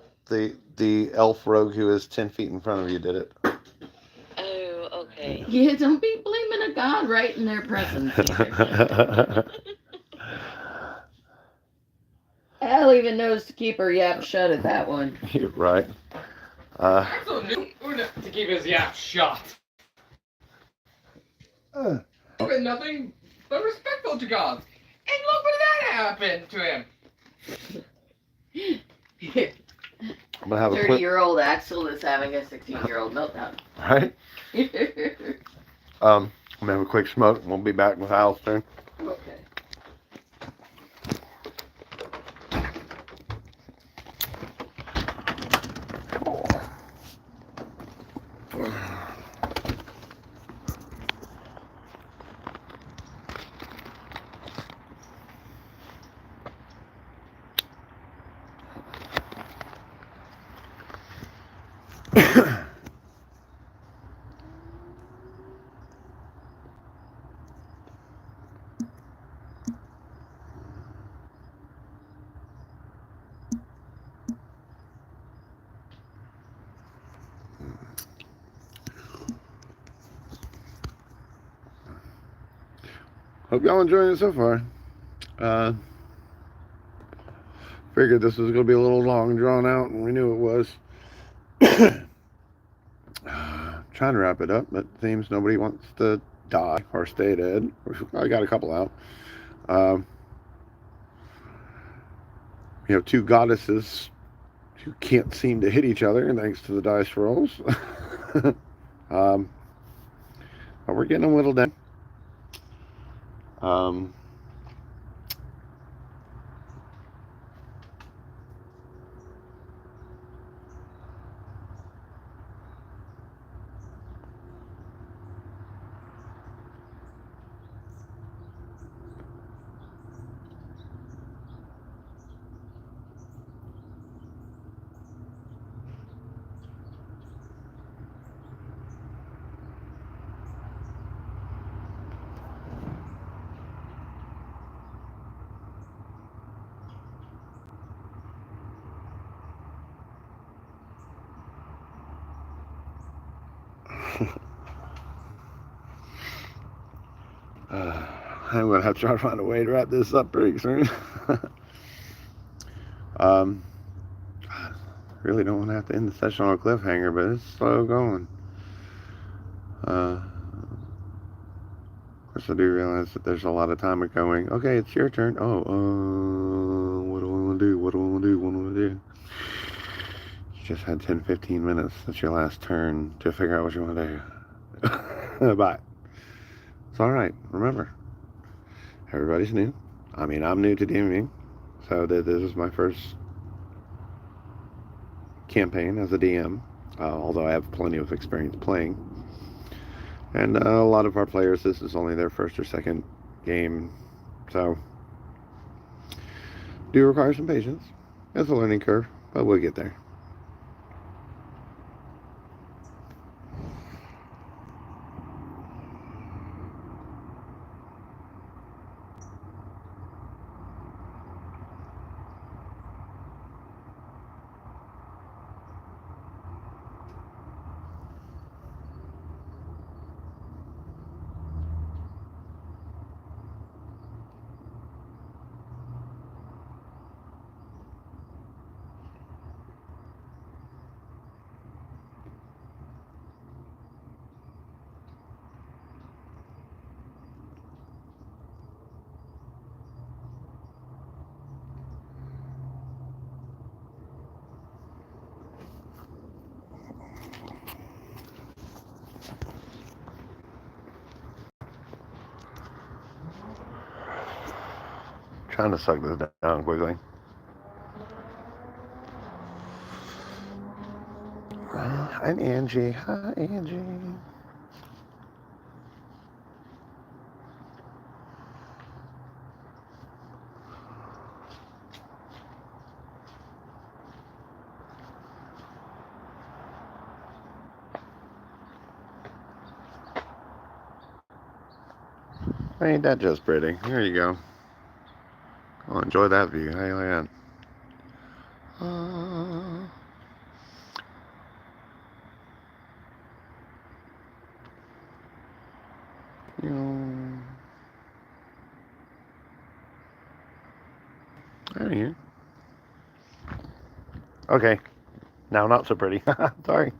The elf rogue who is 10 feet in front of you did it. Oh, okay. Yeah, don't be blaming a god right in their presence either. Elle even knows to keep her yap shut at that one. You're right. Also knew to keep his yap shut. Been nothing but respectful to gods. And look what that happened to him. I'm gonna have a 30-year-old Axel is having a 16-year-old meltdown. right. I'm gonna have a quick smoke. We'll be back with Al's turn. Okay. Hope y'all enjoying it so far. Figured this was gonna be a little long and drawn out, and we knew it was. Trying to wrap it up, but it seems nobody wants to die or stay dead. I got a couple out. We have two goddesses who can't seem to hit each other thanks to the dice rolls. But we're getting them whittled down. I'm going to have to try to find a way to wrap this up pretty soon. Really don't want to have to end the session on a cliffhanger, but it's slow going. Of course, I do realize that there's a lot of time going, okay, it's your turn. Oh, what do I want to do? What do I want to do? What do I want to do? You just had 10, 15 minutes. That's your last turn to figure out what you want to do. Bye. It's all right. Remember, everybody's new. I mean, I'm new to DMing, so this is my first campaign as a DM, although I have plenty of experience playing. And a lot of our players, this is only their first or second game, so do require some patience. It's a learning curve, but we'll get there. Trying to suck this down quickly. I'm Angie. Hi, Angie. Ain't that just pretty? There you go. Oh, enjoy that view. Hey, look at that. You know, there you go. Okay. Now not so pretty. Sorry.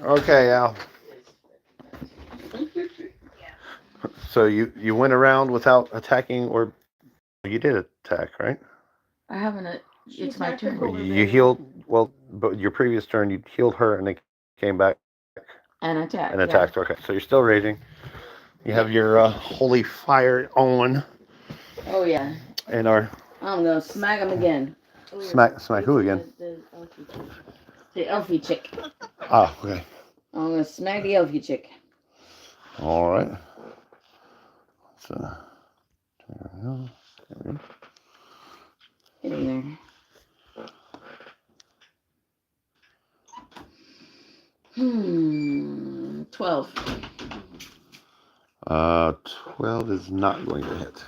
Okay, Al. So you went around without attacking, or you did attack, right? I haven't. She It's my attacked the turn. polar You bear. healed, well, but your previous turn you healed her and they came back And attack. and Yeah. attacked. Okay, so you're still raging. You have your holy fire on, Oh yeah. and our I'm gonna smack him again. Oh, you're smack who again? The elfie chick. The elfie chick. Ah, okay. I'm gonna smack the elfie chick. All right. So, there we go. Getting there. 12. 12 is not going to hit.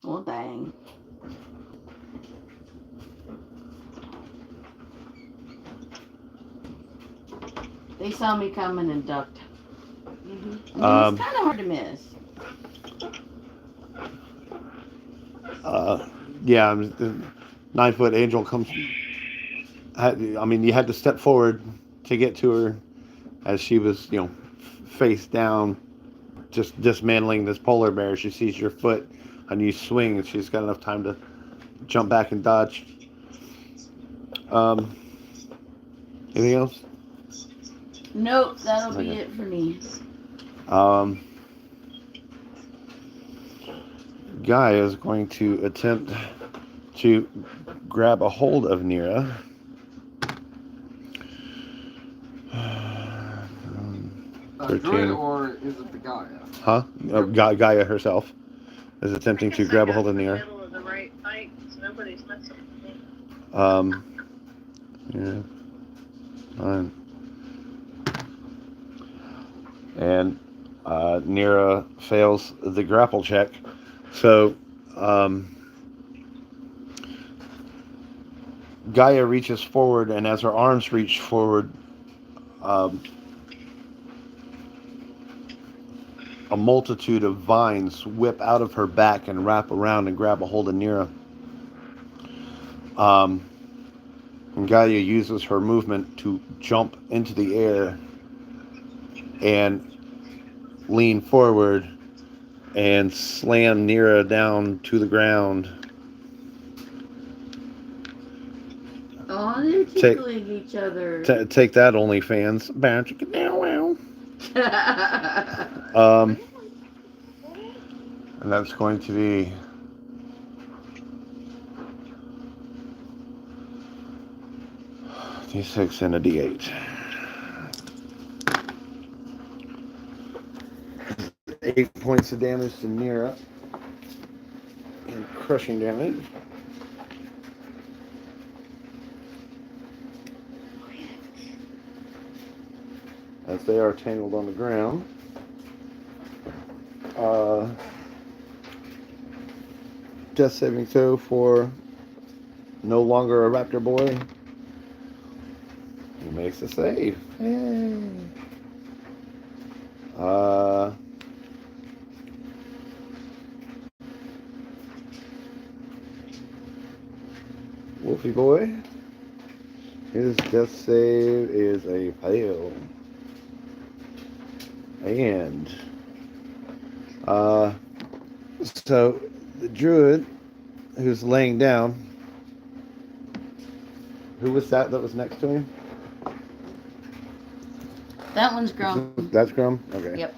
Oh dang. They saw me coming and ducked. Mm-hmm. I mean, it's kind of hard to miss. Yeah, the 9-foot angel comes. I mean, you had to step forward to get to her as she was, face down, just dismantling this polar bear. She sees your foot and you swing, and she's got enough time to jump back and dodge. Anything else? Nope, that'll be Okay. it for me. Guy is going to attempt to grab a hold of Nira. Druid, or is it the Gaia? Huh? Gaia herself is attempting to grab a hold of Nira. Middle of the right fight, so nobody's messing with me. Yeah. Fine. And Nira fails the grapple check. So Gaia reaches forward, and as her arms reach forward, a multitude of vines whip out of her back and wrap around and grab a hold of Nira. And Gaia uses her movement to jump into the air and lean forward and slam Nira down to the ground. Oh, they're tickling each other. Take that, OnlyFans. And that's going to be D6 and a D8. 8 points of damage to Nira. And crushing damage. As they are tangled on the ground. Death saving throw for no longer a raptor boy. He makes a save. Yay. Wolfie boy. His death save is a fail. And so the druid who's laying down, who was that was next to him? That one's Grum. That's Grum? Okay. Yep.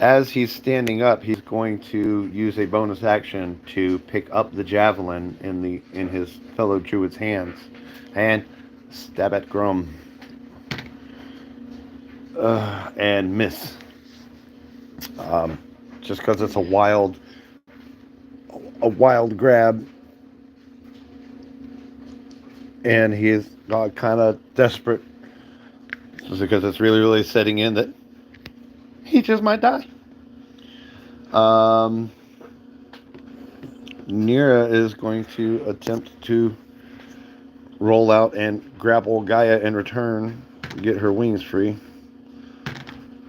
As he's standing up, he's going to use a bonus action to pick up the javelin in his fellow druid's hands, and Stab at Grum. And miss. Just because it's a wild grab, and he's kind of desperate, just because it's really setting in that he just might die. Nira is going to attempt to roll out and grapple Gaia in return, get her wings free.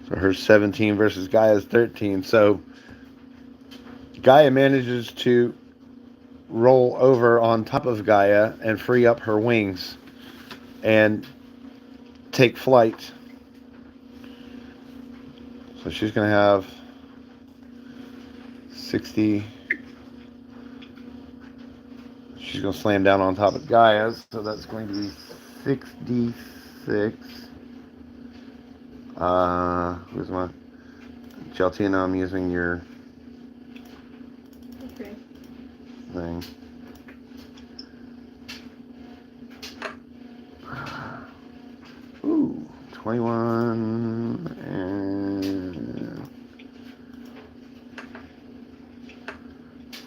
So her 17 versus Gaia's 13. So Gaia manages to roll over on top of Gaia and free up her wings and take flight. So she's going to have 60. She's going to slam down on top of Gaia. So that's going to be 66. Who's my Geltina? I'm using your thing. Ooh, 21 and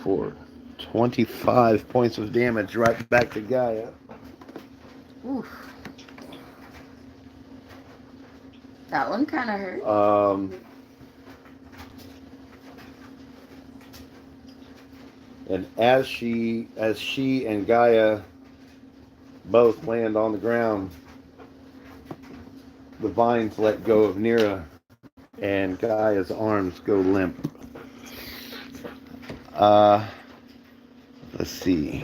4. 25 points of damage right back to Gaia. Oof. That one kind of hurt. And as she and Gaia both land on the ground, the vines let go of Nira, and Gaia's arms go limp. Let's see.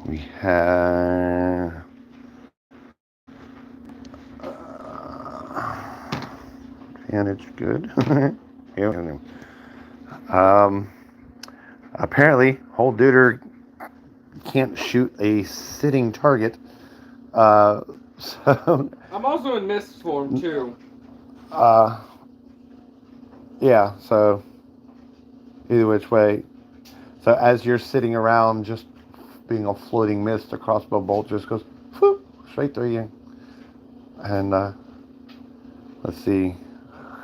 We have advantage. Good. Yeah. Apparently, Whole Duder can't shoot a sitting target. So I'm also in mist form too. Yeah, so either which way. So as you're sitting around, just being a floating mist, a crossbow bolt just goes whoop, straight through you. And let's see,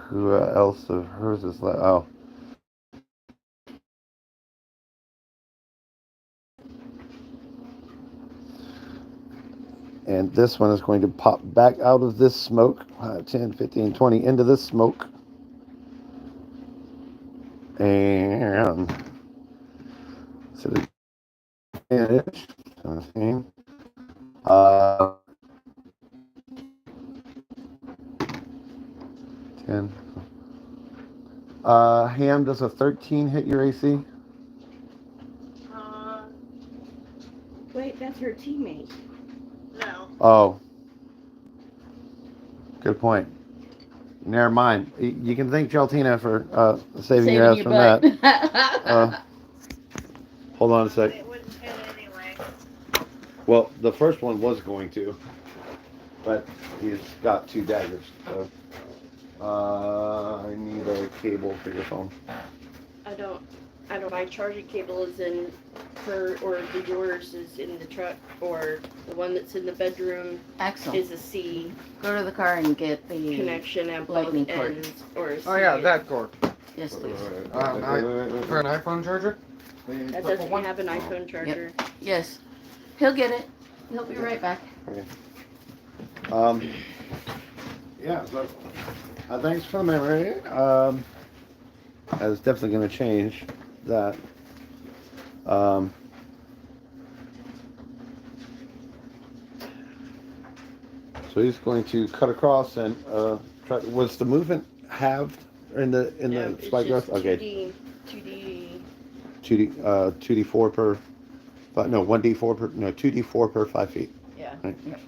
who else of hers is left? Oh. And this one is going to pop back out of this smoke, 10, 15, 20, into this smoke. And so the advantage, 17. 10. Ham, does a 13 hit your AC? Wait, that's her teammate. No. Oh. Good point. Never mind. You can thank Geltina for saving your ass from butt. that. Hold on a sec. It wouldn't hit anyway. Well, the first one was going to, but he's got 2 daggers. So I need a cable for your phone. I don't. My charging cable is in her, or the yours is in the truck, or the one that's in the bedroom Excellent. is a C Go to the car and get the connection at both Lightning cord. ends, or a C. Oh yeah, that cord. Yes, please. For an iPhone charger? That doesn't have an iPhone charger. Yes. He'll get it. He'll be right back. Okay. Yeah, so thanks for the memory. That's definitely going to change that. So he's going to cut across and try. Was the movement halved in the It's spike just growth? Okay. 2D. 2d4 per. No, 1d4 per. No, 2d4 per 5 feet. Yeah. Right. Yep.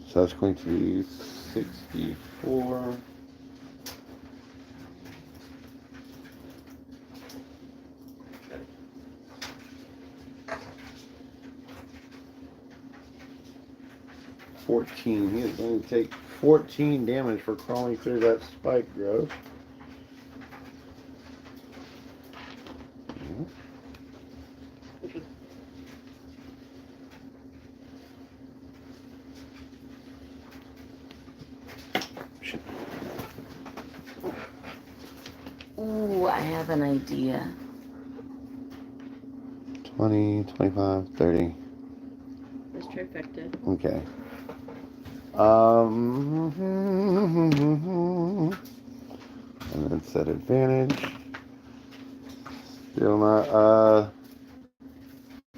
So that's going to be 64. He is going to take 14 damage for crawling through that spike growth. Ooh, I have an idea. 20, 25, 30. This trifecta. Okay. And then set advantage. Still not,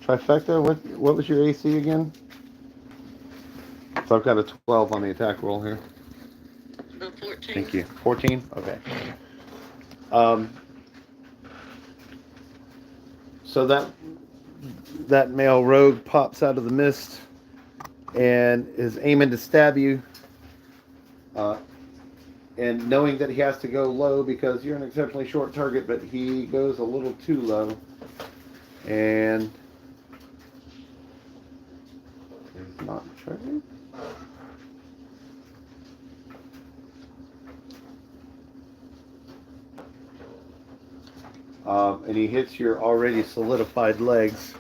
trifecta, what was your AC again? So I've got a 12 on the attack roll here. 14. Thank you. 14? Okay. So that male rogue pops out of the mist and is aiming to stab you. And knowing that he has to go low because you're an exceptionally short target, but he goes a little too low. And is not charging. And he hits your already solidified legs.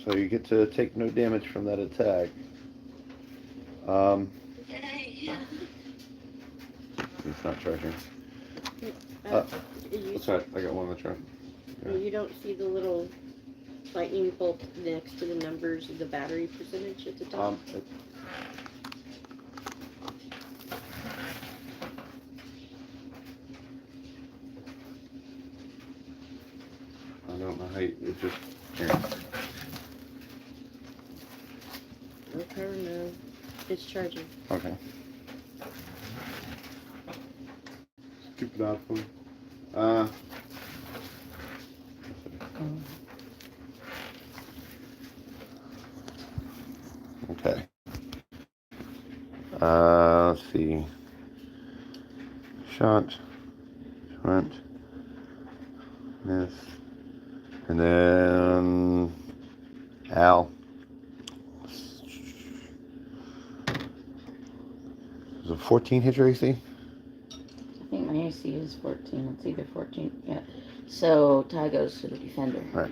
So you get to take no damage from that attack. Yay. He's not charging. You, That's right, I got one in the chart. you don't see the little lightning bolt next to the numbers of the battery percentage at the top? I don't know how you, it just, here. Okay, no. It's charging. Okay. Stupid iPhone. Okay. Let's see. Shot. Front. Miss. And then Al. Is it 14 hit your AC? I think my AC is 14. It's either 14. Yeah. So Ty goes to the defender. Right.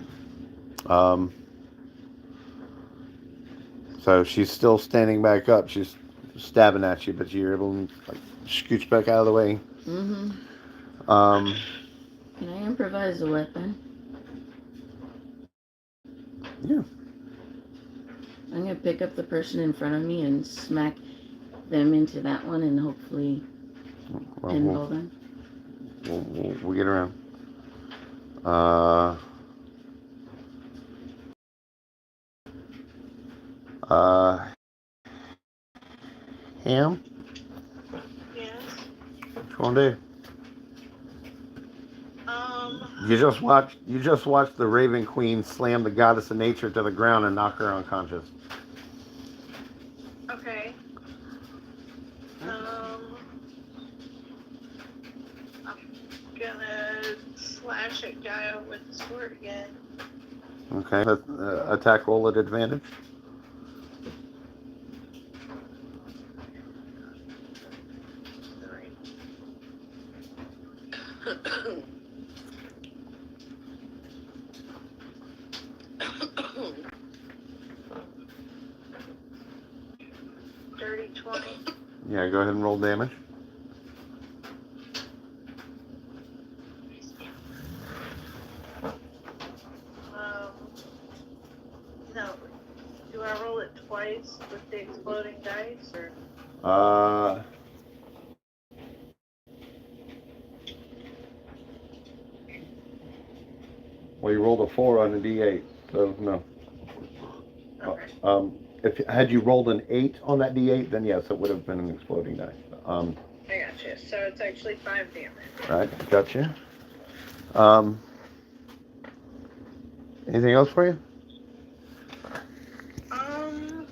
So she's still standing back up. She's stabbing at you, but you're able to like scooch back out of the way. Mm-hmm. Can I improvise a weapon? Yeah. I'm gonna pick up the person in front of me and smack them into that one, and hopefully pinball them. We'll get around. Ham? Yes. What you wanna do? You just watched the Raven Queen slam the goddess of nature to the ground and knock her unconscious. Okay. I'm gonna slash at Gaia with the sword again. Okay. Attack roll at advantage. Dirty 20. Yeah, go ahead and roll damage. No. Do I roll it twice with the exploding dice, or? Well, you rolled a 4 on a D8, so no. Okay. Had you rolled an 8 on that D8, then yes, it would have been an exploding die. I gotcha. So it's actually 5 damage. Right, gotcha. Anything else for you? No,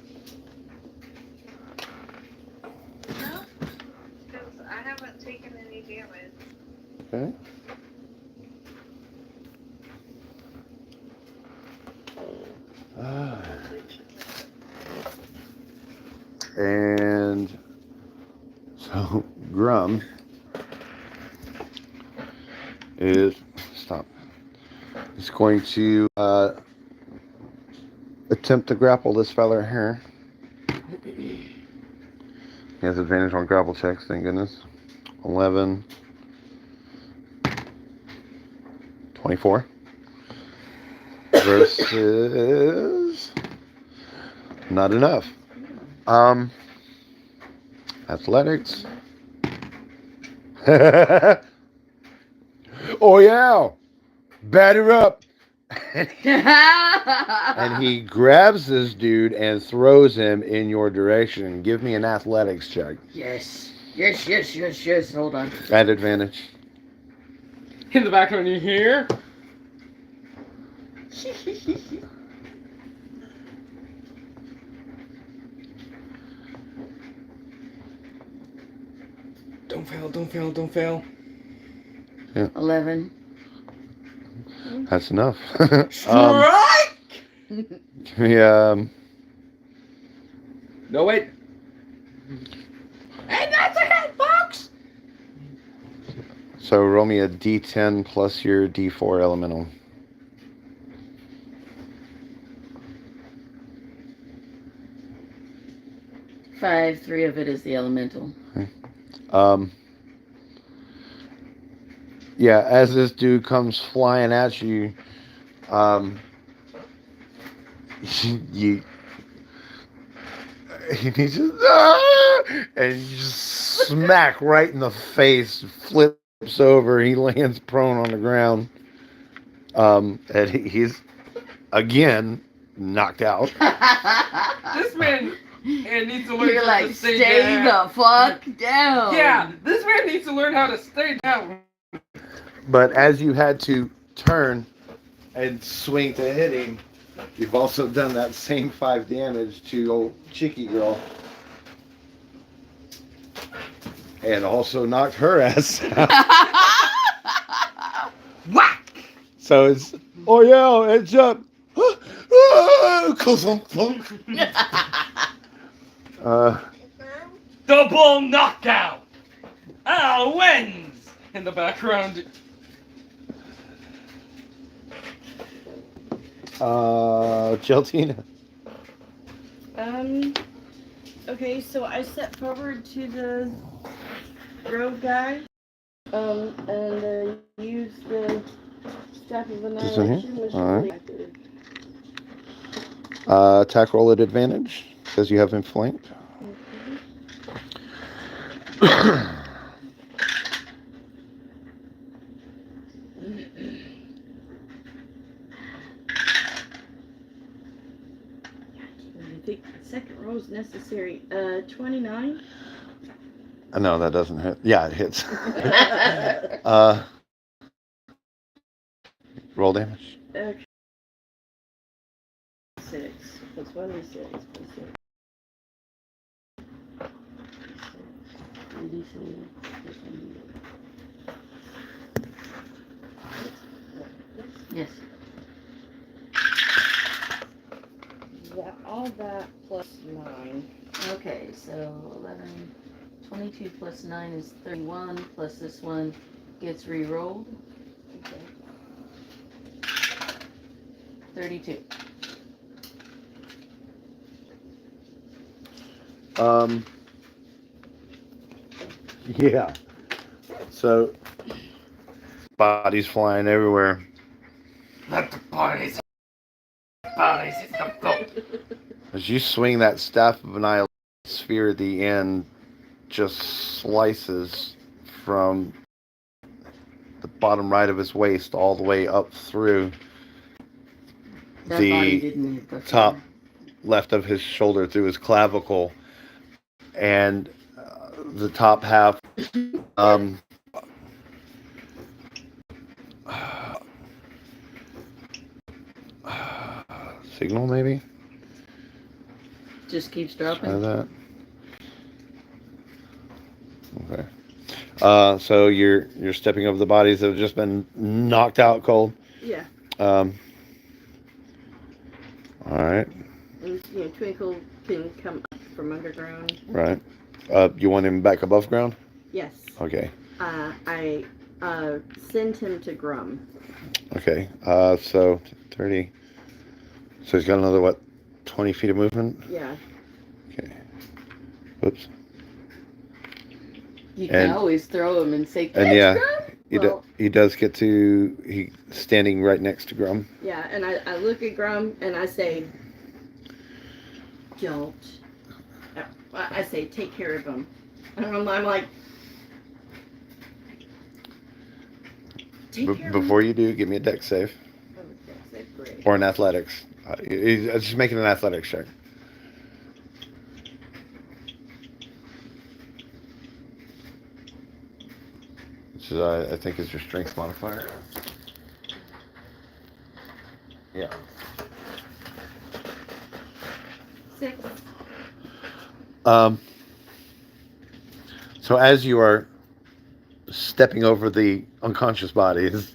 because I haven't taken any damage. Okay. And so Grum is going to attempt to grapple this fella here. He has advantage on grapple checks, thank goodness. 11, 24 versus not enough. Athletics. Oh yeah, batter up. And he grabs this dude and throws him in your direction. Give me an athletics check. Yes. Hold on. At advantage. In the background, you hear? Don't fail, don't fail, don't fail. 11. That's enough. Strike! Yeah. No, wait. And that's a hit, folks! So roll me a D10 plus your D4 elemental. Five. 3 of it is the elemental. Yeah, as this dude comes flying at you, you he just and you just smack right in the face, flips over, he lands prone on the ground, and he's again knocked out. This man needs to learn You're how like, to stay stay down. the fuck down. Yeah, this man needs to learn how to stay down. But as you had to turn and swing to hit him, you've also done that same 5 damage to old Chicky Girl. And also knocked her ass out. Whack! So it's, oh yeah, it's up. Double knockout! Al wins! In the background. Geltina. Okay, so I step forward to the rogue guy, and use the staff of This in here? annihilation, which is Alright. really active. Attack roll at advantage because you have him flanked. I think the second roll is necessary. 29. No, that doesn't hit. Yeah, it hits. Roll damage. Okay. 6 plus 1 is 6 plus 6. 3d6 plus 1. Yes. Yeah, all that plus 9. Okay, so 11, 22 plus 9 is 31, plus this one gets re-rolled. Okay. 32. Yeah. So bodies flying everywhere. Let the bodies hit the floor. As you swing that staff of annihilation, sphere at the end just slices from the bottom right of his waist all the way up through That body the didn't hit the top floor. left of his shoulder through his clavicle, and the top half signal maybe. Just keeps Try dropping. that. Okay. So you're stepping over the bodies that have just been knocked out cold. Yeah. All right. And, Twinkle can come up from underground. Right. You want him back above ground? Yes. Okay. I send him to Grum. Okay. So 30. So he's got another, what, 20 feet of movement? Yeah. Okay. Oops. You And- can always throw him and say, and "Catch, yeah, Grum." he does get to, he standing right next to Grum. Yeah, and I look at Grum and I say, don't. I say, take care of him. And I'm like, take care of him. Before you do, give me a deck save. Oh, that's great. Or an athletics. Just making an athletics check. Which is, I think is your strength modifier. Yeah. 6. So as you are stepping over the unconscious bodies,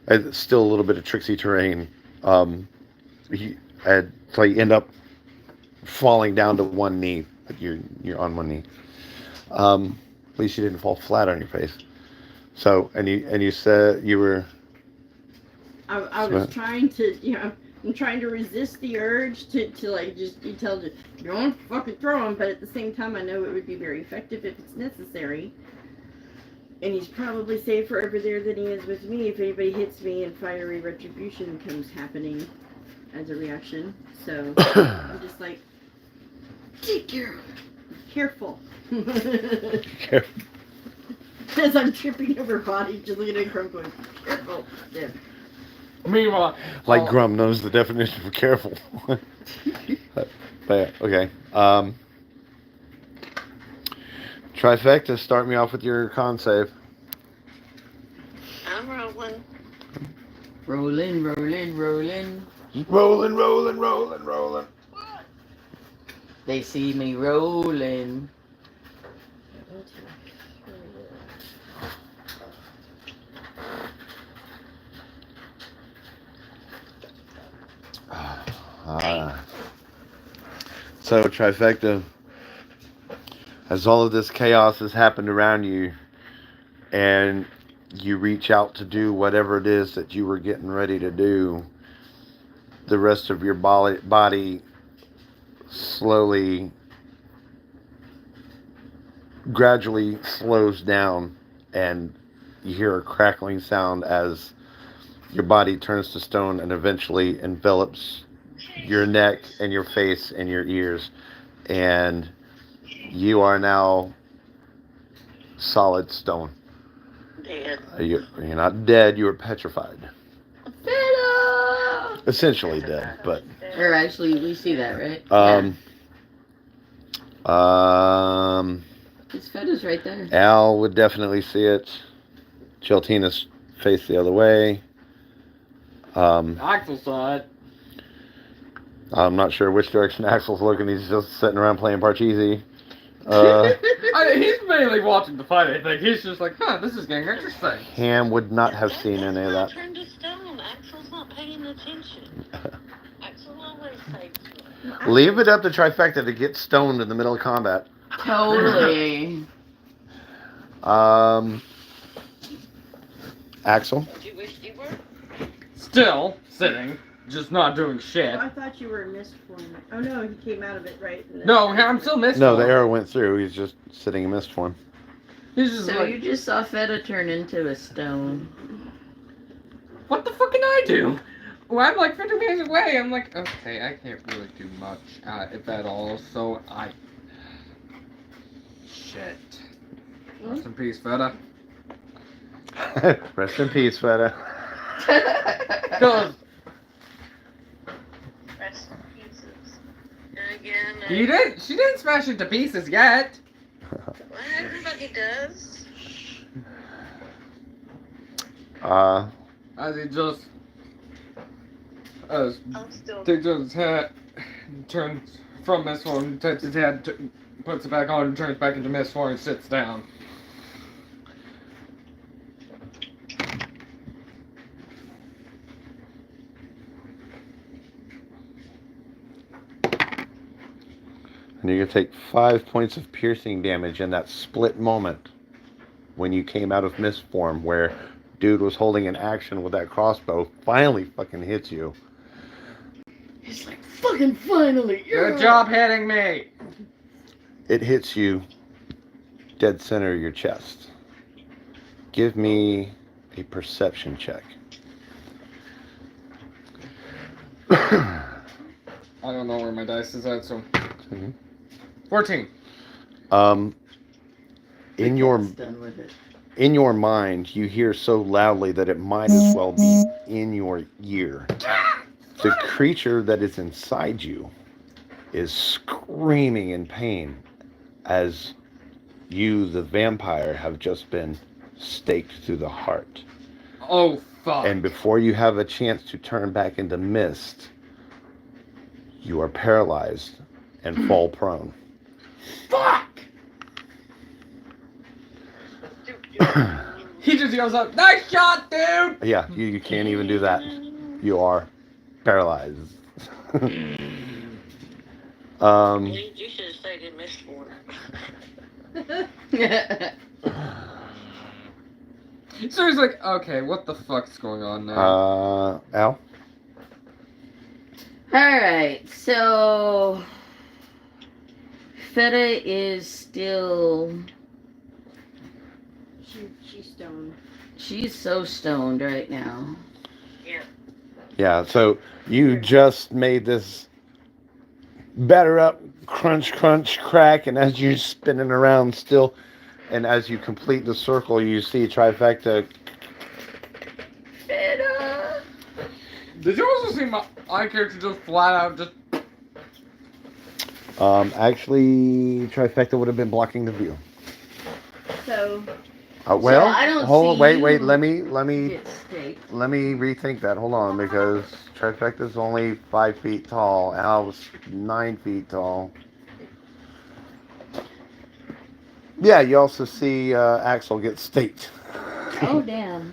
it's still a little bit of tricksy terrain. So you end up falling down to one knee, but you're on one knee. At least you didn't fall flat on your face. So and you said you were. I was trying to, I'm trying to resist the urge to like just you don't fucking throw him, but at the same time I know it would be very effective if it's necessary. And he's probably safer over there than he is with me if anybody hits me and fiery retribution comes happening as a reaction. So I'm just like, take care. Careful. Careful. As I'm tripping over body, just looking at Grum going, careful. Yeah. Meanwhile, Like Grum knows the definition of careful. but yeah, okay. Trifecta, start me off with your con save. I'm rolling. Rolling. Rolling. They see me rolling. So Trifecta, as all of this chaos has happened around you, and you reach out to do whatever it is that you were getting ready to do, the rest of your body gradually slows down, and you hear a crackling sound as your body turns to stone and eventually envelops your neck and your face and your ears, and you are now solid stone. Dead. You're not dead, you are petrified. Feta! Essentially dead, but Or actually, we see that, right? His Feta's right there. Al would definitely see it. Geltina's face the other way. Axel saw it. I'm not sure which direction Axel's looking. He's just sitting around playing Parcheesi. He's mainly watching the fight, I think. He's just like, this is getting interesting. Ham would not have seen any of that. Turned to stone. Axel's not paying attention. Axel always saves me. Leave it up to Trifecta to get stoned in the middle of combat. Totally. Axel? Did you wish you were? Still sitting, just not doing shit. Oh, I thought you were in mist form. Oh no, he came out of it, right? And then- No, I'm still missing. No, the arrow went through. He's just sitting in mist form. He's just So like, you just saw Feta turn into a stone. what the fuck can I do? Well, I'm like 50 meters away. I'm like, okay, I can't really do much, if at all. So shit. Rest in peace, Feta. Rest in peace, Feta. Cause Rest in pieces. Again, she didn't smash into pieces yet. well, everybody does. As he just I'm still. takes his hat, turns from mist form, takes his head, puts it back on, and turns back into mist form, and sits down. And you're going to take 5 points of piercing damage in that split moment when you came out of mist form, where dude was holding an action with that crossbow, finally fucking hits you. He's like, fucking finally. Good job hitting me. It hits you dead center of your chest. Give me a perception check. I don't know where my dice is at, so 14. In your Done with it. in your mind, you hear so loudly that it might as well be in your ear. The creature that is inside you is screaming in pain as you, the vampire, have just been staked through the heart. Oh, fuck. And before you have a chance to turn back into mist, you are paralyzed and fall prone. Fuck! He just yells out, "Nice shot, dude!" Yeah, you can't even do that. You are paralyzed. You should have stayed in Mistborn. So he's like, okay, what the fuck's going on now? Al? Alright, so Feta is still She's stoned. she's so stoned right now. Yeah, so you just made this batter up, crunch, crunch, crack, and as you're spinning around still, and as you complete the circle, you see trifecta. Feta! Did you also see my character just flat out just... Actually, trifecta would have been blocking the view. So Well, I don't hold, see wait, you wait, let me Get staked. rethink that. Hold on, because trifecta's only 5 feet tall. Al's 9 feet tall. Yeah, you also see Axel get staked. Oh damn.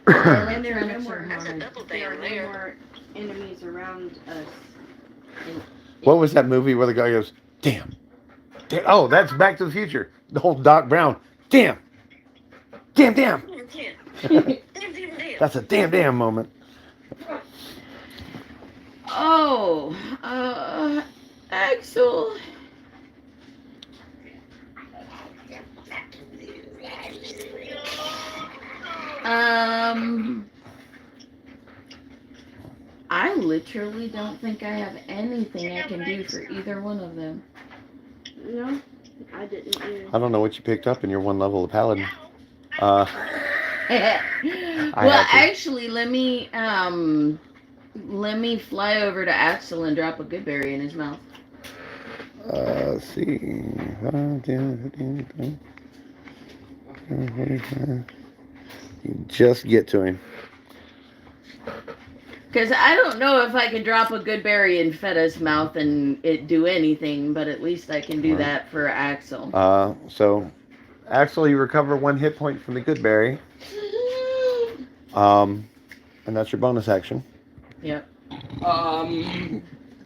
and there are no more That's a double there are down no there. more enemies around us. And What was that movie where the guy goes, damn. Oh, that's Back to the Future. The whole Doc Brown. Damn. Damn, damn. That's a damn moment. Oh, Axel. I literally don't think I have anything I can do for either one of them. no, I didn't either. I don't know what you picked up in your one level of Paladin. I Well, have to- actually, let me fly over to Axel and drop a good berry in his mouth. Let's see. You just get to him. Because I don't know if I can drop a good berry in Feta's mouth and it do anything, but at least I can do that for Axel. So, Axel, you recover 1 hit point from the good berry. And that's your bonus action. Yep. I Any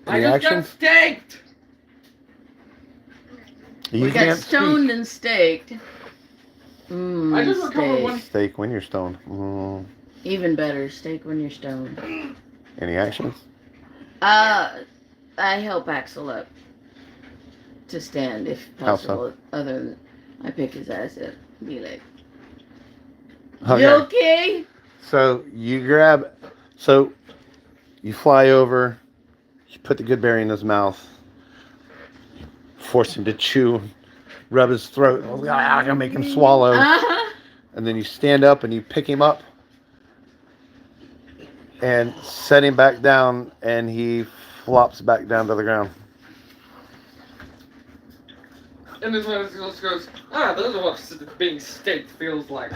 just action? got staked! You We got can't stoned and staked. I just recovered one. Stake when you're stoned. Even better, stake when you're stoned. Any actions? I help Axel up to stand if How so? possible. Other than I pick his ass up, be like, Okay. "You okay?" So you fly over, you put the good berry in his mouth, force him to chew, rub his throat, gonna make him swallow, Uh-huh. and then you stand up and you pick him up and set him back down, and he flops back down to the ground. And this one just goes, this is what being staked feels like.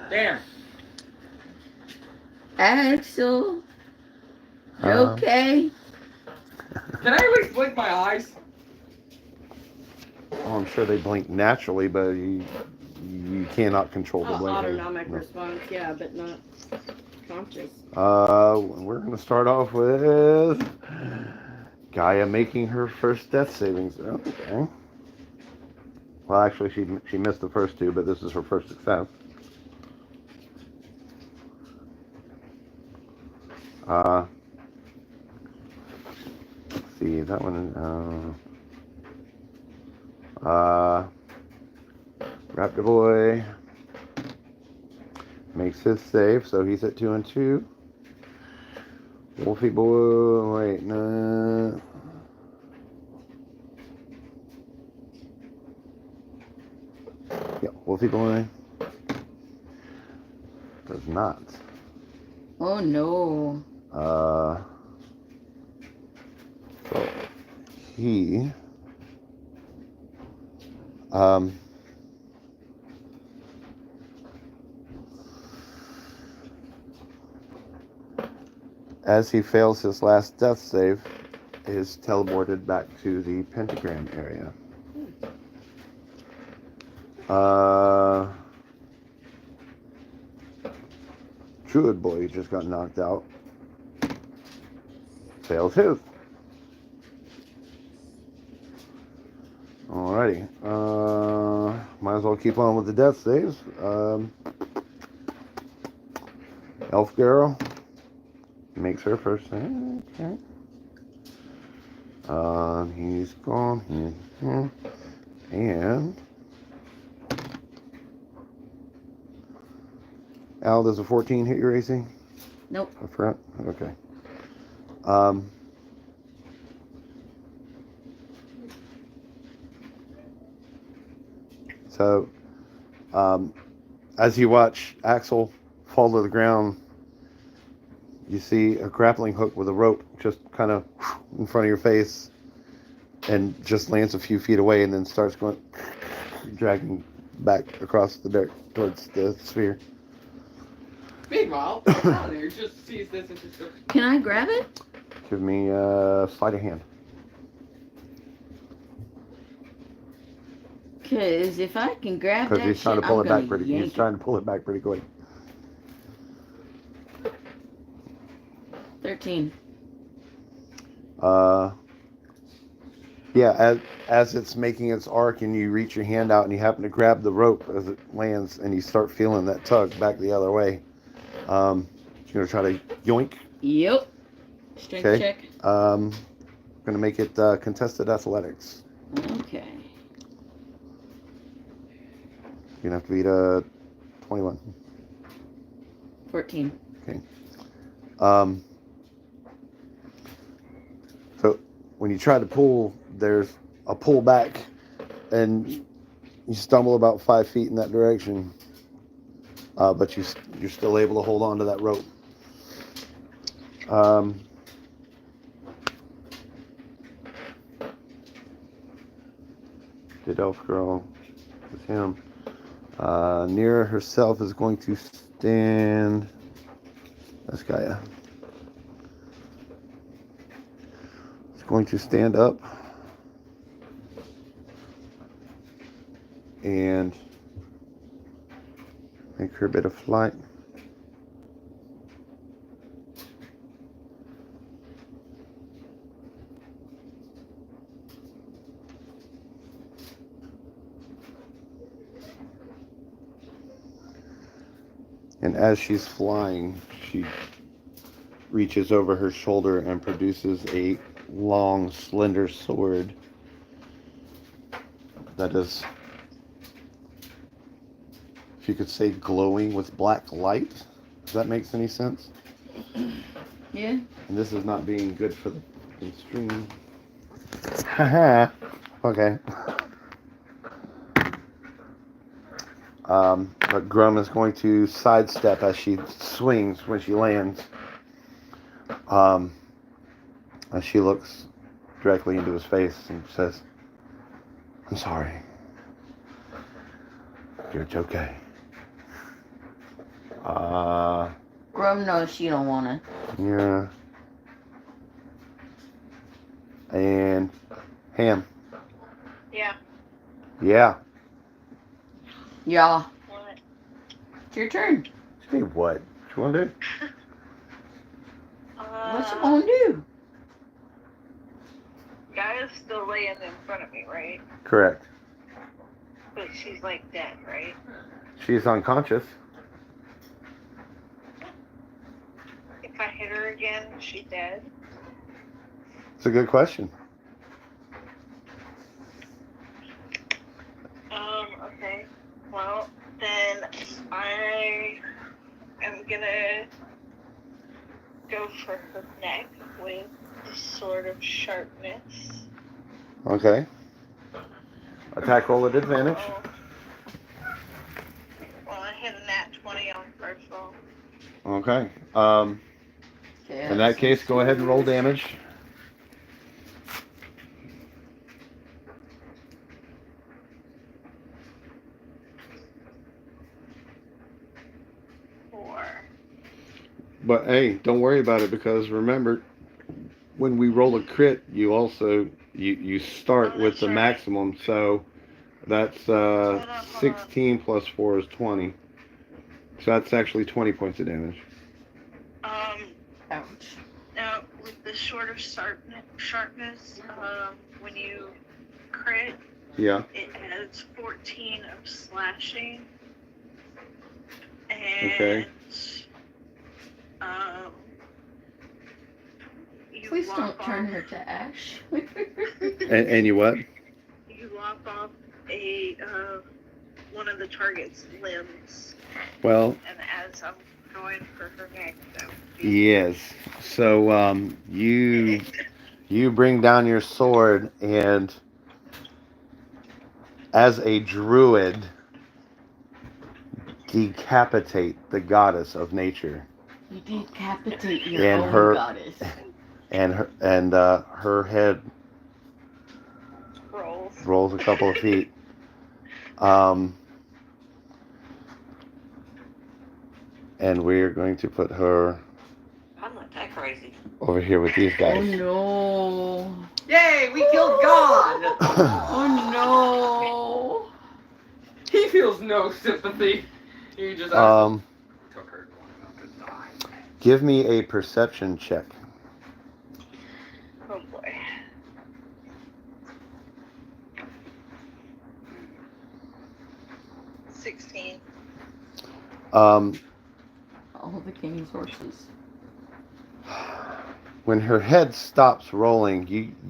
Damn. Axel, you Uh-huh. okay? Can I at least blink my eyes? Oh, I'm sure they blink naturally, but you cannot control the blinking. Autonomic No. response, yeah, but not conscious. We're gonna start off with Gaia making her first death savings. Okay. Well, actually, she missed the first 2, but this is her first success. Let's see that one. Raptor boy makes his save, so he's at 2 and 2. Wolfie boy, wait, no. Yeah, Wolfie boy does not. Oh no. So he as he fails his last death save, is teleported back to the pentagram area. Druid boy just got knocked out. Fails his. Alrighty. Might as well keep on with the death saves. Elf girl makes her first save. Okay. He's gone. And Al, does a 14 hit your AC? Nope. Up front? Okay. So, as you watch Axel fall to the ground, you see a grappling hook with a rope just kind of in front of your face and just lands a few feet away and then starts going, dragging back across the dirt towards the sphere. Meanwhile, Tyler just sees this and just goes, Can I grab it? Give me sleight of hand. Cause if I can grab that Because he's trying shit, to pull I'm it back gonna pretty. yank He's it. trying to pull it back pretty quick. 13. Yeah, as it's making its arc and you reach your hand out and you happen to grab the rope as it lands and you start feeling that tug back the other way. You're gonna try to yoink. Yep. Strength Okay. check. Gonna make it contested athletics. Okay. You're gonna have to beat a 21. 14. Okay. So when you try to pull, there's a pull back, and you stumble about 5 feet in that direction. But you're still able to hold on to that rope. Did Elf Girl with him? Near herself is going to stand. This guy. It's going to stand up and make her a bit of flight. And as she's flying, she reaches over her shoulder and produces a long, slender sword that is, if you could say, glowing with black light. Does that make any sense? Yeah. And this is not being good for the stream. Haha. Okay. But Grum is going to sidestep as she swings when she lands. As she looks directly into his face and says, "I'm sorry. It's okay." Grum knows she don't wanna. Yeah. And Ham. Yeah. Yeah. Yeah. What? It's your turn. Say what? What you want to do? What you gonna do? Guy is still laying in front of me, right? Correct. But she's like dead, right? She's unconscious. If I hit her again, is she dead? It's a good question. Okay. Well, then I am gonna go for her neck with a sword of sharpness. Okay. Attack roll at advantage. Well, I hit a nat 20 on first roll. Okay. Okay, In that case, go ahead and roll damage. But hey, don't worry about it because remember, when we roll a crit, you also you start with the maximum. So that's 16 plus 4 is 20. So that's actually 20 points of damage. Ouch. Now, with the sword of sharpness, when you crit, Yeah. it adds 14 of slashing. And, Okay. You Please lop don't turn off- her to ash. And you what? You lop off a one of the target's limbs, Well, and as I'm going for her neck, that would be yes. So you bring down your sword and as a druid decapitate the goddess of nature. You decapitate your And own her- goddess. And her head rolls a couple of feet. And we're going to put her I'm not that crazy. over here with these Oh guys. no. Yay, we killed God! Oh He feels no sympathy. He just took her to die. Give me a perception check. Oh boy. $16. no. All the king's horses. When her head stops rolling,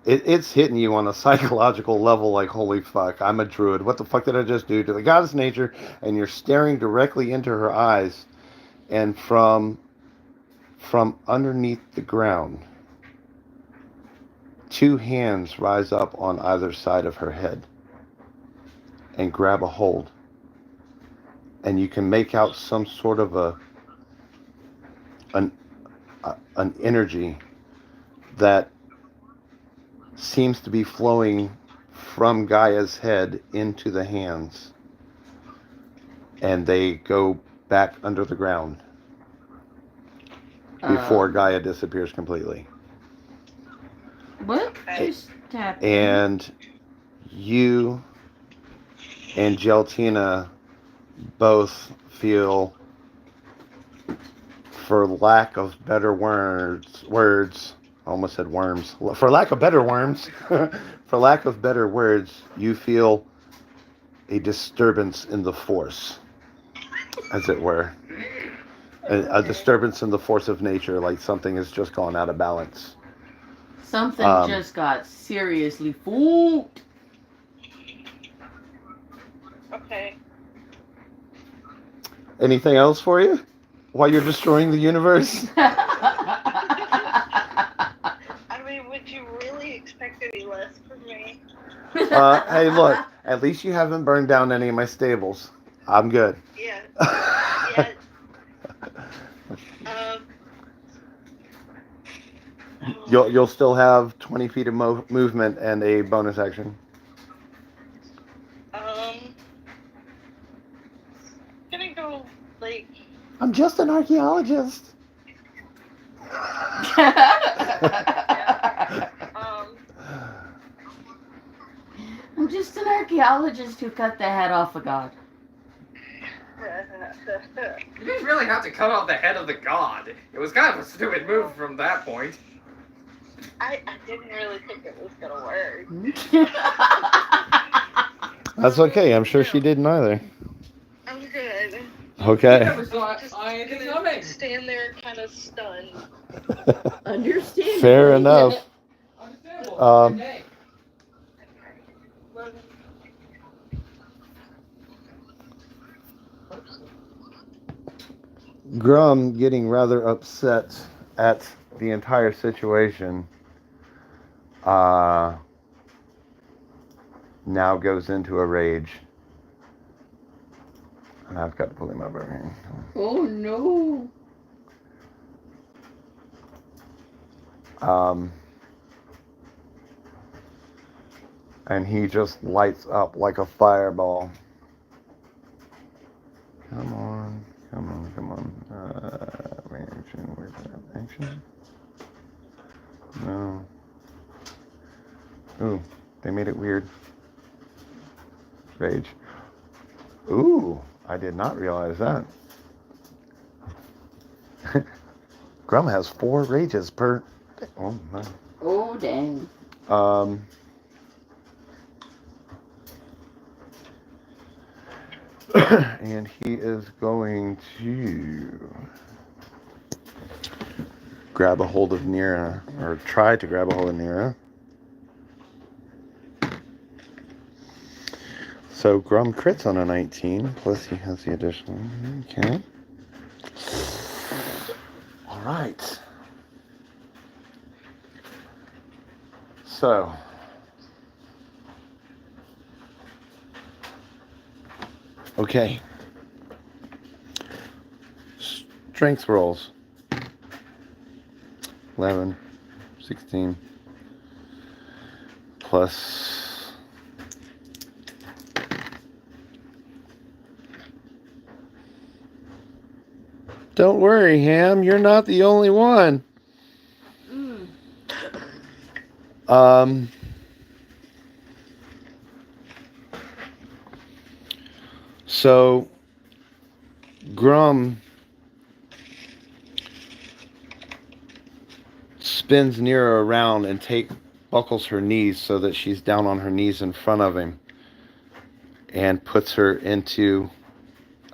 it's hitting you on a psychological level like, holy fuck, I'm a druid. What the fuck did I just do to the goddess nature? And you're staring directly into her eyes. And from underneath the ground, 2 hands rise up on either side of her head and grab a hold. And you can make out some sort of an energy that seems to be flowing from Gaia's head into the hands. And they go back under the ground before Gaia disappears completely. What just happened? And you and Geltina both feel, for lack of better words, I almost said worms. For lack of better worms, for lack of better words, you feel a disturbance in the force, as it were. A disturbance in the force of nature, like something has just gone out of balance. Something just got seriously fooled. Okay. Anything else for you while you're destroying the universe? I mean, would you really expect any less from me? Hey, look, at least you haven't burned down any of my stables. I'm good. Yeah. Yeah. You'll still have 20 feet of movement and a bonus action. Gonna go like. I'm just an archaeologist. I'm just an archaeologist who cut the head off a god. You didn't really have to cut off the head of the god. It was kind of a stupid move from that point. I didn't really think it was gonna work. That's okay. I'm sure she didn't either. I'm good. Okay. I was coming. Stand there kind of stunned. Understand. Fair enough. Understandable. Um, Okay. Grum, getting rather upset at the entire situation, now goes into a rage. And I've got to pull him over here. Oh no. And he just lights up like a fireball. Come on, come on, come on. Reaction, where's that? Action? No. Ooh, they made it weird. Rage. Ooh, I did not realize that. Grum has 4 rages per. Oh, no. Oh dang. And he is going to grab a hold of Nira, or try to grab a hold of Nira. So Grum crits on a 19, plus he has the additional. Okay. All right. So. Okay. Strength rolls. 11, 16, plus. Don't worry, Ham. You're not the only one. So, Grum spins Nira around and buckles her knees so that she's down on her knees in front of him, and puts her into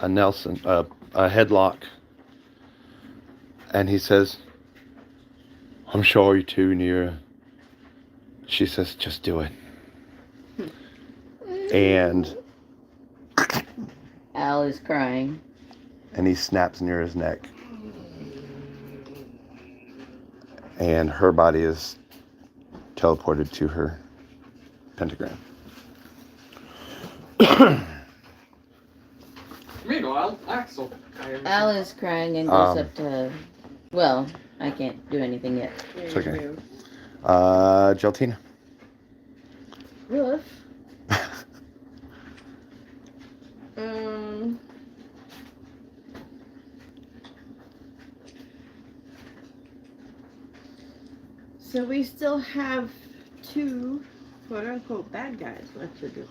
a headlock. And he says, "I'm sorry too, Nira." She says, "Just do it." And Al is crying. And he snaps Nira's neck. And her body is teleported to her pentagram. Meanwhile, Axel. Al is crying and goes up to. Well, I can't do anything yet. It's okay. Geltina. Woof. So we still have 2 quote-unquote bad guys left to do.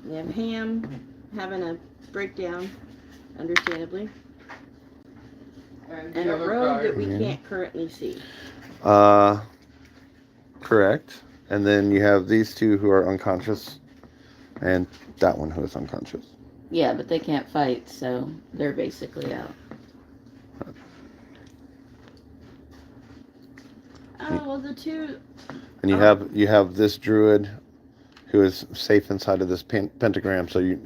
We have Ham having a breakdown, understandably, and a road that we can't currently see. Correct. And then you have these 2 who are unconscious, and that one who is unconscious. Yeah, but they can't fight, so they're basically out. Oh, well, the 2... And you have this druid who is safe inside of this pentagram, so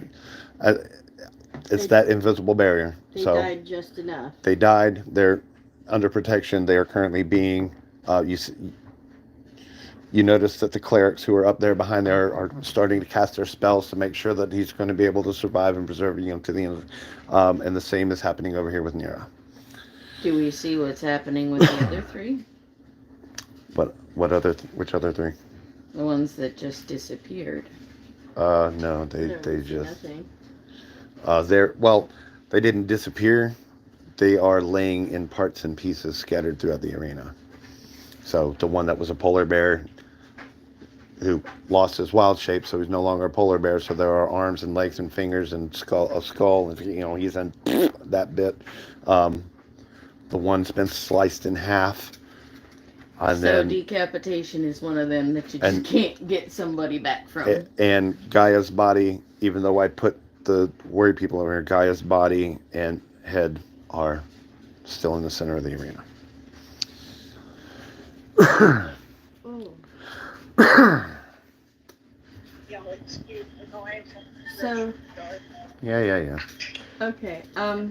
it's that invisible barrier. They so died just enough. They died. They're under protection. They are currently being... You notice that the clerics who are up there behind there are starting to cast their spells to make sure that he's going to be able to survive and preserve, to the end. And the same is happening over here with Nira. Do we see what's happening with the other 3? Which other 3? The ones that just disappeared. No, they just... Nothing. They didn't disappear. They are laying in parts and pieces scattered throughout the arena. So the one that was a polar bear who lost his wild shape, so he's no longer a polar bear. So there are arms and legs and fingers and a skull, and he's in that bit. The one's been sliced in half. And so then, decapitation is one of them that you just can't get somebody back from. And Gaia's body, even though I put the worried people over here, Gaia's body and head are still in the center of the arena. So Yeah. Okay. Oh,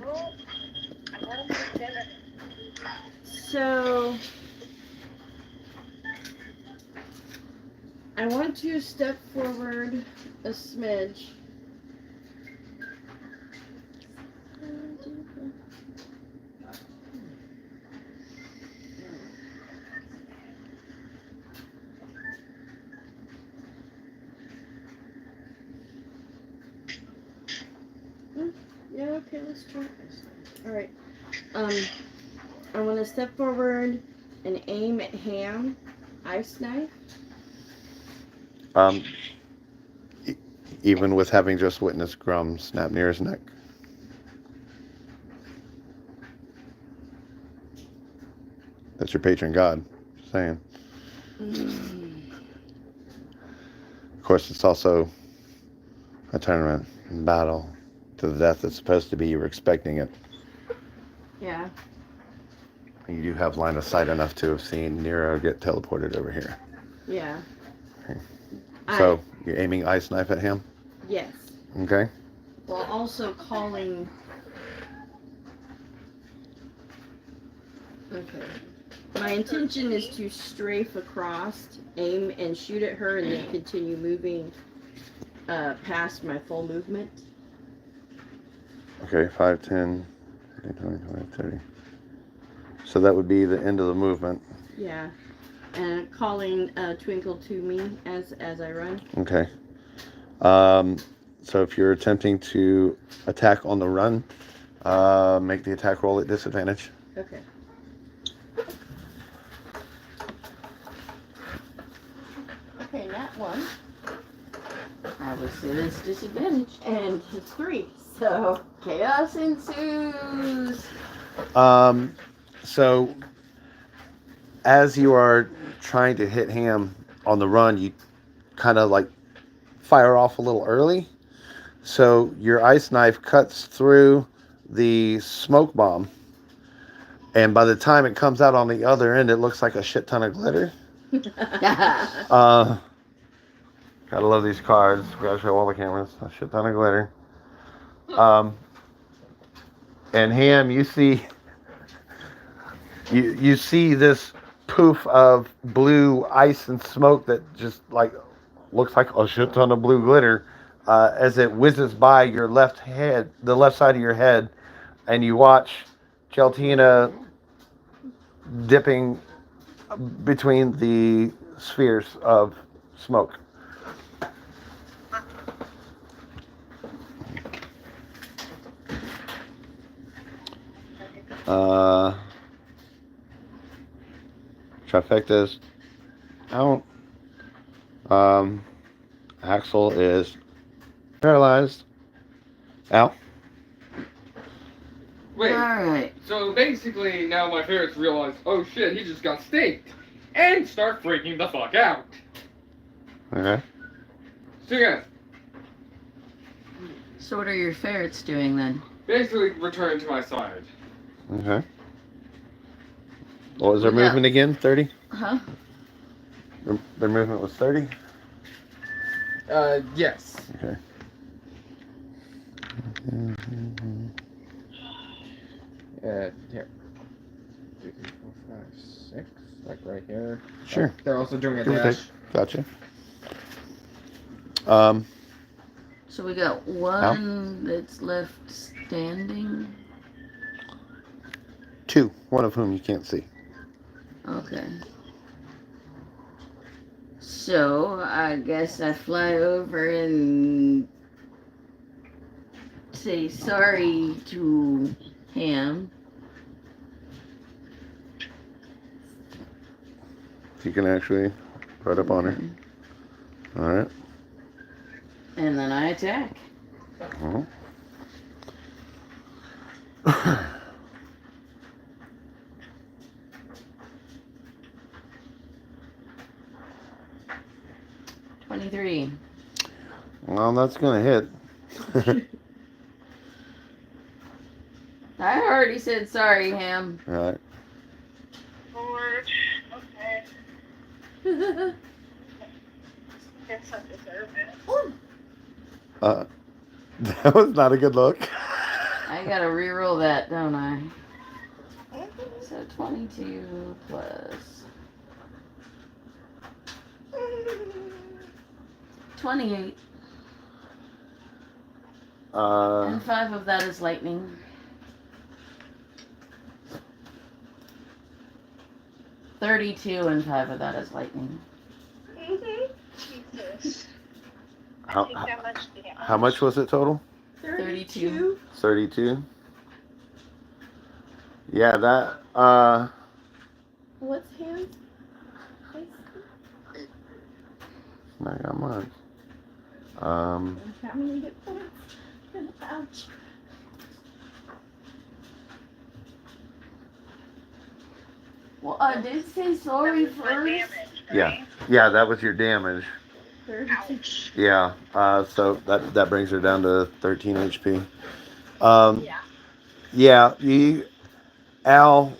I gotta make dinner. So I want to step forward a smidge. Yeah, okay, let's try this. Alright. I want to step forward and aim at Ham. Ice knife. E- Even with having just witnessed Grum snap near his neck. That's your patron god. Just saying. Of course, it's also a tournament and battle to the death that's supposed to be. You were expecting it. Yeah. And you do have line of sight enough to have seen Nero get teleported over here. Yeah. Okay. So you're aiming ice knife at him? Yes. Okay. While also calling. Okay. My intention is to strafe across, aim, and shoot at her, and then continue moving past my full movement. Okay, 5, 10, 15, 20, 25, 30. So that would be the end of the movement. Yeah. And calling Twinkle to me as I run. Okay. So if you're attempting to attack on the run, make the attack roll at disadvantage. Okay. Okay, that one. I would say that's disadvantage. And it's 3. So Chaos ensues. So as you are trying to hit Ham on the run, you kind of like fire off a little early. So your ice knife cuts through the smoke bomb. And by the time it comes out on the other end, it looks like a shit ton of glitter. Gotta love these cards. We gotta show all the cameras. A shit ton of glitter. And Ham, you see this poof of blue ice and smoke that just like looks like a shit ton of blue glitter as it whizzes by your left head, the left side of your head, and you watch Geltina dipping between the spheres of smoke. Trifecta's out. Axel is paralyzed. Out. Wait, Alright. so basically now my parents realize, oh shit, he just got staked, and start freaking the fuck out. Okay. So yeah, So what are your ferrets doing then? basically return to my side. Okay. What was their We got- movement again? 30? Huh? Their movement was 30? Yes. Okay. Here. 2, 3, 4, 5, 6, like right here. Sure. They're also doing a Give or dash. take. Gotcha. So we got one that's left standing. 2, one of whom you can't see. Okay. So I guess I fly over and say sorry to him. You can actually right up on her. All right. And then I attack. Uh-huh. 23. Well, that's gonna hit. I already said sorry, Ham. All right. Lord. Okay. Guess I deserve it. That was not a good look. I gotta re-roll that, don't I? So 22 plus 28, and 5 of that is lightning. $32 and 5 of that is lightning. Jesus. I How, take that much damage. how much was it total? 32. 32. Yeah, that What's hands? not got much. How many hit points? Ouch. Well, I did say sorry That was my first. damage, Yeah. right? Yeah, that was your damage. 32. Ouch. Yeah. So that brings her down to 13 HP. Yeah. Yeah, Al,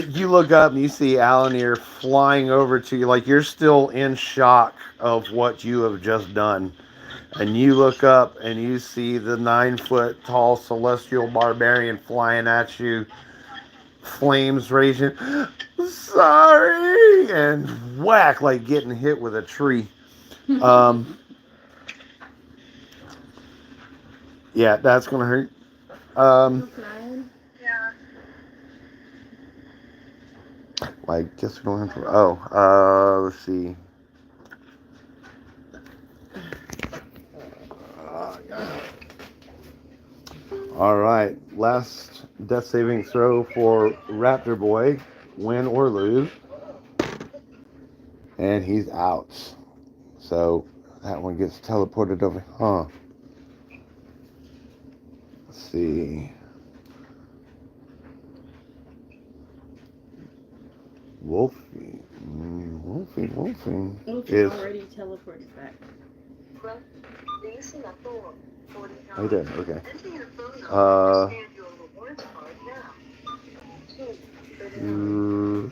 you look up and you see Alanir flying over to you, like you're still in shock of what you have just done. And you look up and you see the 9-foot tall celestial barbarian flying at you, flames raging. Sorry! And whack, like getting hit with a tree. Yeah, that's gonna hurt. Yeah. I guess we don't have to. Let's see. All right, last death saving throw for Raptor Boy, win or lose, and he's out. So that one gets teleported over. Let's see. Wolfie is already teleported back. oh, he did. Okay.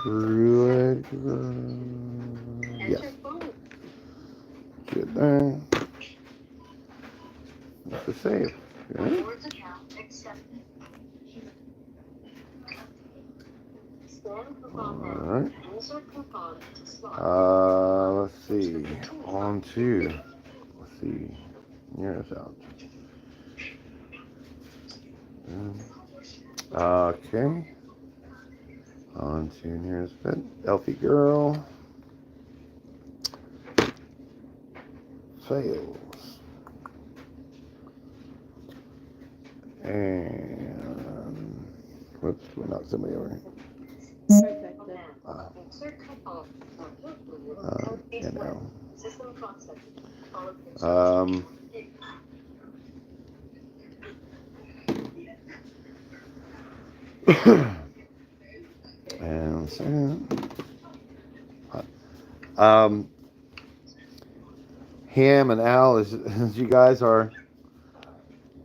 Druid. Yes. Good there. That's the save. Right? Alright. Let's see. On to. Let's see. Nearest out. Okay. On to nearest bit. Elfie girl. Fails. And whoops, we knocked somebody over. You know. And so, Ham and Al, as you guys are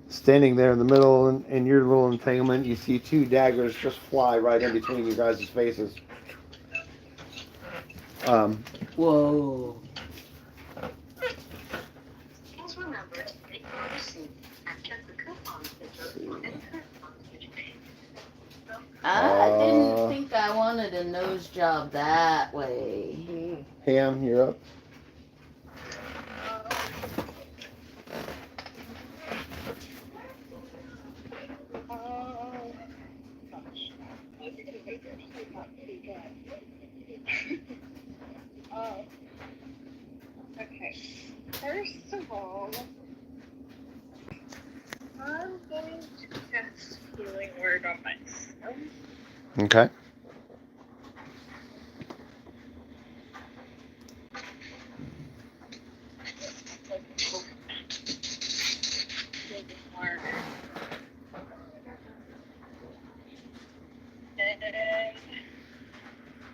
standing there in the middle in your little entanglement, you see 2 daggers just fly right in between you guys' faces. Whoa. Please remember to take your receipt and check the coupon sticker and coupon sticker. I didn't think I wanted a nose job that way. Ham, you're up. Okay. First of all, I'm going to cast Healing Word on myself. Okay.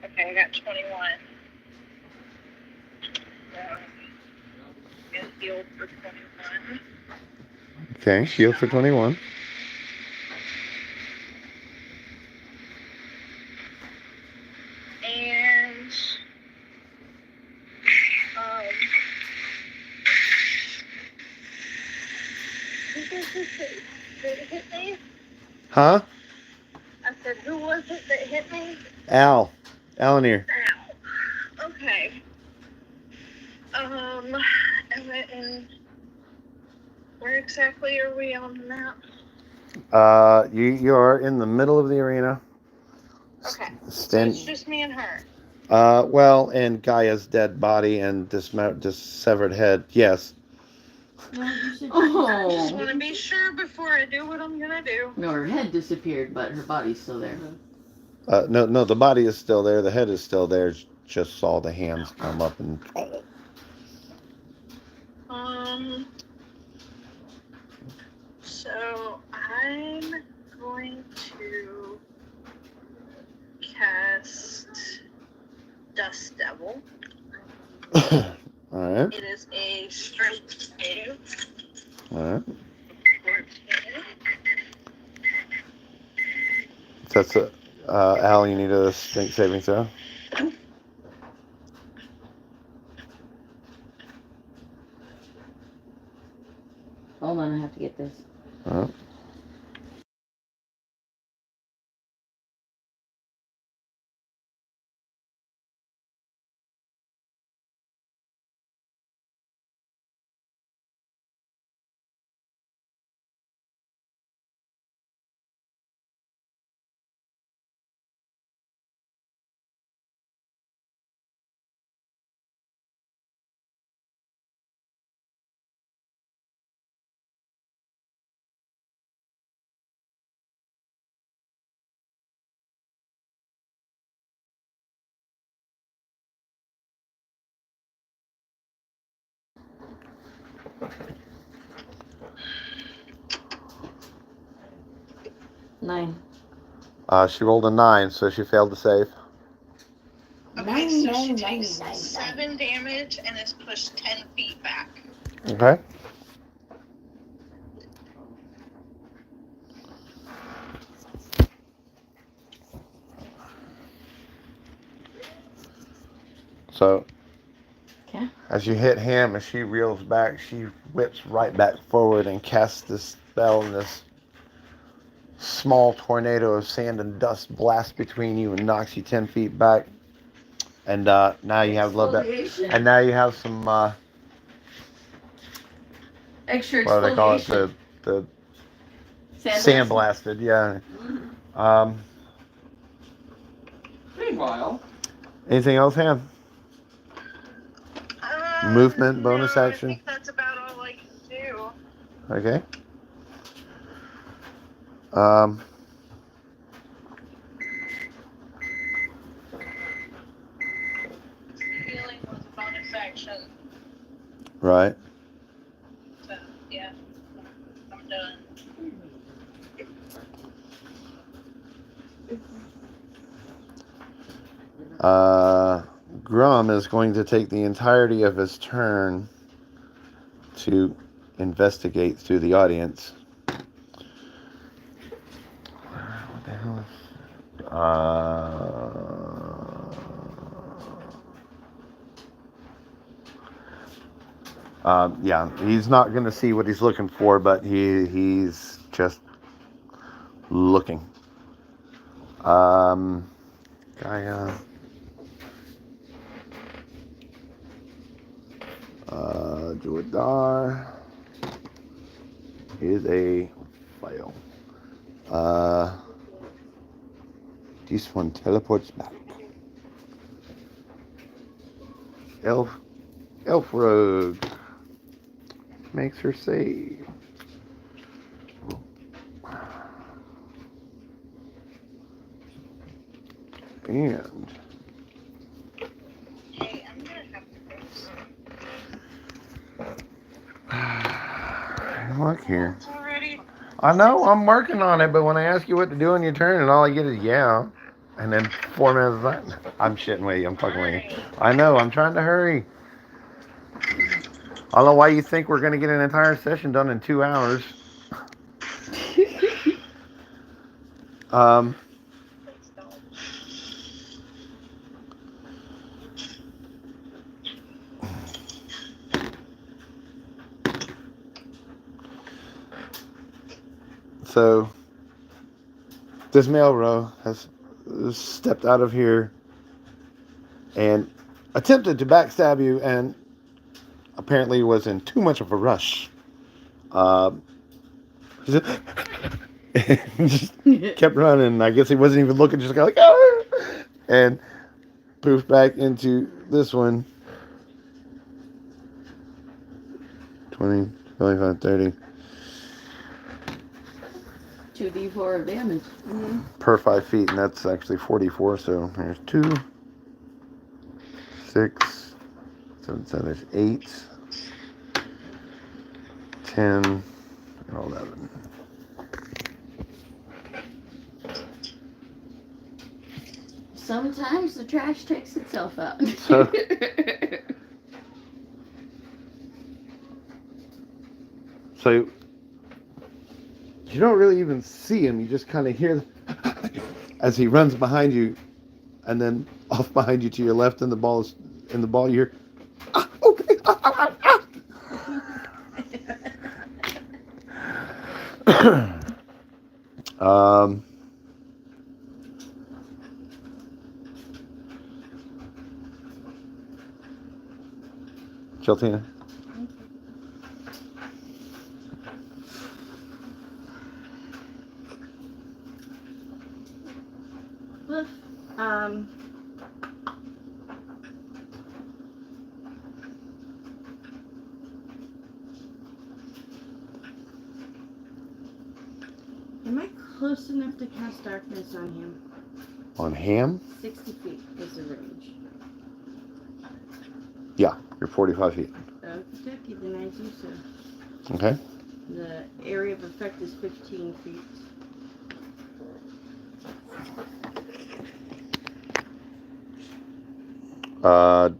Okay, I got 21. So, I'm healed for 21. Okay, shield for 21. And did it hit me? Huh? I said, who was it that hit me? Alan here. Ow. Okay. And where exactly are we on the map? You are in the middle of the arena. Okay. So Stand. it's just me and her. Well, and Gaia's dead body and dissevered head. Yes. No, you said I just Oh. want to be sure before I do what I'm gonna do. No, her head disappeared, but her body's still there. No, the body is still there. The head is still there. Just saw the hands come up and. So I'm going to cast Dust Devil. All right. It is a strength 2. All right. 14. That's a. Al, you need a strength saving throw. Hold on, I have to get this. All right. Nine. She rolled a 9, so she failed to save. Okay, so she takes 7 damage and is pushed 10 feet back. Okay. So, Okay. as you hit him, as she reels back, she whips right back forward and casts this spell, and this small tornado of sand and dust blasts between you and knocks you 10 feet back. And now you have a little bit. And now you have some, Extra what do they call it? exfoliation. The sand blasted, yeah. Meanwhile, Anything else, Ham? Movement, bonus No, action? I think that's about all I can do. Okay. Healing was a bonus action. Right. So, yeah. I'm done. Grum is going to take the entirety of his turn to investigate through the audience. What the hell is... yeah, he's not going to see what he's looking for, but he's just looking. Gaia. Juadar is a fail. This one teleports back. Elf Rogue makes her save. And Hey, I'm gonna have to fix. look here. It's already. I know I'm working on it, but when I ask you what to do on your turn, and all I get is yeah, and then 4 minutes later, I'm shitting with you. I'm fucking with you. I know. I'm trying to hurry. I don't know why you think we're gonna get an entire session done in 2 hours. So This male row has stepped out of here and attempted to backstab you, and apparently was in too much of a rush. Just kept running. I guess he wasn't even looking, just got like, ah! And poofed back into this one. 20, 25, 30. 2d4 of damage. Per 5 feet, and that's actually 44. So there's 2, 6, 7, so there's 8, 10, and 11. Sometimes the trash takes itself out. So- So you don't really even see him. You just kind of hear as he runs behind you, and then off behind you to your left, and the ball is in the ball. You hear, ah, okay. Jeltina. Cliff, am I close enough to cast darkness on him? On Ham? 60 feet is the range. Yeah, you're 45 feet. Okay, then I do so. Okay. The area of effect is 15 feet.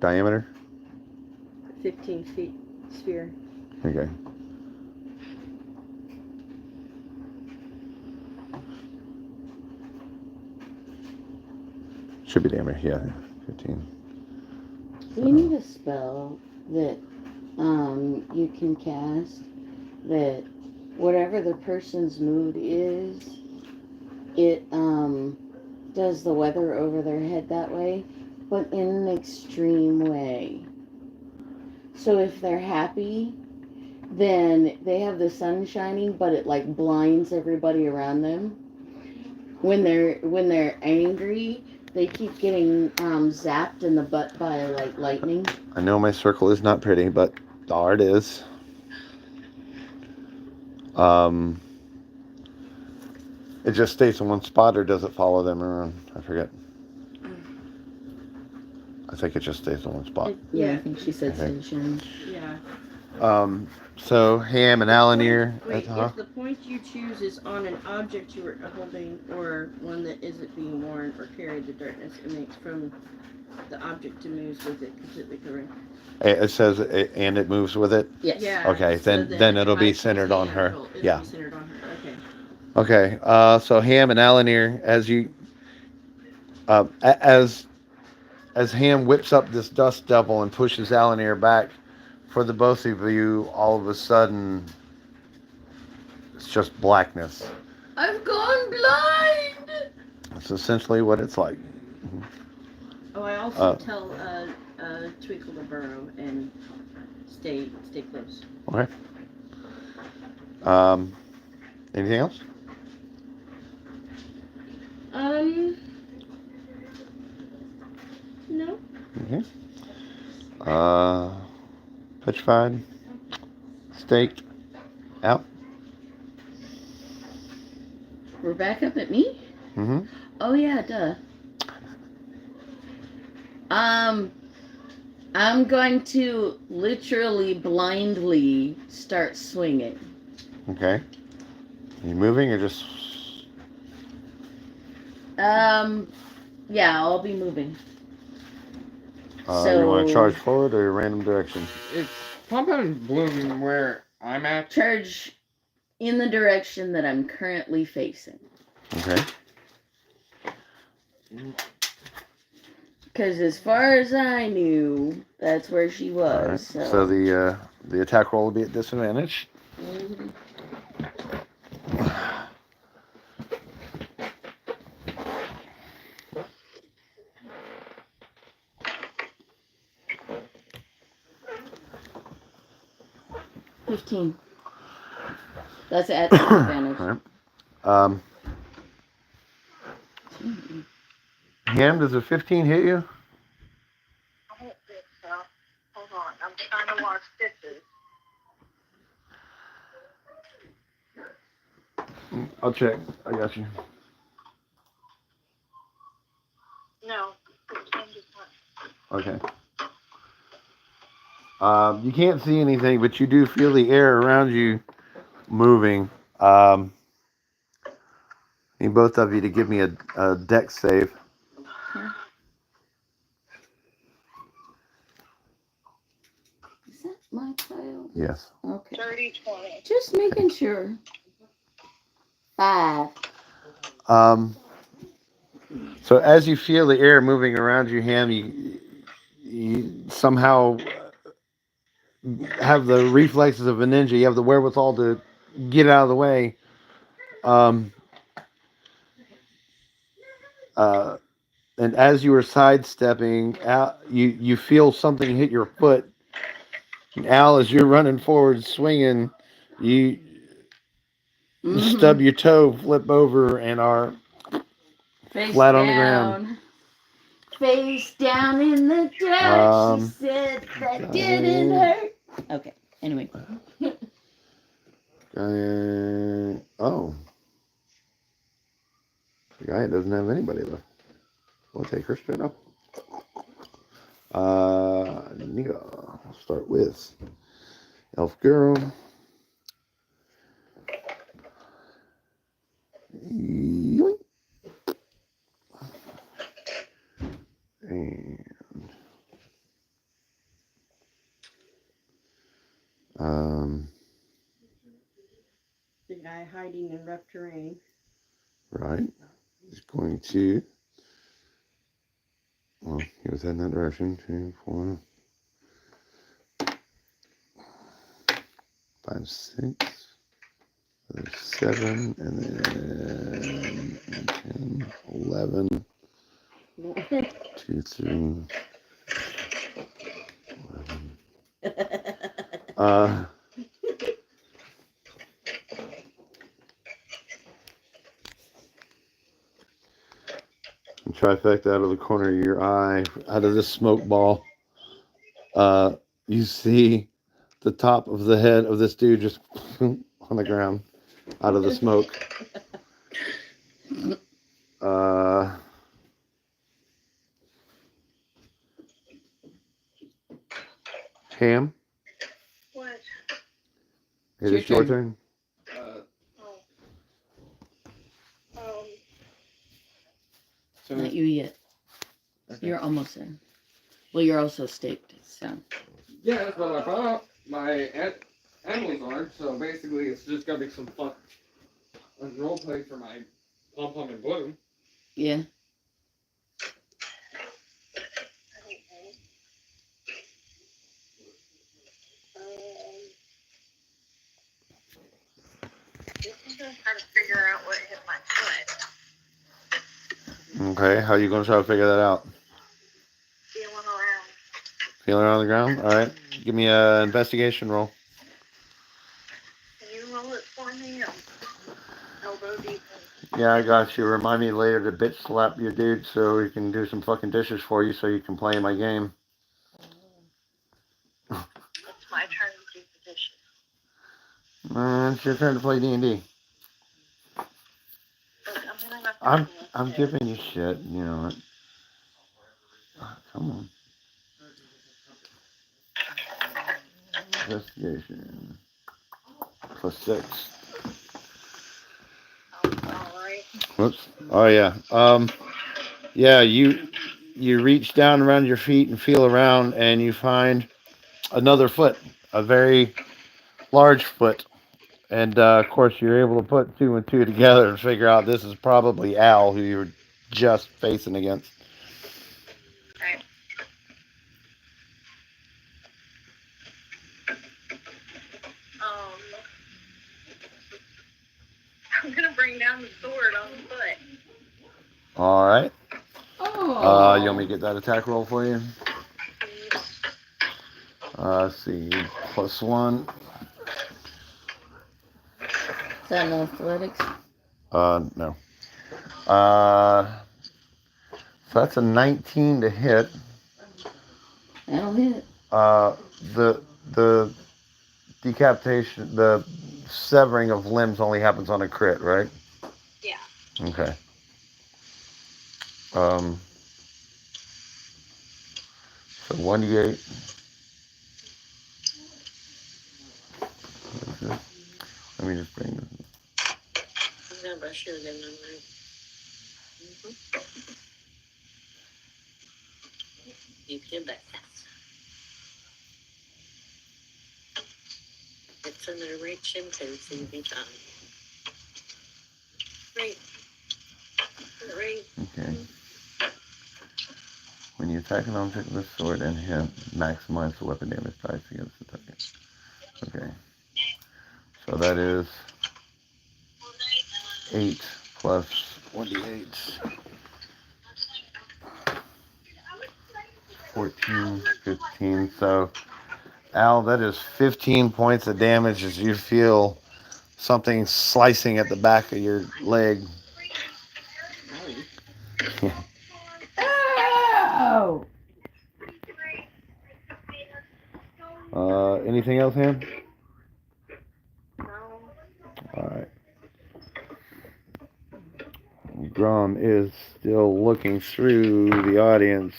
Diameter? 15 feet sphere. Okay. Should be diameter, yeah. 15. We need a spell that you can cast that whatever the person's mood is, it does the weather over their head that way, but in an extreme way. So if they're happy, then they have the sun shining, but it like blinds everybody around them. When they're angry, they keep getting zapped in the butt by like lightning. I know my circle is not pretty, but there it is. It just stays in one spot, or does it follow them around? I forget. I think it just stays in one spot. Yeah, I think she said Okay. sunshine. Yeah. So Ham and Alanir. Wait, if the point you choose is on an object you are holding or one that isn't being worn or carried, the darkness emanates from the object to moves with it, completely covering. It says, and it moves with it. Yes. Yeah. Okay, so then it'll be height centered on her. it'll Yeah. be centered on her. Okay. Okay. So Ham and Alanir, as you, as Ham whips up this dust devil and pushes Alanir back, for the both of you, all of a sudden, it's just blackness. I've gone blind. That's essentially what it's like. Oh, I also tell Twinkle to burrow and stay close. Okay. Anything else? No. Okay. Petrified. Staked. Out. We're back up at me? Mm-hmm. Oh yeah, duh. I'm going to literally blindly start swinging. Okay. Are you moving or just... Yeah, I'll be moving. You want to charge forward or random direction? It's Pump and Bloom where I'm at. Charge in the direction that I'm currently facing. Okay. Because as far as I knew, that's where she was. All right. So, So the attack roll will be at disadvantage. Mhm. 15. That's at disadvantage. All right. Ham, does a 15 hit you? I don't think so. Hold on. I'm trying to watch stitches. I'll check. I got you. No. 15 does not. Okay. You can't see anything, but you do feel the air around you moving. Need both of you to give me a dex save. Okay. Is that my child? Yes. Okay. 30, 20. Just making sure. 5. So as you feel the air moving around you, Ham, you somehow have the reflexes of a ninja. You have the wherewithal to get out of the way. And as you were sidestepping, you feel something hit your foot. And Al, as you're running forward, swinging, you stub your toe, flip over, and are Face flat down. on the ground. Face down in the dirt. She said that didn't hurt. Okay. Anyway. Oh. The guy doesn't have anybody left. We'll take her straight up. Nika. I'll start with Elf Girl. Yoink. And The guy hiding in rough terrain. right. He's going to. Well, he was heading that direction. 2, 4, 5, 6, 7, and then 10, 11, 2, 3, 11. Trifecta out of the corner of your eye, out of this smoke ball. You see the top of the head of this dude just on the ground out of the smoke. Ham? What? It is your turn. Not you yet. Okay. You're almost there. Well, you're also staked, so. Yeah, that's what I thought. My animals aren't, so basically it's just gonna be some fun role play for my pom-pom and bloom. Yeah. I'm gonna try to figure out what hit my foot. Okay, how are you going to try to figure that out? Feeling around. Feeling around the ground? All right. Give me an investigation roll. Can you roll it for me? I'm elbow deep. Yeah, I got you. Remind me later to bitch slap your dude so he can do some fucking dishes for you so you can play my game. It's my turn to do the dishes. It's your turn to play D&D. I'm giving you shit, you know. Come on. Investigation. +6. Alright. Whoops. Oh yeah. Yeah, you reach down around your feet and feel around and you find another foot, a very large foot. And of course you're able to put 2 and 2 together and figure out this is probably Al, who you were just facing against. Right. I'm gonna bring down the sword on the foot. All right. Oh. You want me to get that attack roll for you? Let's see. +1. Is that an athletics? No. So that's a 19 to hit. That'll hit. The decapitation, the severing of limbs only happens on a crit, right? Yeah. Okay. So 1d8. Let me just bring this. No, but I should have done that. You did that. It's in the rich chimpanzee design. Right. Right. Okay. When you attack an object with a sword and hit, maximize the weapon damage dice against the target. Okay. So that is 8 plus 1d8. 14, 15. So, Al, that is 15 points of damage as you feel something slicing at the back of your leg. Oh! Anything else, Ham? No. Alright. Grom is still looking through the audience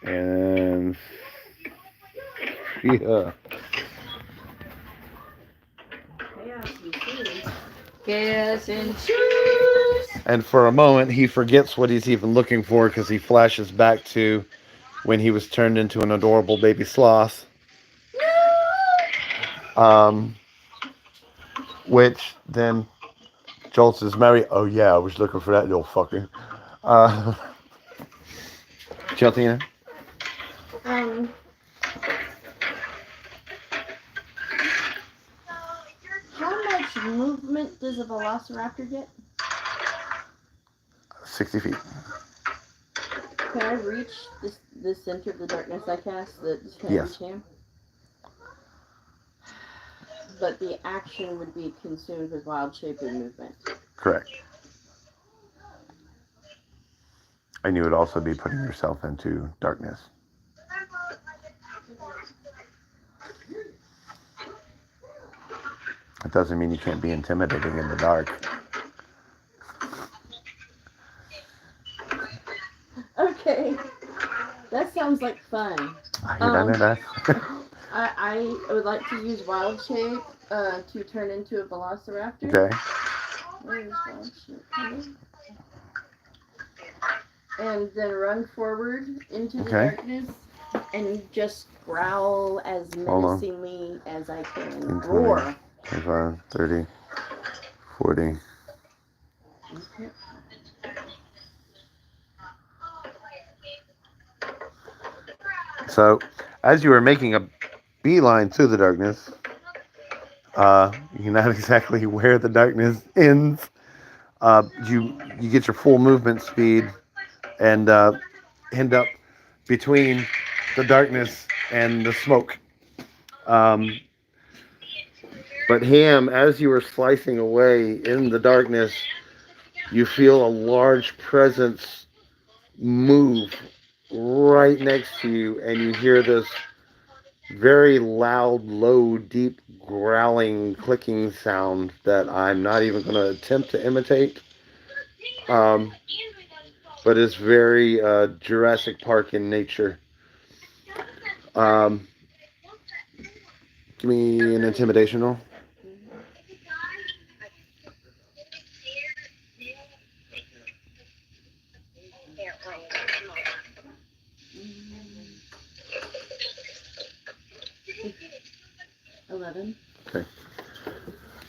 and yeah. Chaos ensues. And for a moment, he forgets what he's even looking for because he flashes back to when he was turned into an adorable baby sloth. Which then jolts his memory. Oh yeah, I was looking for that little fucker. Geltina? How much movement does a velociraptor get? 60 feet. Can I reach the center of the darkness I cast? Can I Yes. reach him? But the action would be consumed with wild shape and movement. Correct. And you would also be putting yourself into darkness. It doesn't mean you can't be intimidating in the dark. Okay. That sounds like fun. I would like to use wild shape to turn into a velociraptor. Okay. Where is wild shape? And then run forward into the darkness and just growl as menacingly as I can. Roar. 25, 30, 40. Okay. So, as you were making a beeline through the darkness, you're not exactly where the darkness ends. You get your full movement speed and end up between the darkness and the smoke. But Ham, as you were slicing away in the darkness, you feel a large presence move right next to you, and you hear this very loud, low, deep, growling, clicking sound that I'm not even going to attempt to imitate. But it's very Jurassic Park in nature. Give me an intimidation roll. Okay.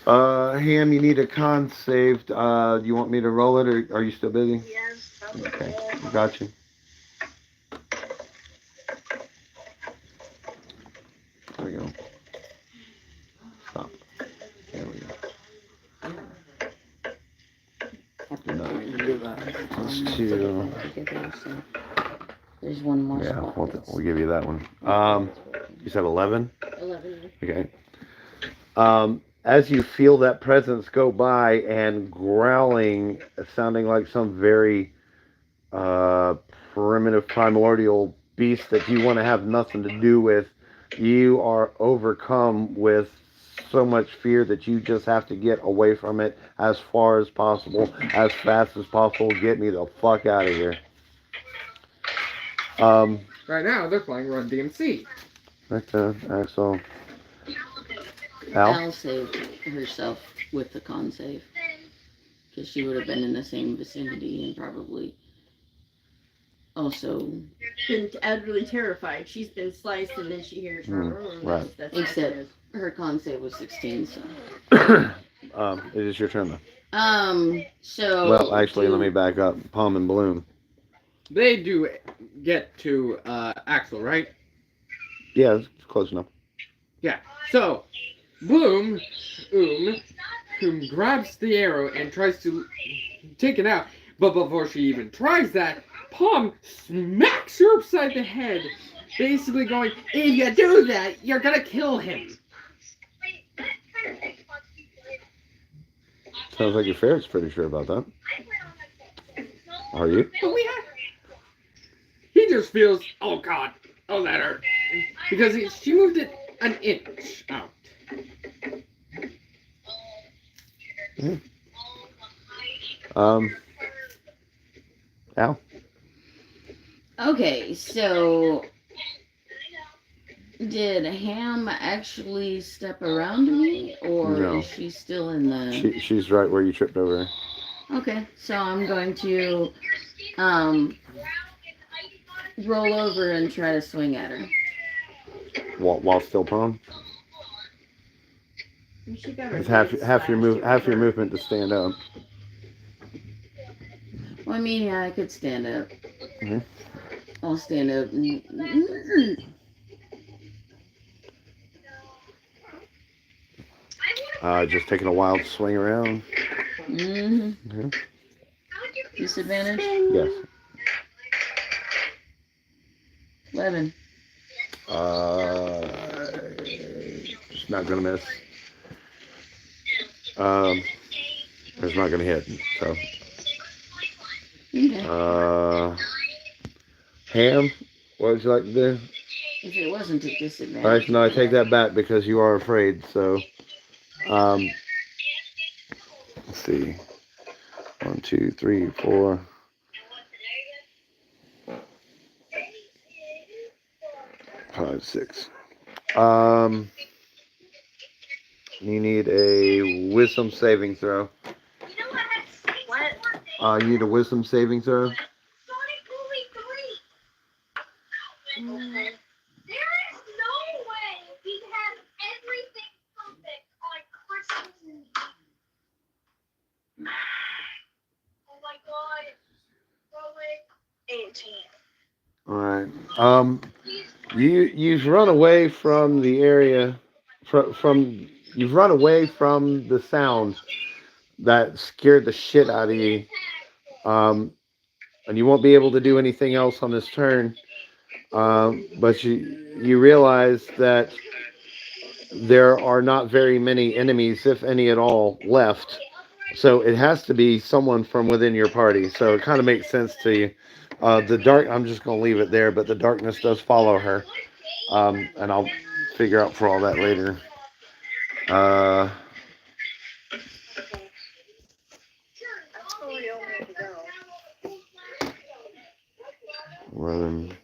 Ham, you need a con saved. Do you want me to roll it, or are you still busy? Yes. Okay, got you. There we go. Stop. There we go. No, you can do that. Plus 2. There's one more. Yeah, we'll give you that one. You said 11? 11. Okay. as you feel that presence go by and growling, sounding like some very uh, primitive primordial beast that you want to have nothing to do with, you are overcome with so much fear that you just have to get away from it as far as possible, as fast as possible. Get me the fuck out of here. Right now, they're playing Run DMC. Okay, Axel. Al? Al saved herself with the con save. Because she would have been in the same vicinity and probably also. Been utterly terrified. She's been sliced and then she hears her. Right. That's Except her con save was 16, so. It is your turn though. So. Well, actually, let me back up. Palm and Bloom. They do get to Axel, right? Yeah, it's close enough. Yeah. So, Bloom, whom grabs the arrow and tries to take it out, but before she even tries that, Palm smacks her upside the head, basically going, "If you do that, you're gonna kill him." Sounds like your ferret's pretty sure about that. Are you? But he just feels, oh god, oh that hurt, because she moved it an inch out. Al? Okay, so. Did Ham actually step around me, or No. is she still in the... She's right where you tripped over her. Okay, so I'm going to roll over and try to swing at her. While still prone? She got her It's half your movement to stand up. Well, I mean, yeah, I could stand up. Mhm. I'll stand up. Just taking a wild swing around. Mm-hmm. Disadvantage? Yes. 11. It's not gonna miss. It's not gonna hit. So. Okay. Ham, what would you like to do? If it wasn't a disadvantage. All right, no, I take that back because you are afraid. So, let's see. 1, 2, 3, 4. 5, 6. You need a wisdom saving throw. What? You need a wisdom saving throw. All right. You've run away from the area, you've run away from the sound that scared the shit out of you. And you won't be able to do anything else on this turn. But you realize that there are not very many enemies, if any at all, left. So it has to be someone from within your party. So it kind of makes sense to you. I'm just going to leave it there, but the darkness does follow her. And I'll figure out for all that later. Run.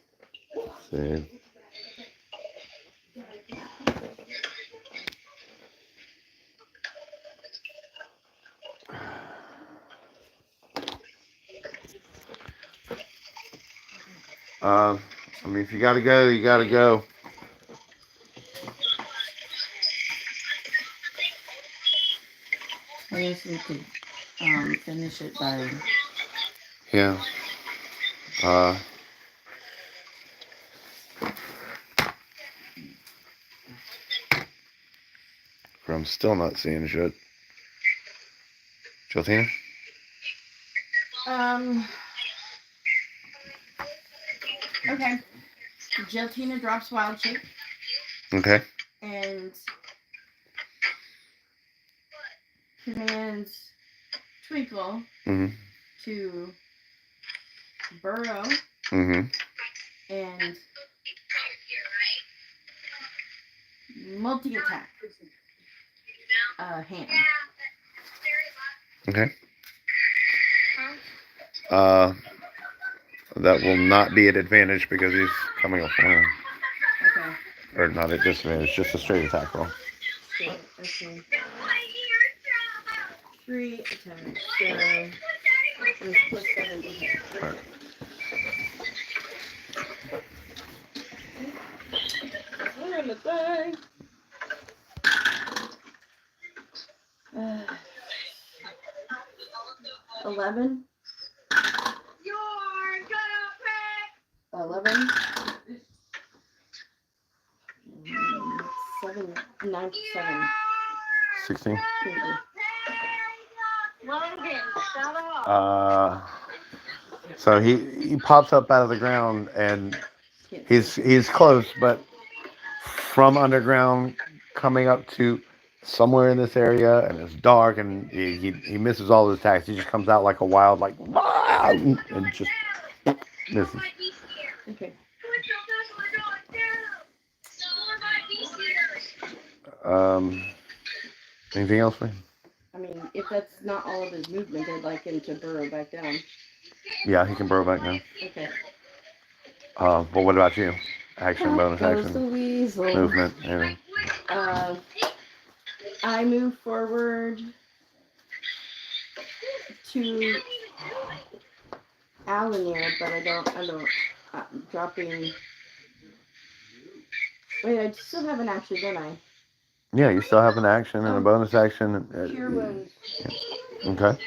Save. I mean, if you gotta go, you gotta go. I guess we could finish it by... Yeah. I'm still not seeing shit. Jotina? Okay. Geltina drops wild shape Okay. and commands Twinkle Mm-hmm. to burrow Mm-hmm. and multi-attack hand. Okay. That will not be at advantage because he's coming off one. Okay. Or not at disadvantage, just a straight attack roll. Straight. Okay. 3 attacks. So with plus 7 to hit. Right. We're in the thing. 11. 11. 7. 97. 16. Thank you. Logan, shut up. So he pops up out of the ground and he's close, but from underground coming up to somewhere in this area, and it's dark, and he misses all his attacks. He just comes out like a wild, like, and just misses. Okay. Anything else for him? I mean, if that's not all of his movement, I'd like him to burrow back down. Yeah, he can burrow back now. Okay. But what about you? Action, bonus Goes the action, weasel. movement, anything. I move forward to Alanir, but I don't, dropping. Wait, I still have an action, don't I? Yeah, you still have an action and a bonus action. Cure wounds. Okay.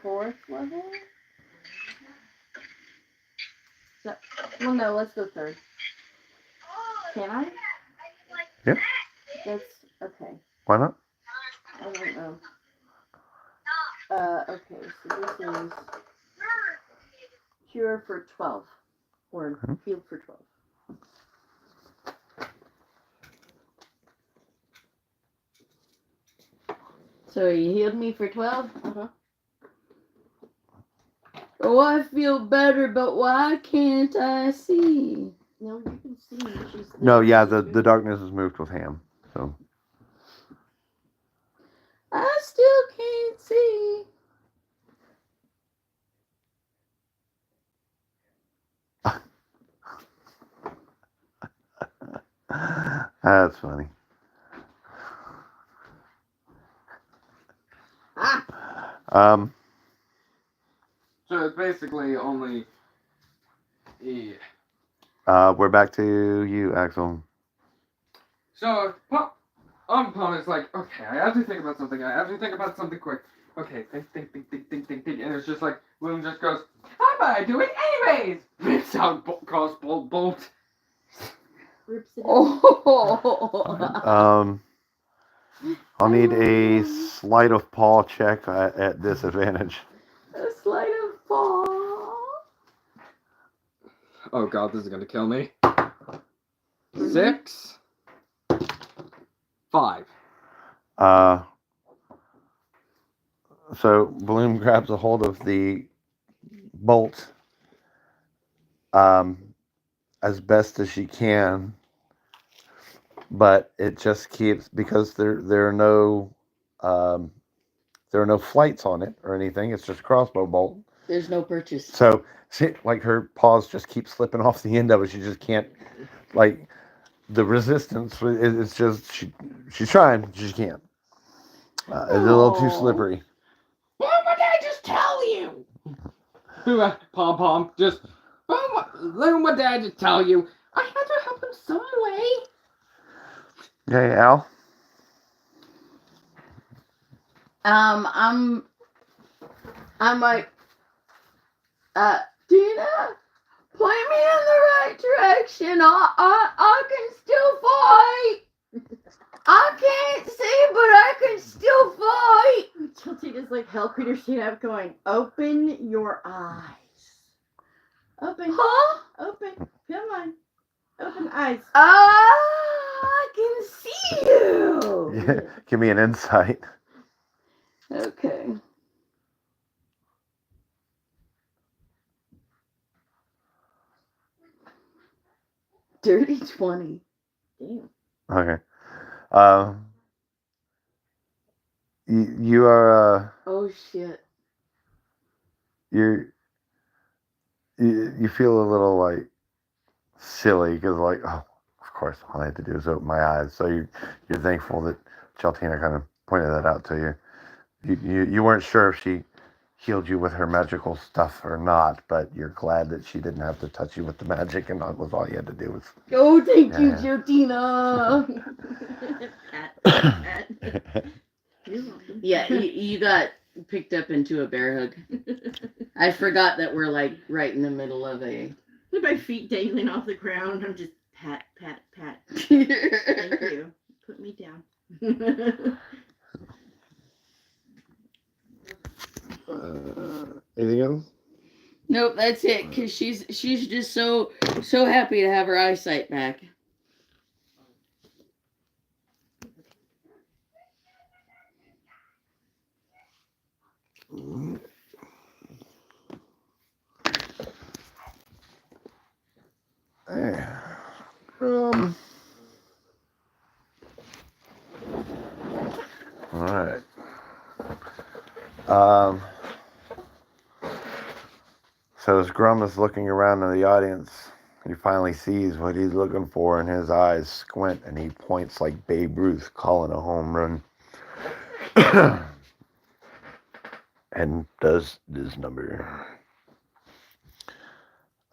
Fourth level? So, well, no, let's go third. Can I? Yeah. That's okay. Why not? I don't know. Okay, so this is cure for 12. Or healed for 12. So you healed me for 12? Uh-huh. Oh, I feel better, but why can't I see? No, you can see. No, yeah, the darkness is moved with Ham. So I still can't see. that's funny. So it's basically only. Yeah. We're back to you, Axel. So Pom is like, okay, I have to think about something. I have to think about something quick. Okay, think, and it's just like Bloom just goes, how about I do it anyways? Rips out crossbow bolt. Rips it out. Oh. I'll need a sleight of paw check at disadvantage. A sleight of paw. Oh god, this is gonna kill me. 6, 5. So Bloom grabs a hold of the bolt as best as she can, but it just keeps, because there are no flights on it or anything. It's just a crossbow bolt. There's no purchase. So like her paws just keep slipping off the end of it. She just can't, like, the resistance. It's just she's trying, she can't. It's a little too slippery. What did I just tell you? Pom, just what did I just tell you? I had to help him some way. Okay, Al. I'm like, Dina, point me in the right direction. I can still fight. I can't see, but I can still fight. Tina's like Hell Creature straight up going, open your eyes. Open. Huh? Open. Come on. Open eyes. I can see you. Yeah, give me an insight. Okay. Dirty 20. Damn. Okay. You are Oh shit. you feel a little like silly because like, oh, of course all I had to do is open my eyes. So you're thankful that Chaltina kind of pointed that out to you. You weren't sure if she healed you with her magical stuff or not, but you're glad that she didn't have to touch you with the magic, and that was all you had to do was. Oh, thank you, Yeah. Jotina. Pat, pat. You're welcome. Yeah, you got picked up into a bear hug. I forgot that we're like right in the middle of a. With my feet dangling off the ground, I'm just pat, pat, pat. Thank you. Put me down. Anything else? Nope, that's it. Cause she's just so happy to have her eyesight back. All right. So as Grum is looking around in the audience, he finally sees what he's looking for, and his eyes squint, and he points like Babe Ruth calling a home run. And does this number.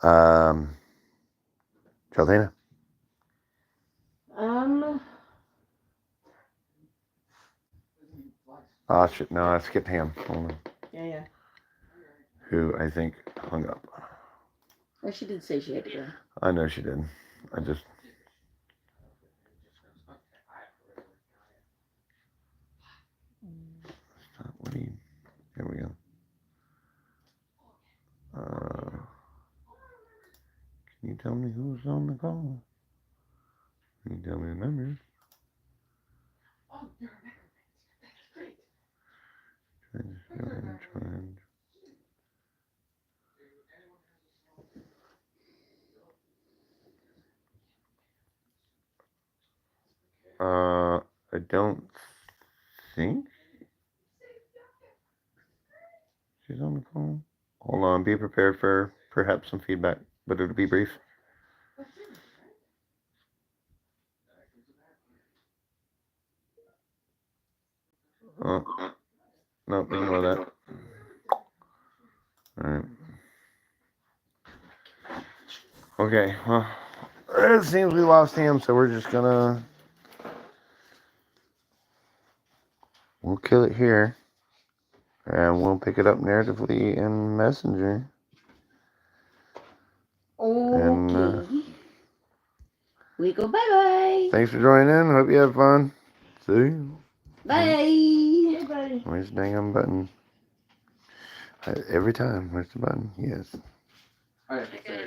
Chaltina? Oh, shit, no, I skipped him. Hold on. Yeah. Who I think hung up. Well, she did say she had to go. I know she did. I just. What do you. Here we go. Can you tell me who's on the call? Can you tell me the number? Oh, you're a member. That's great. I don't think she's on the call. Hold on, be prepared for perhaps some feedback, but it'll be brief. No, ignore that. Alright. Okay, well, it seems we lost him, so we're just gonna. We'll kill it here. And we'll pick it up narratively in Messenger. Okay. And, we go bye-bye. thanks for joining in. Hope you have fun. See you. Bye. Bye. Where's the dang button? Every time. Where's the button? Yes. All right, so